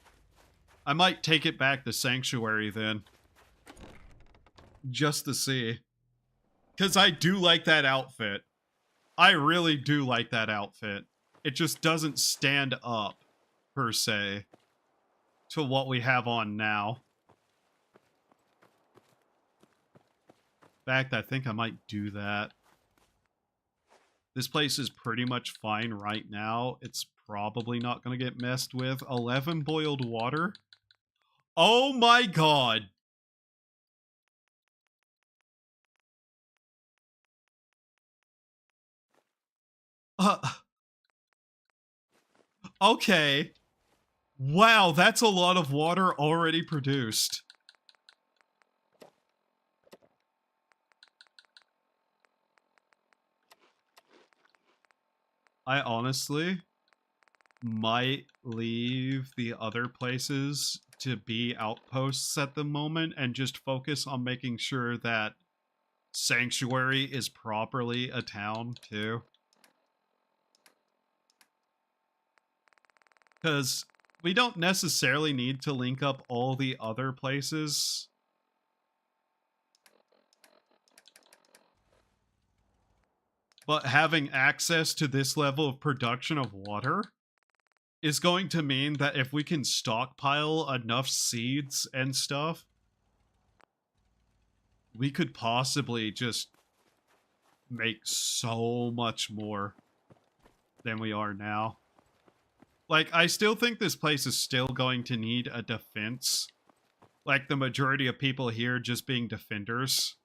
I might take it back to Sanctuary then. Just to see. Because I do like that outfit. I really do like that outfit. It just doesn't stand up, per se, to what we have on now. In fact, I think I might do that. This place is pretty much fine right now. It's probably not going to get messed with. 11 boiled water? Oh my god! Okay. Wow, that's a lot of water already produced. I honestly might leave the other places to be outposts at the moment and just focus on making sure that Sanctuary is properly a town, too. Because we don't necessarily need to link up all the other places. But having access to this level of production of water is going to mean that if we can stockpile enough seeds and stuff, we could possibly just make so much more than we are now. Like, I still think this place is still going to need a defense. Like, the majority of people here just being defenders.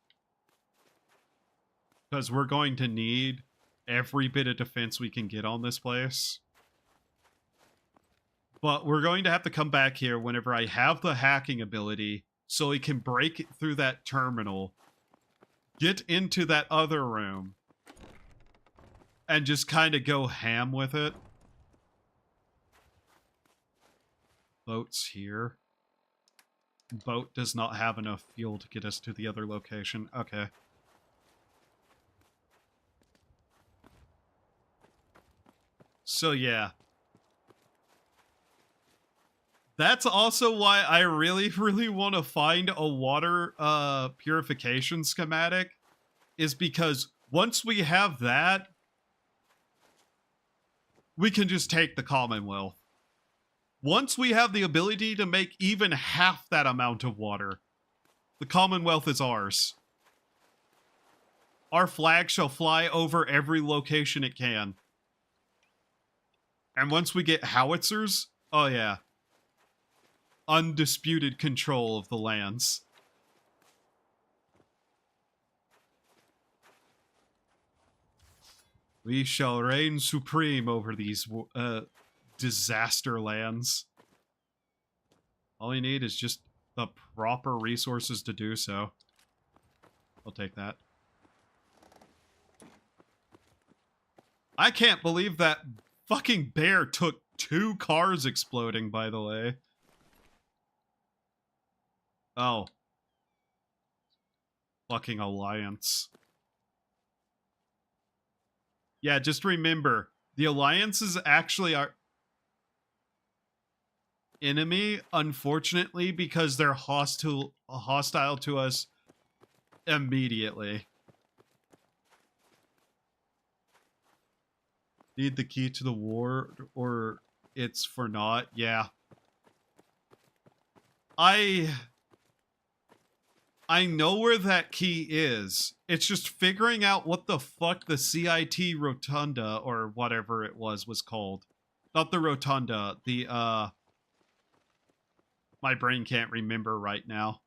Because we're going to need every bit of defense we can get on this place. But we're going to have to come back here whenever I have the hacking ability so we can break through that terminal, get into that other room, and just kind of go ham with it. Boat's here. Boat does not have enough fuel to get us to the other location. Okay. So yeah. That's also why I really, really want to find a water purification schematic, is because once we have that, we can just take the Commonwealth. Once we have the ability to make even half that amount of water, the Commonwealth is ours. Our flag shall fly over every location it can. And once we get howitzers, oh yeah. Undisputed control of the lands. We shall reign supreme over these disaster lands. All we need is just the proper resources to do so. I'll take that. I can't believe that fucking bear took 2 cars exploding, by the way. Oh. Fucking Alliance. Yeah, just remember, the Alliance is actually our enemy, unfortunately, because they're hostile to us immediately. Need the key to the war, or it's for naught. Yeah. I know where that key is. It's just figuring out what the fuck the CIT rotunda or whatever it was called. Not the rotunda, the my brain can't remember right now.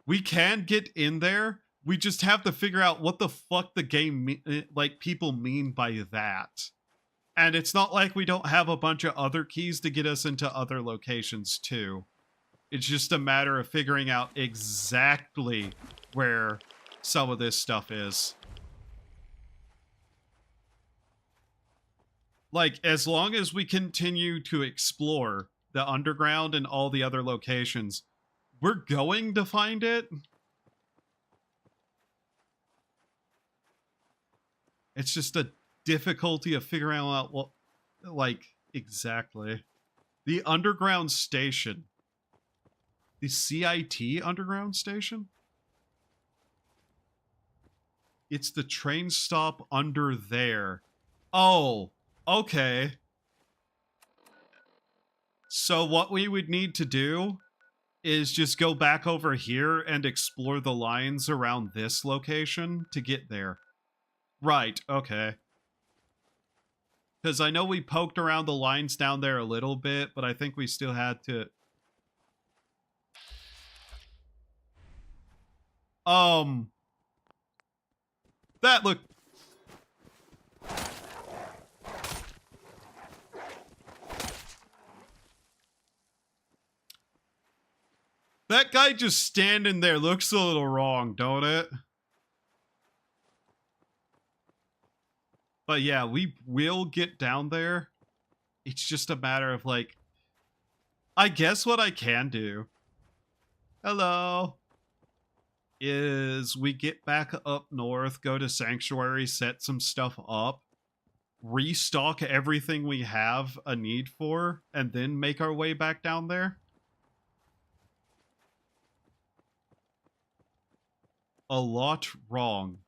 We can get in there. We just have to figure out what the fuck the game like people mean by that. And it's not like we don't have a bunch of other keys to get us into other locations too. It's just a matter of figuring out exactly where some of this stuff is. Like, as long as we continue to explore the underground and all the other locations, we're going to find it. It's just a difficulty of figuring out what, like, exactly. The underground station. The CIT underground station? It's the train stop under there. Oh, okay. So what we would need to do is just go back over here and explore the lines around this location to get there. Right, okay. Because I know we poked around the lines down there a little bit, but I think we still had to... That looked... That guy just standing there looks a little wrong, don't it? But yeah, we will get down there. It's just a matter of, like... I guess what I can do... Hello... is we get back up north, go to Sanctuary, set some stuff up, restock everything we have a need for, and then make our way back down there. A lot wrong.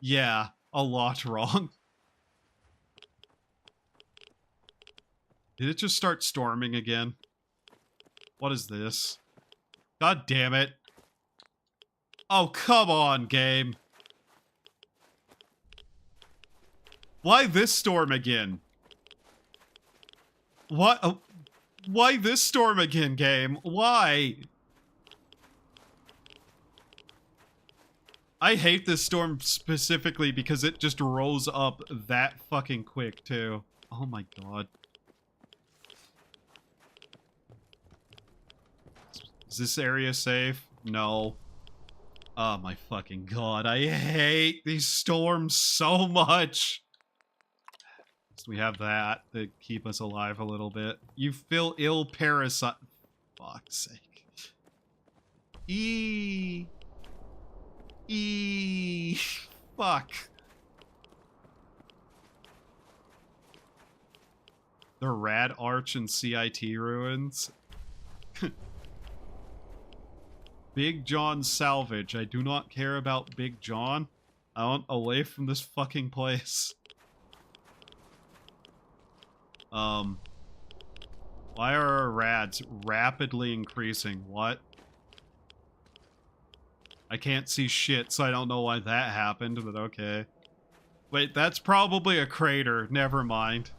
Yeah, a lot wrong. Did it just start storming again? What is this? God damn it. Oh, come on, game. Why this storm again? What? Why this storm again, game? Why? I hate this storm specifically because it just rolls up that fucking quick, too. Oh my god. Is this area safe? No. Oh my fucking god, I hate these storms so much! So we have that to keep us alive a little bit. You feel ill, parasite. Fuck's sake. Fuck. The Rad Arch and CIT ruins. Big John salvage. I do not care about Big John. I want away from this fucking place. Why are our rads rapidly increasing? What? I can't see shit, so I don't know why that happened, but okay. Wait, that's probably a crater. Never mind.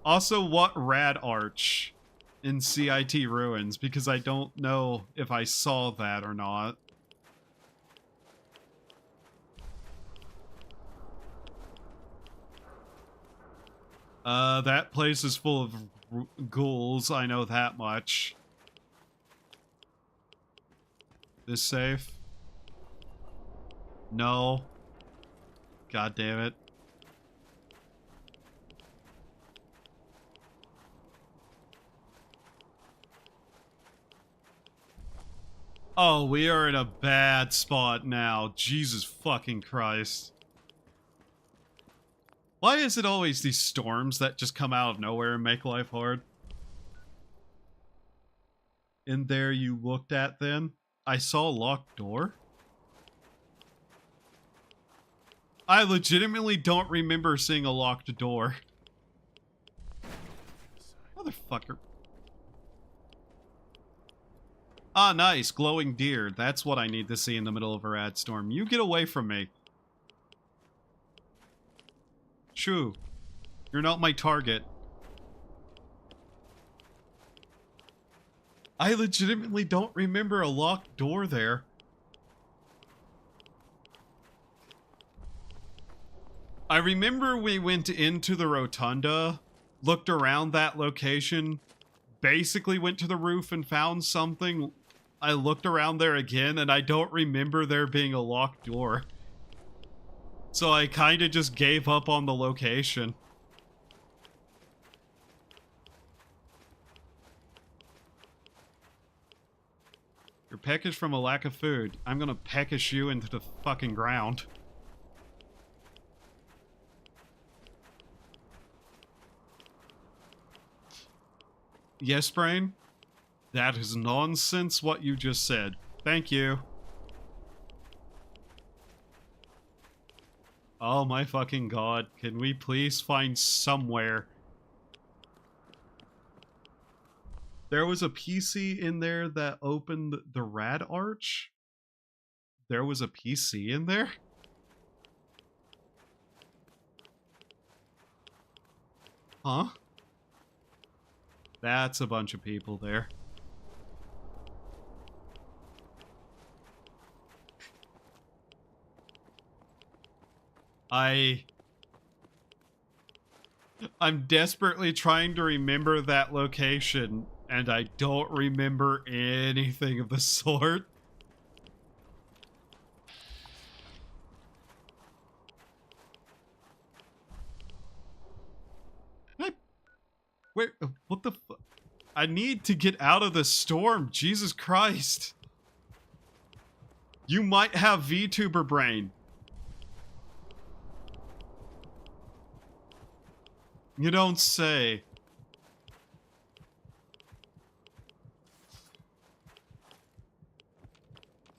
Also, what Rad Arch in CIT ruins? Because I don't know if I saw that or not. That place is full of ghouls, I know that much. This safe? No. God damn it. Oh, we are in a bad spot now. Jesus fucking Christ. Why is it always these storms that just come out of nowhere and make life hard? In there you looked at then? I saw a locked door? I legitimately don't remember seeing a locked door. Motherfucker. Ah, nice. Glowing deer. That's what I need to see in the middle of a rad storm. You get away from me. Shoo. You're not my target. I legitimately don't remember a locked door there. I remember we went into the rotunda, looked around that location, basically went to the roof and found something. I looked around there again, and I don't remember there being a locked door. So I kind of just gave up on the location. You're peckish from a lack of food. I'm gonna peckish you into the fucking ground. Yes, Brain? That is nonsense what you just said. Thank you. Oh my fucking god. Can we please find somewhere? There was a PC in there that opened the rad arch? There was a PC in there? Huh? That's a bunch of people there. I'm desperately trying to remember that location, and I don't remember anything of the sort. Where? What the fu- I need to get out of the storm. Jesus Christ. You might have VTuber brain. You don't say.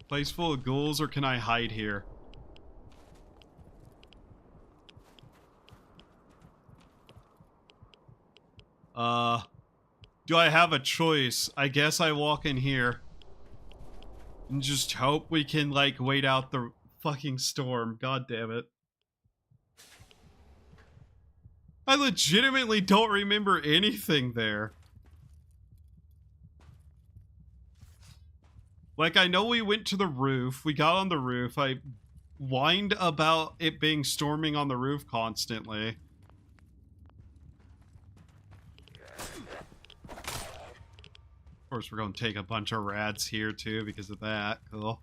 Place full of ghouls, or can I hide here? Do I have a choice? I guess I walk in here. And just hope we can, like, wait out the fucking storm. God damn it. I legitimately don't remember anything there. Like, I know we went to the roof. We got on the roof. I whined about it being storming on the roof constantly. Of course, we're going to take a bunch of rats here, too, because of that. Cool.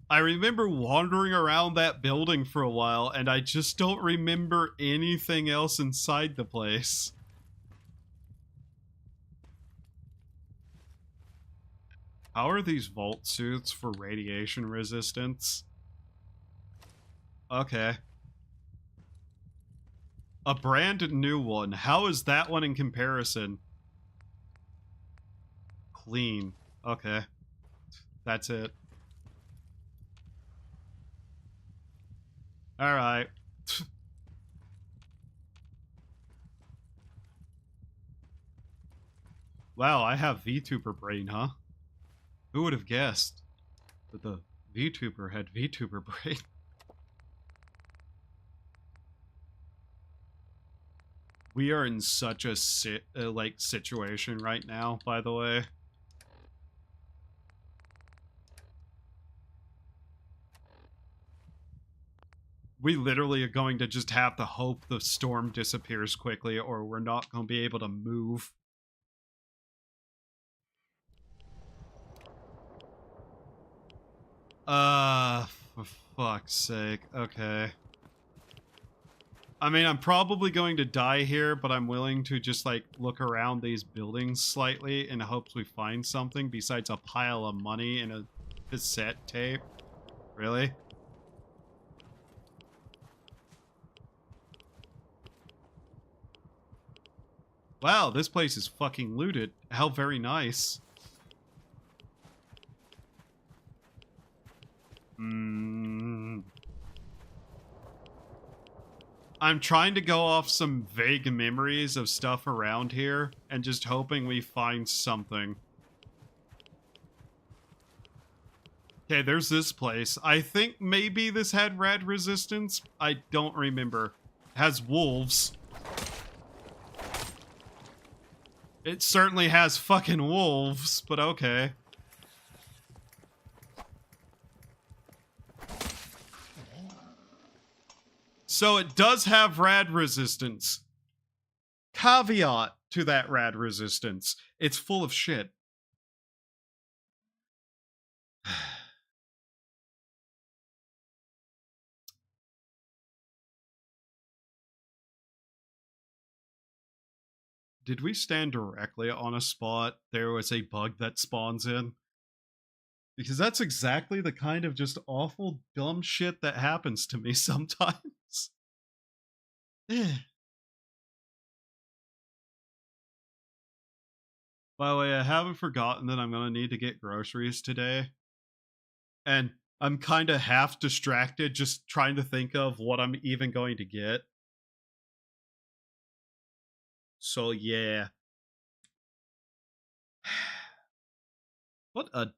I remember wandering around that building for a while, and I just don't remember anything else inside the place. How are these vault suits for radiation resistance? Okay. A brand new one. How is that one in comparison? Clean. Okay. That's it. Alright. Wow, I have VTuber brain, huh? Who would have guessed that the VTuber had VTuber brain? We are in such a situation right now, by the way. We literally are going to just have to hope the storm disappears quickly, or we're not going to be able to move. For fuck's sake. Okay. I mean, I'm probably going to die here, but I'm willing to just, like, look around these buildings slightly in hopes we find something besides a pile of money and a cassette tape. Really? Wow, this place is fucking looted. How very nice. I'm trying to go off some vague memories of stuff around here and just hoping we find something. Okay, there's this place. I think maybe this had rad resistance. I don't remember. Has wolves. It certainly has fucking wolves, but okay. So it does have rad resistance. Caveat to that rad resistance. It's full of shit. Did we stand directly on a spot there was a bug that spawns in? Because that's exactly the kind of just awful dumb shit that happens to me sometimes. By the way, I haven't forgotten that I'm gonna need to get groceries today. And I'm kind of half distracted just trying to think of what I'm even going to get. So yeah. What a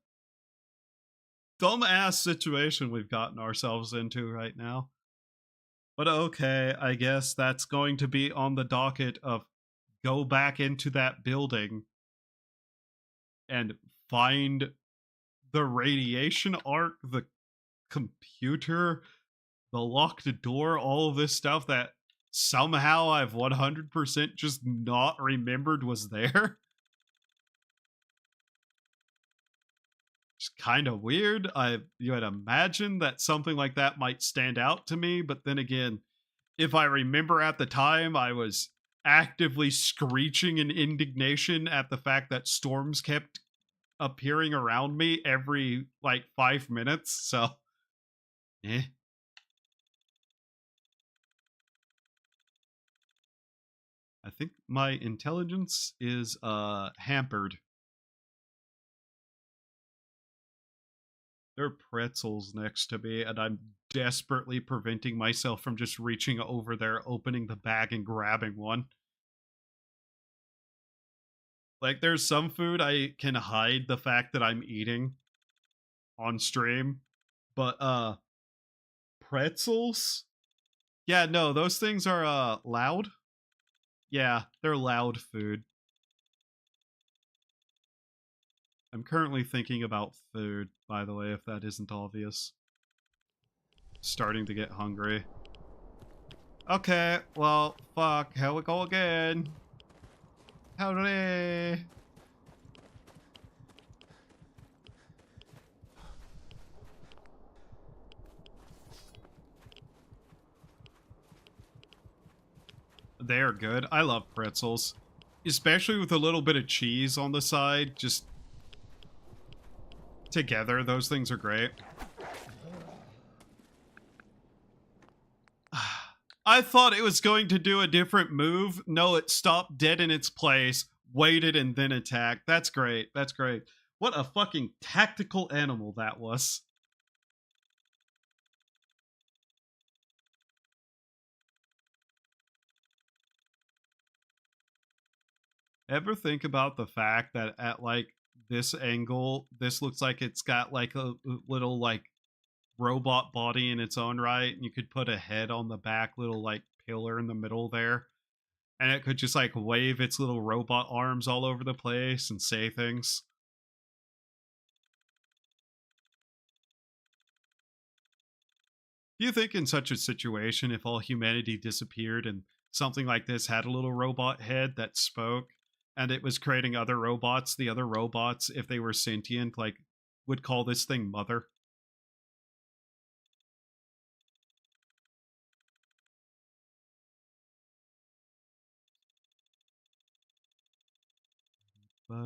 dumbass situation we've gotten ourselves into right now. But okay, I guess that's going to be on the docket of go back into that building and find the radiation arc, the computer, the locked door, all of this stuff that somehow I've 100% just not remembered was there. It's kind of weird. You had imagined that something like that might stand out to me, but then again, if I remember at the time, I was actively screeching in indignation at the fact that storms kept appearing around me every like 5 minutes. So, eh. I think my intelligence is hampered. There are pretzels next to me, and I'm desperately preventing myself from just reaching over there, opening the bag, and grabbing one. Like, there's some food I can hide the fact that I'm eating on stream, but, pretzels? Yeah, no, those things are, loud. Yeah, they're loud food. I'm currently thinking about food, by the way, if that isn't obvious. Starting to get hungry. Okay, well, fuck, here we go again. Howdy. They're good. I love pretzels. Especially with a little bit of cheese on the side. Just together, those things are great. I thought it was going to do a different move. No, it stopped dead in its place, waited, and then attacked. That's great. That's great. What a fucking tactical animal that was. Ever think about the fact that at like this angle, this looks like it's got like a little like robot body in its own right, and you could put a head on the back little like pillar in the middle there, and it could just like wave its little robot arms all over the place and say things. Do you think in such a situation, if all humanity disappeared and something like this had a little robot head that spoke and it was creating other robots, the other robots, if they were sentient, like would call this thing mother? Did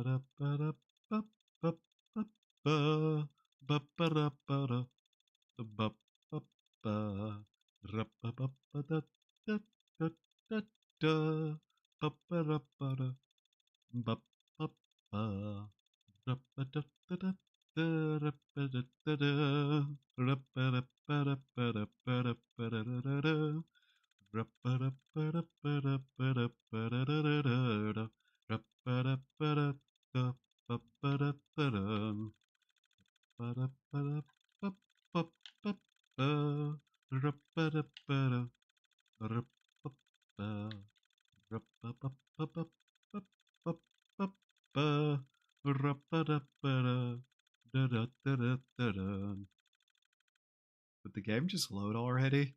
the game just load already?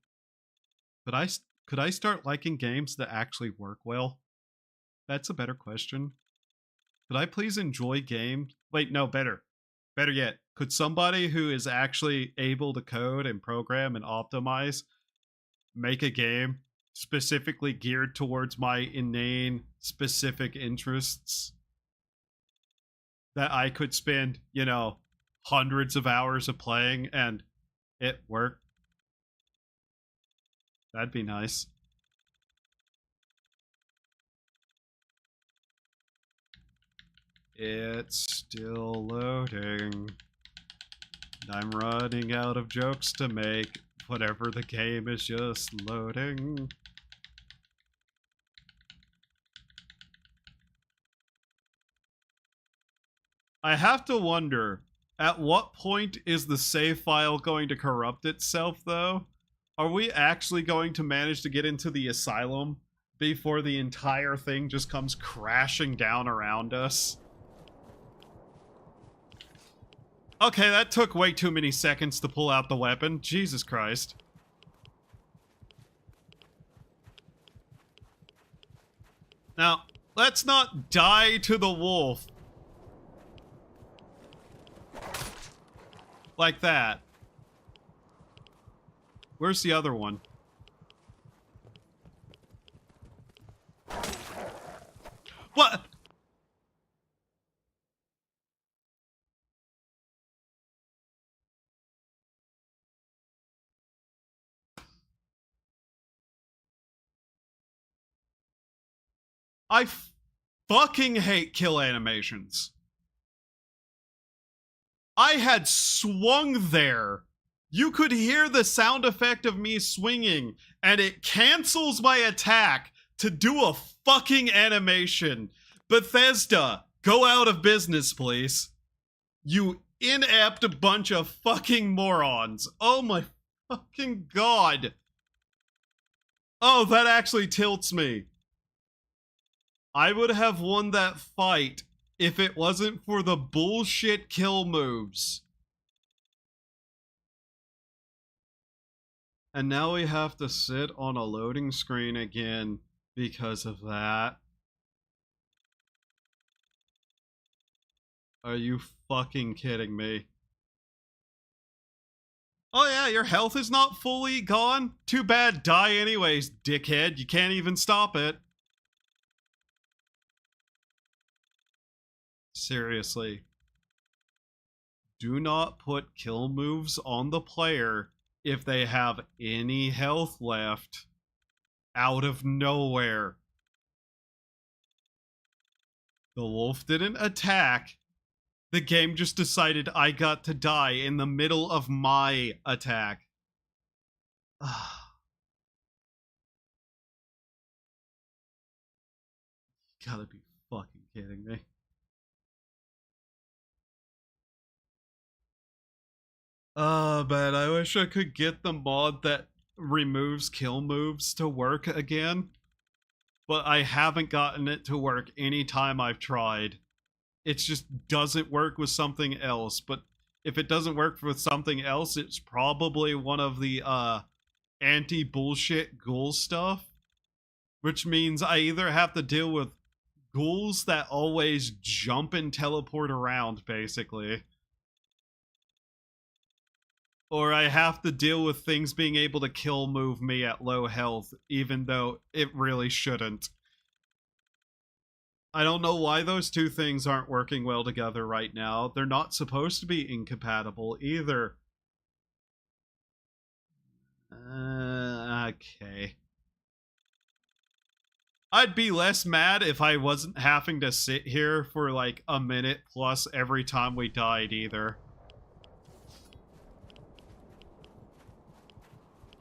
Could I start liking games that actually work well? That's a better question. Could I please enjoy games? Wait, no, better. Better yet, could somebody who is actually able to code and program and optimize make a game specifically geared towards my inane specific interests that I could spend, hundreds of hours of playing and it work? That'd be nice. It's still loading. I'm running out of jokes to make. Whatever the game is just loading. I have to wonder, at what point is the save file going to corrupt itself, though? Are we actually going to manage to get into the asylum before the entire thing just comes crashing down around us? Okay, that took way too many seconds to pull out the weapon. Jesus Christ. Now, let's not die to the wolf. Like that. Where's the other one? What? I fucking hate kill animations. I had swung there. You could hear the sound effect of me swinging, and it cancels my attack to do a fucking animation. Bethesda, go out of business, please. You inept bunch of fucking morons. Oh my fucking god. Oh, that actually tilts me. I would have won that fight if it wasn't for the bullshit kill moves. And now we have to sit on a loading screen again because of that. Are you fucking kidding me? Oh yeah, your health is not fully gone? Too bad, die anyways, dickhead. You can't even stop it. Seriously. Do not put kill moves on the player if they have any health left out of nowhere. The wolf didn't attack. The game just decided I got to die in the middle of my attack. You gotta be fucking kidding me. Man, I wish I could get the mod that removes kill moves to work again. But I haven't gotten it to work any time I've tried. It just doesn't work with something else. But if it doesn't work with something else, it's probably one of the anti-bullshit ghoul stuff. Which means I either have to deal with ghouls that always jump and teleport around, basically. Or I have to deal with things being able to kill move me at low health, even though it really shouldn't. I don't know why those two things aren't working well together right now. They're not supposed to be incompatible either. Okay. I'd be less mad if I wasn't having to sit here for like a minute plus every time we died either.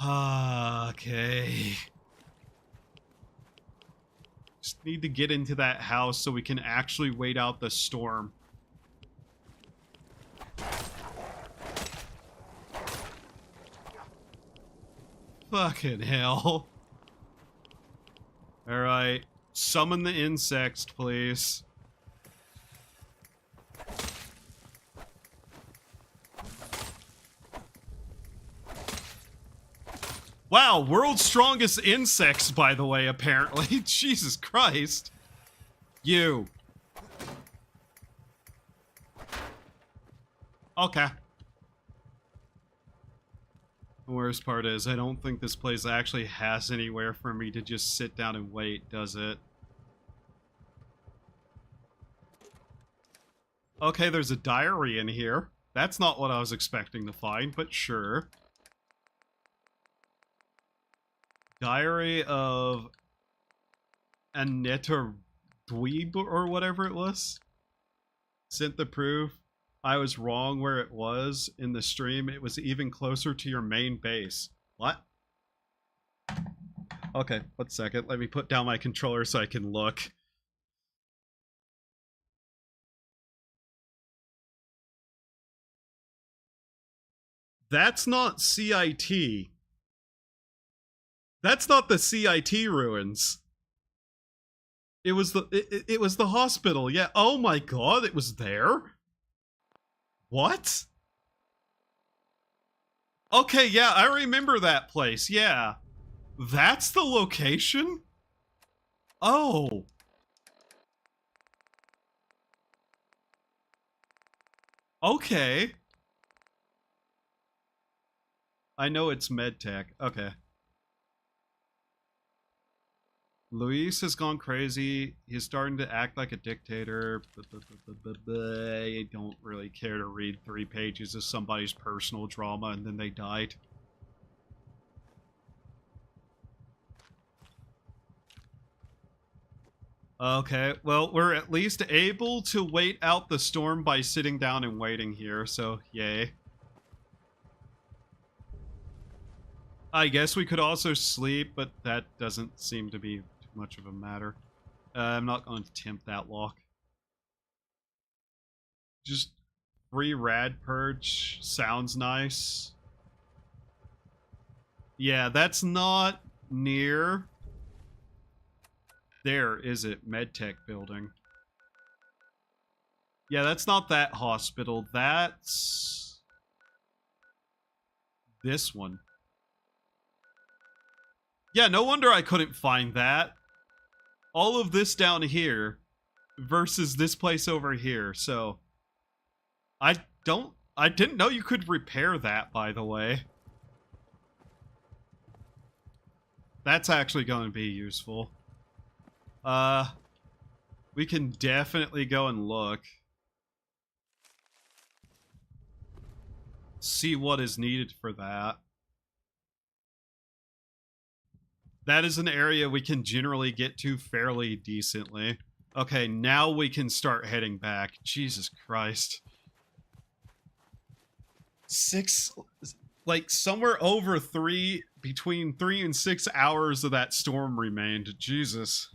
Okay. Just need to get into that house so we can actually wait out the storm. Fucking hell. Alright. Summon the insects, please. Wow, world's strongest insects, by the way, apparently. Jesus Christ. You. Okay. The worst part is, I don't think this place actually has anywhere for me to just sit down and wait, does it? Okay, there's a diary in here. That's not what I was expecting to find, but sure. Diary of Aneta Dweeb or whatever it was. Sent the proof. I was wrong where it was in the stream. It was even closer to your main base. What? Okay, 1 second. Let me put down my controller so I can look. That's not CIT. That's not the CIT ruins. It was it was the hospital. Yeah. Oh my god, it was there? What? Okay, yeah, I remember that place. Yeah. That's the location? Oh. Okay. I know it's medtech. Okay. Luis has gone crazy. He's starting to act like a dictator. I don't really care to read 3 pages of somebody's personal drama and then they died. Okay, well, we're at least able to wait out the storm by sitting down and waiting here, so yay. I guess we could also sleep, but that doesn't seem to be too much of a matter. I'm not going to tempt that lock. Just free rad purge sounds nice. Yeah, that's not near there, is it? Medtech building. Yeah, that's not that hospital. That's this one. Yeah, no wonder I couldn't find that. All of this down here versus this place over here. So I didn't know you could repair that, by the way. That's actually going to be useful. We can definitely go and look. See what is needed for that. That is an area we can generally get to fairly decently. Okay, now we can start heading back. Jesus Christ. 6, like somewhere over 3, between 3 and 6 hours of that storm remained. Jesus.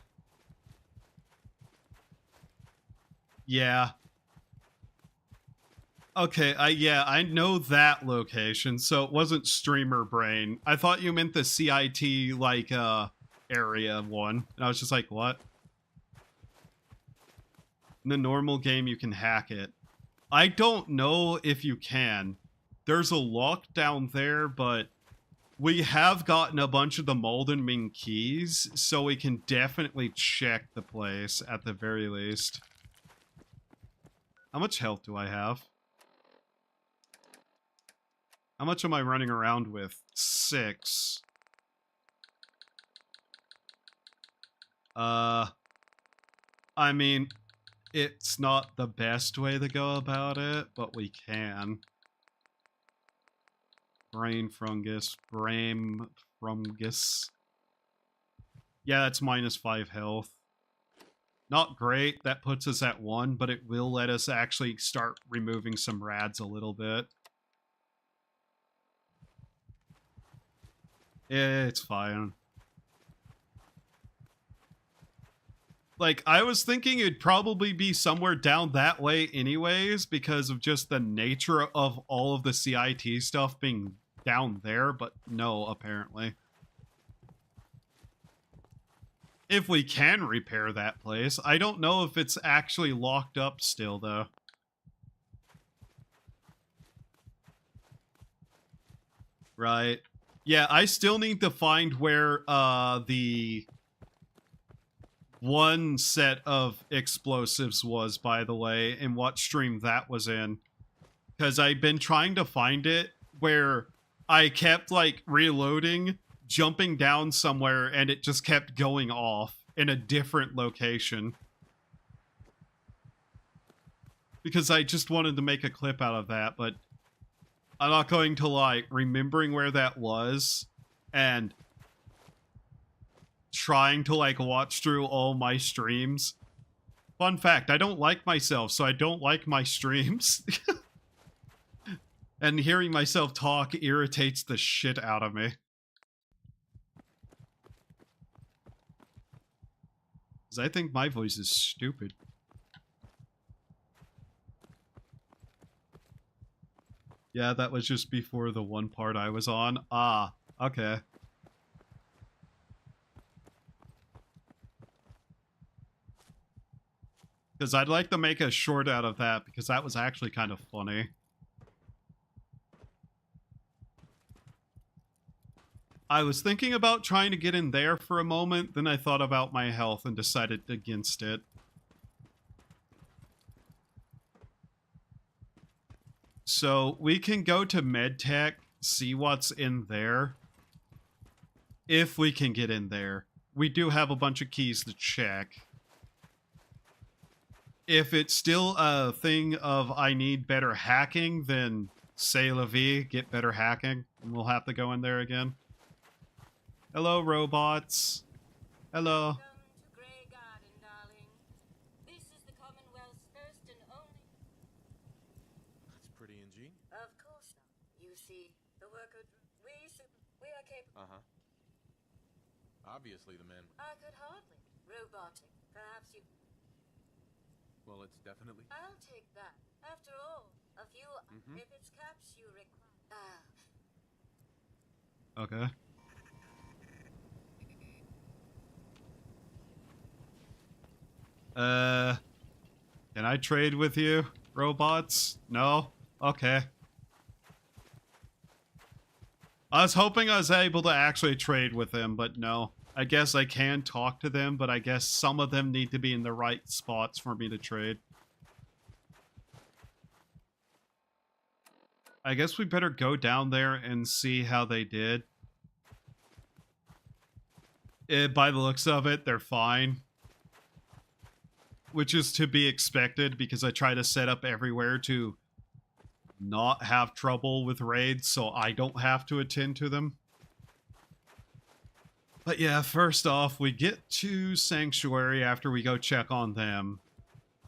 Yeah. Okay, I know that location, so it wasn't streamer brain. I thought you meant the CIT, like, area one. And I was just like, what? In the normal game, you can hack it. I don't know if you can. There's a lock down there, but we have gotten a bunch of the Molden Ming keys, so we can definitely check the place at the very least. How much health do I have? How much am I running around with? 6. I mean, it's not the best way to go about it, but we can. Brain fungus. Brain fungus. Yeah, that's -5 health. Not great. That puts us at 1, but it will let us actually start removing some rads a little bit. It's fine. Like, I was thinking it'd probably be somewhere down that way anyways, because of just the nature of all of the CIT stuff being down there, but no, apparently. If we can repair that place. I don't know if it's actually locked up still, though. Right. Yeah, I still need to find where the one set of explosives was, by the way, and what stream that was in. Because I've been trying to find it where I kept, like, reloading, jumping down somewhere, and it just kept going off in a different location. Because I just wanted to make a clip out of that, but I'm not going to lie, remembering where that was and trying to, like, watch through all my streams. Fun fact, I don't like myself, so I don't like my streams. And hearing myself talk irritates the shit out of me. Because I think my voice is stupid. Yeah, that was just before the one part I was on. Ah, okay. Because I'd like to make a short out of that, because that was actually kind of funny. I was thinking about trying to get in there for a moment, then I thought about my health and decided against it. So we can go to MedTech, see what's in there. If we can get in there. We do have a bunch of keys to check. If it's still a thing of I need better hacking, then say la vie, get better hacking, and we'll have to go in there again. Hello, robots. Hello. Welcome to Grey Garden, darling. This is the Commonwealth's first and only. That's pretty ingenious. Of course not. You see, the worker. We are capable. Uh-huh. Obviously the men. I could hardly. Robotic. Perhaps you. Well, it's definitely... I'll take that. After all, a few. Mhm. If it's caps you require. Okay. Can I trade with you, robots? No? Okay. I was hoping I was able to actually trade with them, but no. I guess I can talk to them, but I guess some of them need to be in the right spots for me to trade. I guess we better go down there and see how they did. By the looks of it, they're fine. Which is to be expected, because I try to set up everywhere to not have trouble with raids, so I don't have to attend to them. But yeah, first off, we get to Sanctuary after we go check on them.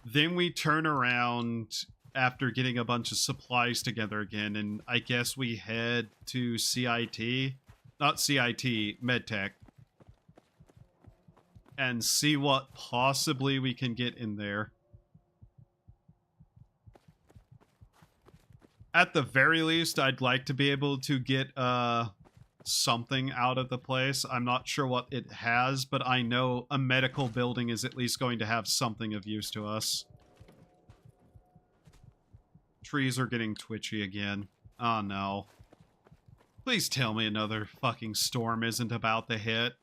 Then we turn around after getting a bunch of supplies together again, and I guess we head to CIT. Not CIT, MedTech. And see what possibly we can get in there. At the very least, I'd like to be able to get something out of the place. I'm not sure what it has, but I know a medical building is at least going to have something of use to us. Trees are getting twitchy again. Oh no. Please tell me another fucking storm isn't about to hit.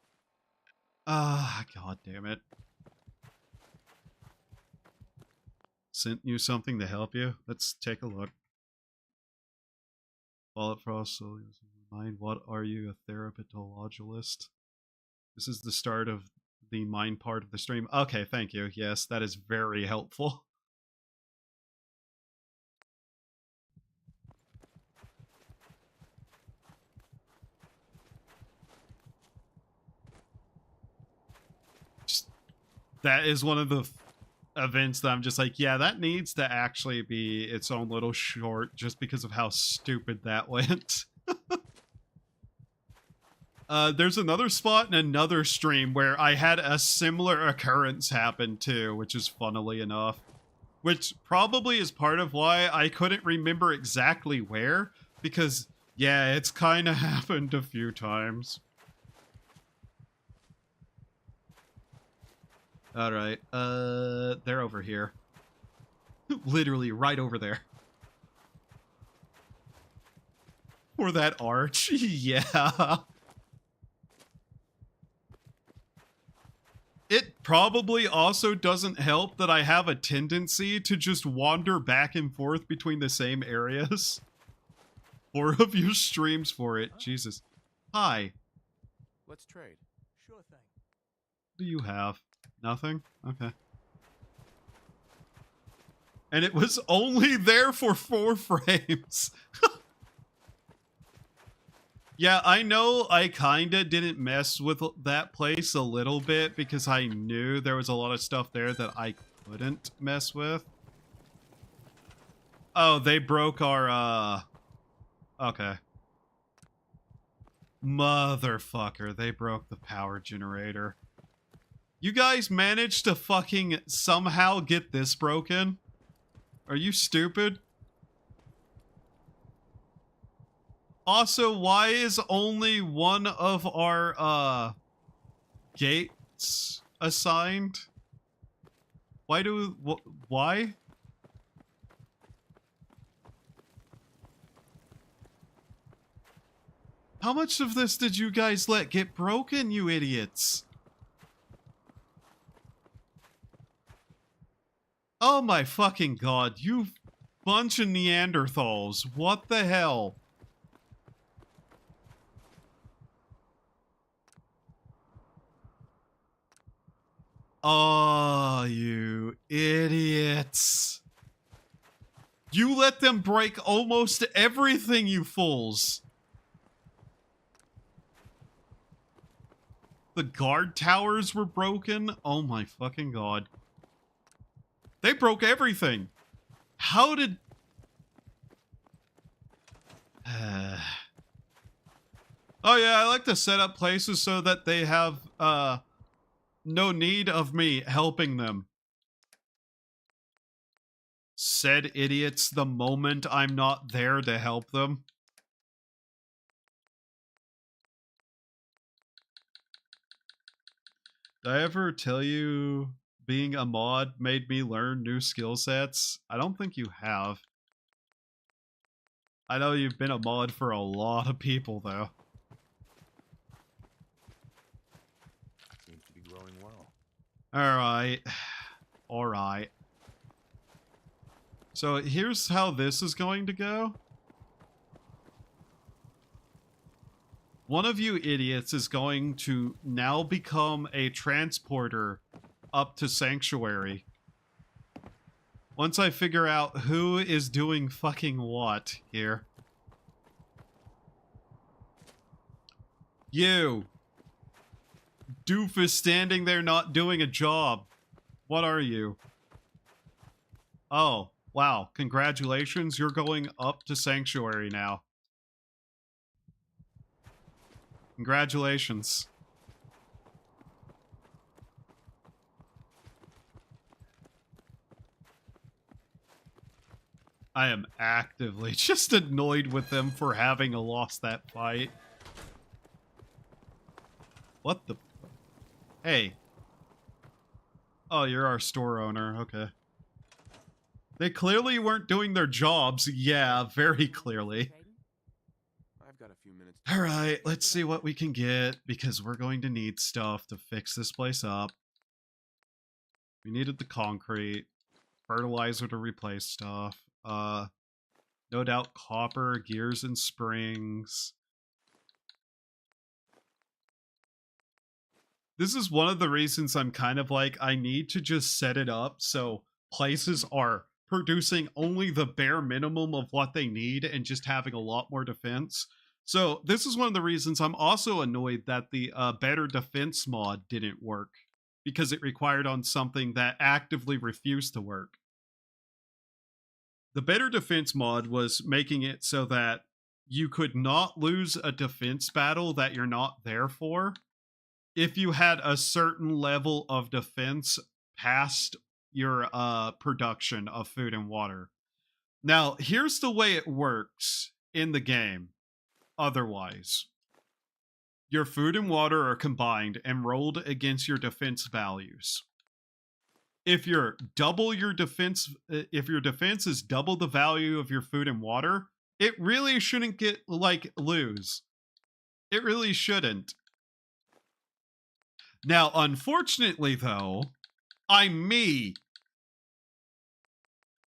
Ah, god damn it. Sent you something to help you? Let's take a look. Wallet frost slowly mind. What are you, a therapetologist? This is the start of the mine part of the stream. Okay, thank you. Yes, that is very helpful. Just, that is one of the events that I'm just like, yeah, that needs to actually be its own little short just because of how stupid that went. There's another spot in another stream where I had a similar occurrence happen too, which is funnily enough. Which probably is part of why I couldn't remember exactly where, because, yeah, it's kind of happened a few times. Alright, they're over here. Literally right over there. Or that arch, yeah. It probably also doesn't help that I have a tendency to just wander back and forth between the same areas. 4 of your streams for it, Jesus. Hi. Let's trade. Sure thing. What do you have? Nothing? Okay. And it was only there for 4 frames. Yeah, I know I kinda didn't mess with that place a little bit because I knew there was a lot of stuff there that I couldn't mess with. Oh, they broke our, okay. Motherfucker, they broke the power generator. You guys managed to fucking somehow get this broken? Are you stupid? Also, why is only one of our, gates assigned? Why why? How much of this did you guys let get broken, you idiots? Oh my fucking god, you bunch of Neanderthals. What the hell? Oh, you idiots. You let them break almost everything, you fools. The guard towers were broken? Oh my fucking god. They broke everything. How did... Oh yeah, I like to set up places so that they have, no need of me helping them. Said idiots the moment I'm not there to help them. Did I ever tell you being a mod made me learn new skill sets? I don't think you have. I know you've been a mod for a lot of people, though. Seems to be growing well. Alright. Alright. So here's how this is going to go. One of you idiots is going to now become a transporter up to Sanctuary. Once I figure out who is doing fucking what here. You. Doofus standing there not doing a job. What are you? Oh, wow. Congratulations. You're going up to Sanctuary now. Congratulations. I am actively just annoyed with them for having lost that fight. What the... Hey. Oh, you're our store owner. Okay. They clearly weren't doing their jobs. Yeah, very clearly. I've got a few minutes. Alright, let's see what we can get, because we're going to need stuff to fix this place up. We needed the concrete, fertilizer to replace stuff, no doubt copper, gears and springs. This is one of the reasons I'm kind of like, I need to just set it up so places are producing only the bare minimum of what they need and just having a lot more defense. So this is one of the reasons I'm also annoyed that the better defense mod didn't work, because it required on something that actively refused to work. The better defense mod was making it so that you could not lose a defense battle that you're not there for if you had a certain level of defense past your production of food and water. Now, here's the way it works in the game. Otherwise, your food and water are combined and rolled against your defense values. If your defense is double the value of your food and water, it really shouldn't get lose. It really shouldn't. Now, unfortunately though, I'm me.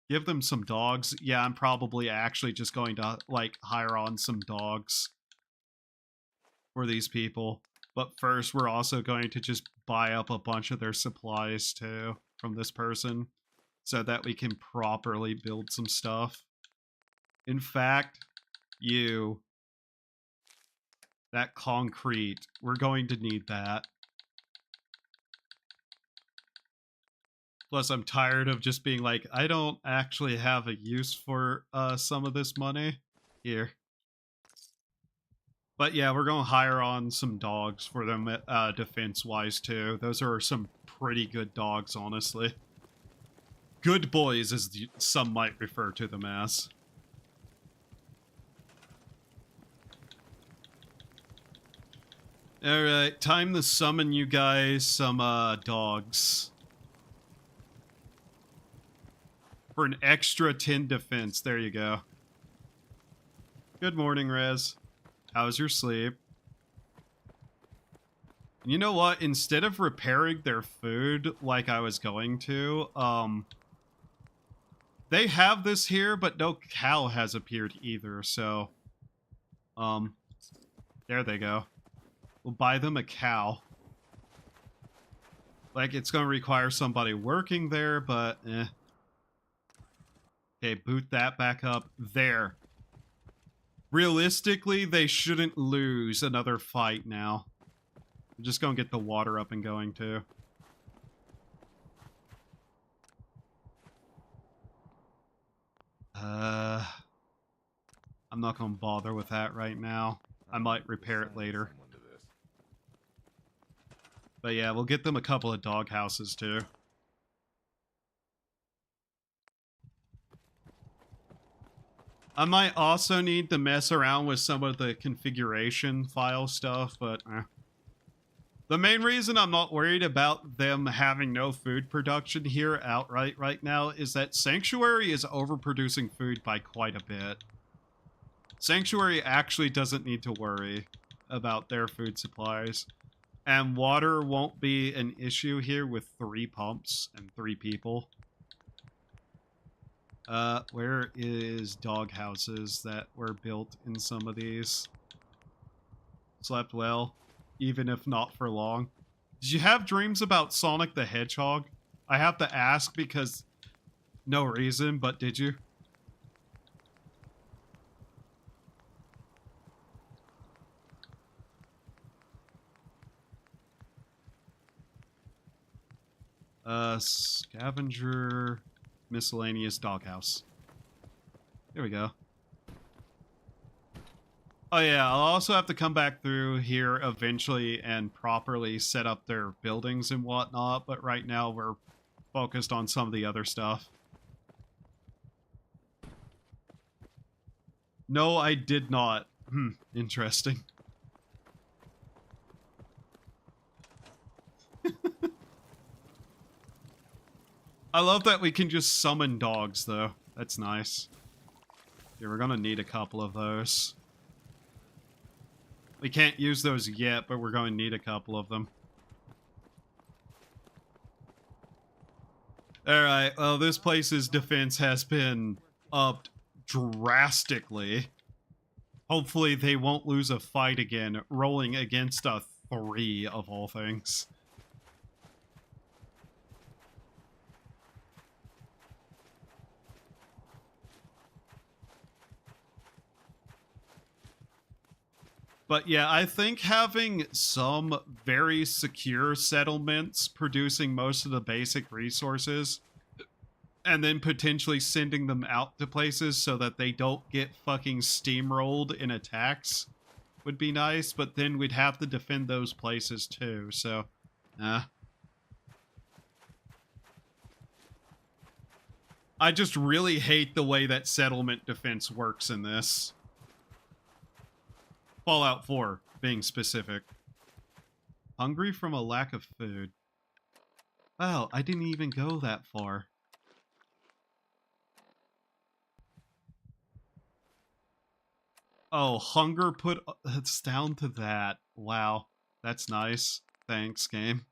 Give them some dogs. Yeah, I'm probably actually just going to hire on some dogs for these people. But first, we're also going to just buy up a bunch of their supplies too from this person so that we can properly build some stuff. In fact, that concrete, we're going to need that. Plus, I'm tired of just being like, I don't actually have a use for some of this money. Here. But yeah, we're going to hire on some dogs for them defense-wise, too. Those are some pretty good dogs, honestly. Good boys, as some might refer to them as. Alright, time to summon you guys some dogs. For an extra 10 defense. There you go. Good morning, Rez. How's your sleep? And you know what? Instead of repairing their food like I was going to, they have this here, but no cow has appeared either, so... there they go. We'll buy them a cow. Like, it's gonna require somebody working there, but eh. Okay, boot that back up. There. Realistically, they shouldn't lose another fight now. I'm just gonna get the water up and going, too. I'm not gonna bother with that right now. I might repair it later. But yeah, we'll get them a couple of dog houses, too. I might also need to mess around with some of the configuration file stuff, but the main reason I'm not worried about them having no food production here outright right now is that Sanctuary is overproducing food by quite a bit. Sanctuary actually doesn't need to worry about their food supplies. And water won't be an issue here with 3 pumps and 3 people. Where is dog houses that were built in some of these? Slept well, even if not for long. Did you have dreams about Sonic the Hedgehog? I have to ask because no reason, but did you? Scavenger, miscellaneous doghouse. There we go. Oh yeah, I'll also have to come back through here eventually and properly set up their buildings and whatnot, but right now we're focused on some of the other stuff. No, I did not. Interesting. I love that we can just summon dogs, though. That's nice. Yeah, we're gonna need a couple of those. We can't use those yet, but we're going to need a couple of them. Alright, well, this place's defense has been upped drastically. Hopefully they won't lose a fight again, rolling against a 3 of all things. But yeah, I think having some very secure settlements producing most of the basic resources and then potentially sending them out to places so that they don't get fucking steamrolled in attacks would be nice, but then we'd have to defend those places too, so I just really hate the way that settlement defense works in this. Fallout 4, being specific. Hungry from a lack of food. Well, I didn't even go that far. Oh, hunger put us down to that. Wow. That's nice. Thanks, game.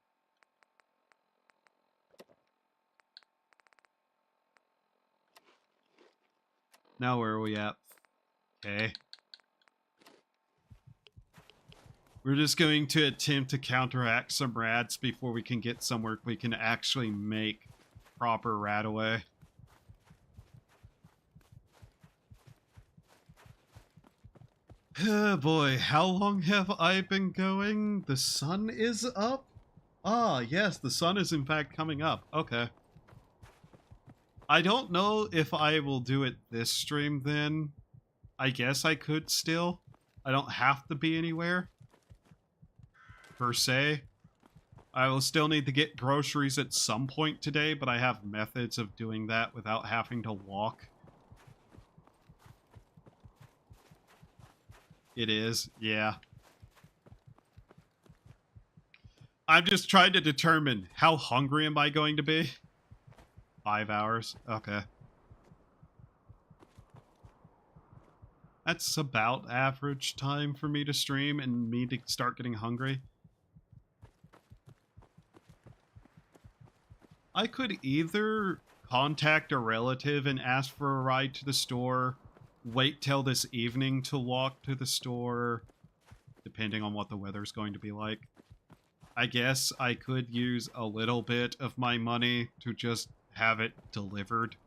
Now where are we at? Okay. We're just going to attempt to counteract some rats before we can get somewhere we can actually make proper rat away. Oh boy, how long have I been going? The sun is up? Ah, yes, the sun is in fact coming up. Okay. I don't know if I will do it this stream then. I guess I could still. I don't have to be anywhere. Per se. I will still need to get groceries at some point today, but I have methods of doing that without having to walk. It is, yeah. I'm just trying to determine how hungry am I going to be? 5 hours? Okay. That's about average time for me to stream and me to start getting hungry. I could either contact a relative and ask for a ride to the store, wait till this evening to walk to the store, depending on what the weather's going to be like. I guess I could use a little bit of my money to just have it delivered.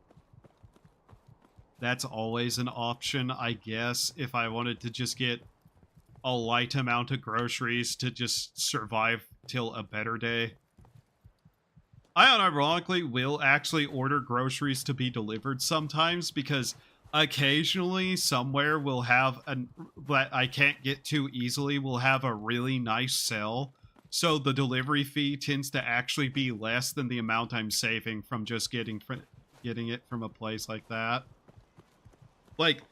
That's always an option, I guess, if I wanted to just get a light amount of groceries to just survive till a better day. I unironically will actually order groceries to be delivered sometimes because occasionally somewhere will have an that I can't get to easily will have a really nice sale. So the delivery fee tends to actually be less than the amount I'm saving from just getting it from a place like that. Like,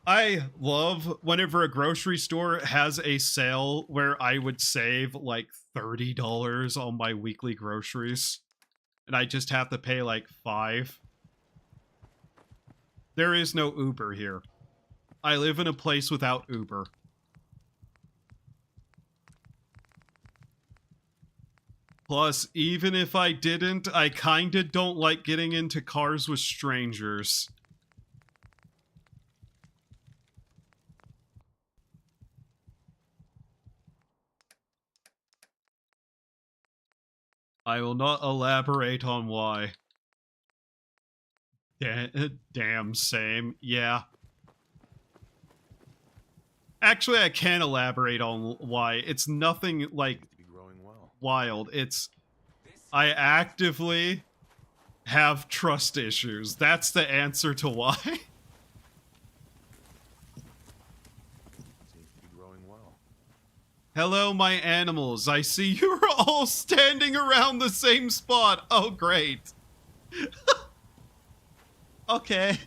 I love whenever a grocery store has a sale where I would save like $30 on my weekly groceries. And I just have to pay like $5. There is no Uber here. I live in a place without Uber. Plus, even if I didn't, I kinda don't like getting into cars with strangers. I will not elaborate on why. Damn, same. Yeah. Actually, I can elaborate on why. It's nothing, like, To be growing well. wild. It's... I actively have trust issues. That's the answer to why. Seems to be growing well. Hello, my animals. I see you're all standing around the same spot. Oh, great. Okay.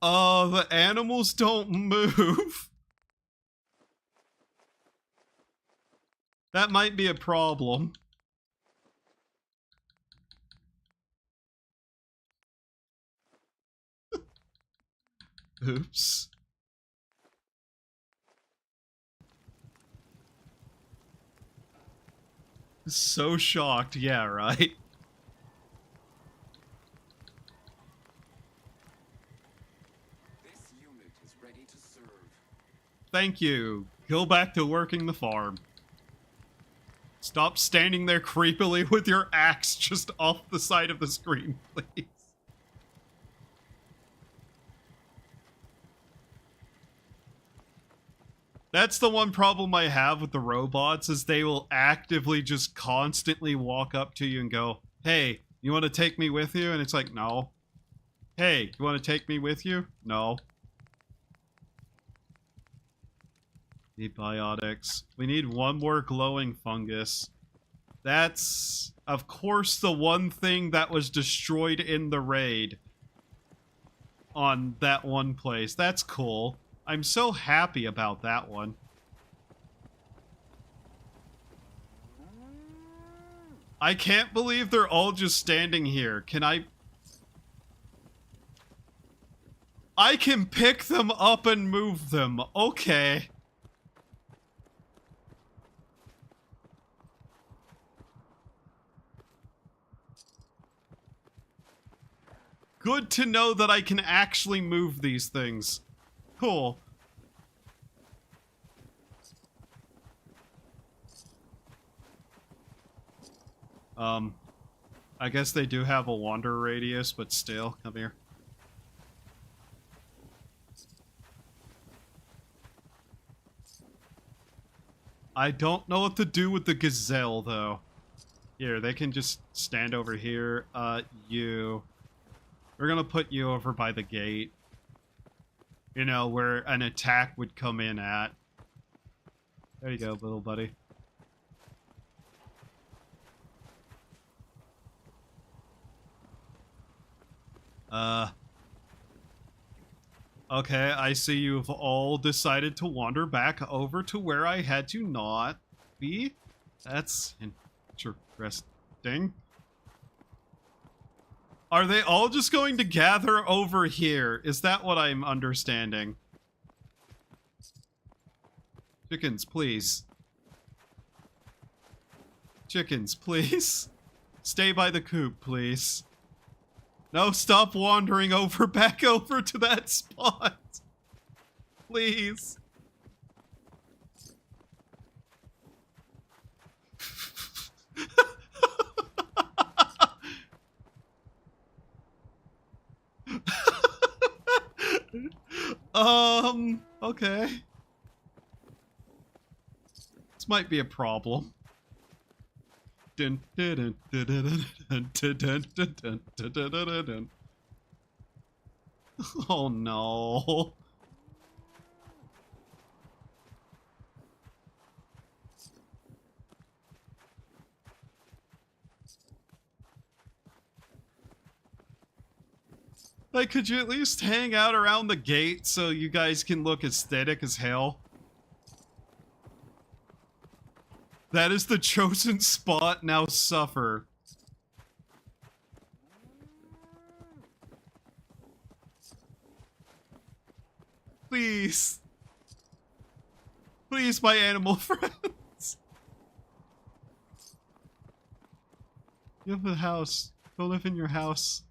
The animals don't move. That might be a problem. Oops. So shocked, yeah, right? Thank you. Go back to working the farm. Stop standing there creepily with your axe just off the side of the screen, please. That's the one problem I have with the robots, is they will actively just constantly walk up to you and go, hey, you want to take me with you? And it's like, no. Hey, you want to take me with you? No. Need biotics. We need one more glowing fungus. That's, of course, the one thing that was destroyed in the raid on that one place. That's cool. I'm so happy about that one. I can't believe they're all just standing here. Can I can pick them up and move them. Okay. Good to know that I can actually move these things. Cool. I guess they do have a wander radius, but still, come here. I don't know what to do with the gazelle, though. Here, they can just stand over here. You. We're gonna put you over by the gate. You know, where an attack would come in at. There you go, little buddy. Okay, I see you've all decided to wander back over to where I had you not be. That's interesting. Are they all just going to gather over here? Is that what I'm understanding? Chickens, please. Chickens, please. Stay by the coop, please. No, stop wandering over, back over to that spot. Please. Okay. This might be a problem. Oh no. Like, could you at least hang out around the gate so you guys can look aesthetic as hell? That is the chosen spot, now suffer. Please. Please, my animal friends. You have a house. Go live in your house.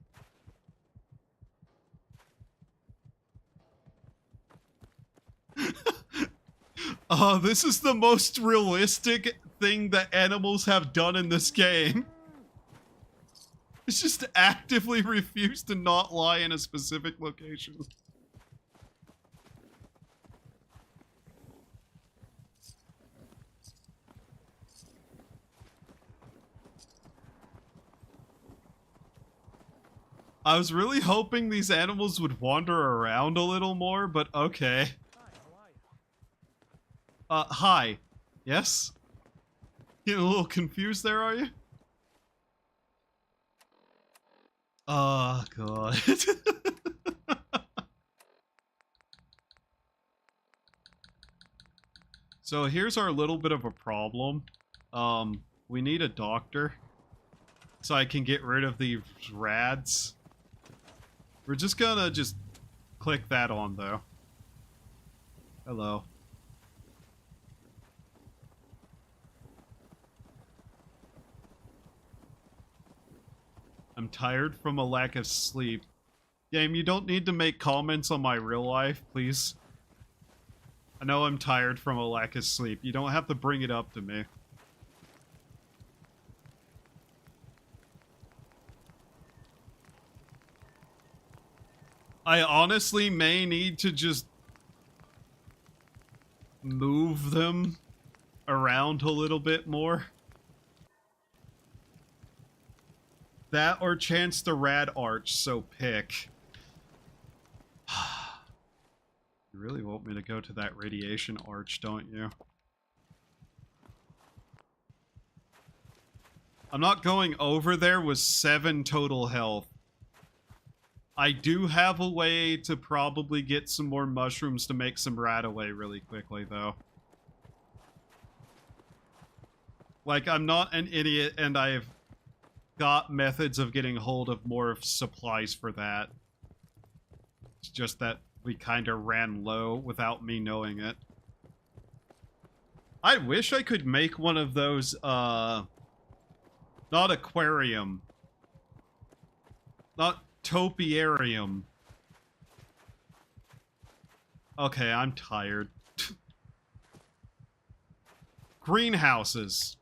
This is the most realistic thing that animals have done in this game. It's just actively refuse to not lie in a specific location. I was really hoping these animals would wander around a little more, but okay. Hi. Yes? Getting a little confused there, are you? Oh, God. So here's our little bit of a problem. We need a doctor. So I can get rid of these rads. We're just gonna click that on, though. Hello. I'm tired from a lack of sleep. Game, you don't need to make comments on my real life, please. I know I'm tired from a lack of sleep. You don't have to bring it up to me. I honestly may need to just move them around a little bit more. That or chance the rad arch, so pick. You really want me to go to that radiation arch, don't you? I'm not going over there with 7 total health. I do have a way to probably get some more mushrooms to make some radaway really quickly, though. Like, I'm not an idiot, and I've got methods of getting hold of more supplies for that. It's just that we kind of ran low without me knowing it. I wish I could make one of those, not aquarium. Not topiarium. Okay, I'm tired. Greenhouses.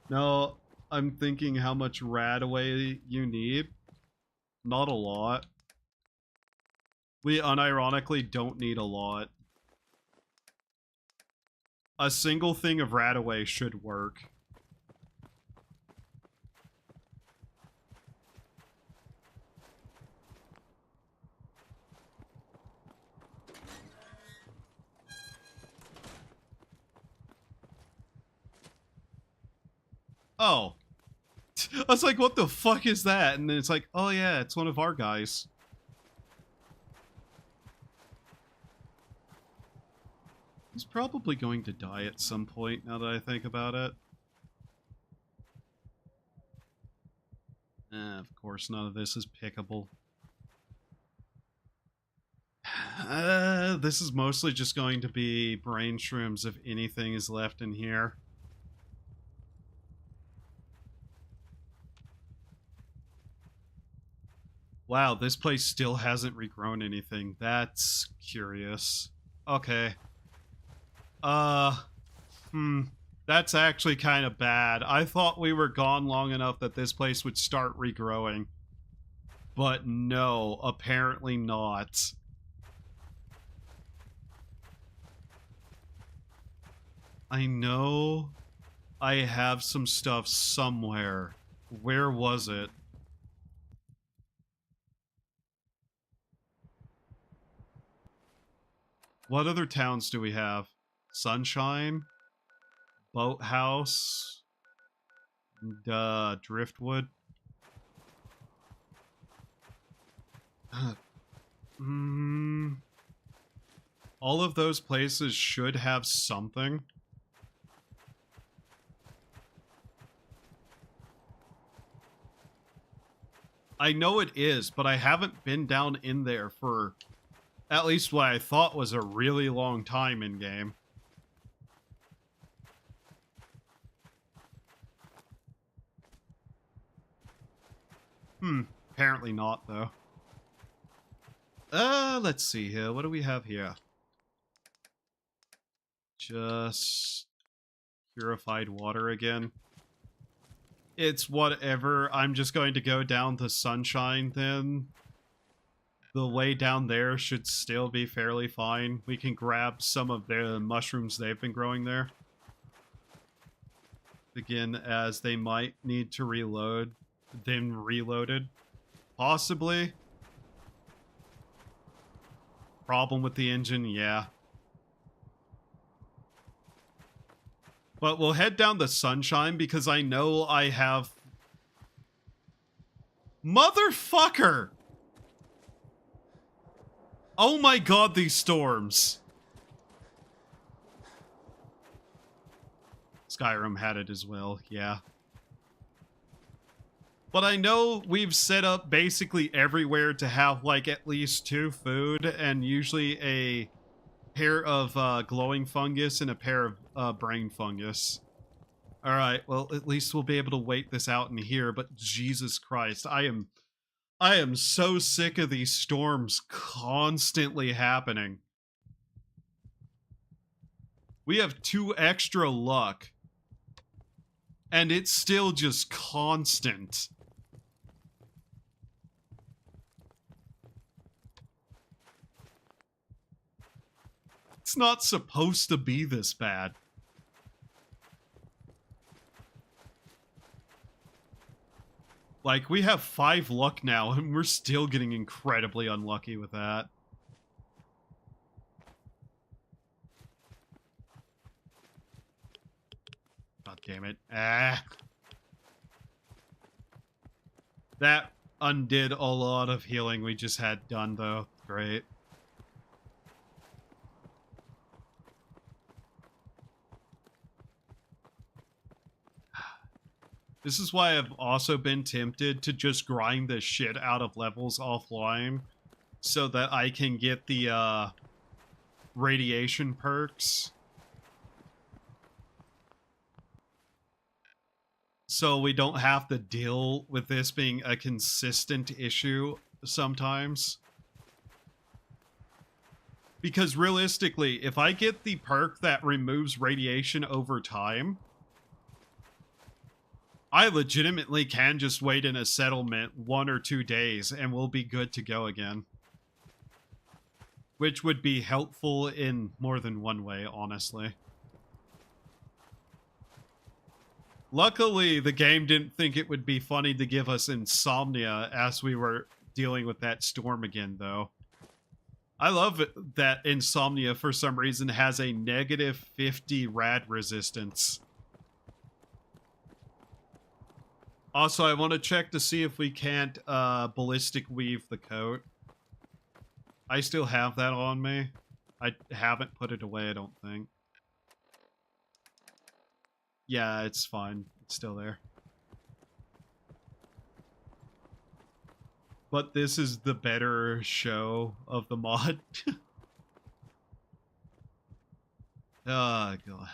No, I'm thinking how much radaway you need. Not a lot. We unironically don't need a lot. A single thing of radaway should work. Oh. I was like, what the fuck is that? And then it's like, oh yeah, it's one of our guys. He's probably going to die at some point, now that I think about it. Of course, none of this is pickable. This is mostly just going to be brain shrooms if anything is left in here. Wow, this place still hasn't regrown anything. That's curious. Okay. That's actually kind of bad. I thought we were gone long enough that this place would start regrowing. But no, apparently not. I know I have some stuff somewhere. Where was it? What other towns do we have? Sunshine? Boathouse? And, Driftwood? All of those places should have something. I know it is, but I haven't been down in there for at least what I thought was a really long time in game. Apparently not, though. Let's see here. What do we have here? Just purified water again. It's whatever. I'm just going to go down to Sunshine then. The way down there should still be fairly fine. We can grab some of the mushrooms they've been growing there. Again, as they might need to reload. Then reloaded. Possibly. Problem with the engine, yeah. But we'll head down to Sunshine because I know I have... Motherfucker! Oh my god, these storms. Skyrim had it as well, yeah. But I know we've set up basically everywhere to have, like, at least 2 food, and usually a pair of glowing fungus and a pair of brain fungus. Alright, well, at least we'll be able to wait this out in here, but Jesus Christ, I am I am so sick of these storms constantly happening. We have 2 extra luck, and it's still just constant. It's not supposed to be this bad. Like, we have 5 luck now, and we're still getting incredibly unlucky with that. God damn it. Ah. That undid a lot of healing we just had done, though. Great. This is why I've also been tempted to just grind the shit out of levels offline so that I can get the radiation perks. So we don't have to deal with this being a consistent issue sometimes. Because realistically, if I get the perk that removes radiation over time, I legitimately can just wait in a settlement 1 or 2 days and we'll be good to go again. Which would be helpful in more than one way, honestly. Luckily, the game didn't think it would be funny to give us insomnia as we were dealing with that storm again, though. I love it that insomnia, for some reason, has a negative 50 rad resistance. Also, I want to check to see if we can't ballistic weave the coat. I still have that on me. I haven't put it away, I don't think. Yeah, it's fine. It's still there. But this is the better show of the mod. Oh, God.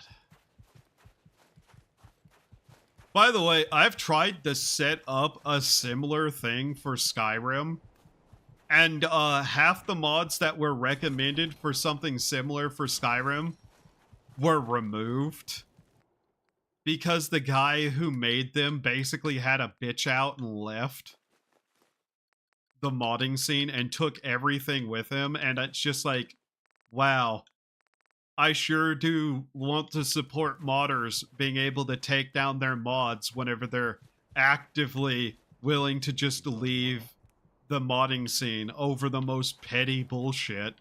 By the way, I've tried to set up a similar thing for Skyrim, and half the mods that were recommended for something similar for Skyrim were removed because the guy who made them basically had a bitch out and left the modding scene and took everything with him, and it's just like, wow. I sure do want to support modders being able to take down their mods whenever they're actively willing to just leave the modding scene over the most petty bullshit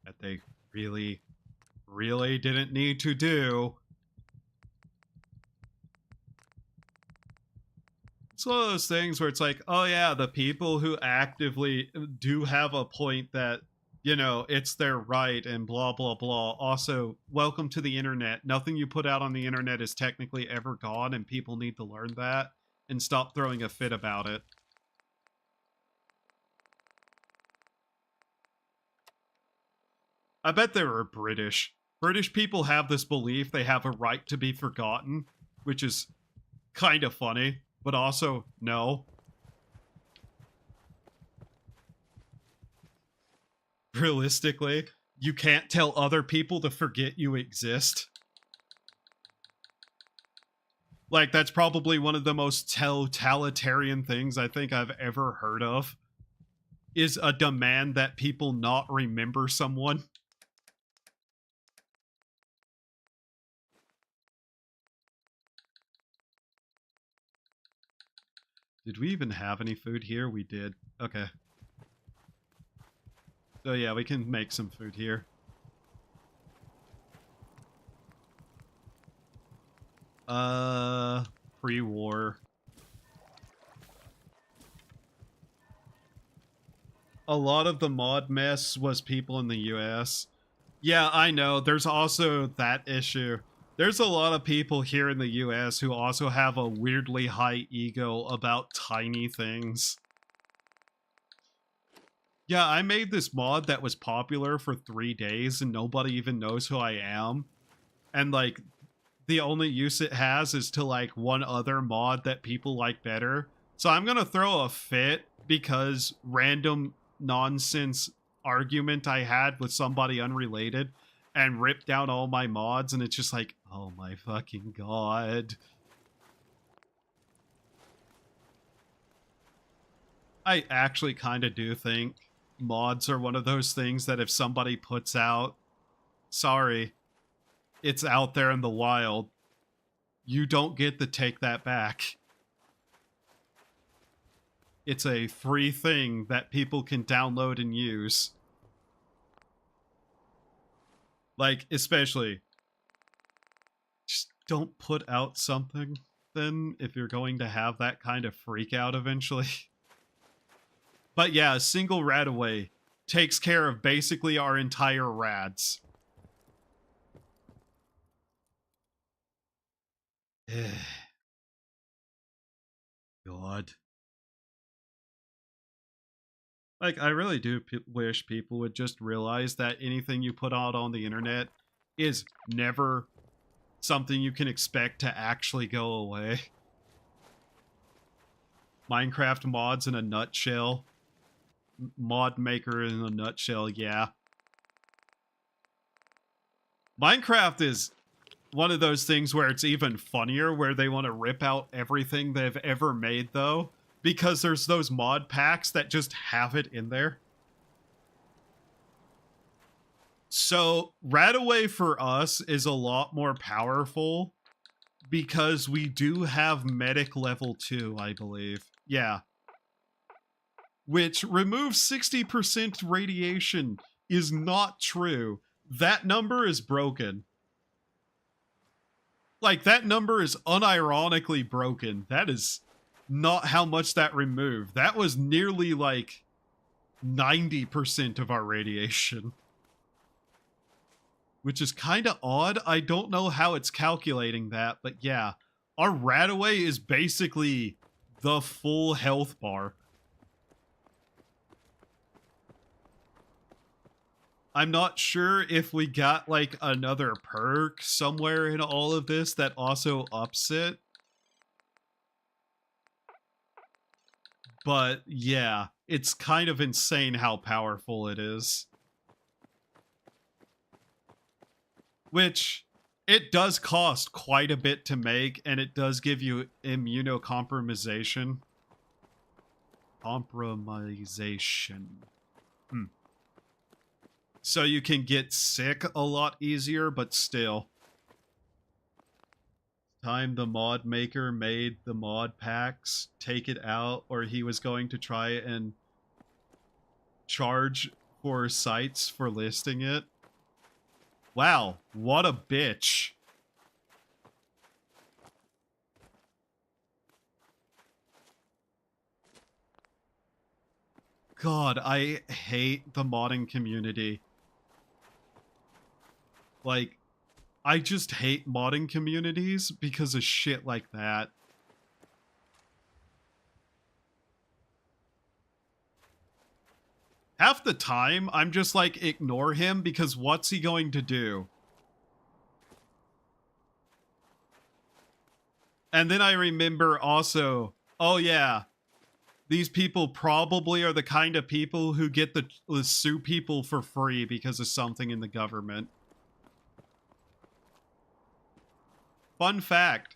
that they really, really didn't need to do. It's one of those things where it's like, oh yeah, the people who actively do have a point that, you know, it's their right and blah, blah, blah. Also, welcome to the internet. Nothing you put out on the internet is technically ever gone, and people need to learn that and stop throwing a fit about it. I bet they were British. British people have this belief they have a right to be forgotten, which is kind of funny, but also no. Realistically, you can't tell other people to forget you exist. Like, that's probably one of the most totalitarian things I think I've ever heard of, is a demand that people not remember someone. Did we even have any food here? We did. Okay. So yeah, we can make some food here. Pre-war. A lot of the mod mess was people in the US. Yeah, I know. There's also that issue. There's a lot of people here in the US who also have a weirdly high ego about tiny things. Yeah, I made this mod that was popular for 3 days and nobody even knows who I am. And like, the only use it has is to like one other mod that people like better. So I'm gonna throw a fit because random nonsense argument I had with somebody unrelated and rip down all my mods, and it's just like, oh my fucking god. I actually kind of do think mods are one of those things that if somebody puts out, sorry, it's out there in the wild, you don't get to take that back. It's a free thing that people can download and use. Like, especially, just don't put out something then if you're going to have that kind of freak out eventually. But yeah, a single RADaway takes care of basically our entire rads. God. Like, I really do wish people would just realize that anything you put out on the internet is never something you can expect to actually go away. Minecraft mods in a nutshell. Mod maker in a nutshell, yeah. Minecraft is one of those things where it's even funnier, where they want to rip out everything they've ever made, though, because there's those mod packs that just have it in there. So, RADaway for us is a lot more powerful because we do have medic level 2, I believe. Yeah. Which removes 60% radiation is not true. That number is broken. Like, that number is unironically broken. That is not how much that removed. That was nearly like 90% of our radiation. Which is kind of odd. I don't know how it's calculating that, but yeah. Our RADaway is basically the full health bar. I'm not sure if we got like another perk somewhere in all of this that also ups it. But yeah, it's kind of insane how powerful it is. Which, it does cost quite a bit to make, and it does give you immunocompromisation. Compromisation. So you can get sick a lot easier, but still. Time the mod maker made the mod packs, take it out, or he was going to try and charge for sites for listing it. Wow, what a bitch. God, I hate the modding community. Like, I just hate modding communities because of shit like that. Half the time, I'm just like, ignore him because what's he going to do? And then I remember also, oh yeah, these people probably are the kind of people who get to sue people for free because of something in the government. Fun fact.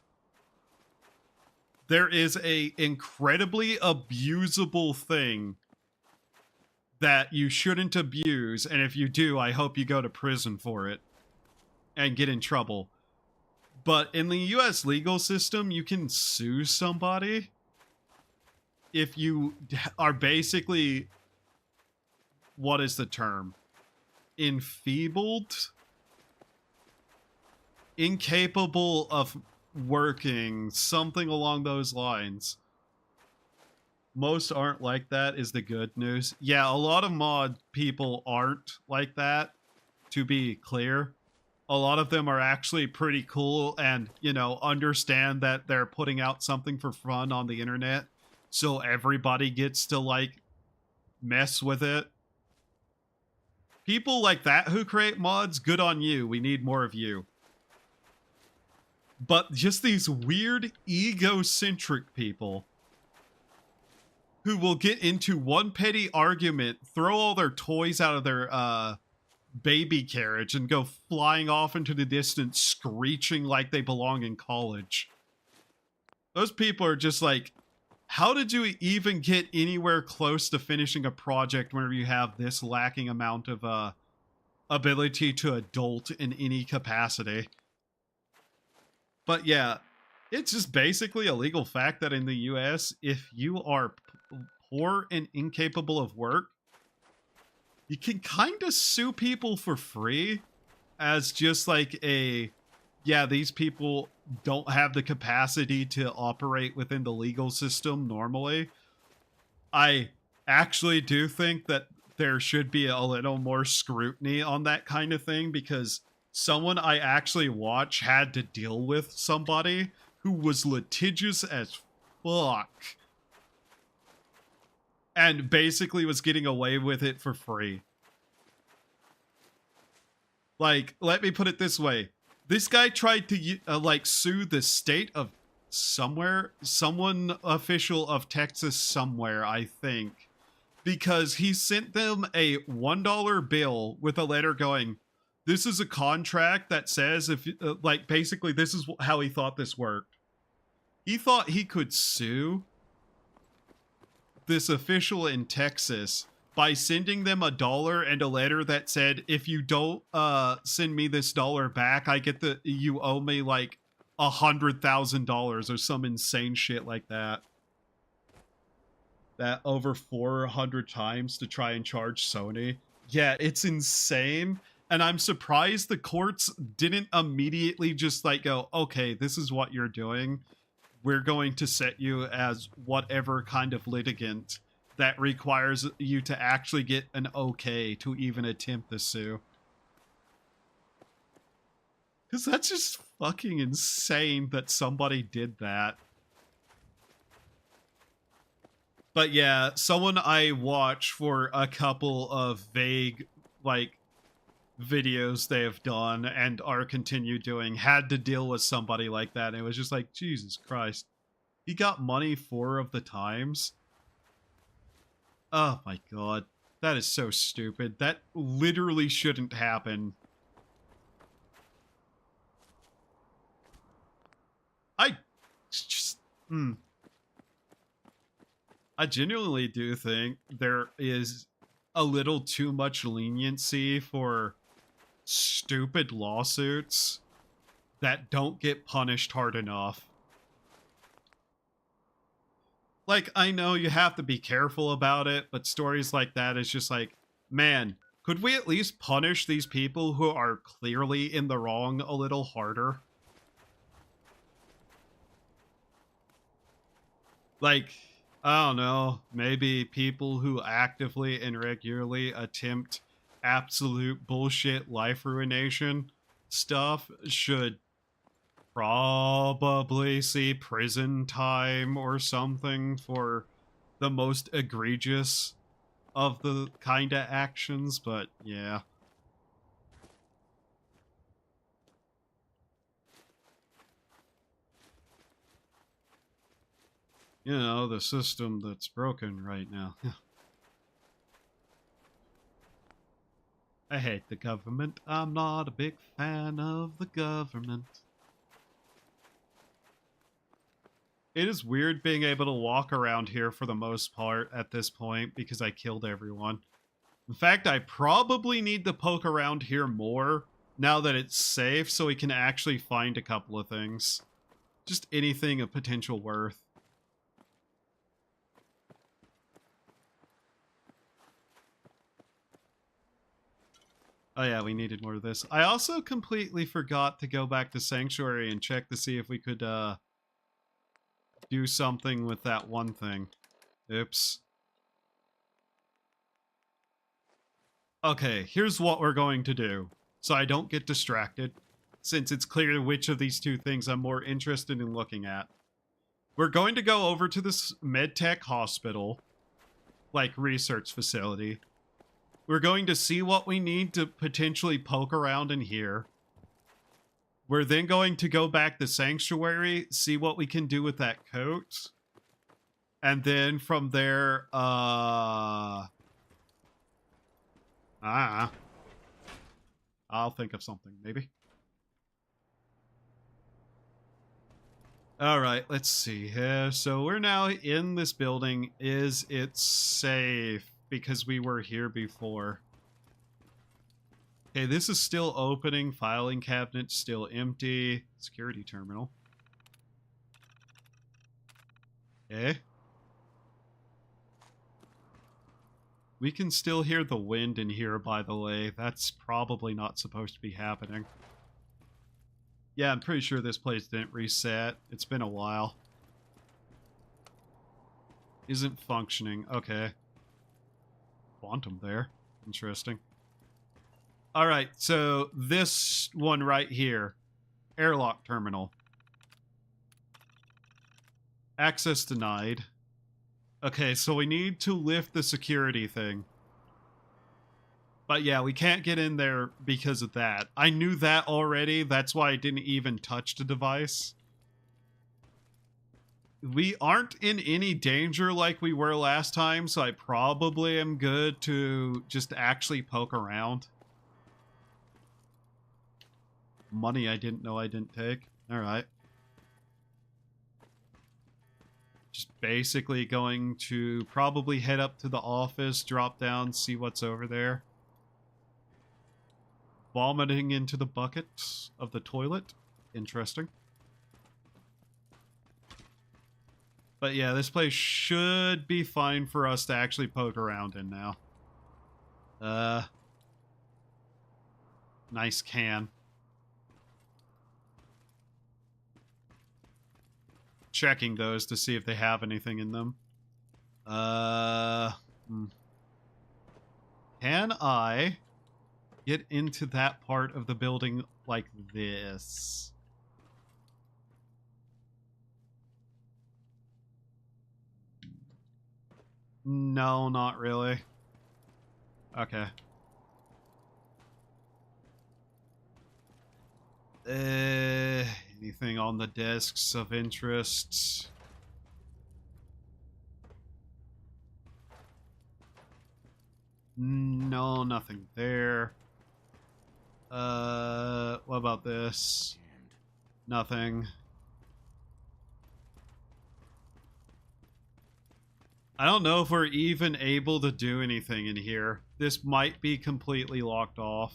There is a incredibly abusable thing that you shouldn't abuse, and if you do, I hope you go to prison for it and get in trouble. But in the US legal system, you can sue somebody if you are basically, what is the term? Enfeebled? Incapable of working, something along those lines. Most aren't like that is the good news. Yeah, a lot of mod people aren't like that, to be clear. A lot of them are actually pretty cool and, you know, understand that they're putting out something for fun on the internet, so everybody gets to, like, mess with it. People like that who create mods, good on you. We need more of you. But just these weird, egocentric people who will get into one petty argument, throw all their toys out of their baby carriage, and go flying off into the distance, screeching like they belong in college. Those people are just like, how did you even get anywhere close to finishing a project whenever you have this lacking amount of ability to adult in any capacity? But yeah, it's just basically a legal fact that in the US, if you are poor and incapable of work, you can kind of sue people for free as just like a, yeah, these people don't have the capacity to operate within the legal system normally. I actually do think that there should be a little more scrutiny on that kind of thing, because someone I actually watch had to deal with somebody who was litigious as fuck and basically was getting away with it for free. Like, let me put it this way. This guy tried to like sue the state of somewhere, someone official of Texas somewhere, I think, because he sent them a $1 bill with a letter going, this is a contract that says if like basically this is how he thought this worked. He thought he could sue this official in Texas by sending them $1 and a letter that said, if you don't send me this dollar back, I get you owe me like $100,000 or some insane shit like that. That over 400 times to try and charge Sony. Yeah, it's insane. And I'm surprised the courts didn't immediately just like go, okay, this is what you're doing. We're going to set you as whatever kind of litigant that requires you to actually get an okay to even attempt the sue. Because that's just fucking insane that somebody did that. But yeah, someone I watch for a couple of vague, like, videos they have done and are continue doing had to deal with somebody like that. And it was just like, Jesus Christ. He got money 4 of the times. Oh my god. That is so stupid. That literally shouldn't happen. I genuinely do think there is a little too much leniency for stupid lawsuits that don't get punished hard enough. Like, I know you have to be careful about it, but stories like that is just like, man, could we at least punish these people who are clearly in the wrong a little harder? Like, I don't know, maybe people who actively and regularly attempt absolute bullshit life ruination stuff should probably see prison time or something for the most egregious of the kind of actions, but yeah. You know, the system that's broken right now. I hate the government. I'm not a big fan of the government. It is weird being able to walk around here for the most part at this point because I killed everyone. In fact, I probably need to poke around here more now that it's safe so we can actually find a couple of things. Just anything of potential worth. Oh yeah, we needed more of this. I also completely forgot to go back to Sanctuary and check to see if we could do something with that one thing. Oops. Okay, here's what we're going to do, so I don't get distracted, since it's clear which of these two things I'm more interested in looking at. We're going to go over to this medtech hospital, like research facility. We're going to see what we need to potentially poke around in here. We're then going to go back to Sanctuary, see what we can do with that coat. And then from there, I'll think of something, maybe. All right, let's see here. So we're now in this building. Is it safe? Because we were here before. Okay, this is still opening. Filing cabinet still empty. Security terminal. Okay. We can still hear the wind in here, by the way. That's probably not supposed to be happening. Yeah, I'm pretty sure this place didn't reset. It's been a while. Isn't functioning. Okay. Quantum there. Interesting. Alright, so this one right here. Airlock terminal. Access denied. Okay, so we need to lift the security thing. But yeah, we can't get in there because of that. I knew that already. That's why I didn't even touch the device. We aren't in any danger like we were last time, so I probably am good to just actually poke around. Money I didn't know I didn't take. Alright. Just basically going to probably head up to the office, drop down, see what's over there. Vomiting into the bucket of the toilet. Interesting. But yeah, this place should be fine for us to actually poke around in now. Nice can. Checking those to see if they have anything in them. Can I get into that part of the building like this? No, not really. Okay. Anything on the desks of interest? No, nothing there. What about this? Nothing. I don't know if we're even able to do anything in here. This might be completely locked off.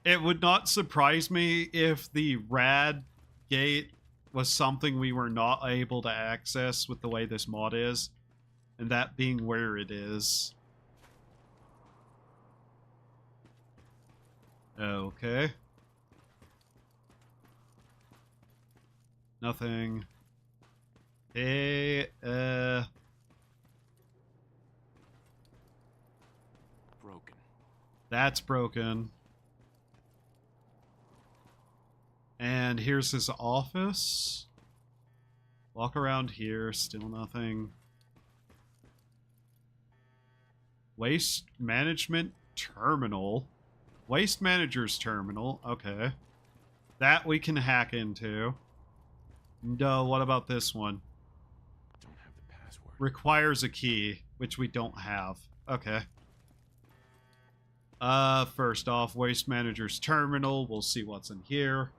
It would not surprise me if the rad gate was something we were not able to access with the way this mod is, and that being where it is. Okay. Nothing. Hey, Broken. That's broken. And here's his office. Walk around here, still nothing. Waste management terminal. Waste manager's terminal, okay. That we can hack into. No, what about this one? Don't have the password. Requires a key, which we don't have. Okay. First off, waste manager's terminal. We'll see what's in here.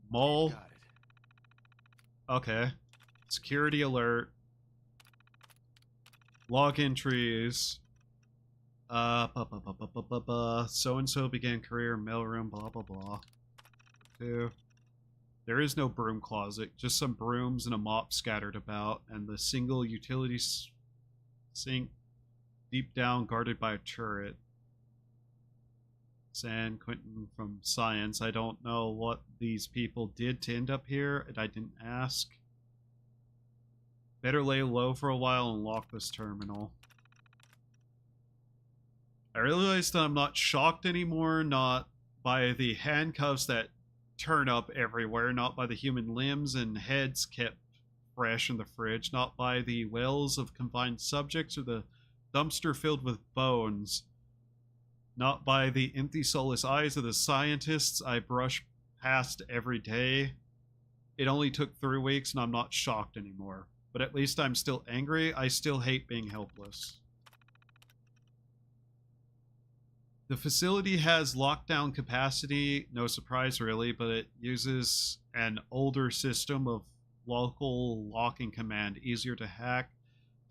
Mole. Got it. Okay. Security alert. Log entries. So-and-so began career mailroom, blah, blah, blah. Two. There is no broom closet, just some brooms and a mop scattered about, and the single utility sink deep down guarded by a turret. San Quentin from Science. I don't know what these people did to end up here, and I didn't ask. Better lay low for a while and lock this terminal. I realized that I'm not shocked anymore, not by the handcuffs that turn up everywhere, not by the human limbs and heads kept fresh in the fridge, not by the wells of confined subjects or the dumpster filled with bones. Not by the empty soulless eyes of the scientists I brush past every day. It only took 3 weeks and I'm not shocked anymore. But at least I'm still angry. I still hate being helpless. The facility has lockdown capacity, no surprise really, but it uses an older system of local locking command, easier to hack.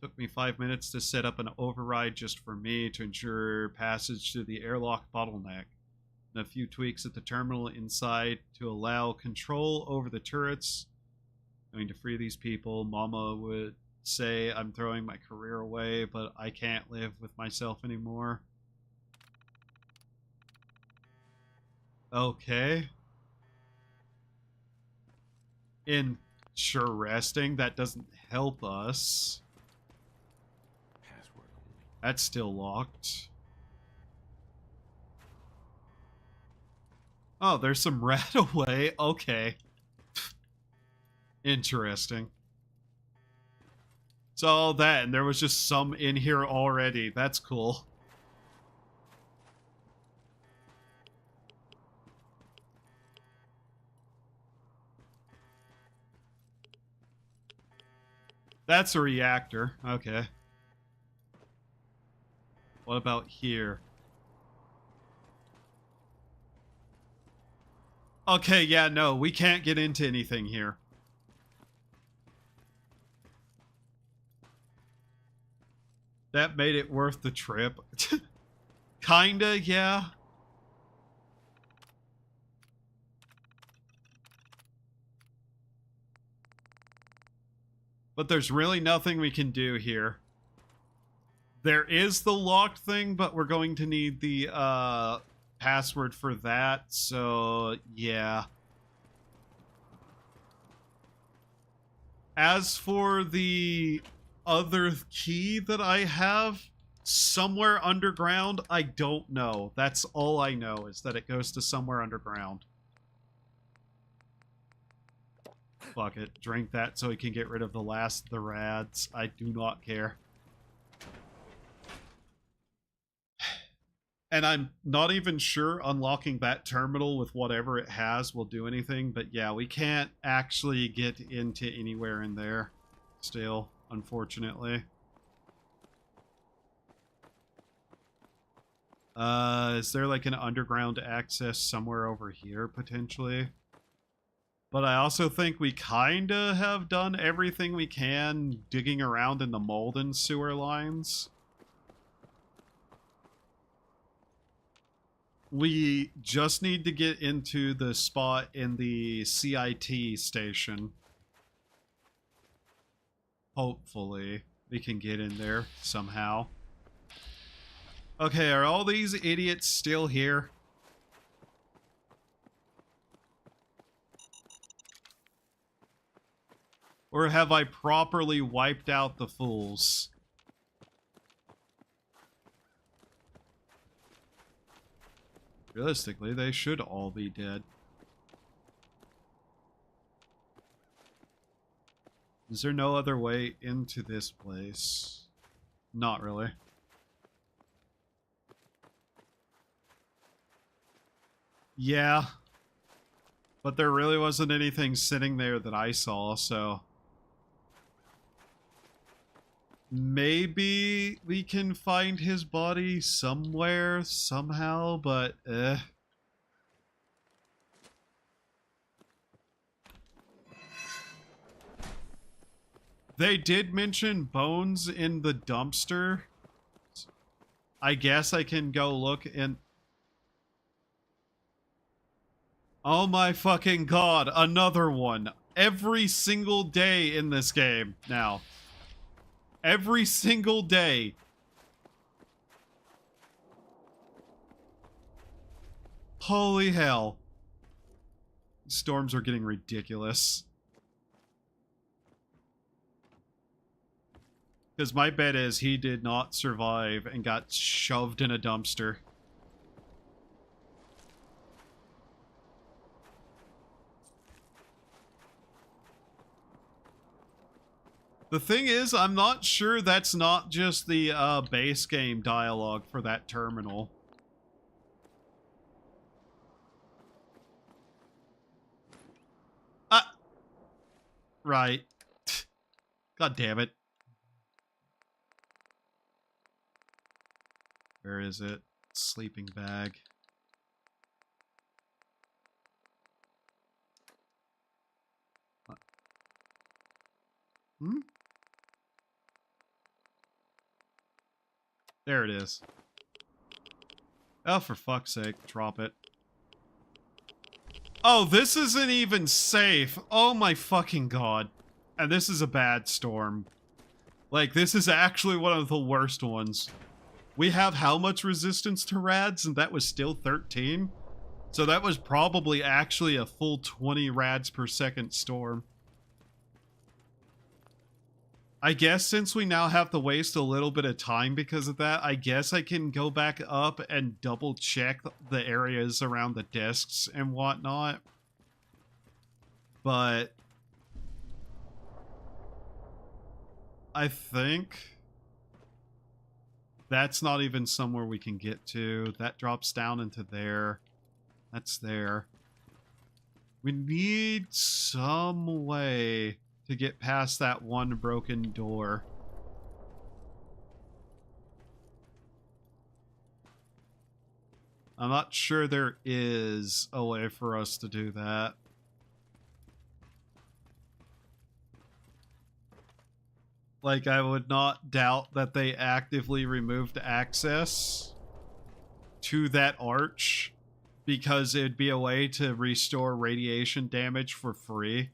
Took me 5 minutes to set up an override just for me to ensure passage through the airlock bottleneck. And a few tweaks at the terminal inside to allow control over the turrets. Going to free these people. Mama would say I'm throwing my career away, but I can't live with myself anymore. Okay. Interesting. That doesn't help us. Password only. That's still locked. Oh, there's some rat away. Okay. Interesting. So all that, and there was just some in here already. That's cool. That's a reactor. Okay. What about here? Okay, yeah, no, we can't get into anything here. That made it worth the trip. Kinda, yeah. But there's really nothing we can do here. There is the locked thing, but we're going to need the password for that, so yeah. As for the other key that I have, somewhere underground, I don't know. That's all I know, is that it goes to somewhere underground. Fuck it. Drink that so we can get rid of the last of the rads. I do not care. And I'm not even sure unlocking that terminal with whatever it has will do anything. But yeah, we can't actually get into anywhere in there still, unfortunately. Is there like an underground access somewhere over here, potentially? But I also think we kinda have done everything we can digging around in the Malden sewer lines. We just need to get into the spot in the CIT station. Hopefully, we can get in there somehow. Okay, are all these idiots still here? Or have I properly wiped out the fools? Realistically, they should all be dead. Is there no other way into this place? Not really. Yeah. But there really wasn't anything sitting there that I saw, so... Maybe we can find his body somewhere, somehow, but They did mention bones in the dumpster. I guess I can go look in... Oh my fucking god, another one. Every single day in this game now. Every single day. Holy hell. Storms are getting ridiculous. Because my bet is he did not survive and got shoved in a dumpster. The thing is, I'm not sure that's not just the base game dialogue for that terminal. Right. God damn it. Where is it? Sleeping bag. What? Hmm? There it is. Oh, for fuck's sake, drop it. Oh, this isn't even safe. Oh my fucking god. And this is a bad storm. Like, this is actually one of the worst ones. We have how much resistance to rads? And that was still 13? So that was probably actually a full 20 rads per second storm. I guess since we now have to waste a little bit of time because of that, I guess I can go back up and double check the areas around the desks and whatnot. But I think that's not even somewhere we can get to. That drops down into there. That's there. We need some way to get past that one broken door. I'm not sure there is a way for us to do that. Like, I would not doubt that they actively removed access to that arch because it'd be a way to restore radiation damage for free.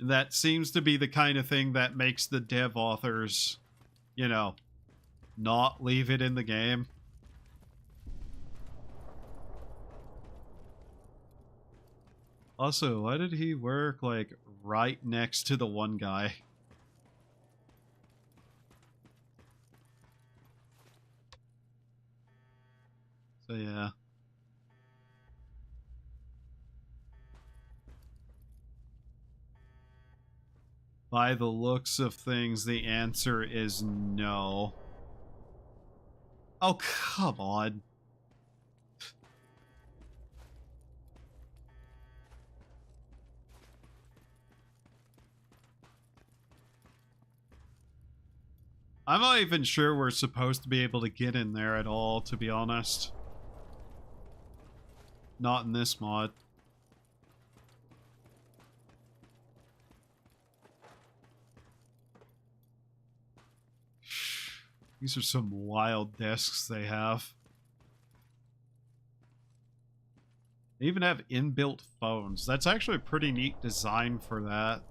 That seems to be the kind of thing that makes the dev authors, you know, not leave it in the game. Also, why did he work, like, right next to the one guy? So, yeah. By the looks of things, the answer is no. Oh, come on. I'm not even sure we're supposed to be able to get in there at all, to be honest. Not in this mod. These are some wild desks they have. They even have inbuilt phones. That's actually a pretty neat design for that.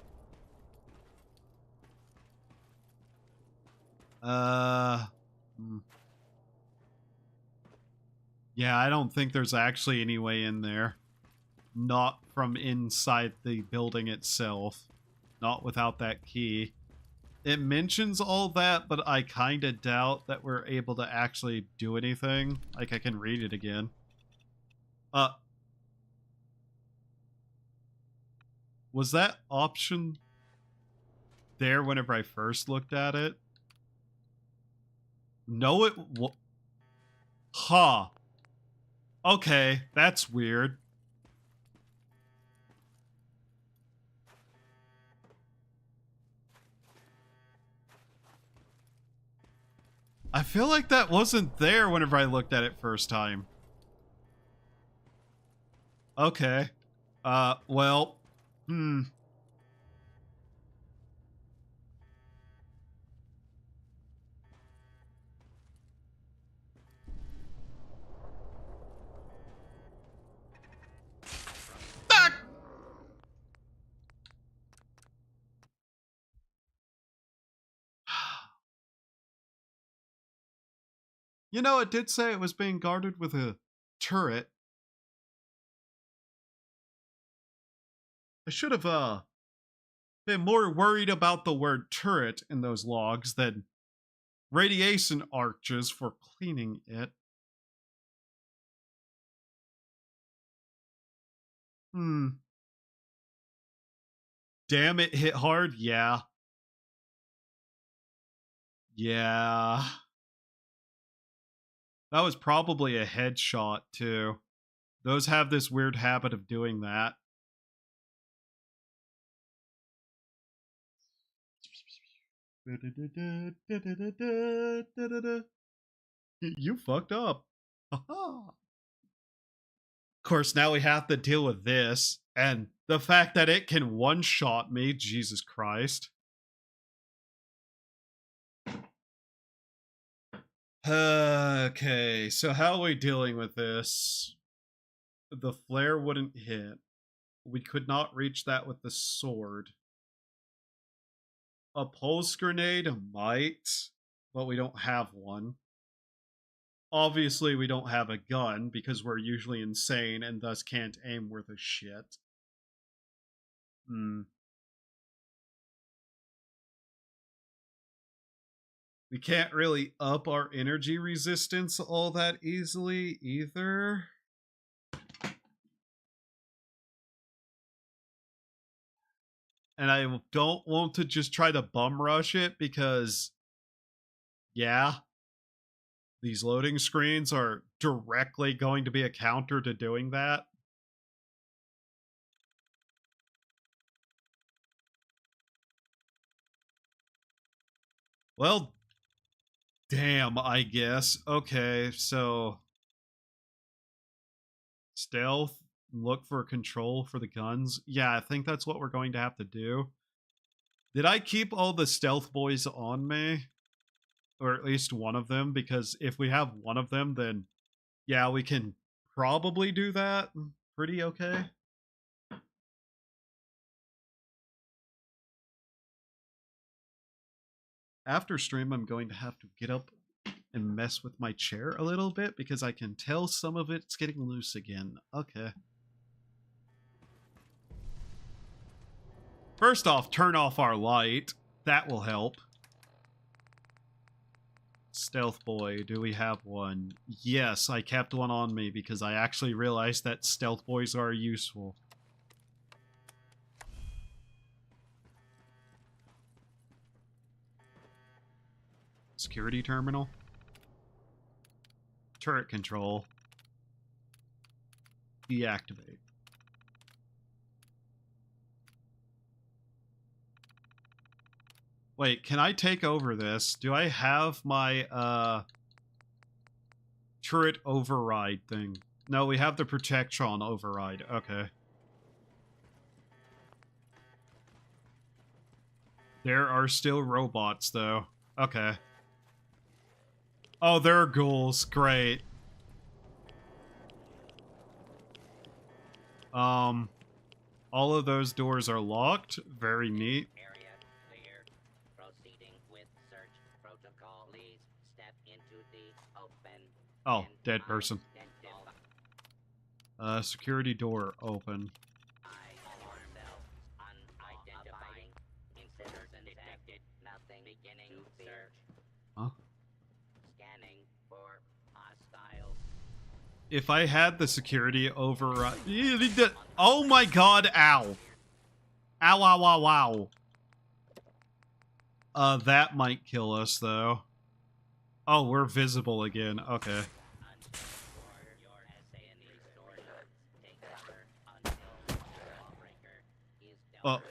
Yeah, I don't think there's actually any way in there. Not from inside the building itself. Not without that key. It mentions all that, but I kind of doubt that we're able to actually do anything. Like, I can read it again. Was that option there whenever I first looked at it? No, it huh. Okay, that's weird. I feel like that wasn't there whenever I looked at it first time. Okay. Well, Ah! You know, it did say it was being guarded with a turret. I should have, been more worried about the word turret in those logs than radiation arches for cleaning it. Damn, it hit hard? Yeah. Yeah. That was probably a headshot, too. Those have this weird habit of doing that. You fucked up. Of course, now we have to deal with this, and the fact that it can one-shot me, Jesus Christ. Okay, so how are we dealing with this? The flare wouldn't hit. We could not reach that with the sword. A pulse grenade might, but we don't have one. Obviously, we don't have a gun because we're usually insane and thus can't aim worth a shit. We can't really up our energy resistance all that easily either. And I don't want to just try to bum rush it because, yeah, these loading screens are directly going to be a counter to doing that. Well, damn, I guess. Okay, so stealth, look for control for the guns. Yeah, I think that's what we're going to have to do. Did I keep all the stealth boys on me? Or at least one of them? Because if we have one of them, then yeah, we can probably do that pretty okay. After stream, I'm going to have to get up and mess with my chair a little bit because I can tell some of it's getting loose again. Okay. First off, turn off our light. That will help. Stealth boy, do we have one? Yes, I kept one on me because I actually realized that stealth boys are useful. Security terminal. Turret control. Deactivate. Wait, can I take over this? Do I have my, turret override thing? No, we have the Protectron override. Okay. There are still robots, though. Okay. Oh, there are ghouls. Great. All of those doors are locked. Very neat. Area clear. Proceeding with search protocol. Please step into the open. Oh, dead person. Security door open. Unidentified. Incident detected. Nothing. Beginning search. Huh? Scanning for hostiles. If I had the security override... Oh my god, ow. Ow, ow, ow, ow. That might kill us, though. Oh, we're visible again. Okay. Oh.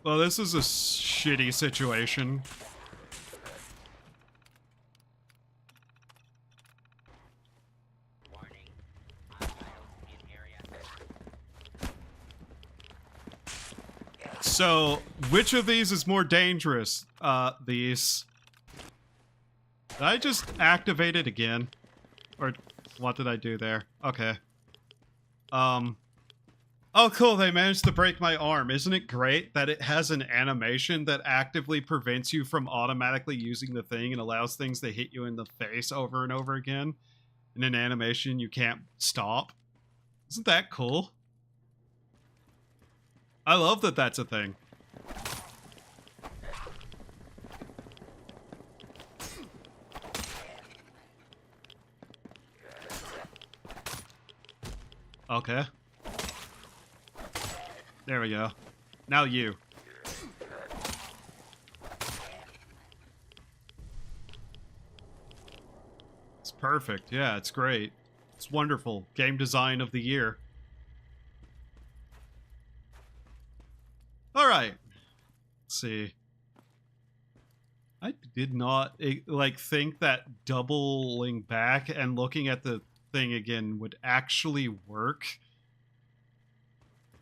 Well, this is a shitty situation. Warning. Hostiles in area. So, which of these is more dangerous? These. Did I just activate it again? Or what did I do there? Okay. Oh, cool, they managed to break my arm. Isn't it great that it has an animation that actively prevents you from automatically using the thing and allows things to hit you in the face over and over again? In an animation you can't stop. Isn't that cool? I love that that's a thing. Okay. There we go. Now you. It's perfect. Yeah, it's great. It's wonderful. Game design of the year. Let's see. I did not like think that doubling back and looking at the thing again would actually work.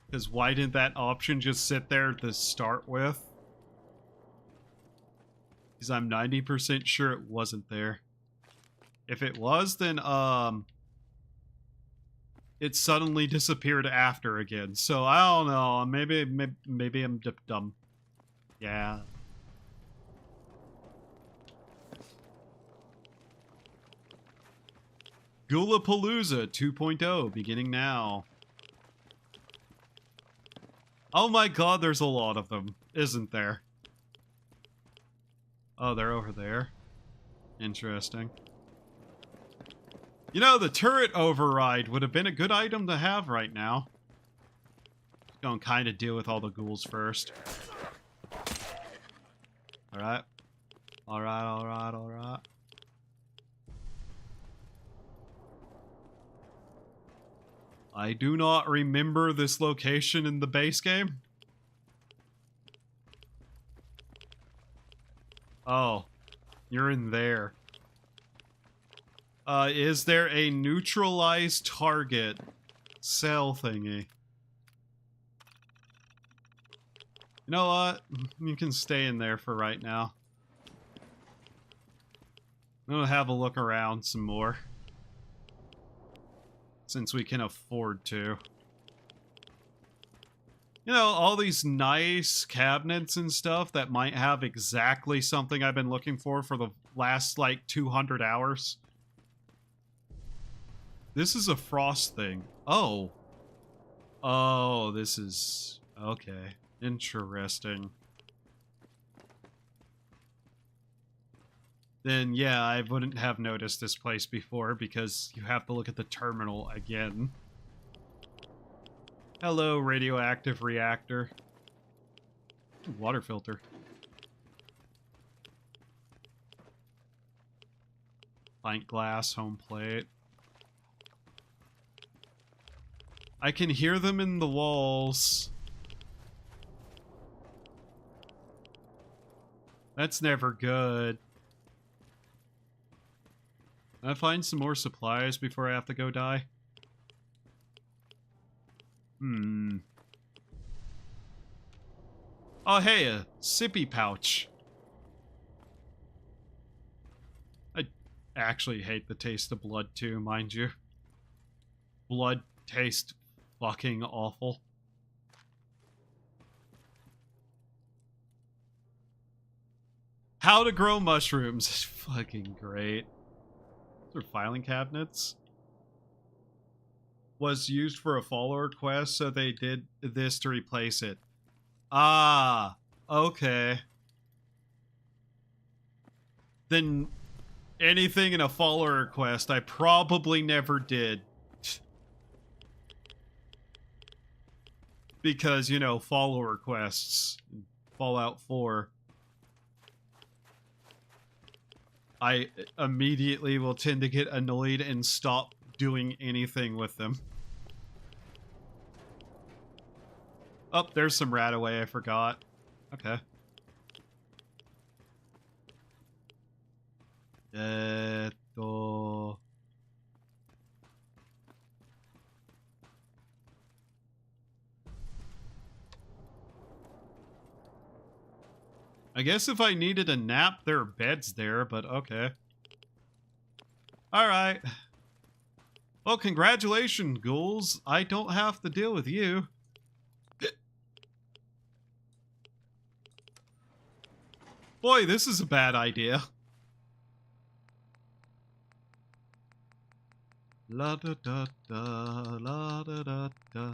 Because why didn't that option just sit there to start with? Because I'm 90% sure it wasn't there. If it was, then it suddenly disappeared after again. So I don't know. Maybe I'm dumb. Yeah. Gulapalooza 2.0 beginning now. Oh my god, there's a lot of them, isn't there? Oh, they're over there. Interesting. You know, the turret override would have been a good item to have right now. Gonna kind of deal with all the ghouls first. Alright. Alright. I do not remember this location in the base game. Oh, you're in there. Is there a neutralized target cell thingy? You know what? You can stay in there for right now. I'm gonna have a look around some more. Since we can afford to. You know, all these nice cabinets and stuff that might have exactly something I've been looking for the last, like, 200 hours. This is a frost thing. Oh. Oh, this is... okay. Interesting. Then, yeah, I wouldn't have noticed this place before because you have to look at the terminal again. Hello, radioactive reactor. Ooh, water filter. Pint glass, home plate. I can hear them in the walls. That's never good. Can I find some more supplies before I have to go die? Oh, hey, a sippy pouch. I actually hate the taste of blood too, mind you. Blood tastes fucking awful. How to grow mushrooms is fucking great. Those are filing cabinets. Was used for a follower quest, so they did this to replace it. Ah, okay. Then anything in a follower quest I probably never did. Because, you know, follower quests. Fallout 4. I immediately will tend to get annoyed and stop doing anything with them. Oh, there's some rat away I forgot. Okay. I guess if I needed a nap, there are beds there, but okay. Alright. Well, congratulations, ghouls. I don't have to deal with you. Boy, this is a bad idea. La da da da, la da da da,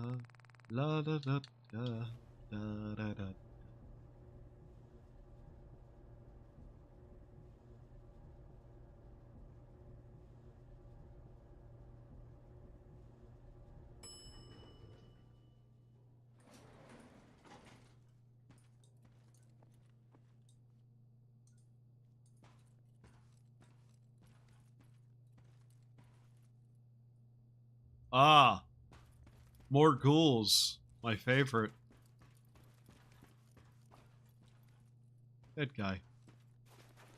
la da da da, da da da. Ah, more ghouls. My favorite. Dead guy.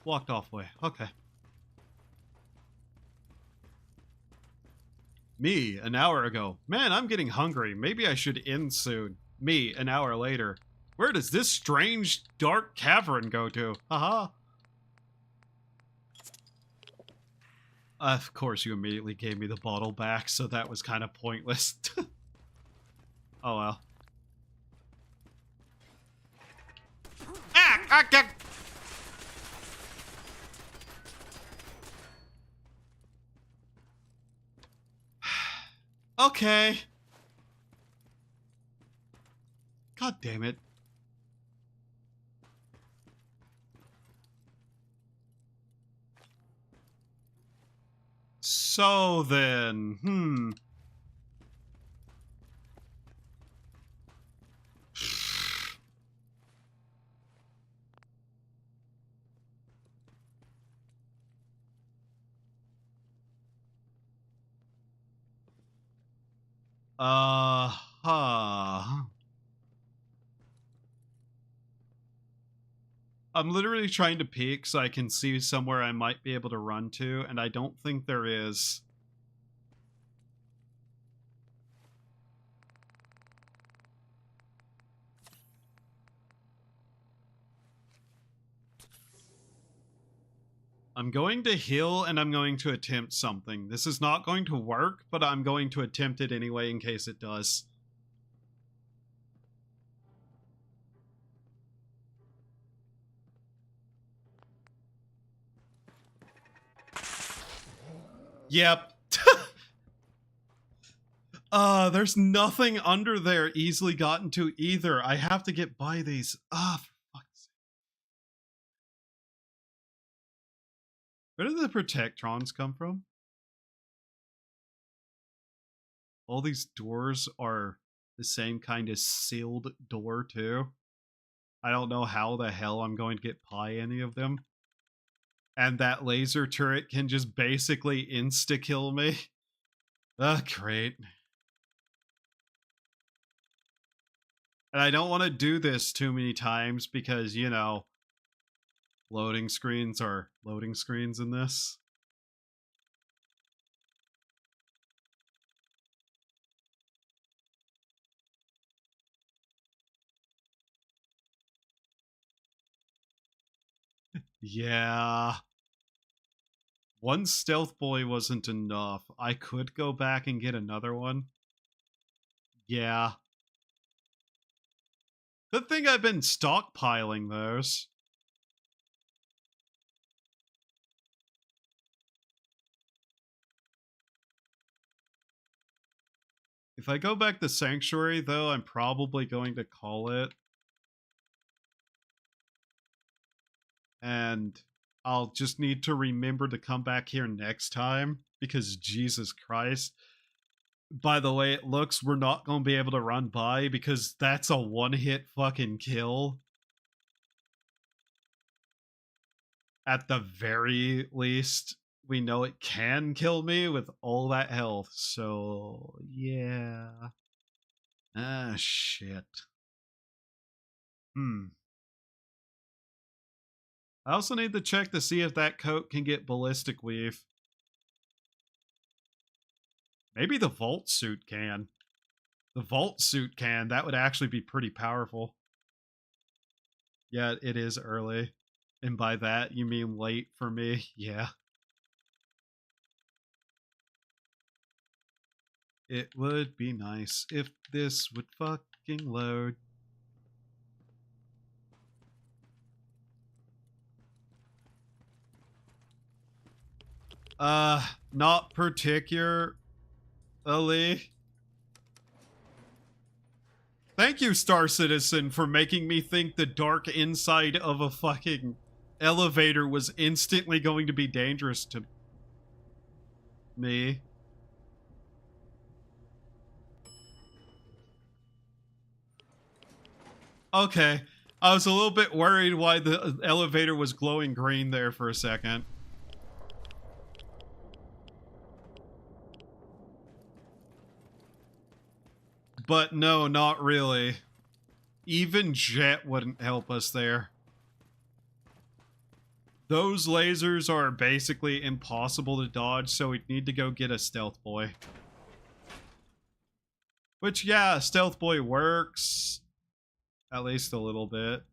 Walked off way. Okay. Me, an hour ago. Man, I'm getting hungry. Maybe I should end soon. Me, an hour later. Where does this strange, dark cavern go to? Haha. Of course, you immediately gave me the bottle back, so that was kind of pointless. Oh well. Ah! Okay. God damn it. So then, huh. I'm literally trying to peek so I can see somewhere I might be able to run to, and I don't think there is. I'm going to heal and I'm going to attempt something. This is not going to work, but I'm going to attempt it anyway in case it does. Yep. There's nothing under there easily gotten to either. I have to get by these. For fuck's sake. Where did the protectrons come from? All these doors are the same kind of sealed door too. I don't know how the hell I'm going to get by any of them. And that laser turret can just basically insta-kill me. Great. And I don't want to do this too many times because, you know, loading screens are loading screens in this. Yeah. One stealth boy wasn't enough. I could go back and get another one. Yeah. Good thing I've been stockpiling those. If I go back to Sanctuary, though, I'm probably going to call it. And I'll just need to remember to come back here next time, because Jesus Christ. By the way it looks, we're not going to be able to run by, because that's a one-hit fucking kill. At the very least, we know it can kill me with all that health, so yeah. Ah, shit. I also need to check to see if that coat can get ballistic weave. Maybe the vault suit can. The vault suit can. That would actually be pretty powerful. Yeah, it is early. And by that, you mean late for me? Yeah. It would be nice if this would fucking load. Not particularly. Thank you, Star Citizen, for making me think the dark inside of a fucking elevator was instantly going to be dangerous to me. Okay. I was a little bit worried why the elevator was glowing green there for a second. But no, not really. Even Jet wouldn't help us there. Those lasers are basically impossible to dodge, so we'd need to go get a stealth boy. Which, yeah, stealth boy works. At least a little bit.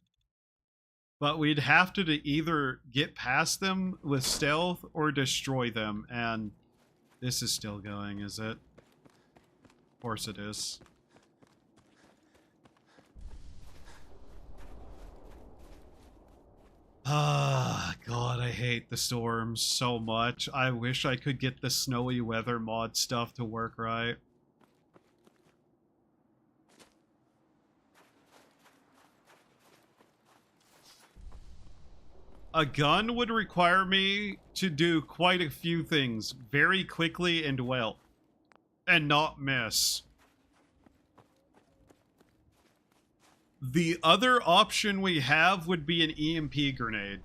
But we'd have to either get past them with stealth or destroy them. And this is still going, is it? Of course it is. Ah, God, I hate the storms so much. I wish I could get the snowy weather mod stuff to work right. A gun would require me to do quite a few things very quickly and well, and not miss. The other option we have would be an EMP grenade.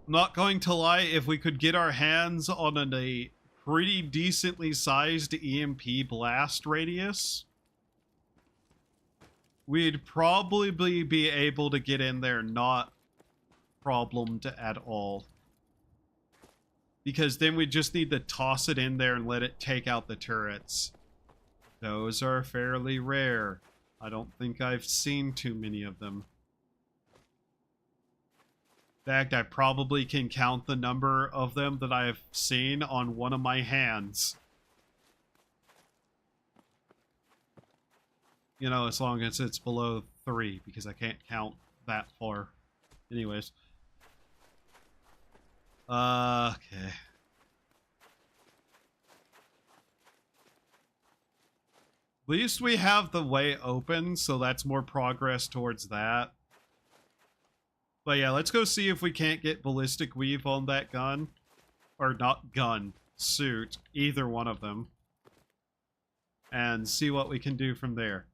Not going to lie, if we could get our hands on a pretty decently sized EMP blast radius, we'd probably be able to get in there not problemed at all. Because then we just need to toss it in there and let it take out the turrets. Those are fairly rare. I don't think I've seen too many of them. In fact, I probably can count the number of them that I've seen on one of my hands. You know, as long as it's below 3, because I can't count that far. Anyways. Okay. At least we have the way open, so that's more progress towards that. But yeah, let's go see if we can't get ballistic weave on that gun. Or not gun, suit, either one of them. And see what we can do from there.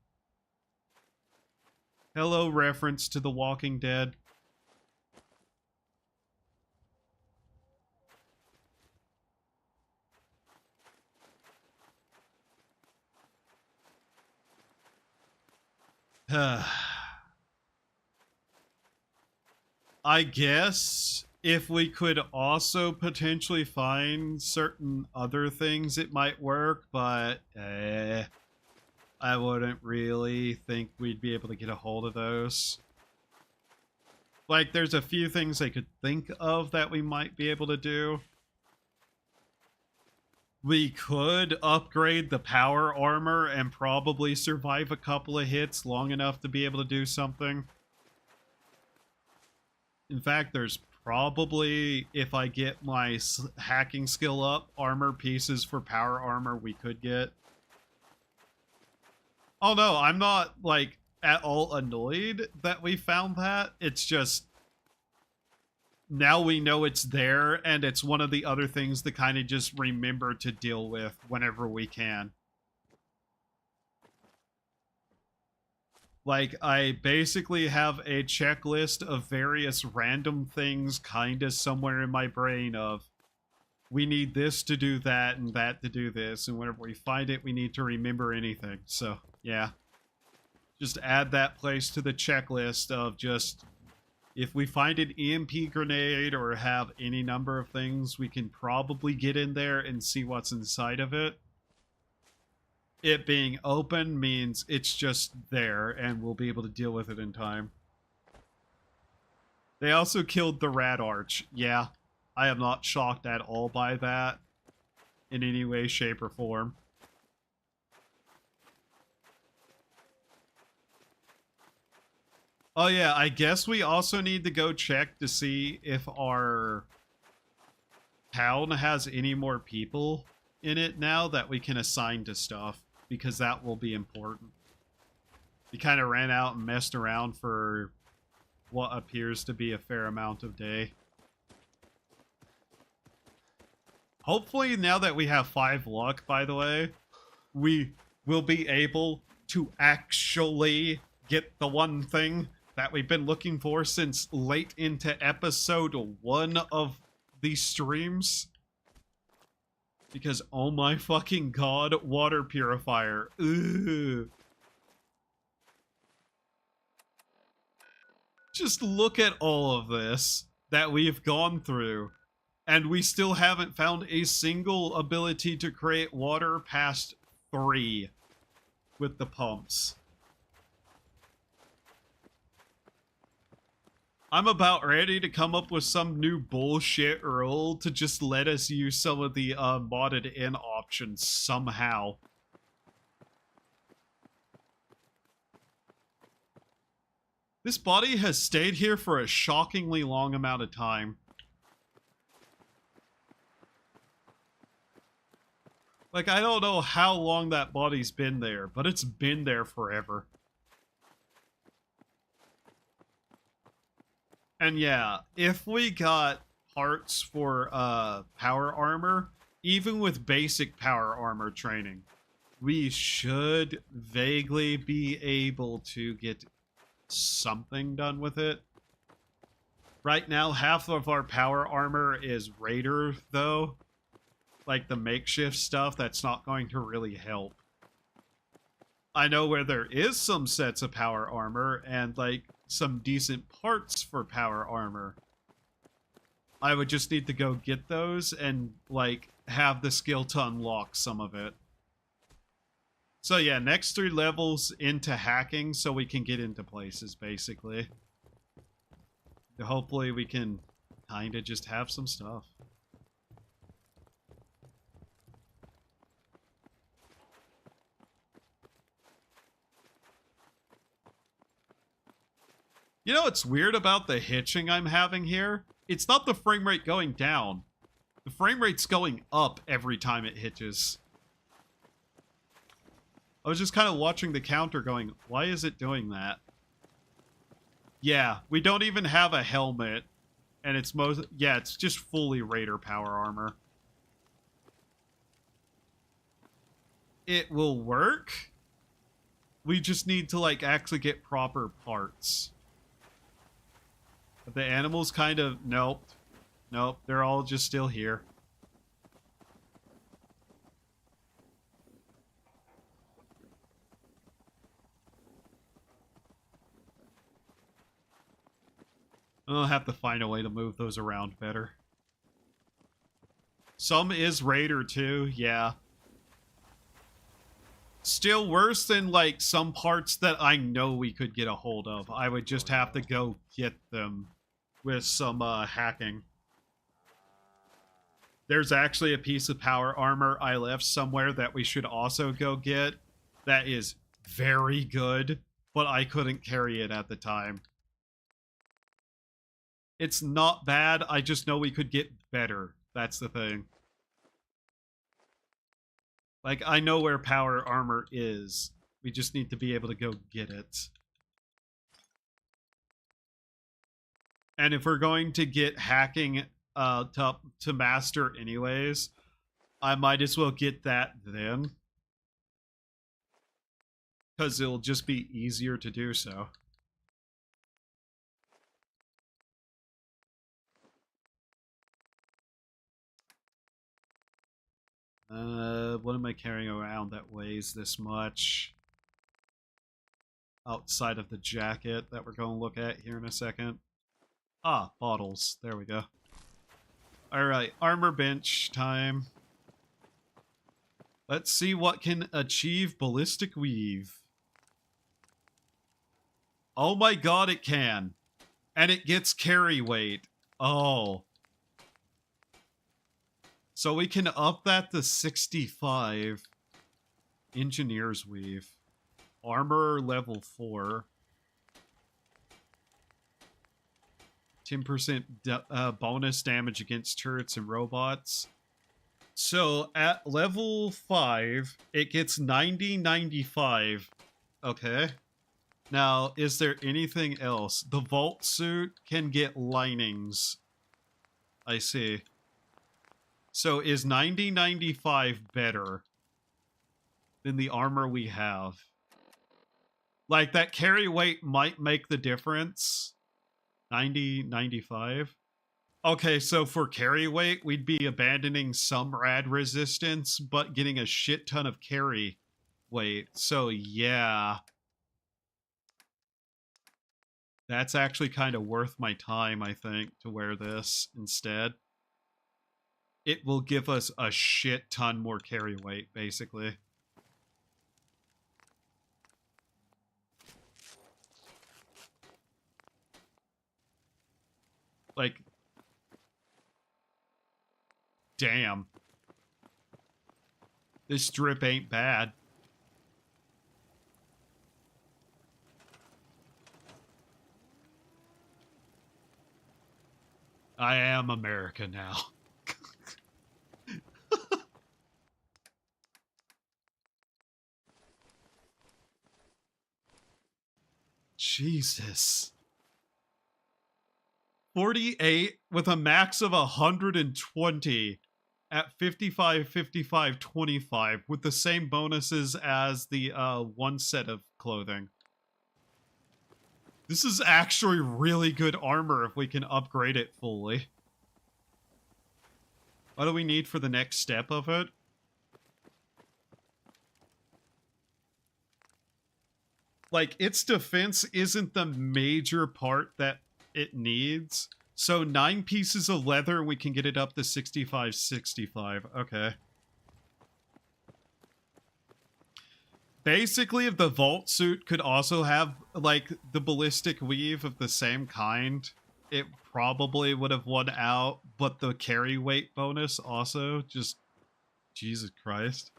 Hello, reference to The Walking Dead. I guess if we could also potentially find certain other things, it might work, but I wouldn't really think we'd be able to get a hold of those. Like, there's a few things I could think of that we might be able to do. We could upgrade the power armor and probably survive a couple of hits long enough to be able to do something. In fact, there's probably, if I get my hacking skill up, armor pieces for power armor we could get. Oh no, I'm not, like, at all annoyed that we found that. It's just, now we know it's there, and it's one of the other things to kind of just remember to deal with whenever we can. Like, I basically have a checklist of various random things kind of somewhere in my brain of, we need this to do that and that to do this, and whenever we find it, we need to remember anything. So, yeah. Just add that place to the checklist of just, if we find an EMP grenade or have any number of things, we can probably get in there and see what's inside of it. It being open means it's just there, and we'll be able to deal with it in time. They also killed the Rat Arch. Yeah, I am not shocked at all by that in any way, shape, or form. Oh yeah, I guess we also need to go check to see if our town has any more people in it now that we can assign to stuff, because that will be important. We kind of ran out and messed around for what appears to be a fair amount of day. Hopefully, now that we have 5 luck, by the way, we will be able to actually get the one thing that we've been looking for since late into episode 1 of these streams. Because, oh my fucking god, water purifier. Ugh. Just look at all of this. that we've gone through, and we still haven't found a single ability to create water past 3 with the pumps. I'm about ready to come up with some new bullshit rule to just let us use some of the modded in options somehow. This body has stayed here for a shockingly long amount of time. Like, I don't know how long that body's been there, but it's been there forever. And yeah, if we got parts for power armor, even with basic power armor training, we should vaguely be able to get something done with it. Right now, half of our power armor is Raider, though. Like the makeshift stuff, that's not going to really help. I know where there is some sets of power armor and like some decent parts for power armor. I would just need to go get those and like have the skill to unlock some of it. So yeah, next 3 levels into hacking so we can get into places, basically. Hopefully we can kind of just have some stuff. You know what's weird about the hitching I'm having here? It's not the frame rate going down. The frame rate's going up every time it hitches. I was just kind of watching the counter going, why is it doing that? Yeah, we don't even have a helmet. And it's it's just fully Raider power armor. It will work. We just need to like actually get proper parts. But the animals kind of, nope, they're all just still here. I'll have to find a way to move those around better. Some is Raider too, yeah. Still worse than like some parts that I know we could get a hold of. I would just have to go get them with some hacking. There's actually a piece of power armor I left somewhere that we should also go get. That is very good, but I couldn't carry it at the time. It's not bad, I just know we could get better. That's the thing. Like, I know where power armor is. We just need to be able to go get it. And if we're going to get hacking to master anyways, I might as well get that then. Because it'll just be easier to do so. What am I carrying around that weighs this much? Outside of the jacket that we're going to look at here in a second. Ah, bottles. There we go. Alright, armor bench time. Let's see what can achieve ballistic weave. Oh my god, it can. And it gets carry weight. Oh. So we can up that to 65. Engineer's weave. Armor level 4. 10% bonus damage against turrets and robots. So at level 5, it gets 90-95. Okay. Now, is there anything else? The vault suit can get linings. I see. So is 90-95 better than the armor we have? Like, that carry weight might make the difference. 90-95. Okay, so for carry weight, we'd be abandoning some rad resistance, but getting a shit ton of carry weight. So, yeah. That's actually kind of worth my time, I think, to wear this instead. It will give us a shit ton more carry weight, basically. Like, damn. This drip ain't bad. I am America now. Jesus. 48 with a max of 120 at 55, 55, 25 with the same bonuses as the one set of clothing. This is actually really good armor if we can upgrade it fully. What do we need for the next step of it? Like, its defense isn't the major part that it needs. So 9 pieces of leather, we can get it up to 65, 65. Okay. Basically, if the vault suit could also have, like, the ballistic weave of the same kind, it probably would have won out, but the carry weight bonus also just... Jesus Christ.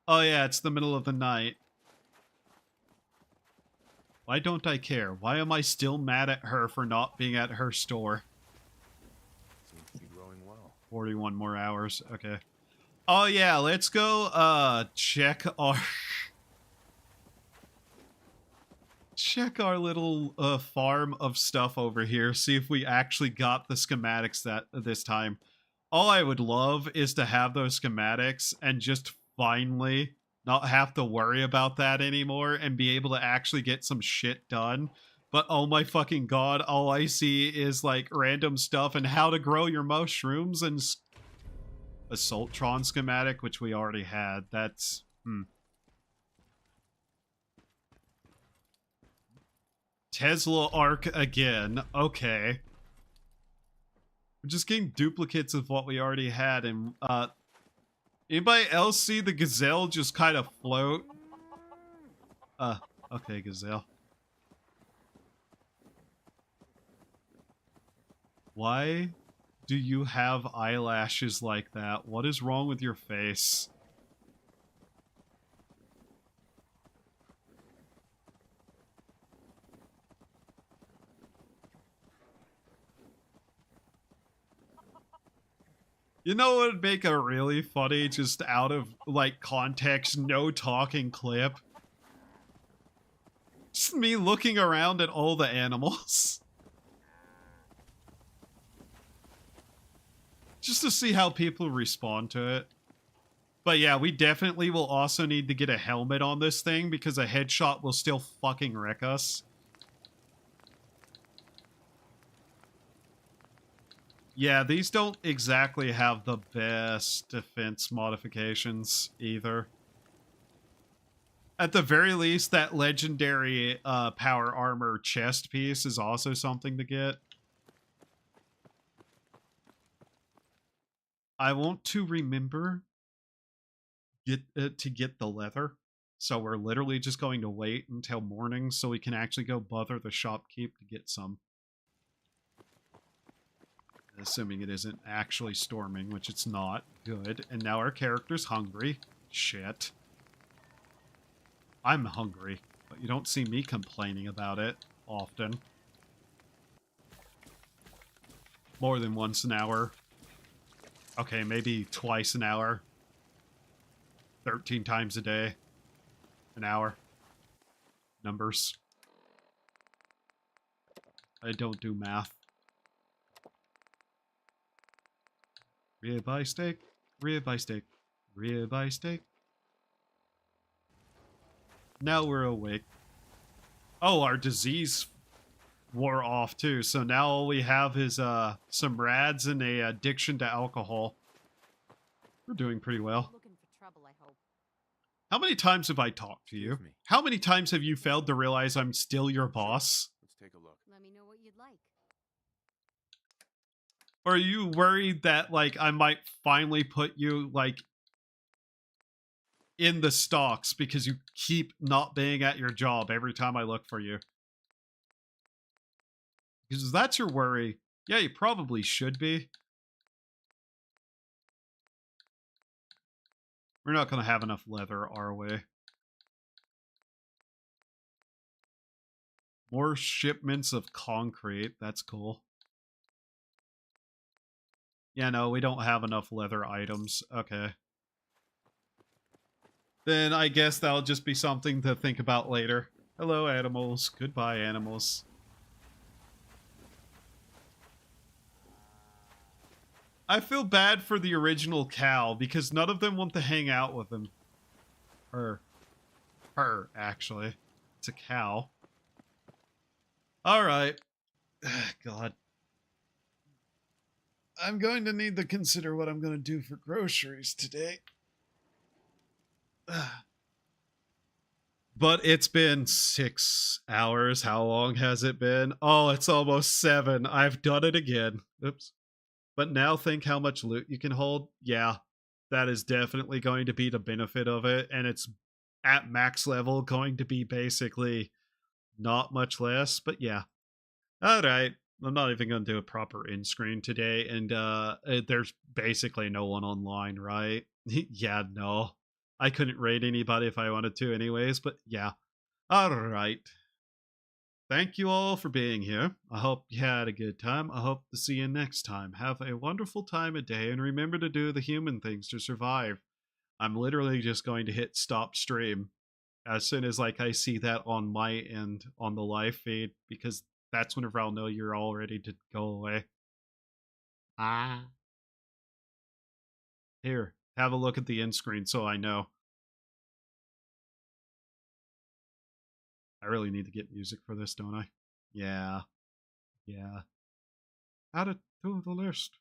Oh yeah, it's the middle of the night. Why don't I care? Why am I still mad at her for not being at her store? Seems to be growing well. 41 more hours. Okay. Oh yeah, let's go check our check our little farm of stuff over here, see if we actually got the schematics this time. All I would love is to have those schematics and just finally not have to worry about that anymore and be able to actually get some shit done. But oh my fucking god, all I see is like random stuff and how to grow your mushrooms and Assaultron schematic, which we already had. That's... Tesla Arc again. Okay. We're just getting duplicates of what we already had, and anybody else see the gazelle just kind of float? Okay, gazelle. Why do you have eyelashes like that? What is wrong with your face? You know what would make a really funny, just out of, like, context, no talking clip? Just me looking around at all the animals. Just to see how people respond to it. But yeah, we definitely will also need to get a helmet on this thing, because a headshot will still fucking wreck us. Yeah, these don't exactly have the best defense modifications either. At the very least, that legendary power armor chest piece is also something to get. I want to remember to get the leather. So we're literally just going to wait until morning so we can actually go bother the shopkeep to get some. Assuming it isn't actually storming, which it's not. Good. And now our character's hungry. Shit. I'm hungry, but you don't see me complaining about it often. More than once an hour. Okay, maybe twice an hour. 13 times a day. An hour. Numbers. I don't do math. Ribeye steak, ribeye steak, ribeye steak. Now we're awake. Oh, our disease wore off too, so now all we have is some rads and a addiction to alcohol. We're doing pretty well. Looking for trouble, I hope. How many times have I talked to you? Excuse me. How many times have you failed to realize I'm still your boss? Let's take a look. Let me know what you'd like. Or are you worried that, like, I might finally put you, like, in the stocks because you keep not being at your job every time I look for you? Because that's your worry. Yeah, you probably should be. We're not going to have enough leather our way. More shipments of concrete. That's cool. Yeah, no, we don't have enough leather items. Okay. Then I guess that'll just be something to think about later. Hello, animals. Goodbye, animals. I feel bad for the original cow because none of them want to hang out with him. Her, actually. It's a cow. Alright. God. I'm going to need to consider what I'm going to do for groceries today. But it's been 6 hours. How long has it been? Oh, it's almost 7. I've done it again. Oops. But now think how much loot you can hold. Yeah, that is definitely going to be the benefit of it. And it's at max level going to be basically not much less. But yeah. Alright. I'm not even going to do a proper end screen today. And there's basically no one online, right? Yeah, no. I couldn't raid anybody if I wanted to anyways. But yeah. Alright. Thank you all for being here. I hope you had a good time. I hope to see you next time. Have a wonderful time of day, and remember to do the human things to survive. I'm literally just going to hit stop stream as soon as like I see that on my end on the live feed, because that's whenever I'll know you're all ready to go away. Here, have a look at the end screen so I know. I really need to get music for this, don't I? Yeah. Yeah. Add it to the list.